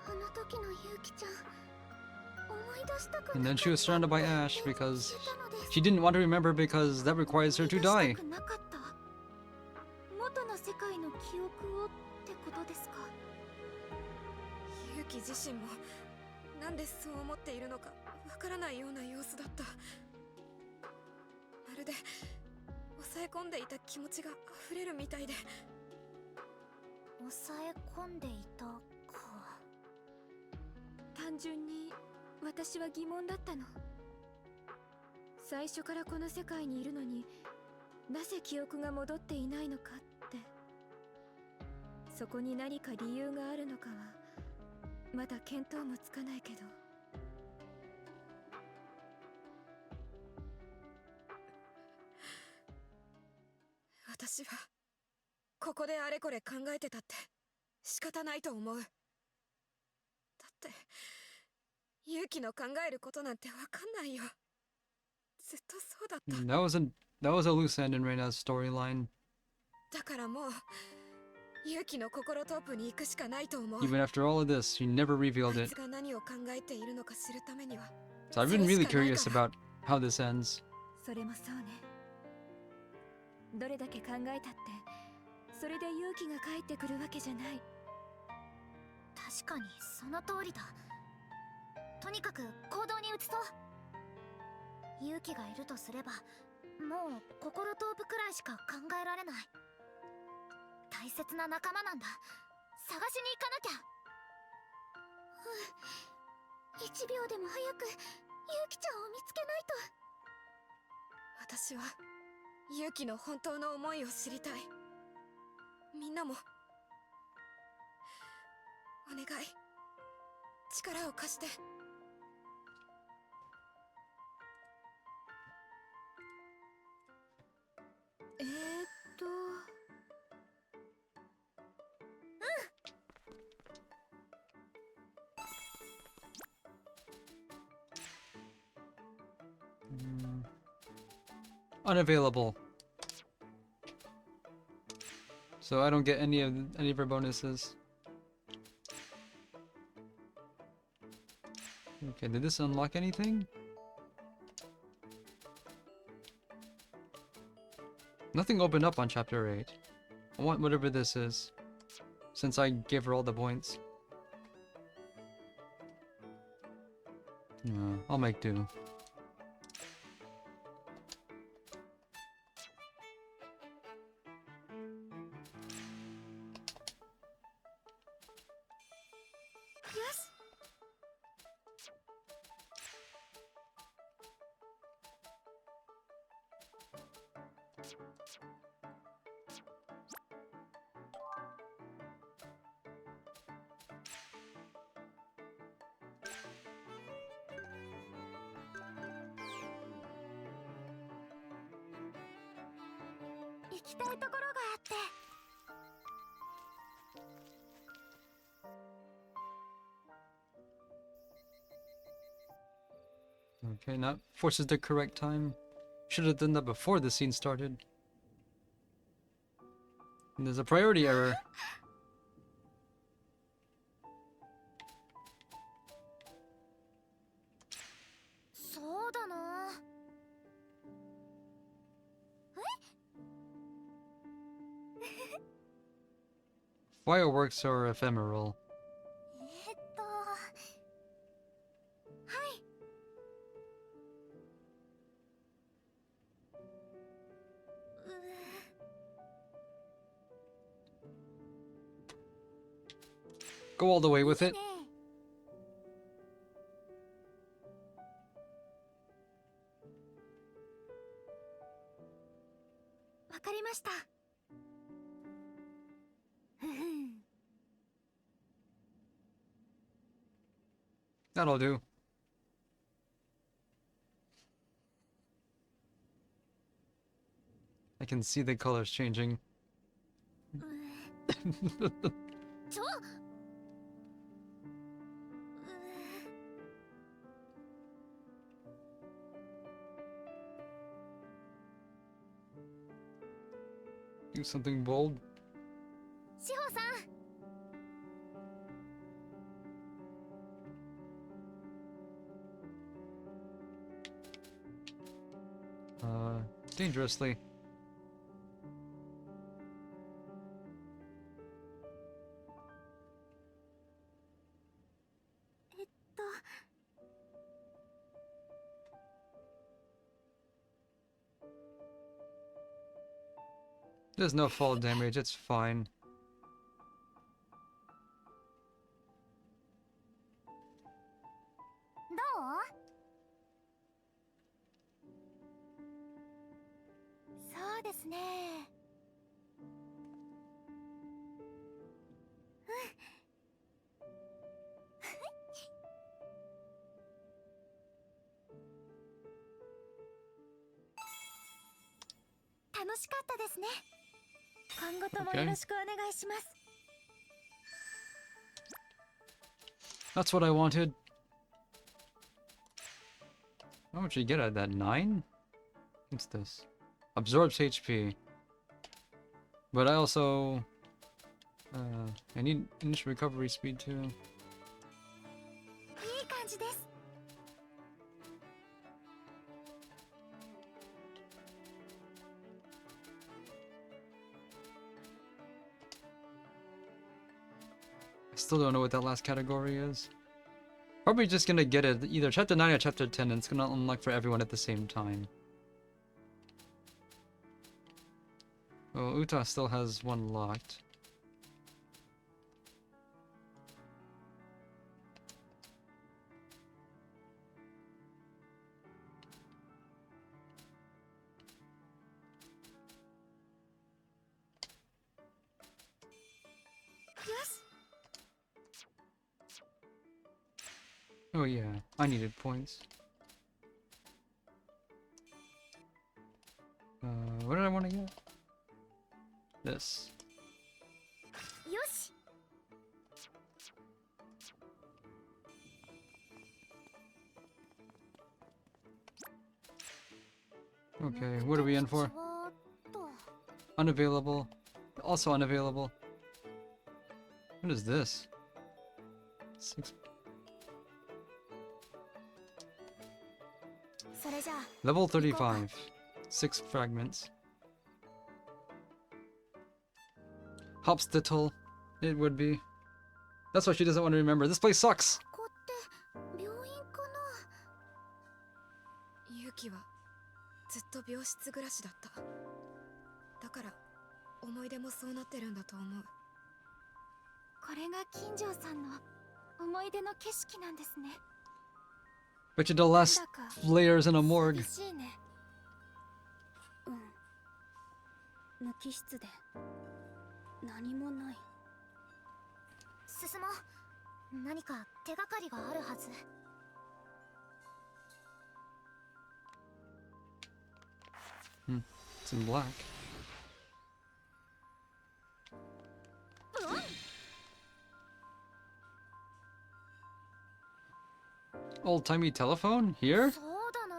あの時の勇気ちゃん、思い出したく
And
な
then
か
she was
った
surrounded by
って
ash
消
because
えたのです。
she didn't want to remember because that requires her to
思い出
die.
したくなかった。元の世界の記憶をってことですか。
勇気自身もなんでそう思っているのかわからないような様子だった。まるで抑え込んでいた気持ちが溢れるみたいで。
抑え込んでいたか。
単純に私は疑問だったの。最初からこの世界にいるのになぜ記憶が戻っていないのかって。そこに何か理由があるのかはまだ見当もつかないけど。
私はここであれこれ考えてたって仕方ないと思う。だって勇気の考えることなんてわかんないよ。ずっとそうだった。
That was a loose end in Reina's storyline.
だからもう勇気の心トープに行くしかないと思う。
Even after all of this, she never
あ
revealed
い
it.
つが何を考えているのか知るためには
So I've been really curious about how this ends.
それもそうね。どれだけ考えたってそれで勇気が返ってくるわけじゃない。
確かにその通りだ。とにかく行動に移そう。勇気がいるとすればもう心トープくらいしか考えられない。大切な仲間なんだ。探しに行かなきゃ。
1秒でも早く勇気ちゃんを見つけないと。
私は勇気の本当の思いを知りたい。みんなもお願い、力を貸して。
Unavailable. So I don't get any of her bonuses. Okay, did this unlock anything? Nothing opened up on chapter 8. I want whatever this is, since I gave her all the points. I'll make do.
Yes. 行きたいところがあって。
Okay, not forces the correct time. Should have done that before the scene started. And there's a priority error.
そうだな。
Fireworks are ephemeral.
はい。
Go all the way with it.
ねえ。わかりました。ふふん。
That'll do. I can see the colors changing.
ちょ
Do something bold.
志保さん
Dangerously.
と
There's no fall damage, it's fine.
どう？そうですね。楽しかったですね。今後ともよろしくお願いします。
That's what I wanted. How much you get out of that? 9? What's this? Absorbs HP. But I also... I need initial recovery speed too.
いい感じです。
I still don't know what that last category is. Probably just gonna get it either chapter 9 or chapter 10 and it's gonna unlock for everyone at the same time. Well, Uta still has one locked. Oh yeah, I needed points. What did I want to get? This.
よし。
Okay, what are we in for? Unavailable. Also unavailable. What is this? 6.
それじゃあ
Level 35. 6 fragments. Hopstittle. It would be. That's why she doesn't want to remember. This place sucks!
ここって病院かな。
ユキはずっと病室暮らしだった。だから思い出もそうなってるんだと思う。
これが金城さんの思い出の景色なんですね。
Bet you the last layers in a morgue.
寂しいね。
無機質で何もない。
進もう。何か手がかりがあるはず。
It's in black. Old-timey telephone? Here?
そうだな。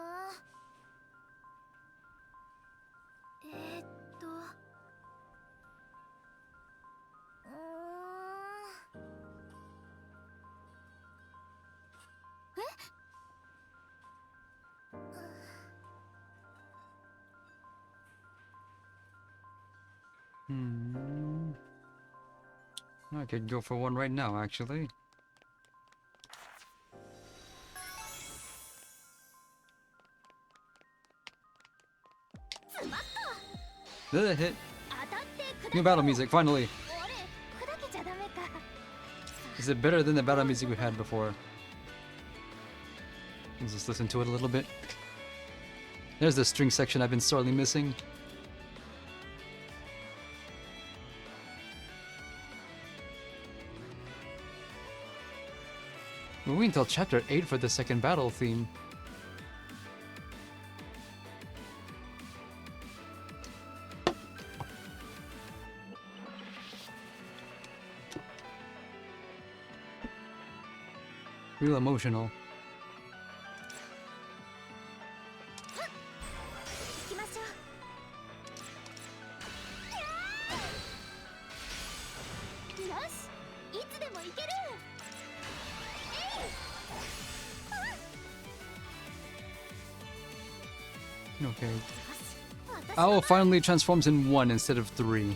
I could go for one right now, actually. Hit. New battle music, finally. Is it better than the battle music we had before? Let's just listen to it a little bit. There's the string section I've been sorely missing. We'll wait until chapter 8 for the second battle theme. Real emotional.
行きましょう。よし、いつでも行ける。
Okay. Owl finally transforms in 1 instead of 3.
行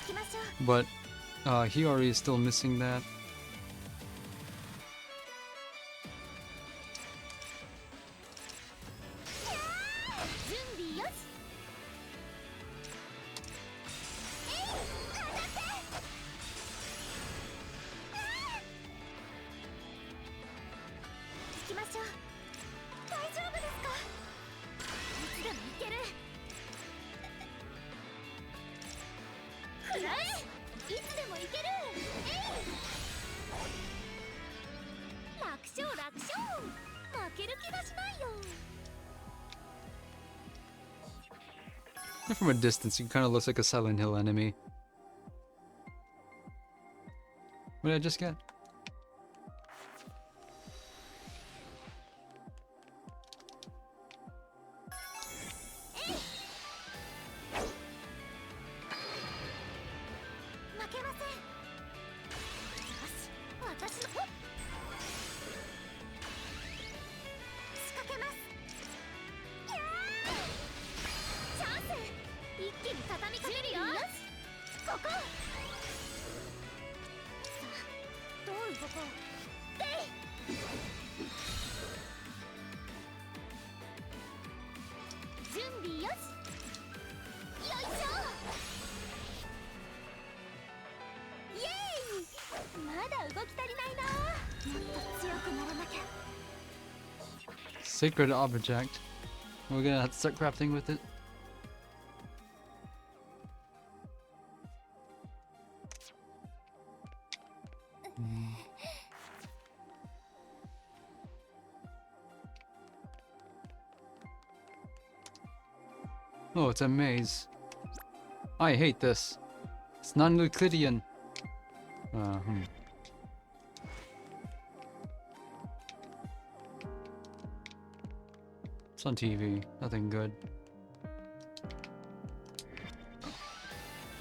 きましょう。
But Hiyori is still missing that.
準備よし。行きましょう。大丈夫ですか？いつでも行ける。くらえ、いつでも行ける。楽勝楽勝。負ける気がしないよ。
From a distance, he kind of looks like a Silent Hill enemy. What did I just get? Sacred object. We're gonna have to start crafting with it. Oh, it's a maze. I hate this. It's non-Euclidean. It's on TV. Nothing good.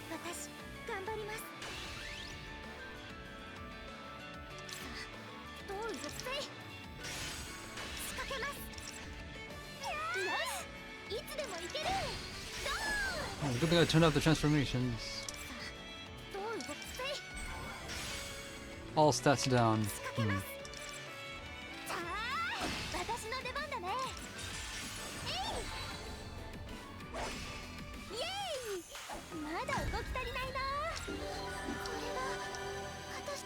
私、頑張ります。どうぞせい。仕掛けます。よし、いつでも行ける。
Oh, good thing I turned off the transformations. All stats down.
私の出番だね。イエーイ。まだ動き足りないな。これは私。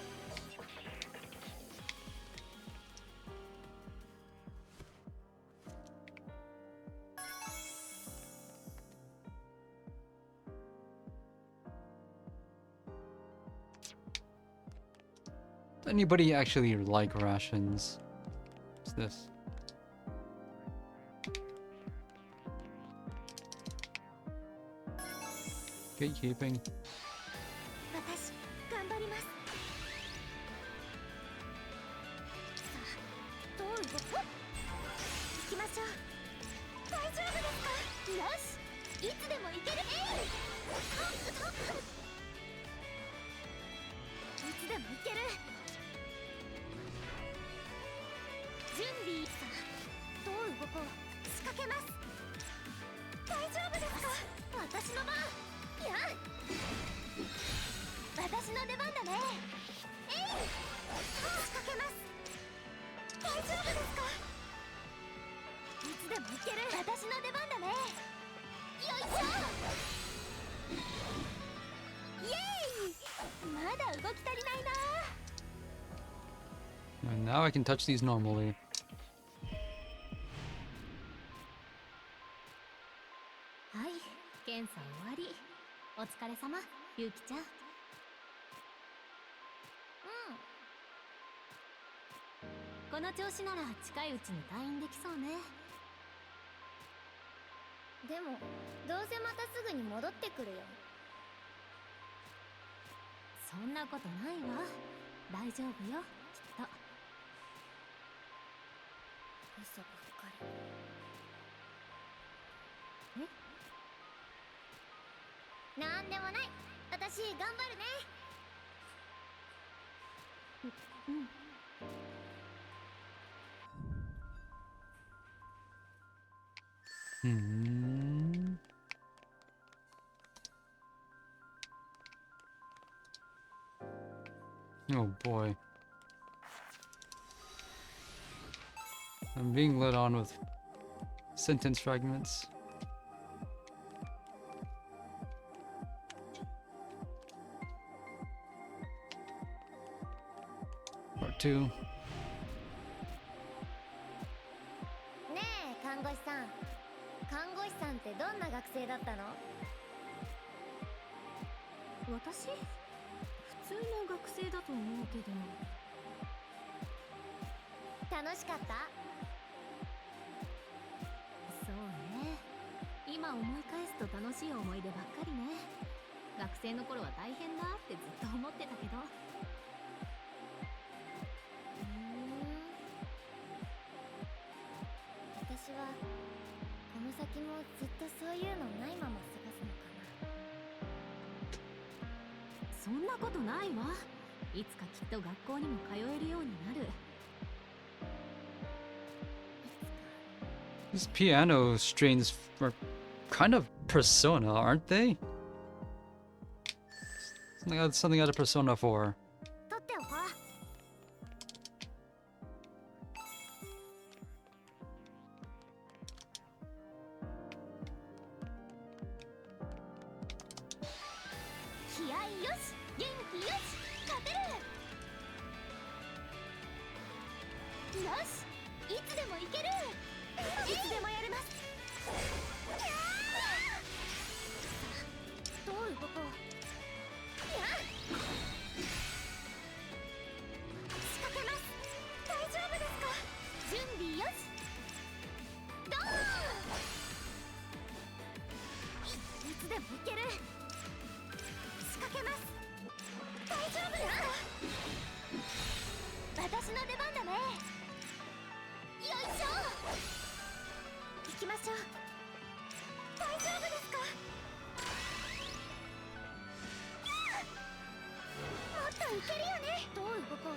Anybody actually like rations? What's this? Gatekeeping.
私、頑張ります。さあ、どう動く？行きましょう。大丈夫ですか？よし、いつでも行ける。いつでも行ける。準備。さあ、どう動こう。仕掛けます。大丈夫ですか？私の番。やん。私の出番だね。仕掛けます。大丈夫ですか？いつでも行ける。私の出番だね。よいしょ。イエーイ。まだ動き足りないな。
And now I can touch these normally.
はい、検査終わり。お疲れ様、ゆうきちゃん。この調子なら近いうちに退院できそうね。でもどうせまたすぐに戻ってくるよ。
そんなことないわ。大丈夫よ、きっと。
嘘ばっかり。
なんでもない。私頑張るね。
Hmm. Oh boy. I'm being led on with sentence fragments. Part 2.
ねえ、看護師さん。看護師さんってどんな学生だったの？
私？普通の学生だと思うけど。
楽しかった？
そうね。今思い返すと楽しい思い出ばっかりね。学生の頃は大変だってずっと思ってたけど。
私はこの先もずっとそういうのないまま過ごすのかな。
そんなことないわ。いつかきっと学校にも通えるようになる。
These piano strains are kind of Persona, aren't they? Something out of Persona 4.
取っておこう。気合いよし、元気よし、勝てる。よし、いつでもいける。いつでもやれます。どう動こう。仕掛けます。大丈夫ですか？準備よし。ドーン。いつでもいける。仕掛けます。大丈夫ですか？私の出番だね。よいしょ。行きましょう。大丈夫ですか？もっといけるよね。どう動こう。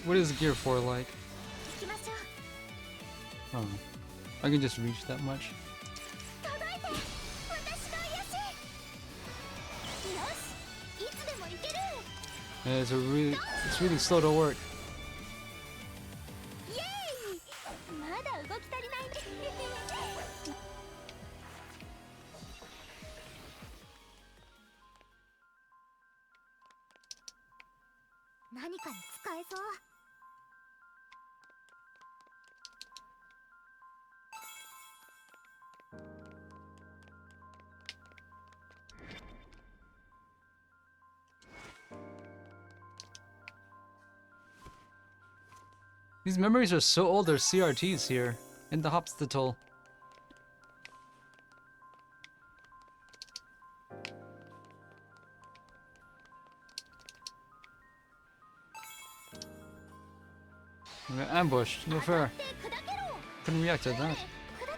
What is Gear 4 like?
行きましょう。
Oh. I can just reach that much.
届いて。私の癒し。よし、いつでもいける。
Yeah, it's really slow to work.
イエーイ。まだ動き足りないね。何かに使えそう。
These memories are so old, they're CRTs here in the hospital. We got ambushed, no fair. Couldn't react to that.
砕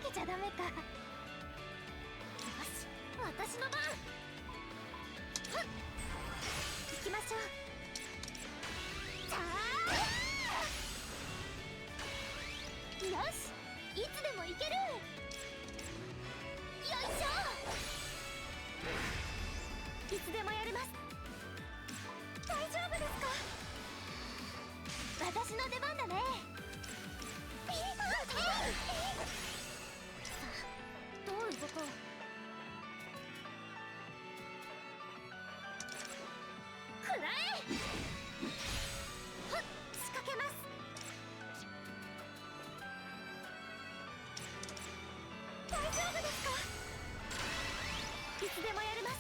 けちゃダメか。よし、私の番。ふっ。行きましょう。さあ。よし、いつでもいける。よいしょ。いつでもやれます。大丈夫ですか？私の出番だね。どう動こう。くらえ。ほっ、仕掛けます。大丈夫ですか？いつでもやれます。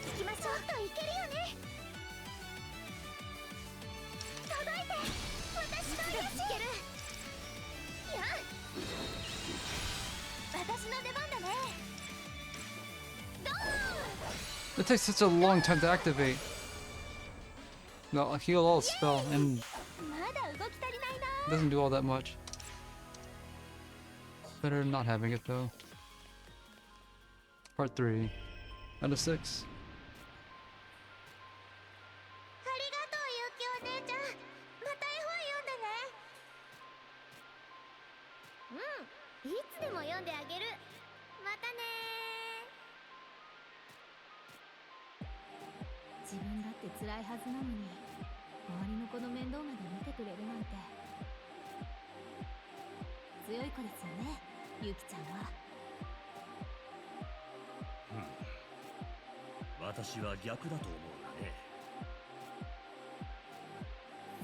行きましょう。といけるよね。届いて。私の癒し。いける。やん。
It takes such a long time to activate. No, heal all spell and
まだ動き足りないな。
doesn't do all that much. Better not having it though. Part 3 out of 6.
ありがとうゆうきお姉ちゃん。また絵本読んでね。うん、いつでも読んであげる。またね。
自分だって辛いはずなのに周りの子の面倒まで見てくれるなんて強い子ですよね、ゆきちゃんは。
私は逆だと思うがね。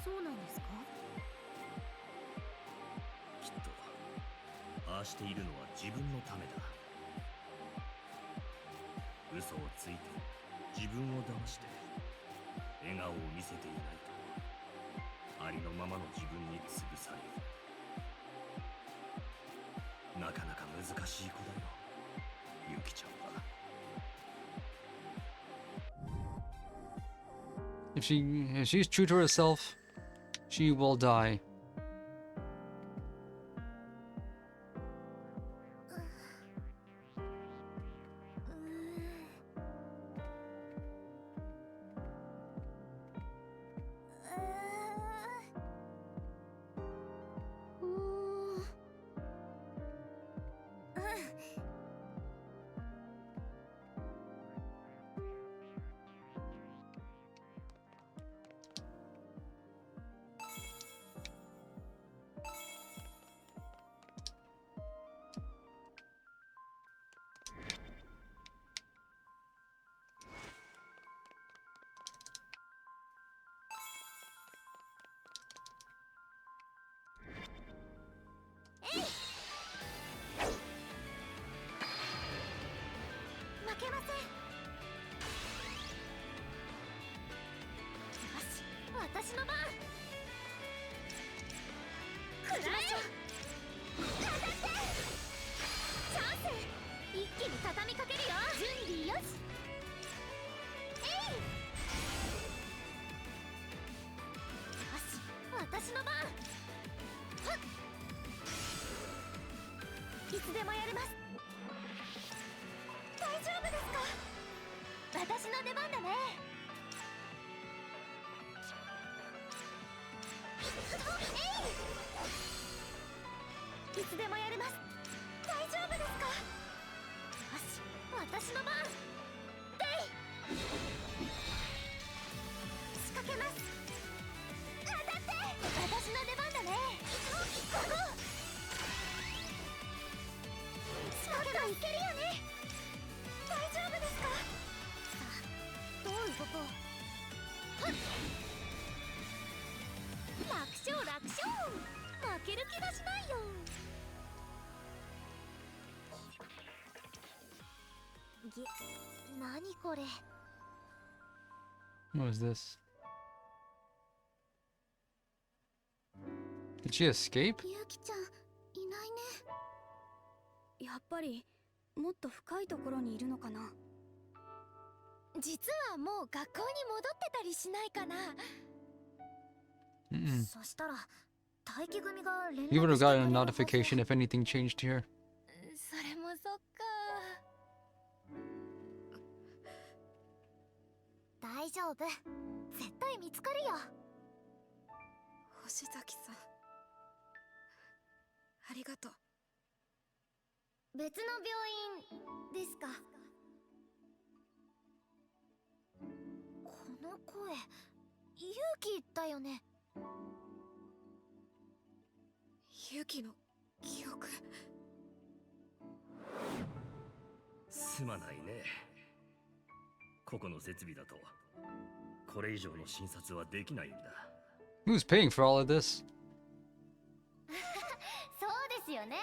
そうなんですか？
きっとああしているのは自分のためだ。嘘をついて自分を騙して笑顔を見せていないとありのままの自分に潰される。なかなか難しい子だよ、ゆきちゃんは。
If she's true to herself, she will die. What is this? Did she escape?
ゆうきちゃんいないね。
やっぱりもっと深いところにいるのかな。
実はもう学校に戻ってたりしないかな。そしたら待機組が連絡して
You would have
くれ
gotten a
るはず。
notification if anything changed here.
それもそっか。大丈夫、絶対見つかるよ。
星崎さん、ありがとう。
別の病院ですか？この声、勇気だよね。
勇気の記憶。
すまないね。ここの設備だとこれ以上の診察はできないんだ。
Who's paying for all of this?
そうですよね。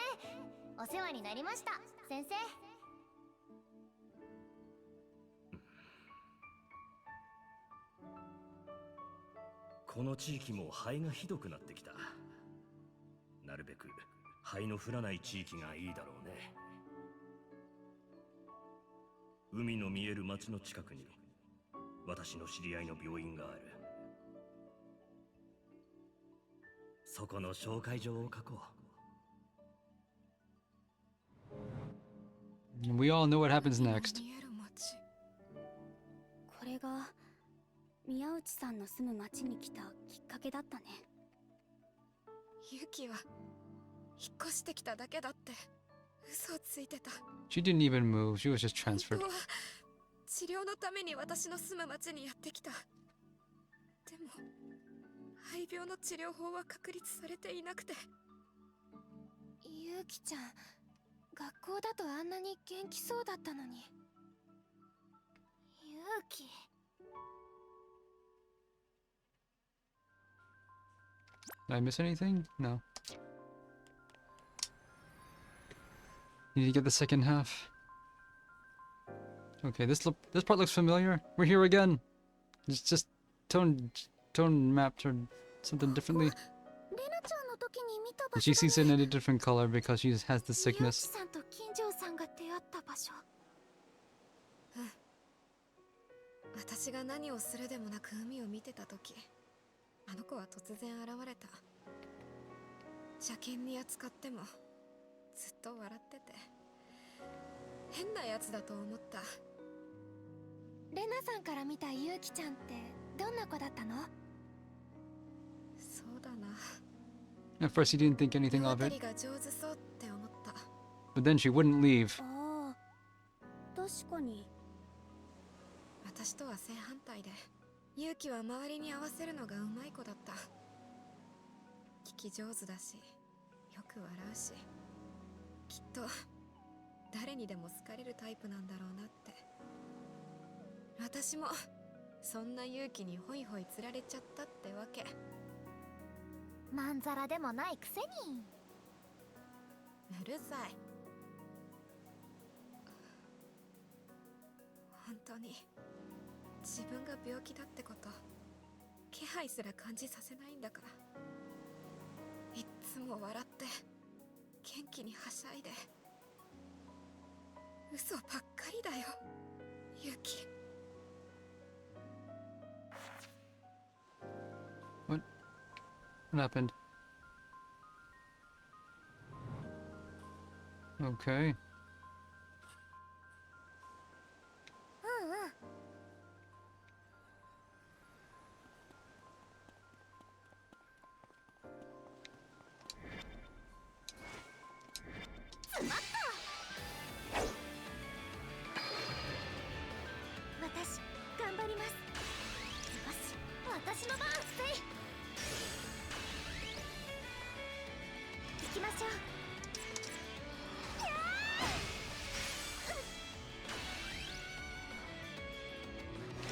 お世話になりました、先生。
この地域も灰がひどくなってきた。なるべく灰の降らない地域がいいだろうね。海の見える町の近くに私の知り合いの病院がある。そこの紹介状を書こう。
We all know what happens next.
見える街。
これが宮内さんの住む町に来たきっかけだったね。
ユキは引っ越してきただけだって嘘をついてた。
She didn't even move. She was just
本
transferred.
当は治療のために私の住む町にやってきた。でも肺病の治療法は確立されていなくて。
ゆうきちゃん、学校だとあんなに元気そうだったのに。ゆうき。
Did I miss anything? No. Need to get the second half. Okay, this part looks familiar. We're here again. It's just tone mapped or something differently.
レナちゃんの時に見た場
And
所
she
だ
sees
ね。
it in a different color because she has the
ゆうき
sickness.
さんと金城さんが出会った場所。
私が何をするでもなく海を見てた時、あの子は突然現れた。車検に扱ってもずっと笑ってて変なやつだと思った。
レナさんから見たゆうきちゃんってどんな子だったの？
そうだな。
At first, he didn't think anything
世
of
渡
it,
りが上手そうって思った。
but then she wouldn't leave.
ああ、確かに。
私とは正反対で、勇気は周りに合わせるのがうまい子だった。聞き上手だし、よく笑うし、きっと誰にでも好かれるタイプなんだろうなって。私もそんな勇気にホイホイ釣られちゃったってわけ。
まんざらでもないくせに。
うるさい。本当に自分が病気だってこと気配すら感じさせないんだから。いっつも笑って元気にはしゃいで。嘘ばっかりだよユキ。
What happened? Okay.
うんうん。私頑張ります。よし、私の番。せい。行きましょう。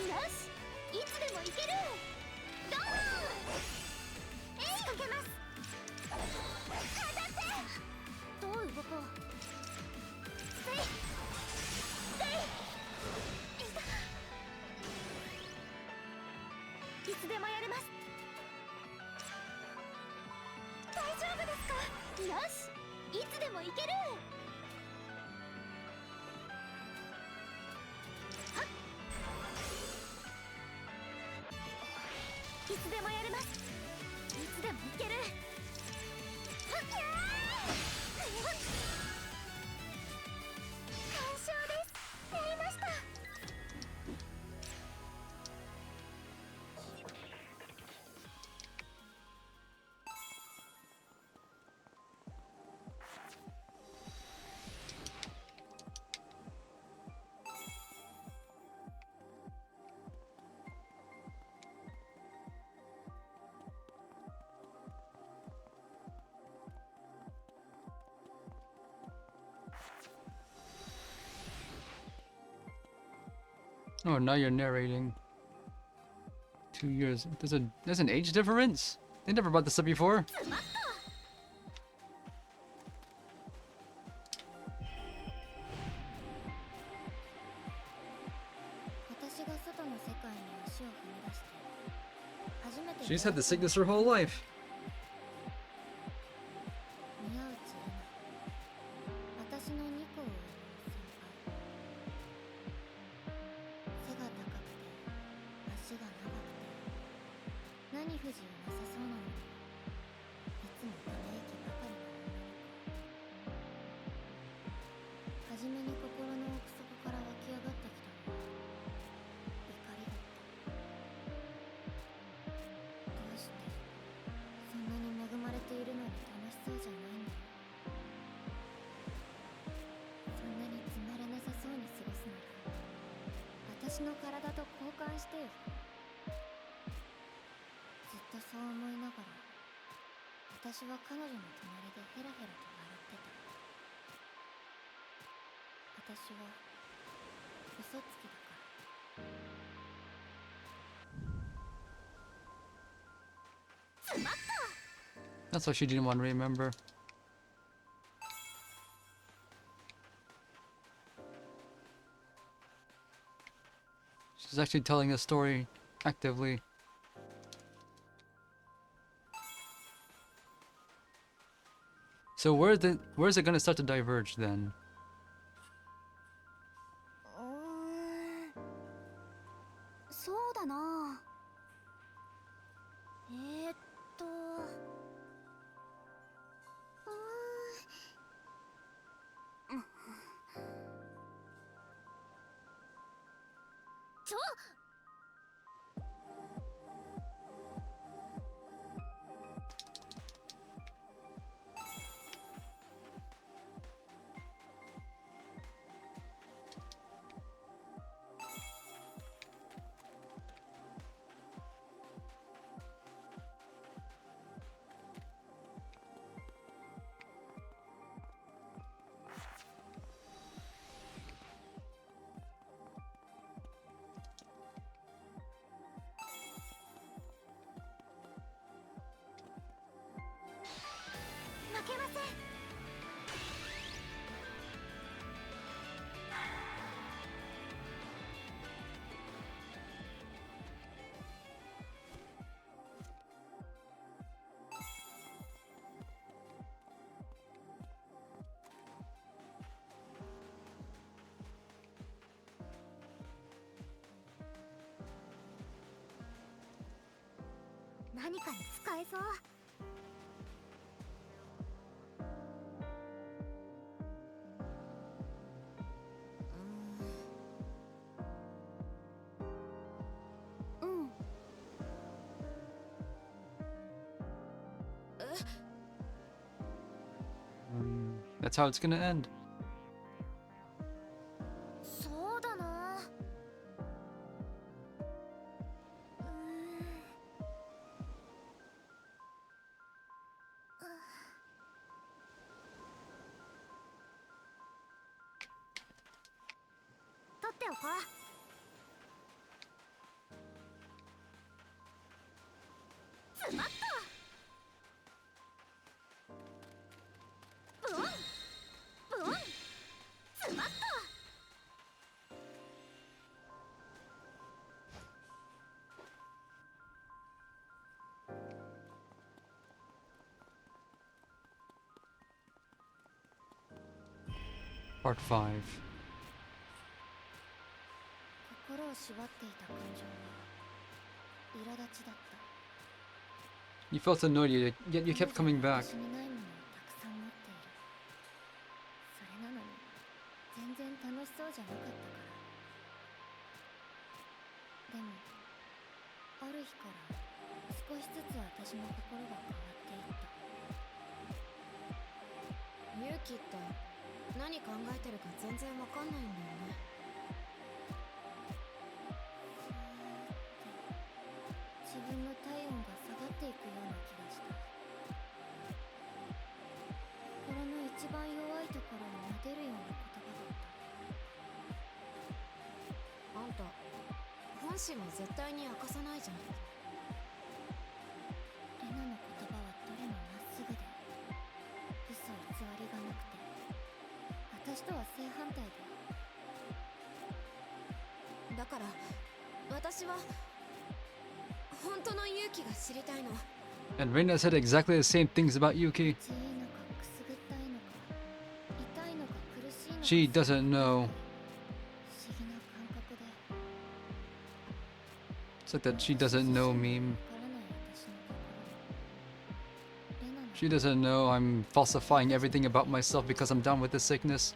よし、いつでも行ける。ゴー。仕掛けます。当たって。どう動こう。せい。いつでもやれます。大丈夫ですか？よし、いつでも行ける。はっ。いつでもやれます。いつでも行ける。はっ。完勝です。やりました。
Oh, now you're narrating. 2 years. There's an age difference? They never brought this up before.
私が外の世界に足を踏み出して初めて
She's had the sickness her whole life.
宮内玲奈、私の2個上の先輩。不自由なさそうなのに、いつもため息ばかりの女の子。はじめに心の奥底から湧き上がってきたのは怒りだった。どうしてそんなに恵まれているのに楽しそうじゃないの。そんなにつまらなさそうに過ごすなら私の体と交換してよ。ずっとそう思いながら私は彼女の隣でヘラヘラと笑ってた。私は嘘つきだから。
That's why she didn't want to remember. She's actually telling a story actively. So where's it gonna start to diverge then?
そうだな。ーっとちょ負けません。何かに使えそう。
That's how it's gonna end.
そうだな。取っておこう。スマッと。ブオンブオンスマッと。
Part 5.
心を縛っていた感情は苛立ちだった。
You felt annoyed, yet you kept coming back.
私にないものをたくさん持っている。それなのに全然楽しそうじゃなかったから。でもある日から少しずつ私の心が変わっていった。
ユウキって何考えてるか全然わかんないんだよね。
自分の体温が下がっていくような気がした。心の一番弱いところを撫でるような言葉だった。
あんた本心は絶対に明かさないじゃん。
レナの言葉はどれもまっすぐで嘘偽りがなくて、私とは正反対で。
だから私は本当の勇気が知りたいの。
And Reina said exactly the same things about Yuki.
強いのかくすぐったいのか痛いのか苦しいのか。
She doesn't know.
不思議な感覚で。
It's like that she doesn't know meme.
わからない私の
She doesn't know I'm falsifying everything about myself because I'm done with this sickness.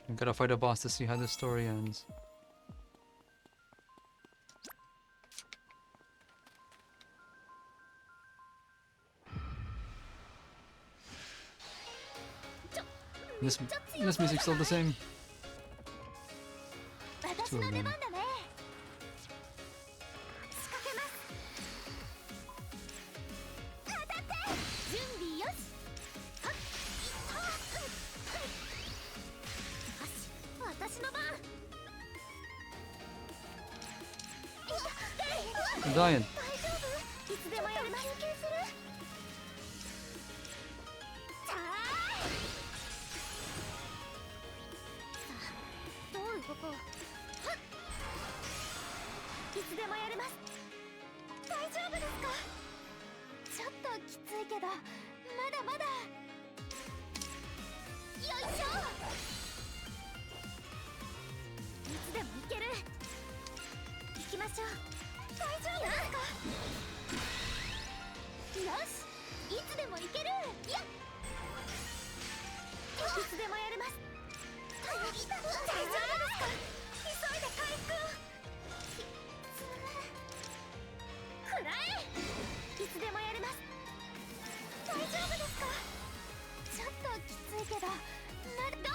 I gotta fight a boss to see how this story ends. This music's still the same.
私
Two
の
of
出
them.
番だね。仕掛けます。当たって準備よし。はっよし、私の番。
I'm dying.
大丈夫？いつでもやれます。休憩する？さあ。どう動こう。はっ。いつでもやれます。大丈夫ですか？ちょっときついけど、まだまだ。よいしょ。いつでもいける。行きましょう。大丈夫ですか？よし、いつでもいける。やっ。いつでもやれます。大丈夫ですか？急いで回復を。くらえ。いつでもやれます。大丈夫ですか？ちょっときついけど、まだド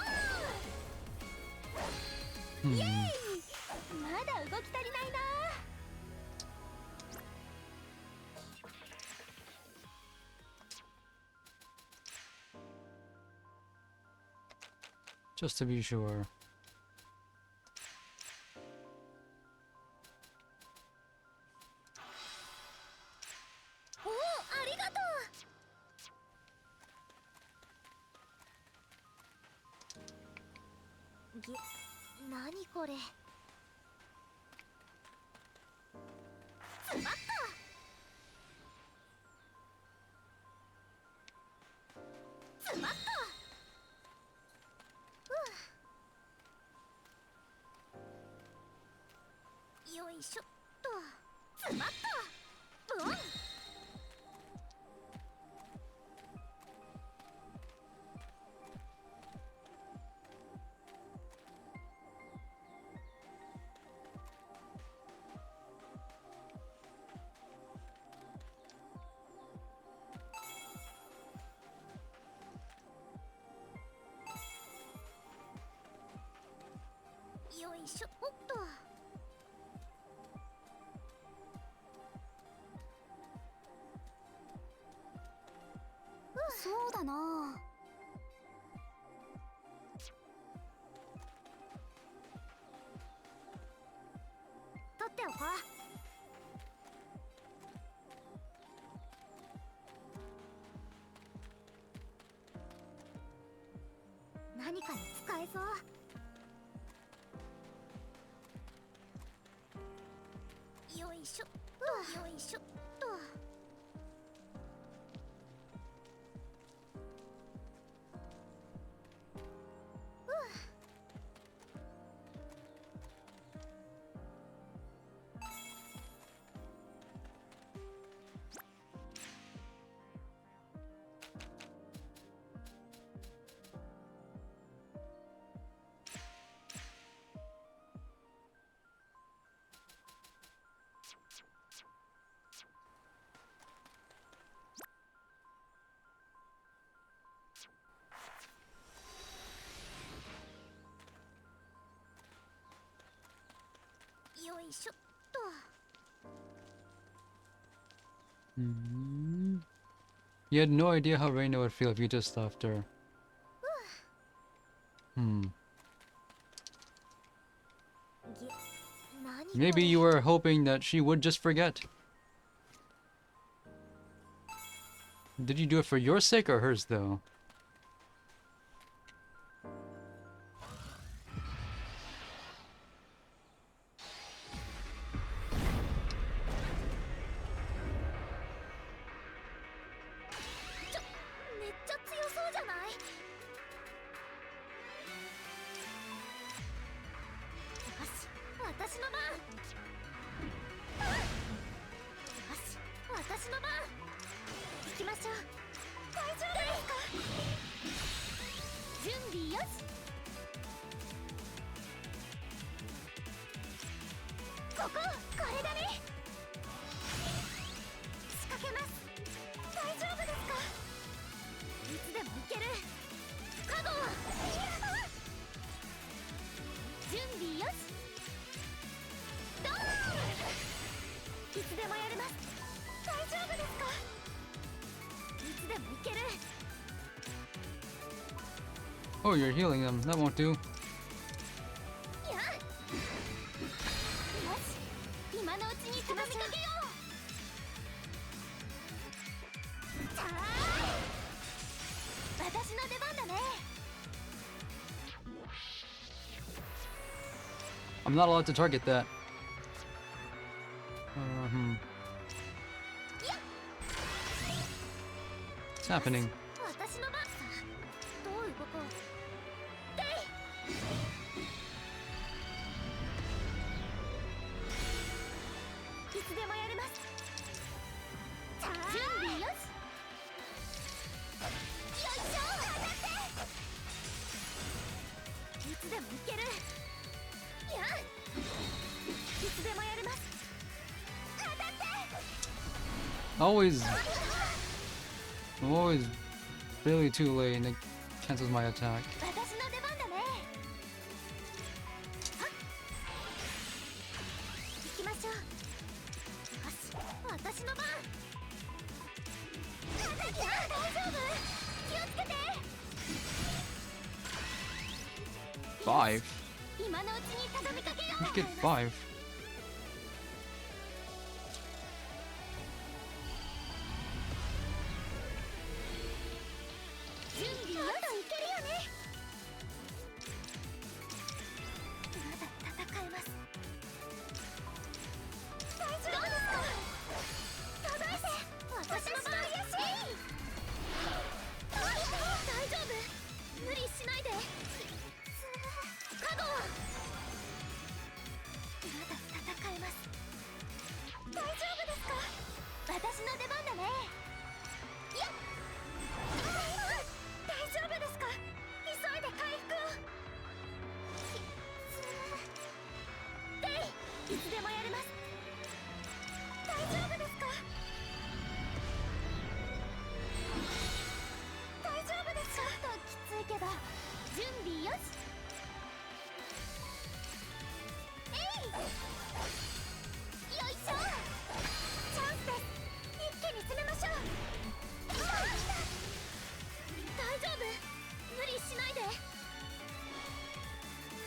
ーン。イエーイ。まだ動き足りないな。
Just to be sure.
おお、ありがとう。なにこれ。つまった。つまった。 よいしょっと。つまった。うん。よいしょっと。 そうだな。取っておこう。何かに使えそう。よいしょっと。よいしょっと。 よいしょっと。
You had no idea how Reina would feel if you just left her. Maybe you were hoping that she would just forget. Did you do it for your sake or hers, though?
よし。これだね。仕掛けます。大丈夫ですか？いつでもいける。カゴ準備よし。ドーン。いつでもやれます。大丈夫ですか？いつでもいける。
Oh, you're healing them. That won't do.
よし、今のうちに畳みかけよう。さあ、私の出番だね。
I'm not allowed to target that. What's happening?
私の番さ。どう動こう。でい。いつでもやれます。さあ、準備よし。よいしょ。当たって。いつでもいける。やん。いつでもやれます。当たって。
Always. I'm always really too late and it cancels my attack.
私の出番だね。はっ。行きましょう。よし、私の番。大丈夫？気をつけて。
5?
今のうちに畳みかけよう。
You get 5.
準備よし。いけるよね。まだ戦えます。大丈夫ですか？届いて。私の番。大丈夫？無理しないで。カゴ。まだ戦えます。大丈夫ですか？私の出番だね。いや。大丈夫ですか？急いで回復を。でい、いつでもやれます。大丈夫ですか？大丈夫ですか？ちょっときついけど準備よし。えい。よいしょ。チャンスです。一気に攻めましょう。大丈夫？無理しないで。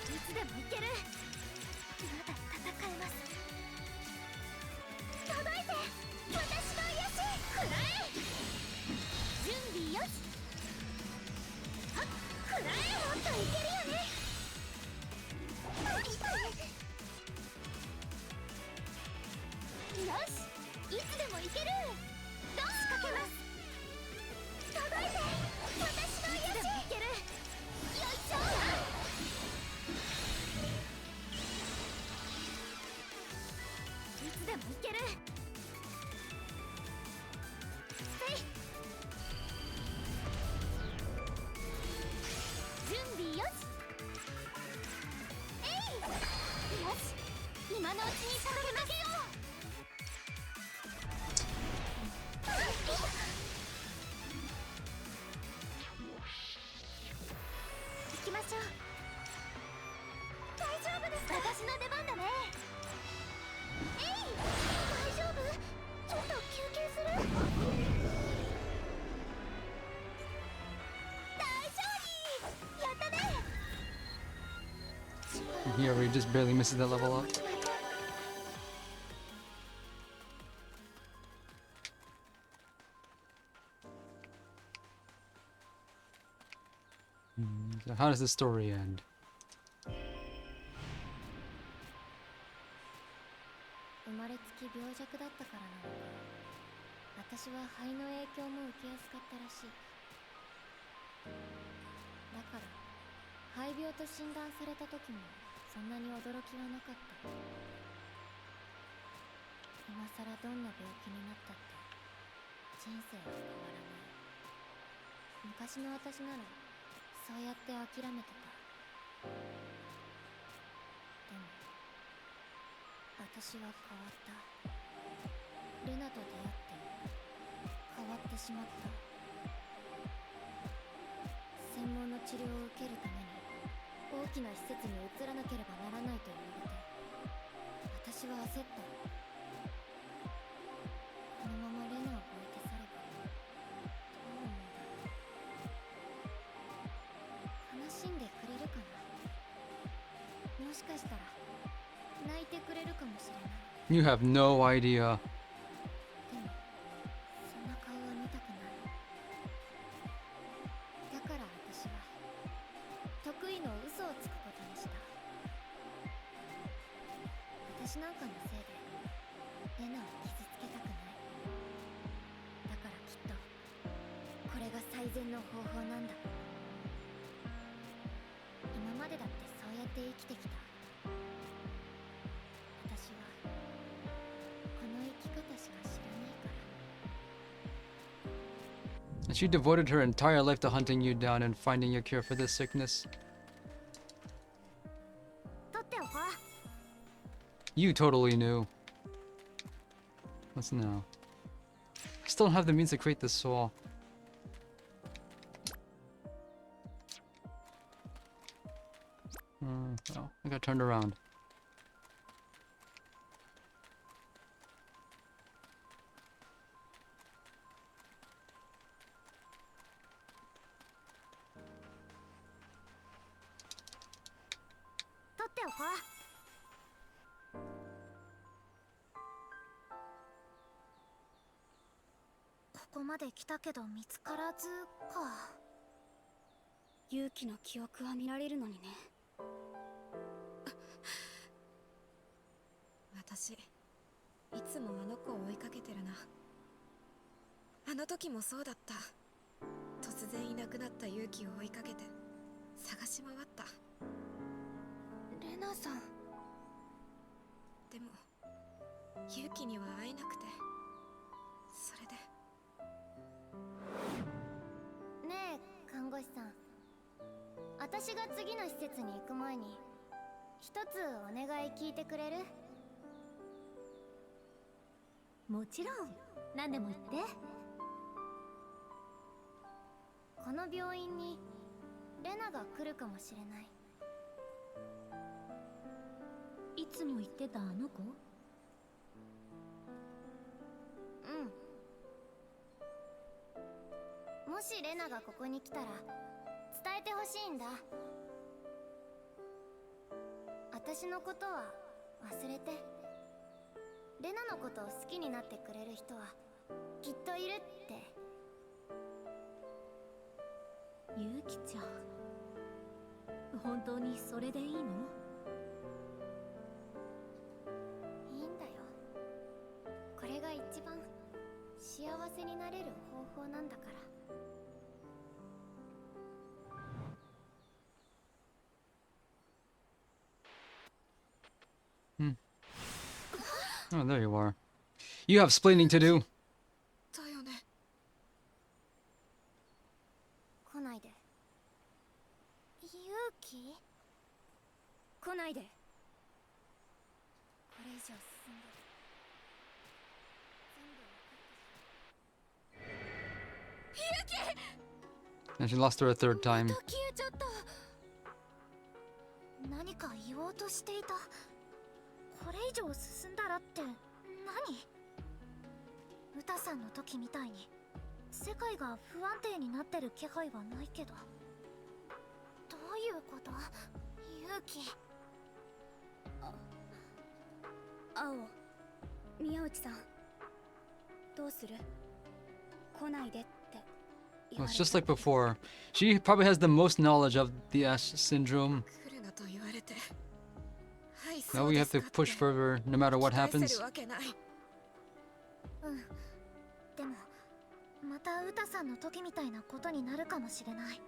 いつでもいける。まだ戦えます。届いて。私の癒し。くらえ。準備よし。はっ、くらえ。もっといけるよね。よし、いつでもいける。どう仕掛けます。届いて。私の癒し。いつでもいける。よいしょ。いつでもいける。せい。準備よし。えい。よし、今のうちに仕掛けまけよう。行きましょう。大丈夫ですか？私の出番だね。えい。大丈夫？ちょっと休憩する？大勝利。やったね。
He already just barely misses that level up. So how does the story end?
生まれつき病弱だったからなのか、私は肺の影響も受けやすかったらしい。だから肺病と診断された時もそんなに驚きはなかった。今さらどんな病気になったって人生は変わらない。昔の私ならそうやって諦めてた。でも私は変わった。レナと出会って変わってしまった。専門の治療を受けるために大きな施設に移らなければならないと言われて、私は焦った。このままレナを置いて去ればどう思うんだろう。悲しんでくれるかな。もしかしたら泣いてくれるかもしれない。
You have no idea.
でもそんな顔は見たくない。だから私は得意の嘘をつくことにした。私なんかのせいでレナを傷つけたくない。だからきっとこれが最善の方法なんだ。今までだってそうやって生きてきた。私はこの生き方しか知らないから。
She devoted her entire life to hunting you down and finding a cure for this sickness.
取っておこう。
You totally knew. What's now? I still don't have the means to create this soul. Oh, I got turned around. .
ここまで来たけど見つからずか。勇気の記憶は見られるのにね。
私いつもあの子を追いかけてるな。あの時もそうだった。突然いなくなった勇気を追いかけて探し回った。
レナさん。
でも勇気には会えなくて、それで。
ねえ看護師さん、私が次の施設に行く前に一つお願い聞いてくれる？
もちろん、何でも言って。
この病院にレナが来るかもしれない。
いつも言ってたあの子？
うん。もしレナがここに来たら伝えてほしいんだ。私のことは忘れて。レナのことを好きになってくれる人はきっといるって。
ゆうきちゃん、本当にそれでいいの？
いいんだよ。これが一番幸せになれる方法なんだから。
Oh, there you are. You have splaining to do.
だよね。
来ないで。勇気？来ないで。これ以上進んで全部
And she lost her a third time.
消えちゃった。何か言おうとしていた。これ以上進んだらって何？ウタさんの時みたいに世界が不安定になってる気配はないけど。どういうこと？勇気。青、宮内さん、どうする？来ないでって言
Well,
わ
it's
れ
just
た。
like before. She probably has the most knowledge of the Ash syndrome.
来るなと言われて。はい、
Now we have to push further no matter what
期待
happens.
せるわけない。
うん。でもまたウタさんの時みたいなことになるかもしれない。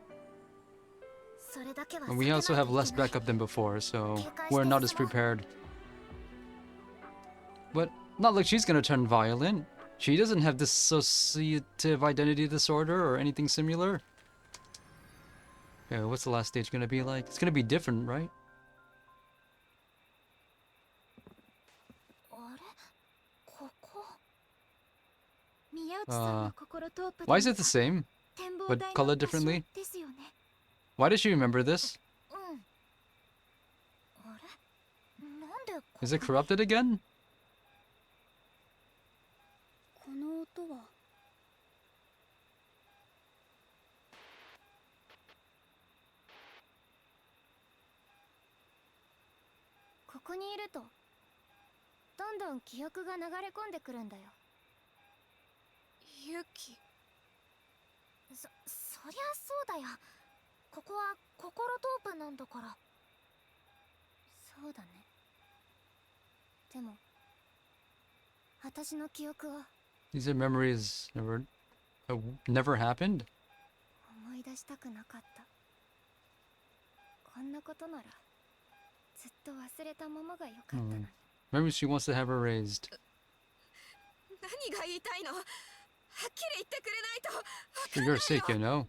それだけは避
And
け
we
ない
also
と
have
い
less
けない。
backup than before, so we're not as prepared. But not like she's gonna turn violent. She doesn't have dissociative identity disorder or anything similar. Yeah, what's the last stage gonna be like? It's gonna be different, right?
あれここ
宮内さんの心と
Why is it the same?
展望
but
台
colored
の場所
differently?
ですよね。
Why does she remember this?
うんあれなんでこ
Is it corrupted again?
この音はここにいるとどんどん記憶が流れ込んでくるんだよ。
ユキ。
そりゃそうだよ。ここは心トープなんだから。そうだね。でも私の記憶は
These are memories never happened?
思い出したくなかった。こんなことならずっと忘れたままがよかったのに。
Maybe she wants to have her raised.
何が言いたいの？はっきり言ってくれないとわ
For
かんない
your sake, you
よ。
know.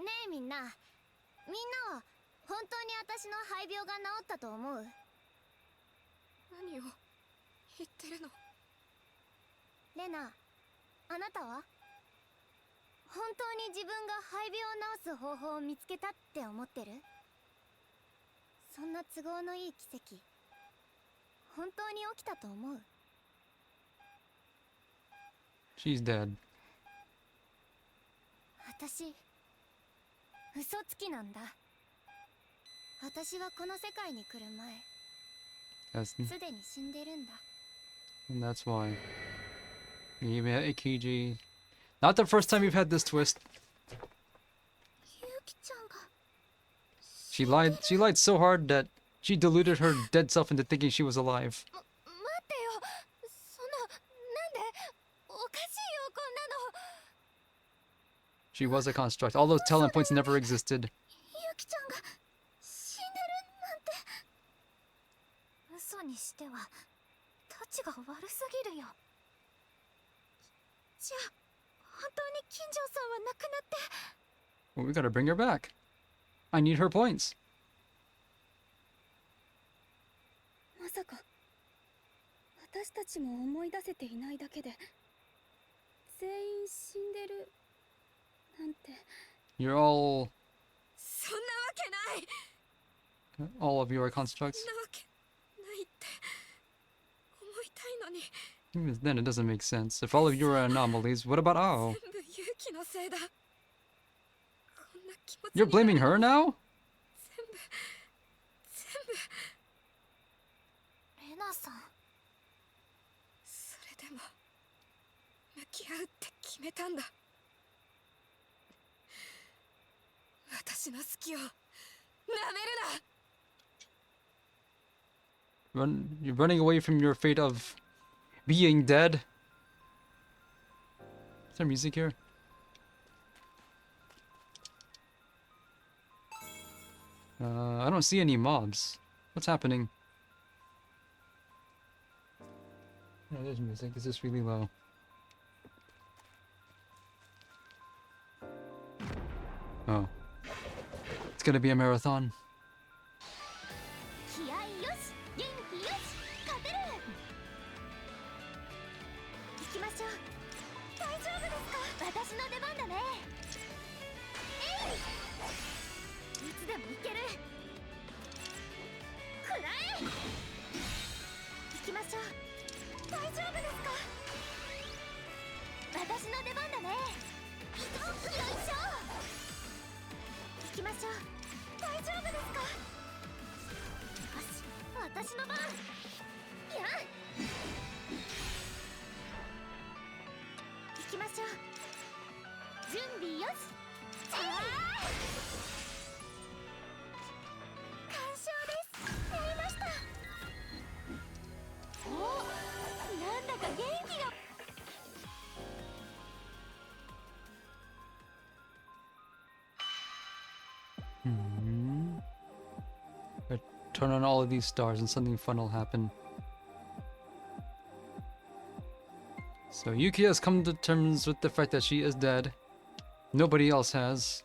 ねえみんなは本当に私の肺病が治ったと思う？
何を言ってるの？
レナ、あなたは本当に自分が肺病を治す方法を見つけたって思ってる？そんな都合のいい奇跡、本当に起きたと思う？
She's dead.
私、嘘つきなんだ。私はこの世界に来る前、
That's
すでに死んでるんだ。
and that's why. You met Ikiji. Not the first time you've had this twist.
ゆうきちゃんが
She lied so hard that she deluded her dead self into thinking she was alive.
待ってよ、そんな、なんでおかしいよ、こんなの。
She was a construct. All those talent points never existed.
ゆうきちゃんが死んでるなんて。嘘にしてはタチが悪すぎるよ。じゃあ本当に金城さんは亡くなって。
Well, we gotta bring her back. I need her points.
まさか私たちも思い出せていないだけで全員死んでるなんて。
You're all
そんなわけない。
all of you are constructs.
そんなわけないって思いたいのに。
Even then, it doesn't make sense. If all of you are anomalies, what about Ao?
全部ユキのせいだ。こんな気持ち
You're
になる
blaming her now?
全部
レナさん。
それでも向き合うって決めたんだ。私の好きをなめるな。
You're running away from your fate of being dead. Is there music here? I don't see any mobs. What's happening? No, there's music. It's just really low. Oh. It's gonna be a marathon.
気合いよし、元気よし、勝てる。行きましょう。大丈夫ですか？私の出番だね。えい、いつでも行ける。くらえ。行きましょう。大丈夫ですか？私の出番だね。よいしょ。行きましょう。大丈夫ですか？よし、私の番。やん。行きましょう。準備よし。完勝です。やりました。お、なんだか元気が。
Turn on all of these stars and something fun will happen. So Yuki has come to terms with the fact that she is dead. Nobody else has.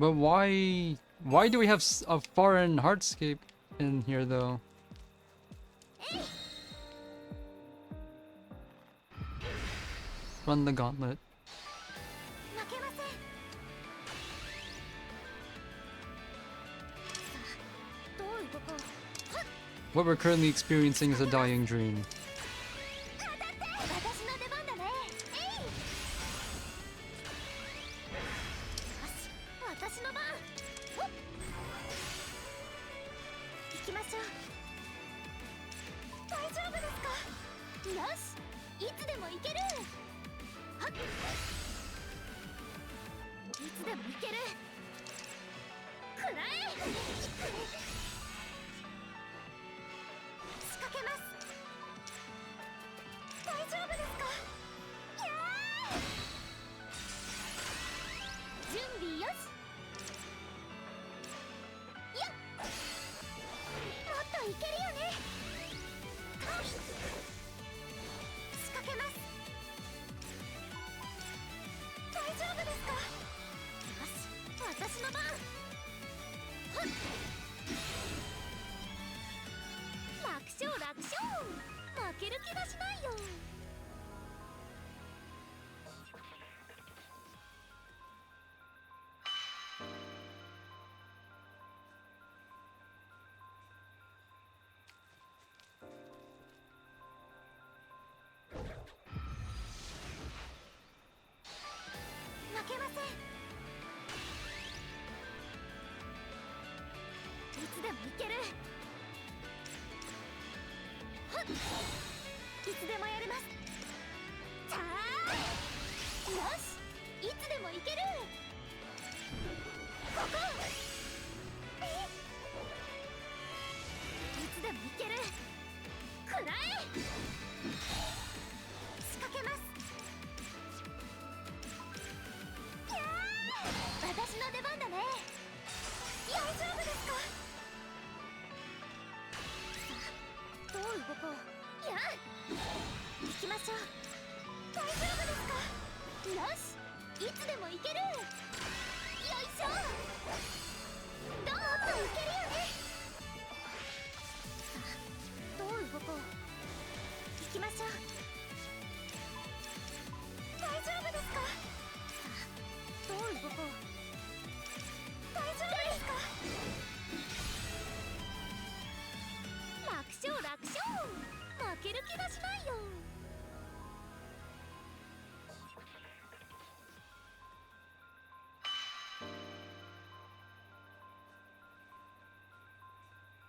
But why do we have a foreign hardscape in here though? Run the gauntlet. What we're currently experiencing is a dying dream.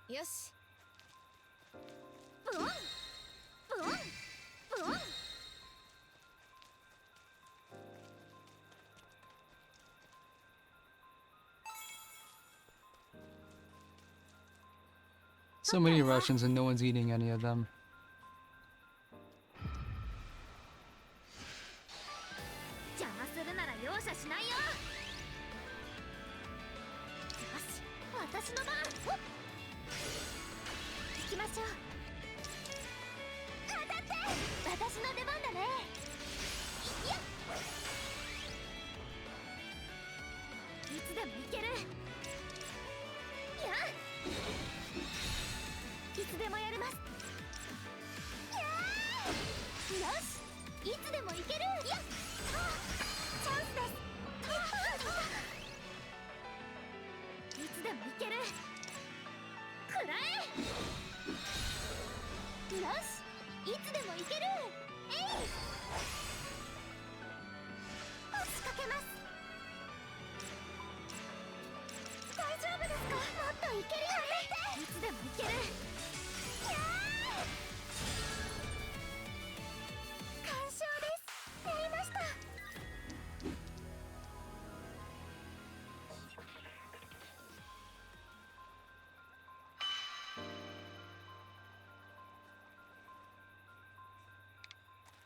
Yes.
So many rations and no one's eating any of them.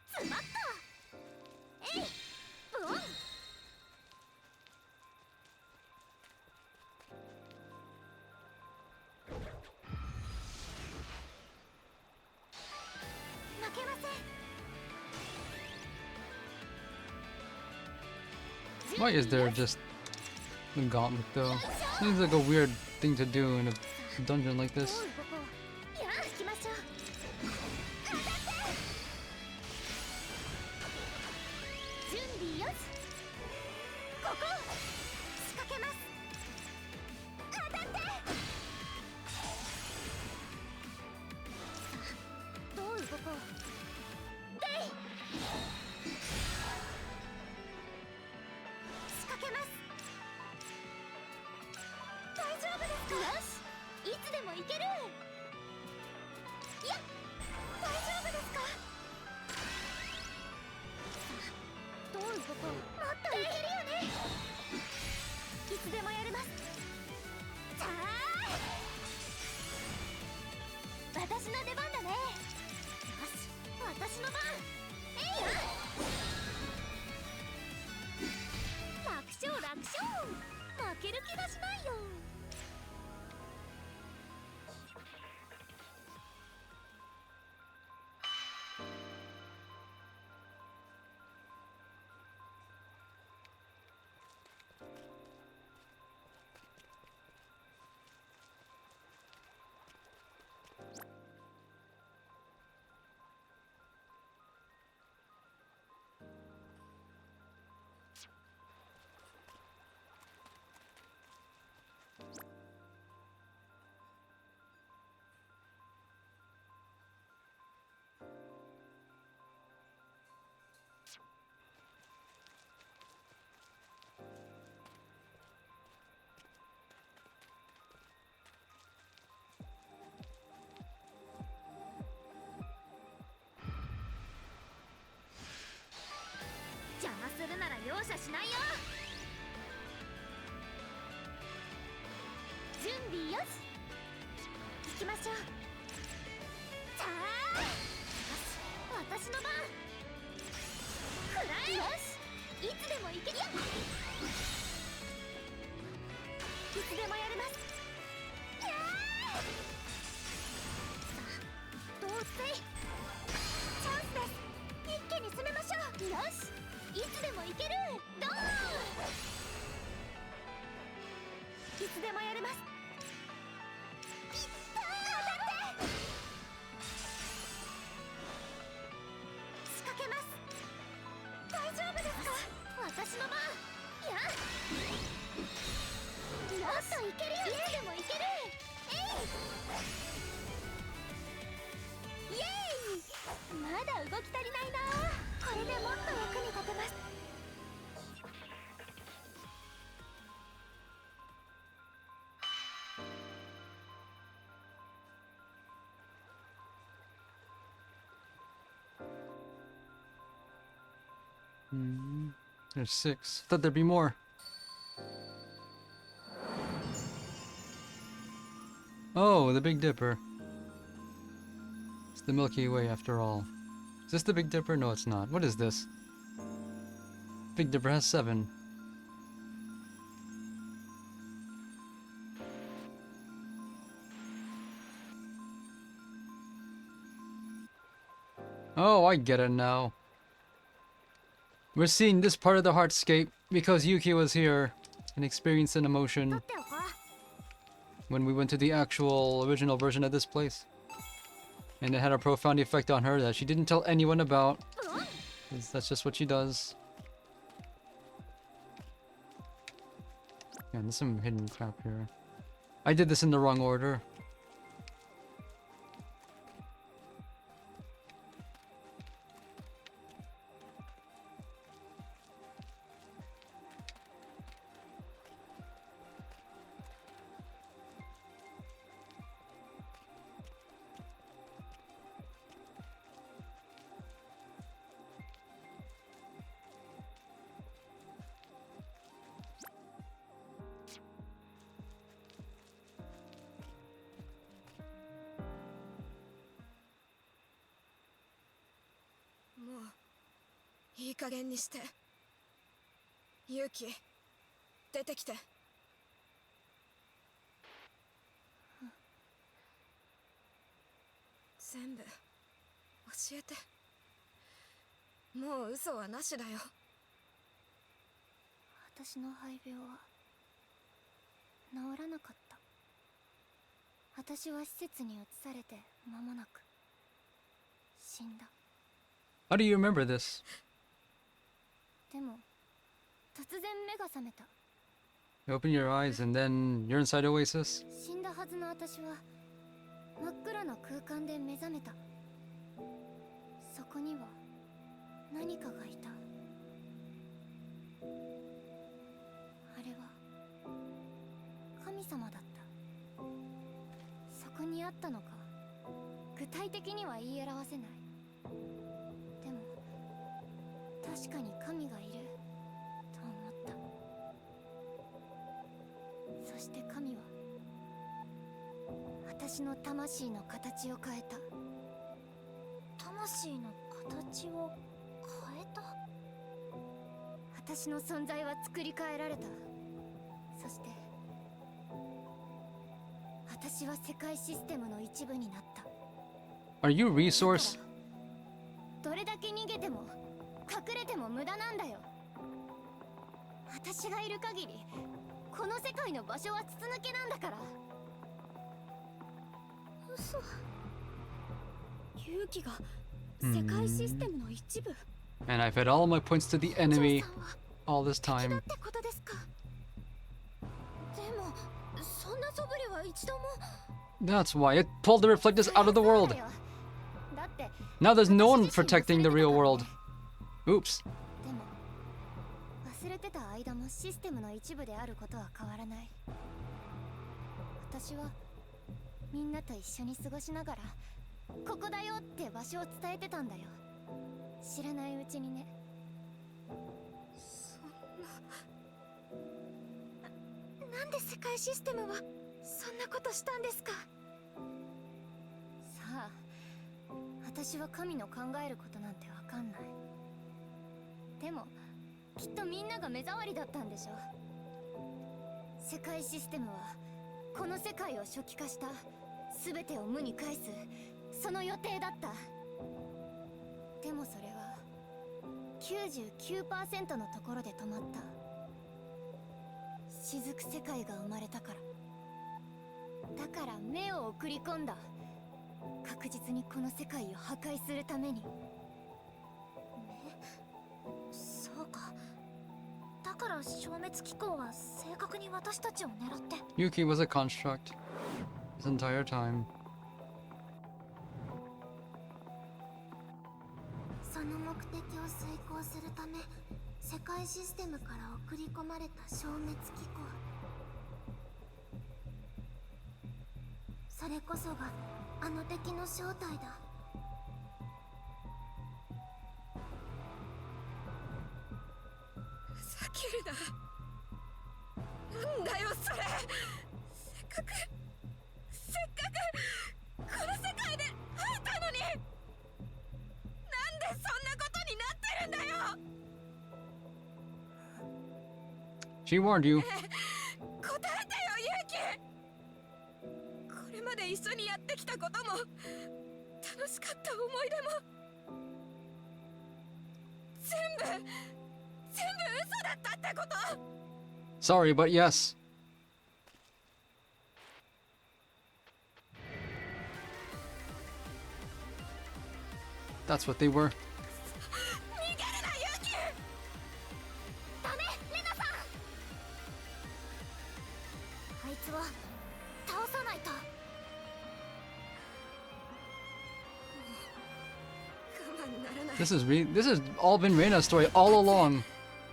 ズバッとえいブオン。負けません。
Why is there just a gauntlet though? Seems like a weird thing to do in a dungeon like
どう
this.
動こう。やあ行きましょう。当たって準備よし。ここ仕掛けます。当たってどう動こう。でい仕掛けます。大丈夫ですか。よしいつでも行ける。いや大丈夫ですか。どう動こう。もっといけるよね。いつでもやれます。さあ私の出番だね。よし私の番。えいや楽勝楽勝。負ける気がしないよ。邪魔するなら容赦しないよ。準備よし行きましょう。さあよし私の番。くらえ。よしいつでも行けるよ。いつでもやれます。やあさあどうせいチャンスです。一気に攻めましょう。よしいつでも行ける。ドーン。いつでもやれます。いったー。当たって仕掛けます。大丈夫ですか。私の番。やもっといけるよ。いつでもいける。えいイエーイ。まだ動き足りないな。これでもっと役に立てます。
There's 6. Thought there'd be more. Oh, the Big Dipper. It's the Milky Way after all. Is this the Big Dipper? No, it's not. What is this? Big Dipper has 7. Oh, I get it now. We're seeing this part of the Heartscape because Yuki was here and experienced an emotion when we went to the actual original version of this place. And it had a profound effect on her that she didn't tell anyone about. 'Cause that's just what she does. Yeah, there's some hidden crap here. I did this in the wrong order.
加減にして。勇気出てきて。全部教えて。もう嘘はなしだよ。
私の肺病は治らなかった。私は施設に移されて間もなく死んだ。
How do you remember this?
でも突然目が覚めた。
You open your eyes and then you're inside Oasis?
死んだはずの私は真っ暗な空間で目覚めた。そこには何かがいた。あれは神様だった。そこにあったのか具体的には言い表せない。でも確かに神がいると思った。そして神は私の魂の形を変えた。魂の形を変えた。私の存在は作り変えられた。そして私は世界システムの一部になった。
Are you resource?
どれだけ逃げても隠れても無駄なんだよ。私がいる限りこの世界の場所は筒抜けなんだから。嘘。勇気が世界システムの一部。
And I've had all my points to the enemy all this
だ
time.
ってことですか。でもそんな素振りは一度も。
That's why it pulled the reflectors out of the world.
だって
Now there's no one protecting the real world. Oops.
でも忘れてた間もシステムの一部であることは変わらない。私はみんなと一緒に過ごしながらここだよって場所を伝えてたんだよ。知らないうちにね。そんな。なんで世界システムはそんなことしたんですか。さあ、私は神の考えることなんてわかんない。でもきっとみんなが目障りだったんでしょ。世界システムはこの世界を初期化した全てを無に返すその予定だった。でもそれは 99% のところで止まった。雫世界が生まれたから。だから目を送り込んだ。確実にこの世界を破壊するために。そうか。だから消滅機構は正確に私たちを狙って。
Yuki was a construct this entire time.
その目的を遂行するため世界システムから送り込まれた消滅機構。それこそがあの敵の正体だ。
ふざけるな。なんだよそれ。せっかくこの世界で会えたのに、なんでそんなことになってるんだよ。
She warned you.
答えてよ勇気。これまで一緒にやってきたことも楽しかった思い出も全部嘘だったってこと。
Sorry, but yes. That's what they were.
逃げるな勇気。
ダメ、レナさん。あいつは倒さないと。
我慢ならない。
This has all been Reina's story all along.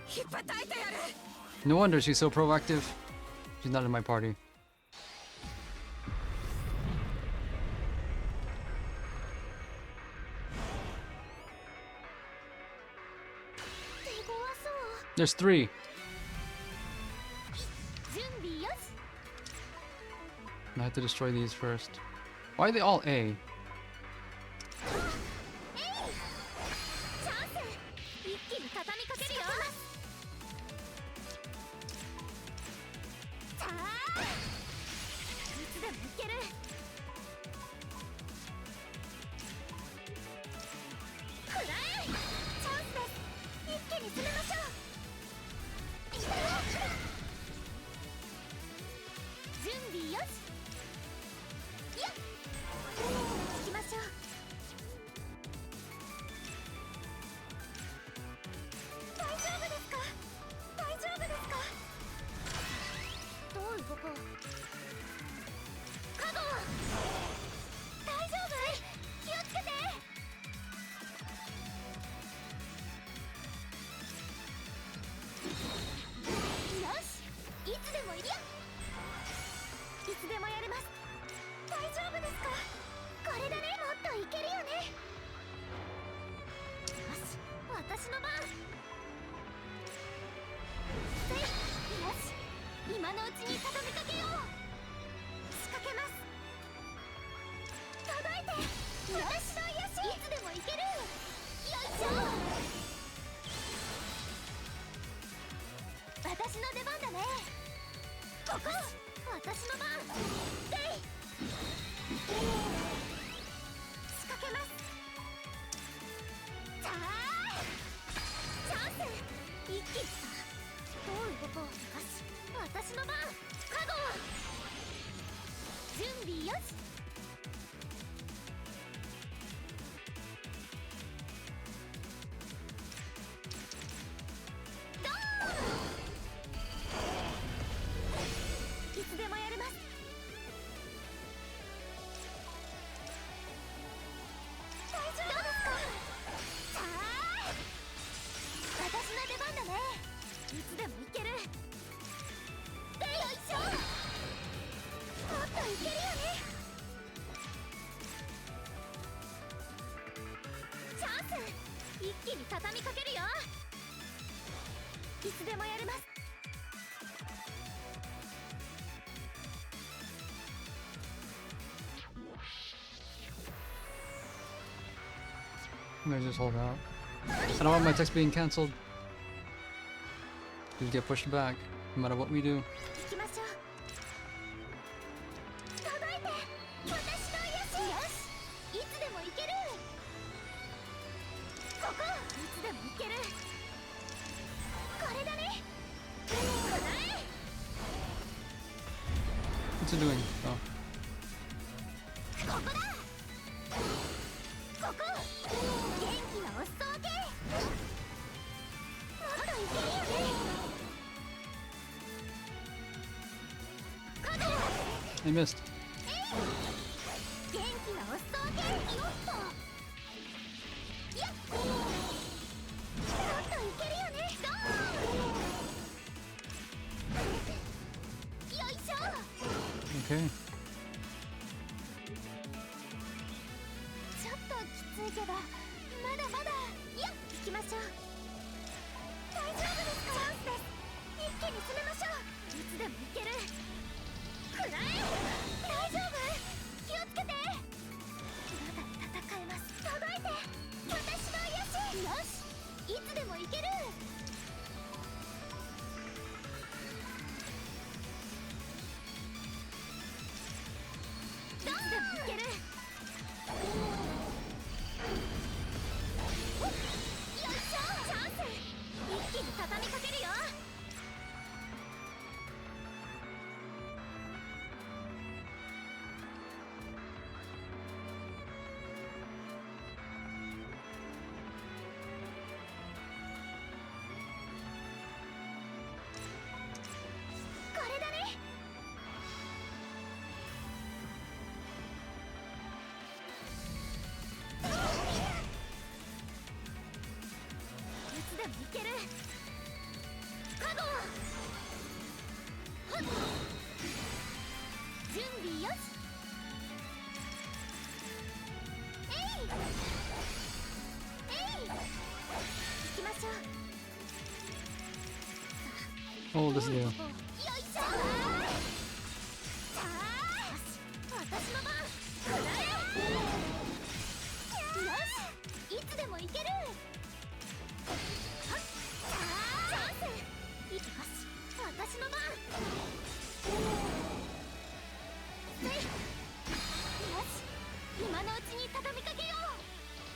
ひっぱたいてやる。
No wonder she's so proactive. She's not in my party. There's 3.
準備よし。
I have to destroy these first. Why are they all A?
チャンス。一気に
畳みかけるよ。さあ、いつでもいける。くらえ、チャンスです。一気に攻めましょう。準備よし。いや、行きましょう。大丈夫ですか？大丈夫ですか？どう動こう。カゴ、大丈夫？気をつけて。よし、いつでもいるよ。いつでもやれます。大丈夫ですか？これだね。もっといけるよね。よし、私の番。よし、今のうちに畳みかけよう。仕掛けます。届いて。私の癒し。いつでもいける。よいしょ。私の出番だね。ここ、私の番。でい。仕掛けます。さあ、チャンス。一気に。どう動こう。よし、私の番。カゴ、準備よし。ドーン。いつでもやれます。大丈夫ですか？さあ、私の出番だね。いつでもいける。で、よいしょ。もっといけるよね。チャンス。一気に畳みかけるよ。いつでもやれます。
I'm gonna just hold out. I don't want my text being cancelled. Just get pushed back, no matter what we do.
行きましょう。届いて。私の癒し。よし、いつでもいける。ここ、いつでもいける。これだね。くらえ。
What's it doing? Oh.
ここだ。ここ、元気なお裾分け。もっといけるよね。
I missed.
元気なお裾分け。よっと。いや、もっといけるよね。ドーン。よいしょ。
Okay.
ちょっときついけど、まだまだ。いや、行きましょう。大丈夫ですか？チャンスです。一気に攻めましょう。いつでもいける。くらえ。大丈夫？気をつけて。まだ戦えます。届いて。私の癒し。よし、いつでもいける。いつでもいける。よいしょ。チャンス。一気に畳みかけるよ。これだね。いつでもいける。カゴ、はっ、準備よし。えいえい。行きましょう。
Oh, this is new.
よいしょ。さあ、私の番。くらえ。よし、いつでもいける。はっ、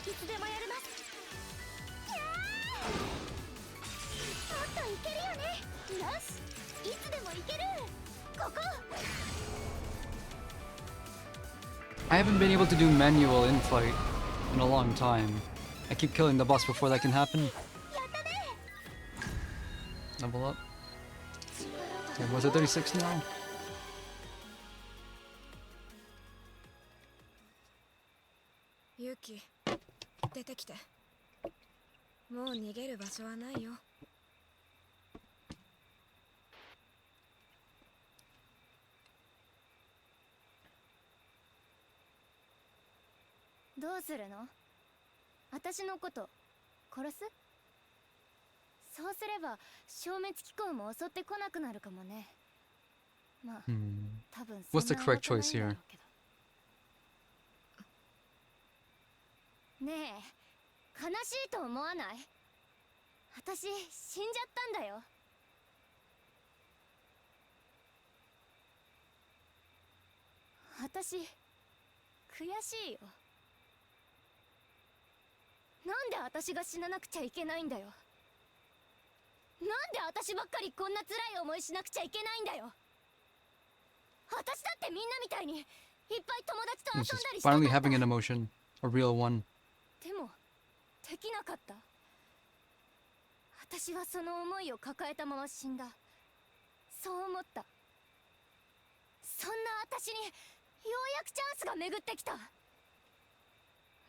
いつでもやれます。いやー、もっといけるよね。よし、いつでもいける。ここ。
I haven't been able to do manual in-fight in a long time. I keep killing the boss before that can happen. Level up. Okay, was it 36 now?
ユキ、出てきて。もう逃げる場所はないよ。
どうするの？私のこと殺す？そうすれば消滅機構も襲ってこなくなるかもね。まあ、多分
What's the correct choice here?
ねえ、悲しいと思わない？私死んじゃったんだよ。私悔しいよ。なんで私が死ななくちゃいけないんだよ。なんで私ばっかりこんな辛い思いしなくちゃいけないんだよ。私だってみんなみたいにいっぱい友達と遊ん
She's
だりしたか
finally
った。
having an emotion. A real one.
でもできなかった。私はその思いを抱えたまま死んだ。そう思った。そんな私にようやくチャンスが巡ってきた。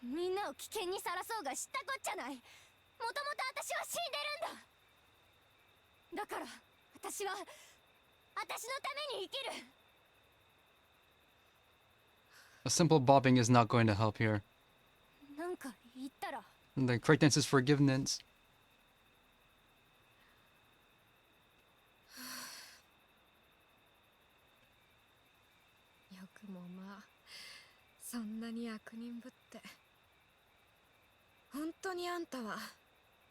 みんなを危険にさらそうが知ったこっちゃない。もともと私は死んでるんだ。だから私は私のために生きる。
A simple bobbing is not going to help here.
なんか言ったら
The correct answer is forgiveness.
よくもまあ、そんなに悪人ぶって。本当にあんたは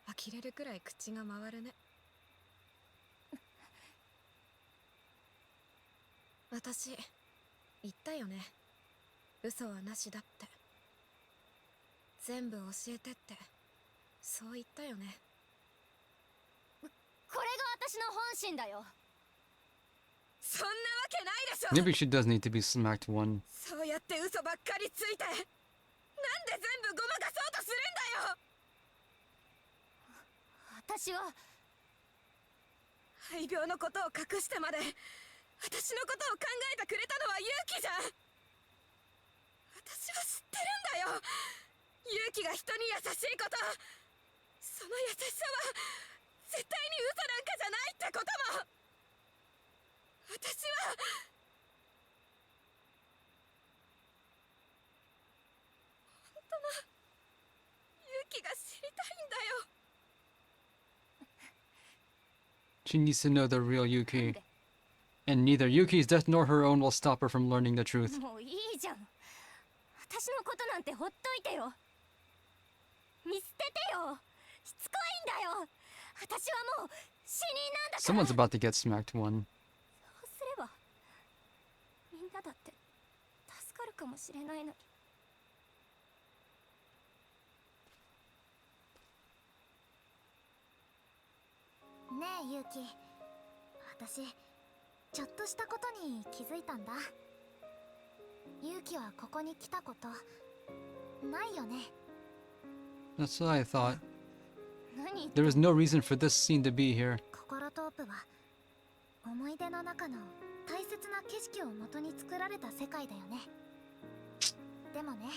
呆れるくらい口が回るね。私言ったよね、嘘はなしだって。全部教えてってそう言ったよね。
これが私の本心だよ。
そんなわけないでしょ。
Maybe she does need to be smacked one.
そうやって嘘ばっかりついて、なんで全部ごまかそうとするんだよ。
私は
肺病のことを隠してまで私のことを考えてくれたのは勇気じゃん。私は知ってるんだよ、勇気が人に優しいこと。その優しさは絶対に嘘なんかじゃないってことも。私は本当の勇気が知りたいんだよ。
She needs to know the real Yuki. And neither Yuki's death nor her own will stop her from learning the truth.
もういいじゃん。私のことなんてほっといてよ。見捨ててよ。しつこいんだよ。私はもう死人なんだから。
Someone's about to get smacked one.
そうすればみんなだって助かるかもしれないのに。ねえユウキ、私ちょっとしたことに気づいたんだ。ユウキはここに来たことないよね。
That's what I thought.
何？
There was no reason for this scene to be here.
心トープは思い出の中の大切な景色を元に作られた世界だよね。でもね、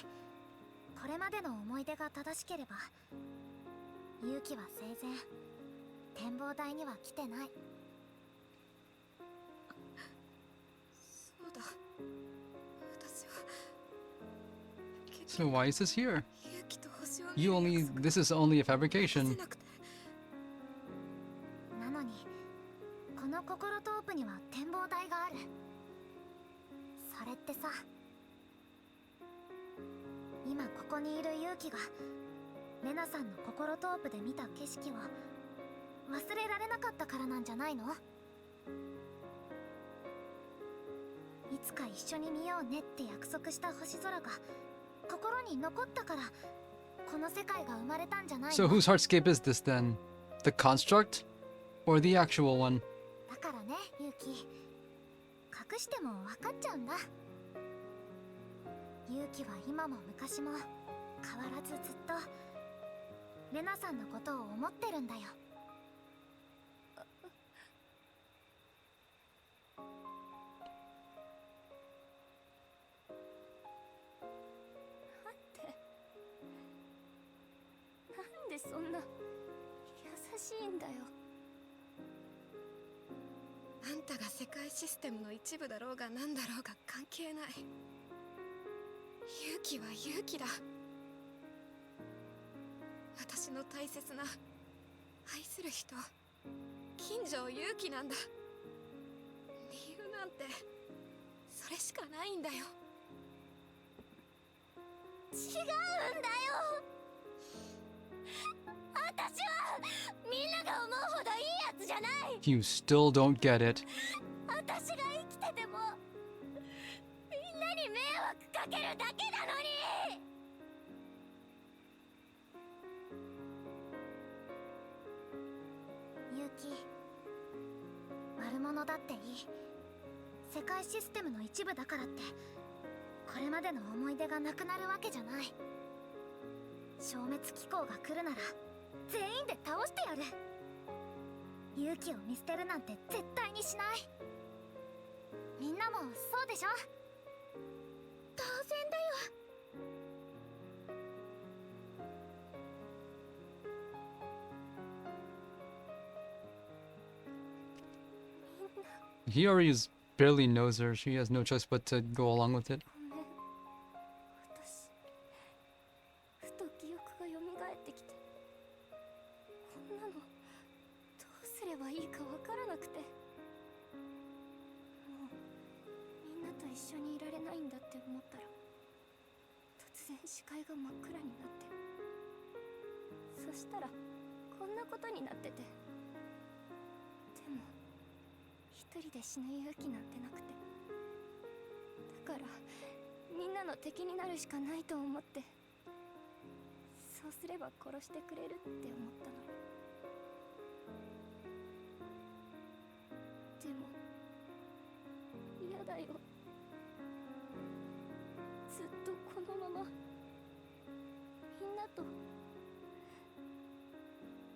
これまでの思い出が正しければユウキは生前展望台には来てない。
そうだ、私は
So why is this here?
勇気と星を
You only... This is only a fabrication.
なのにこの心トープには展望台がある。それってさ、今ここにいる勇気がレナさんの心トープで見た景色を忘れられなかったからなんじゃないの？いつか一緒に見ようねって約束した星空が心に残ったからこの世界が生まれたんじゃない
So
の。
whose heartscape is this then? The construct? Or the actual one?
だからね、ユウキ。隠しても分かっちゃうんだ。ユウキは今も昔も変わらずずっとレナさんのことを思ってるんだよ。
なんでそんな優しいんだよ。あんたが世界システムの一部だろうがなんだろうが関係ない。勇気は勇気だ。私の大切な愛する人、金城勇気なんだ。理由なんてそれしかないんだよ。
違うんだよ。私はみんなが思うほどいいやつじゃない。
You still don't get it.
私が生きててもみんなに迷惑かけるだけなのに。ユキ、悪者だっていい。世界システムの一部だからってこれまでの思い出がなくなるわけじゃない。消滅機構が来るなら全員で倒してやる。勇気を見捨てるなんて絶対にしない。みんなもそうでしょ。当然だよ。
Hiyori is barely knows her. She has no choice but to go along with it.
ごめん。私、ふと記憶が蘇ってきて、こんなのどうすればいいかわからなくて、もうみんなと一緒にいられないんだって思ったら、突然視界が真っ暗になって、そしたらこんなことになってて。でも一人で死ぬ勇気なんてなくて、だからみんなの敵になるしかないと思って、そうすれば殺してくれるって思ったのに。でも嫌だよ。ずっとこのままみんなと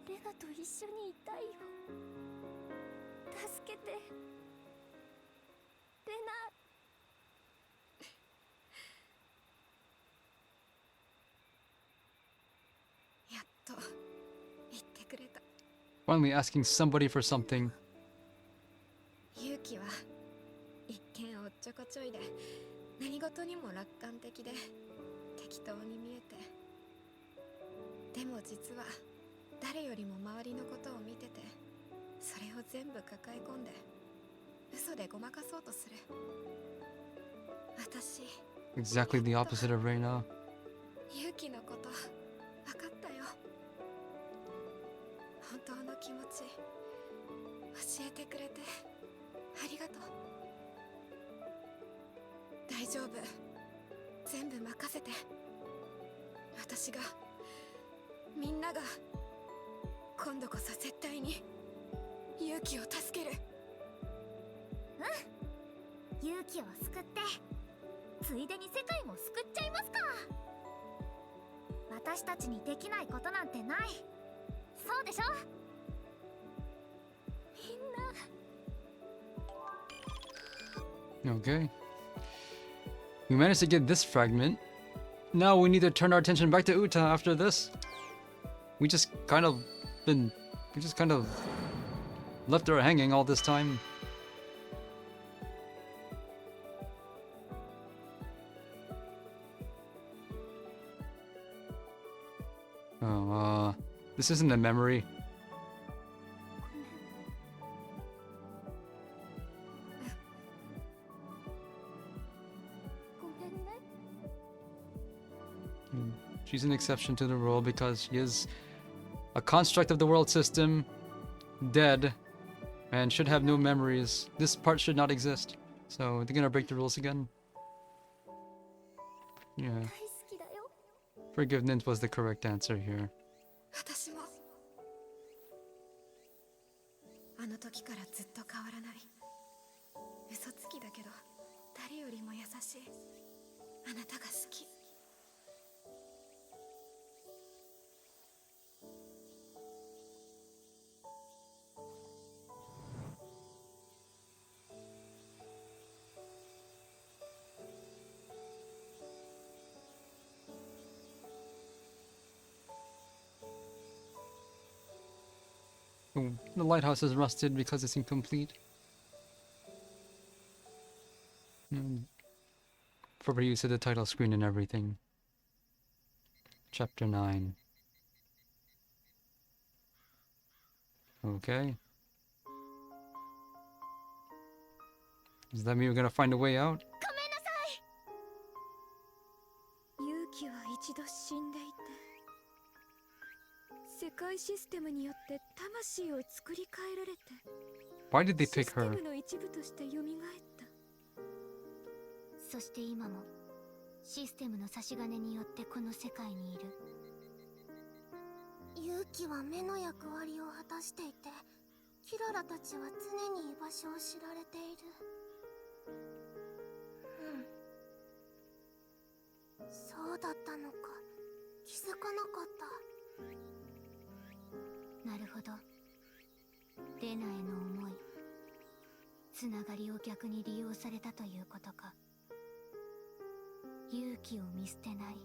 レナと一緒にいたいよ。助けて、レナ。やっと言ってくれた。
Finally asking somebody for something.
勇気は一見おっちょこちょいで何事にも楽観的で適当に見えて、でも実は誰よりも周りのことを見てて、それを全部抱え込んで嘘でごまかそうとする。私
Exactly the opposite of Reina.
勇気のこと分かったよ。本当の気持ち教えてくれてありがとう。大丈夫、全部任せて。私が、みんなが今度こそ絶対に勇気を助ける。
うん、勇気を救ってついでに世界も救っちゃいますか。私たちにできないことなんてない。そうでしょ。みんな。
Okay. We managed to get this fragment. Now we need to turn our attention back to Uta after this. We just kind of left her hanging all this time. Oh, this isn't a memory.
ごめんね。
She's an exception to the rule because she is a construct of the world system, dead, and should have no memories. This part should not exist. So they're gonna break the rules again. Yeah.
大好きだよ。
Forgiveness was the correct answer here.
私もあの時からずっと変わらない嘘つきだけど誰よりも優しいあなたが好き。
Oh, the lighthouse is rusted because it's incomplete. For use of the title screen and everything. Chapter 9. Okay. Does that mean we're gonna find a way out?
勇気は一度死んでいて、世界システムによって魂を作り変えられて、
Why did they
シ
pick
ステ
her?
ムの一部として蘇った。
そして今もシステムの差し金によってこの世界にいる。
勇気は目の役割を果たしていて、キララたちは常に居場所を知られている。そうだったのか、気づかなかった。
なるほど。レナへの思い、つながりを逆に利用されたということか。勇気を見捨てない。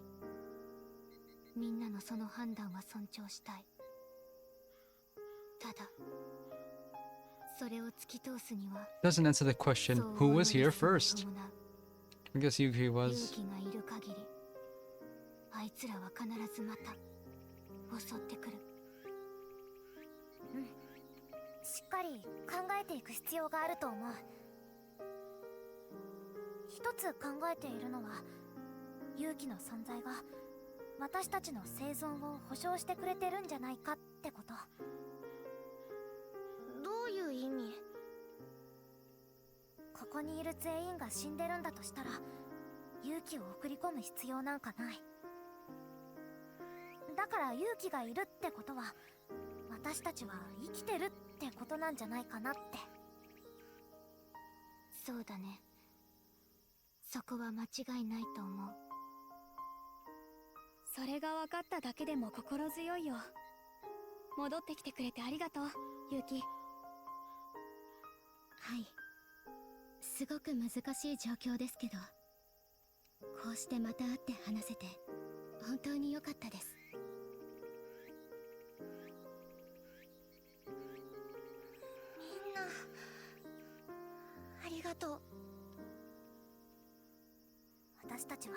みんなのその判断は尊重したい。ただそれを突き通すには
Doesn't answer the question, who was here first? I guess Yuki
勇
was.
気がいる限りあいつらは必ずまた襲ってくる。
しっかり考えていく必要があると思う。一つ考えているのは、勇気の存在が私たちの生存を保証してくれてるんじゃないかってこと。どういう意味？ここにいる全員が死んでるんだとしたら、勇気を送り込む必要なんかない。だから勇気がいるってことは、私たちは生きてるってことなんじゃないかなって。
そうだね。そこは間違いないと思う。
それが分かっただけでも心強いよ。戻ってきてくれてありがとう、ユキ。
はい。すごく難しい状況ですけど、こうしてまた会って話せて本当に良かったです。
みんなありがとう。私たちは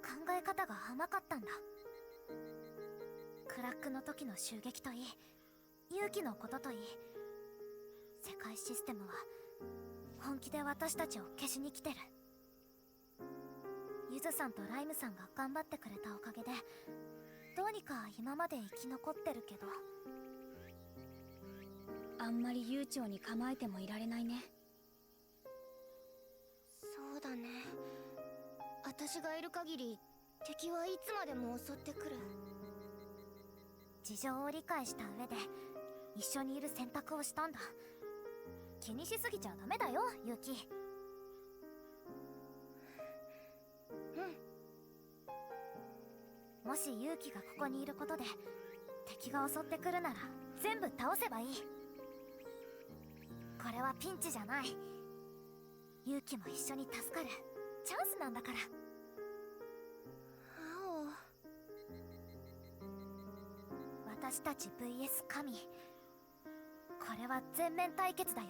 考え方が甘かったんだ。クラックの時の襲撃といい、勇気のことといい、世界システムは本気で私たちを消しに来てる。ゆずさんとライムさんが頑張ってくれたおかげで、どうにか今まで生き残ってるけど、
あんまり悠長に構えてもいられないね。
そうだね。私がいる限り敵はいつまでも襲ってくる。事情を理解した上で一緒にいる選択をしたんだ。気にしすぎちゃダメだよ、ユキ。もしユキがここにいることで敵が襲ってくるなら全部倒せばいい。これはピンチじゃない。ユキも一緒に助かるチャンスなんだから。私たち VS 神、これは全面対決だよ。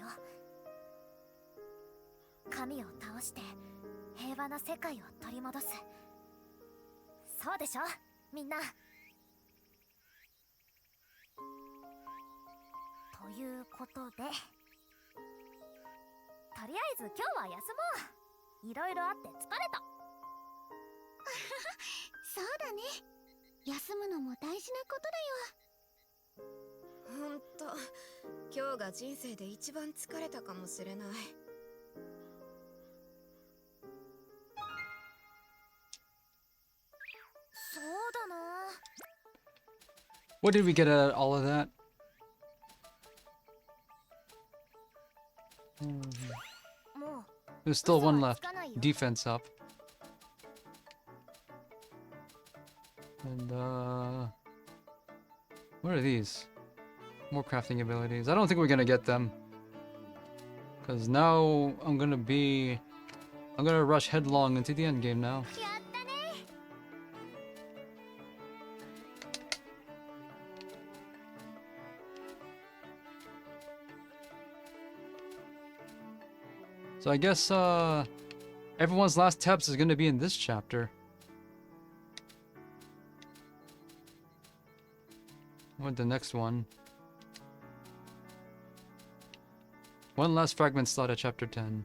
神を倒して平和な世界を取り戻す。そうでしょみんな。ということで、とりあえず今日は休もう。いろいろあって疲れた。
そうだね。休むのも大事なことだよ。
ほんと、今日が人生で一番疲れたかもしれない。
そうだな。
What did we get out of all of that?
もう
There's still one
嘘は
left.
つかないよ。
Defense up. And what are these? More crafting abilities. I don't think we're gonna get them. Cause now I'm gonna rush headlong into the end game now.
やったね。
So I guess everyone's last taps is gonna be in this chapter. Or the next one. One last fragment slot at chapter 10.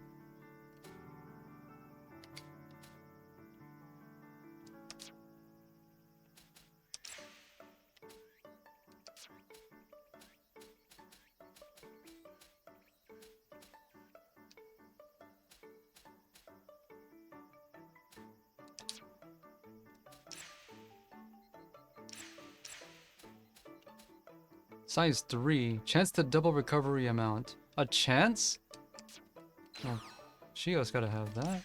Size 3. Chance to double recovery amount. A chance? Oh, Shio's gotta have that.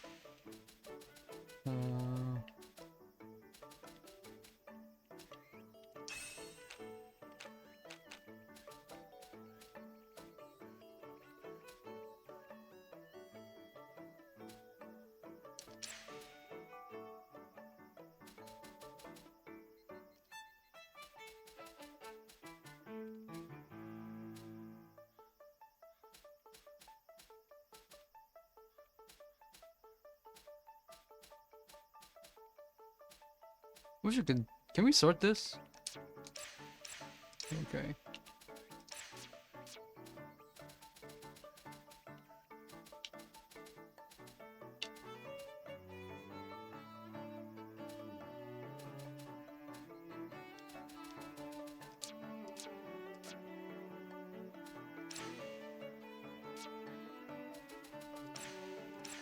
Wish we could. Can we sort this? Okay.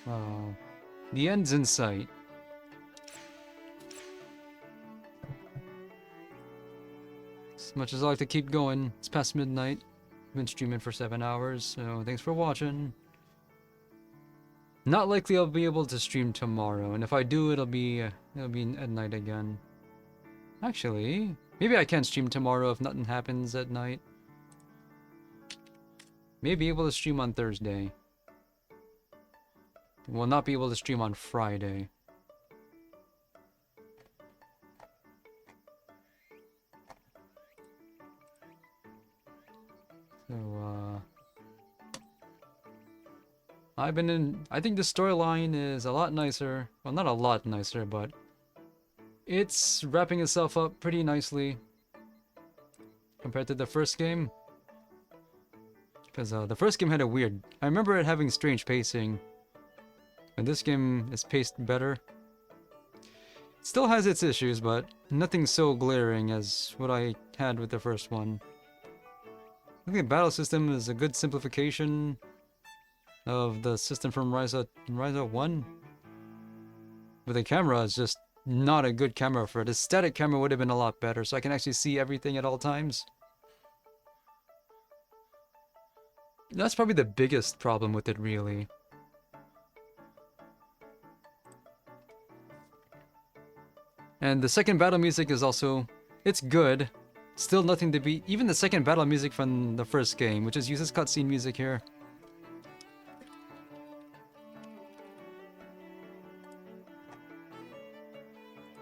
Oh, the end's in sight. As much as I like to keep going, it's past midnight. I've been streaming for 7 hours, so thanks for watching. Not likely I'll be able to stream tomorrow, and if I do, it'll be at night again. Actually, maybe I can stream tomorrow if nothing happens at night. Maybe able to stream on Thursday. Will not be able to stream on Friday. So, I think the storyline is a lot nicer. Well, not a lot nicer, but it's wrapping itself up pretty nicely compared to the first game. Because the first game had a weird... I remember it having strange pacing. And this game is paced better. It still has its issues, but nothing so glaring as what I had with the first one. I think the battle system is a good simplification of the system from Ryza 1. But the camera is just not a good camera for it. A static camera would have been a lot better, so I can actually see everything at all times. That's probably the biggest problem with it, really. And the second battle music is also... it's good. Still nothing to beat. Even the second battle music from the first game, which is uses cutscene music here.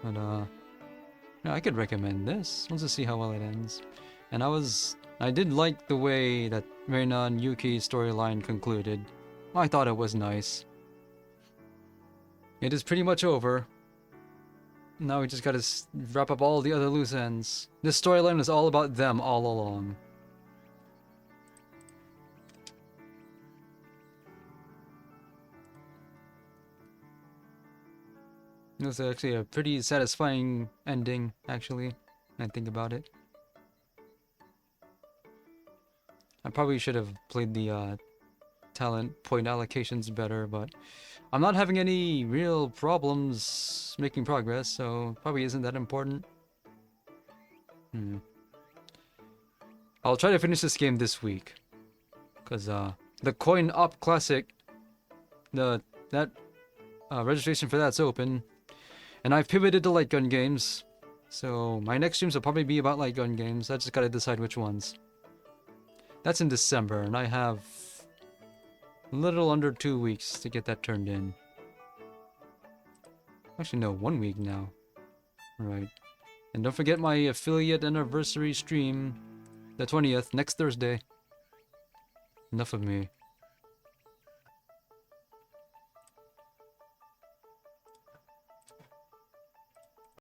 But, yeah, I could recommend this. Let's just see how well it ends. And I did like the way that Reina and Yuki's storyline concluded. I thought it was nice. It is pretty much over. Now we just gotta wrap up all the other loose ends. This storyline is all about them all along. It was actually a pretty satisfying ending, actually, when I think about it. I probably should have played the talent point allocations better, but I'm not having any real problems making progress, so probably isn't that important. I'll try to finish this game this week, cause the Coin Op Classic, registration for that's open, and I've pivoted to light gun games, so my next streams will probably be about light gun games. I just gotta decide which ones. That's in December, and I have a little under 2 weeks to get that turned in. Actually, no, 1 week now. Right. And don't forget my affiliate anniversary stream, the 20th, next Thursday. Enough of me.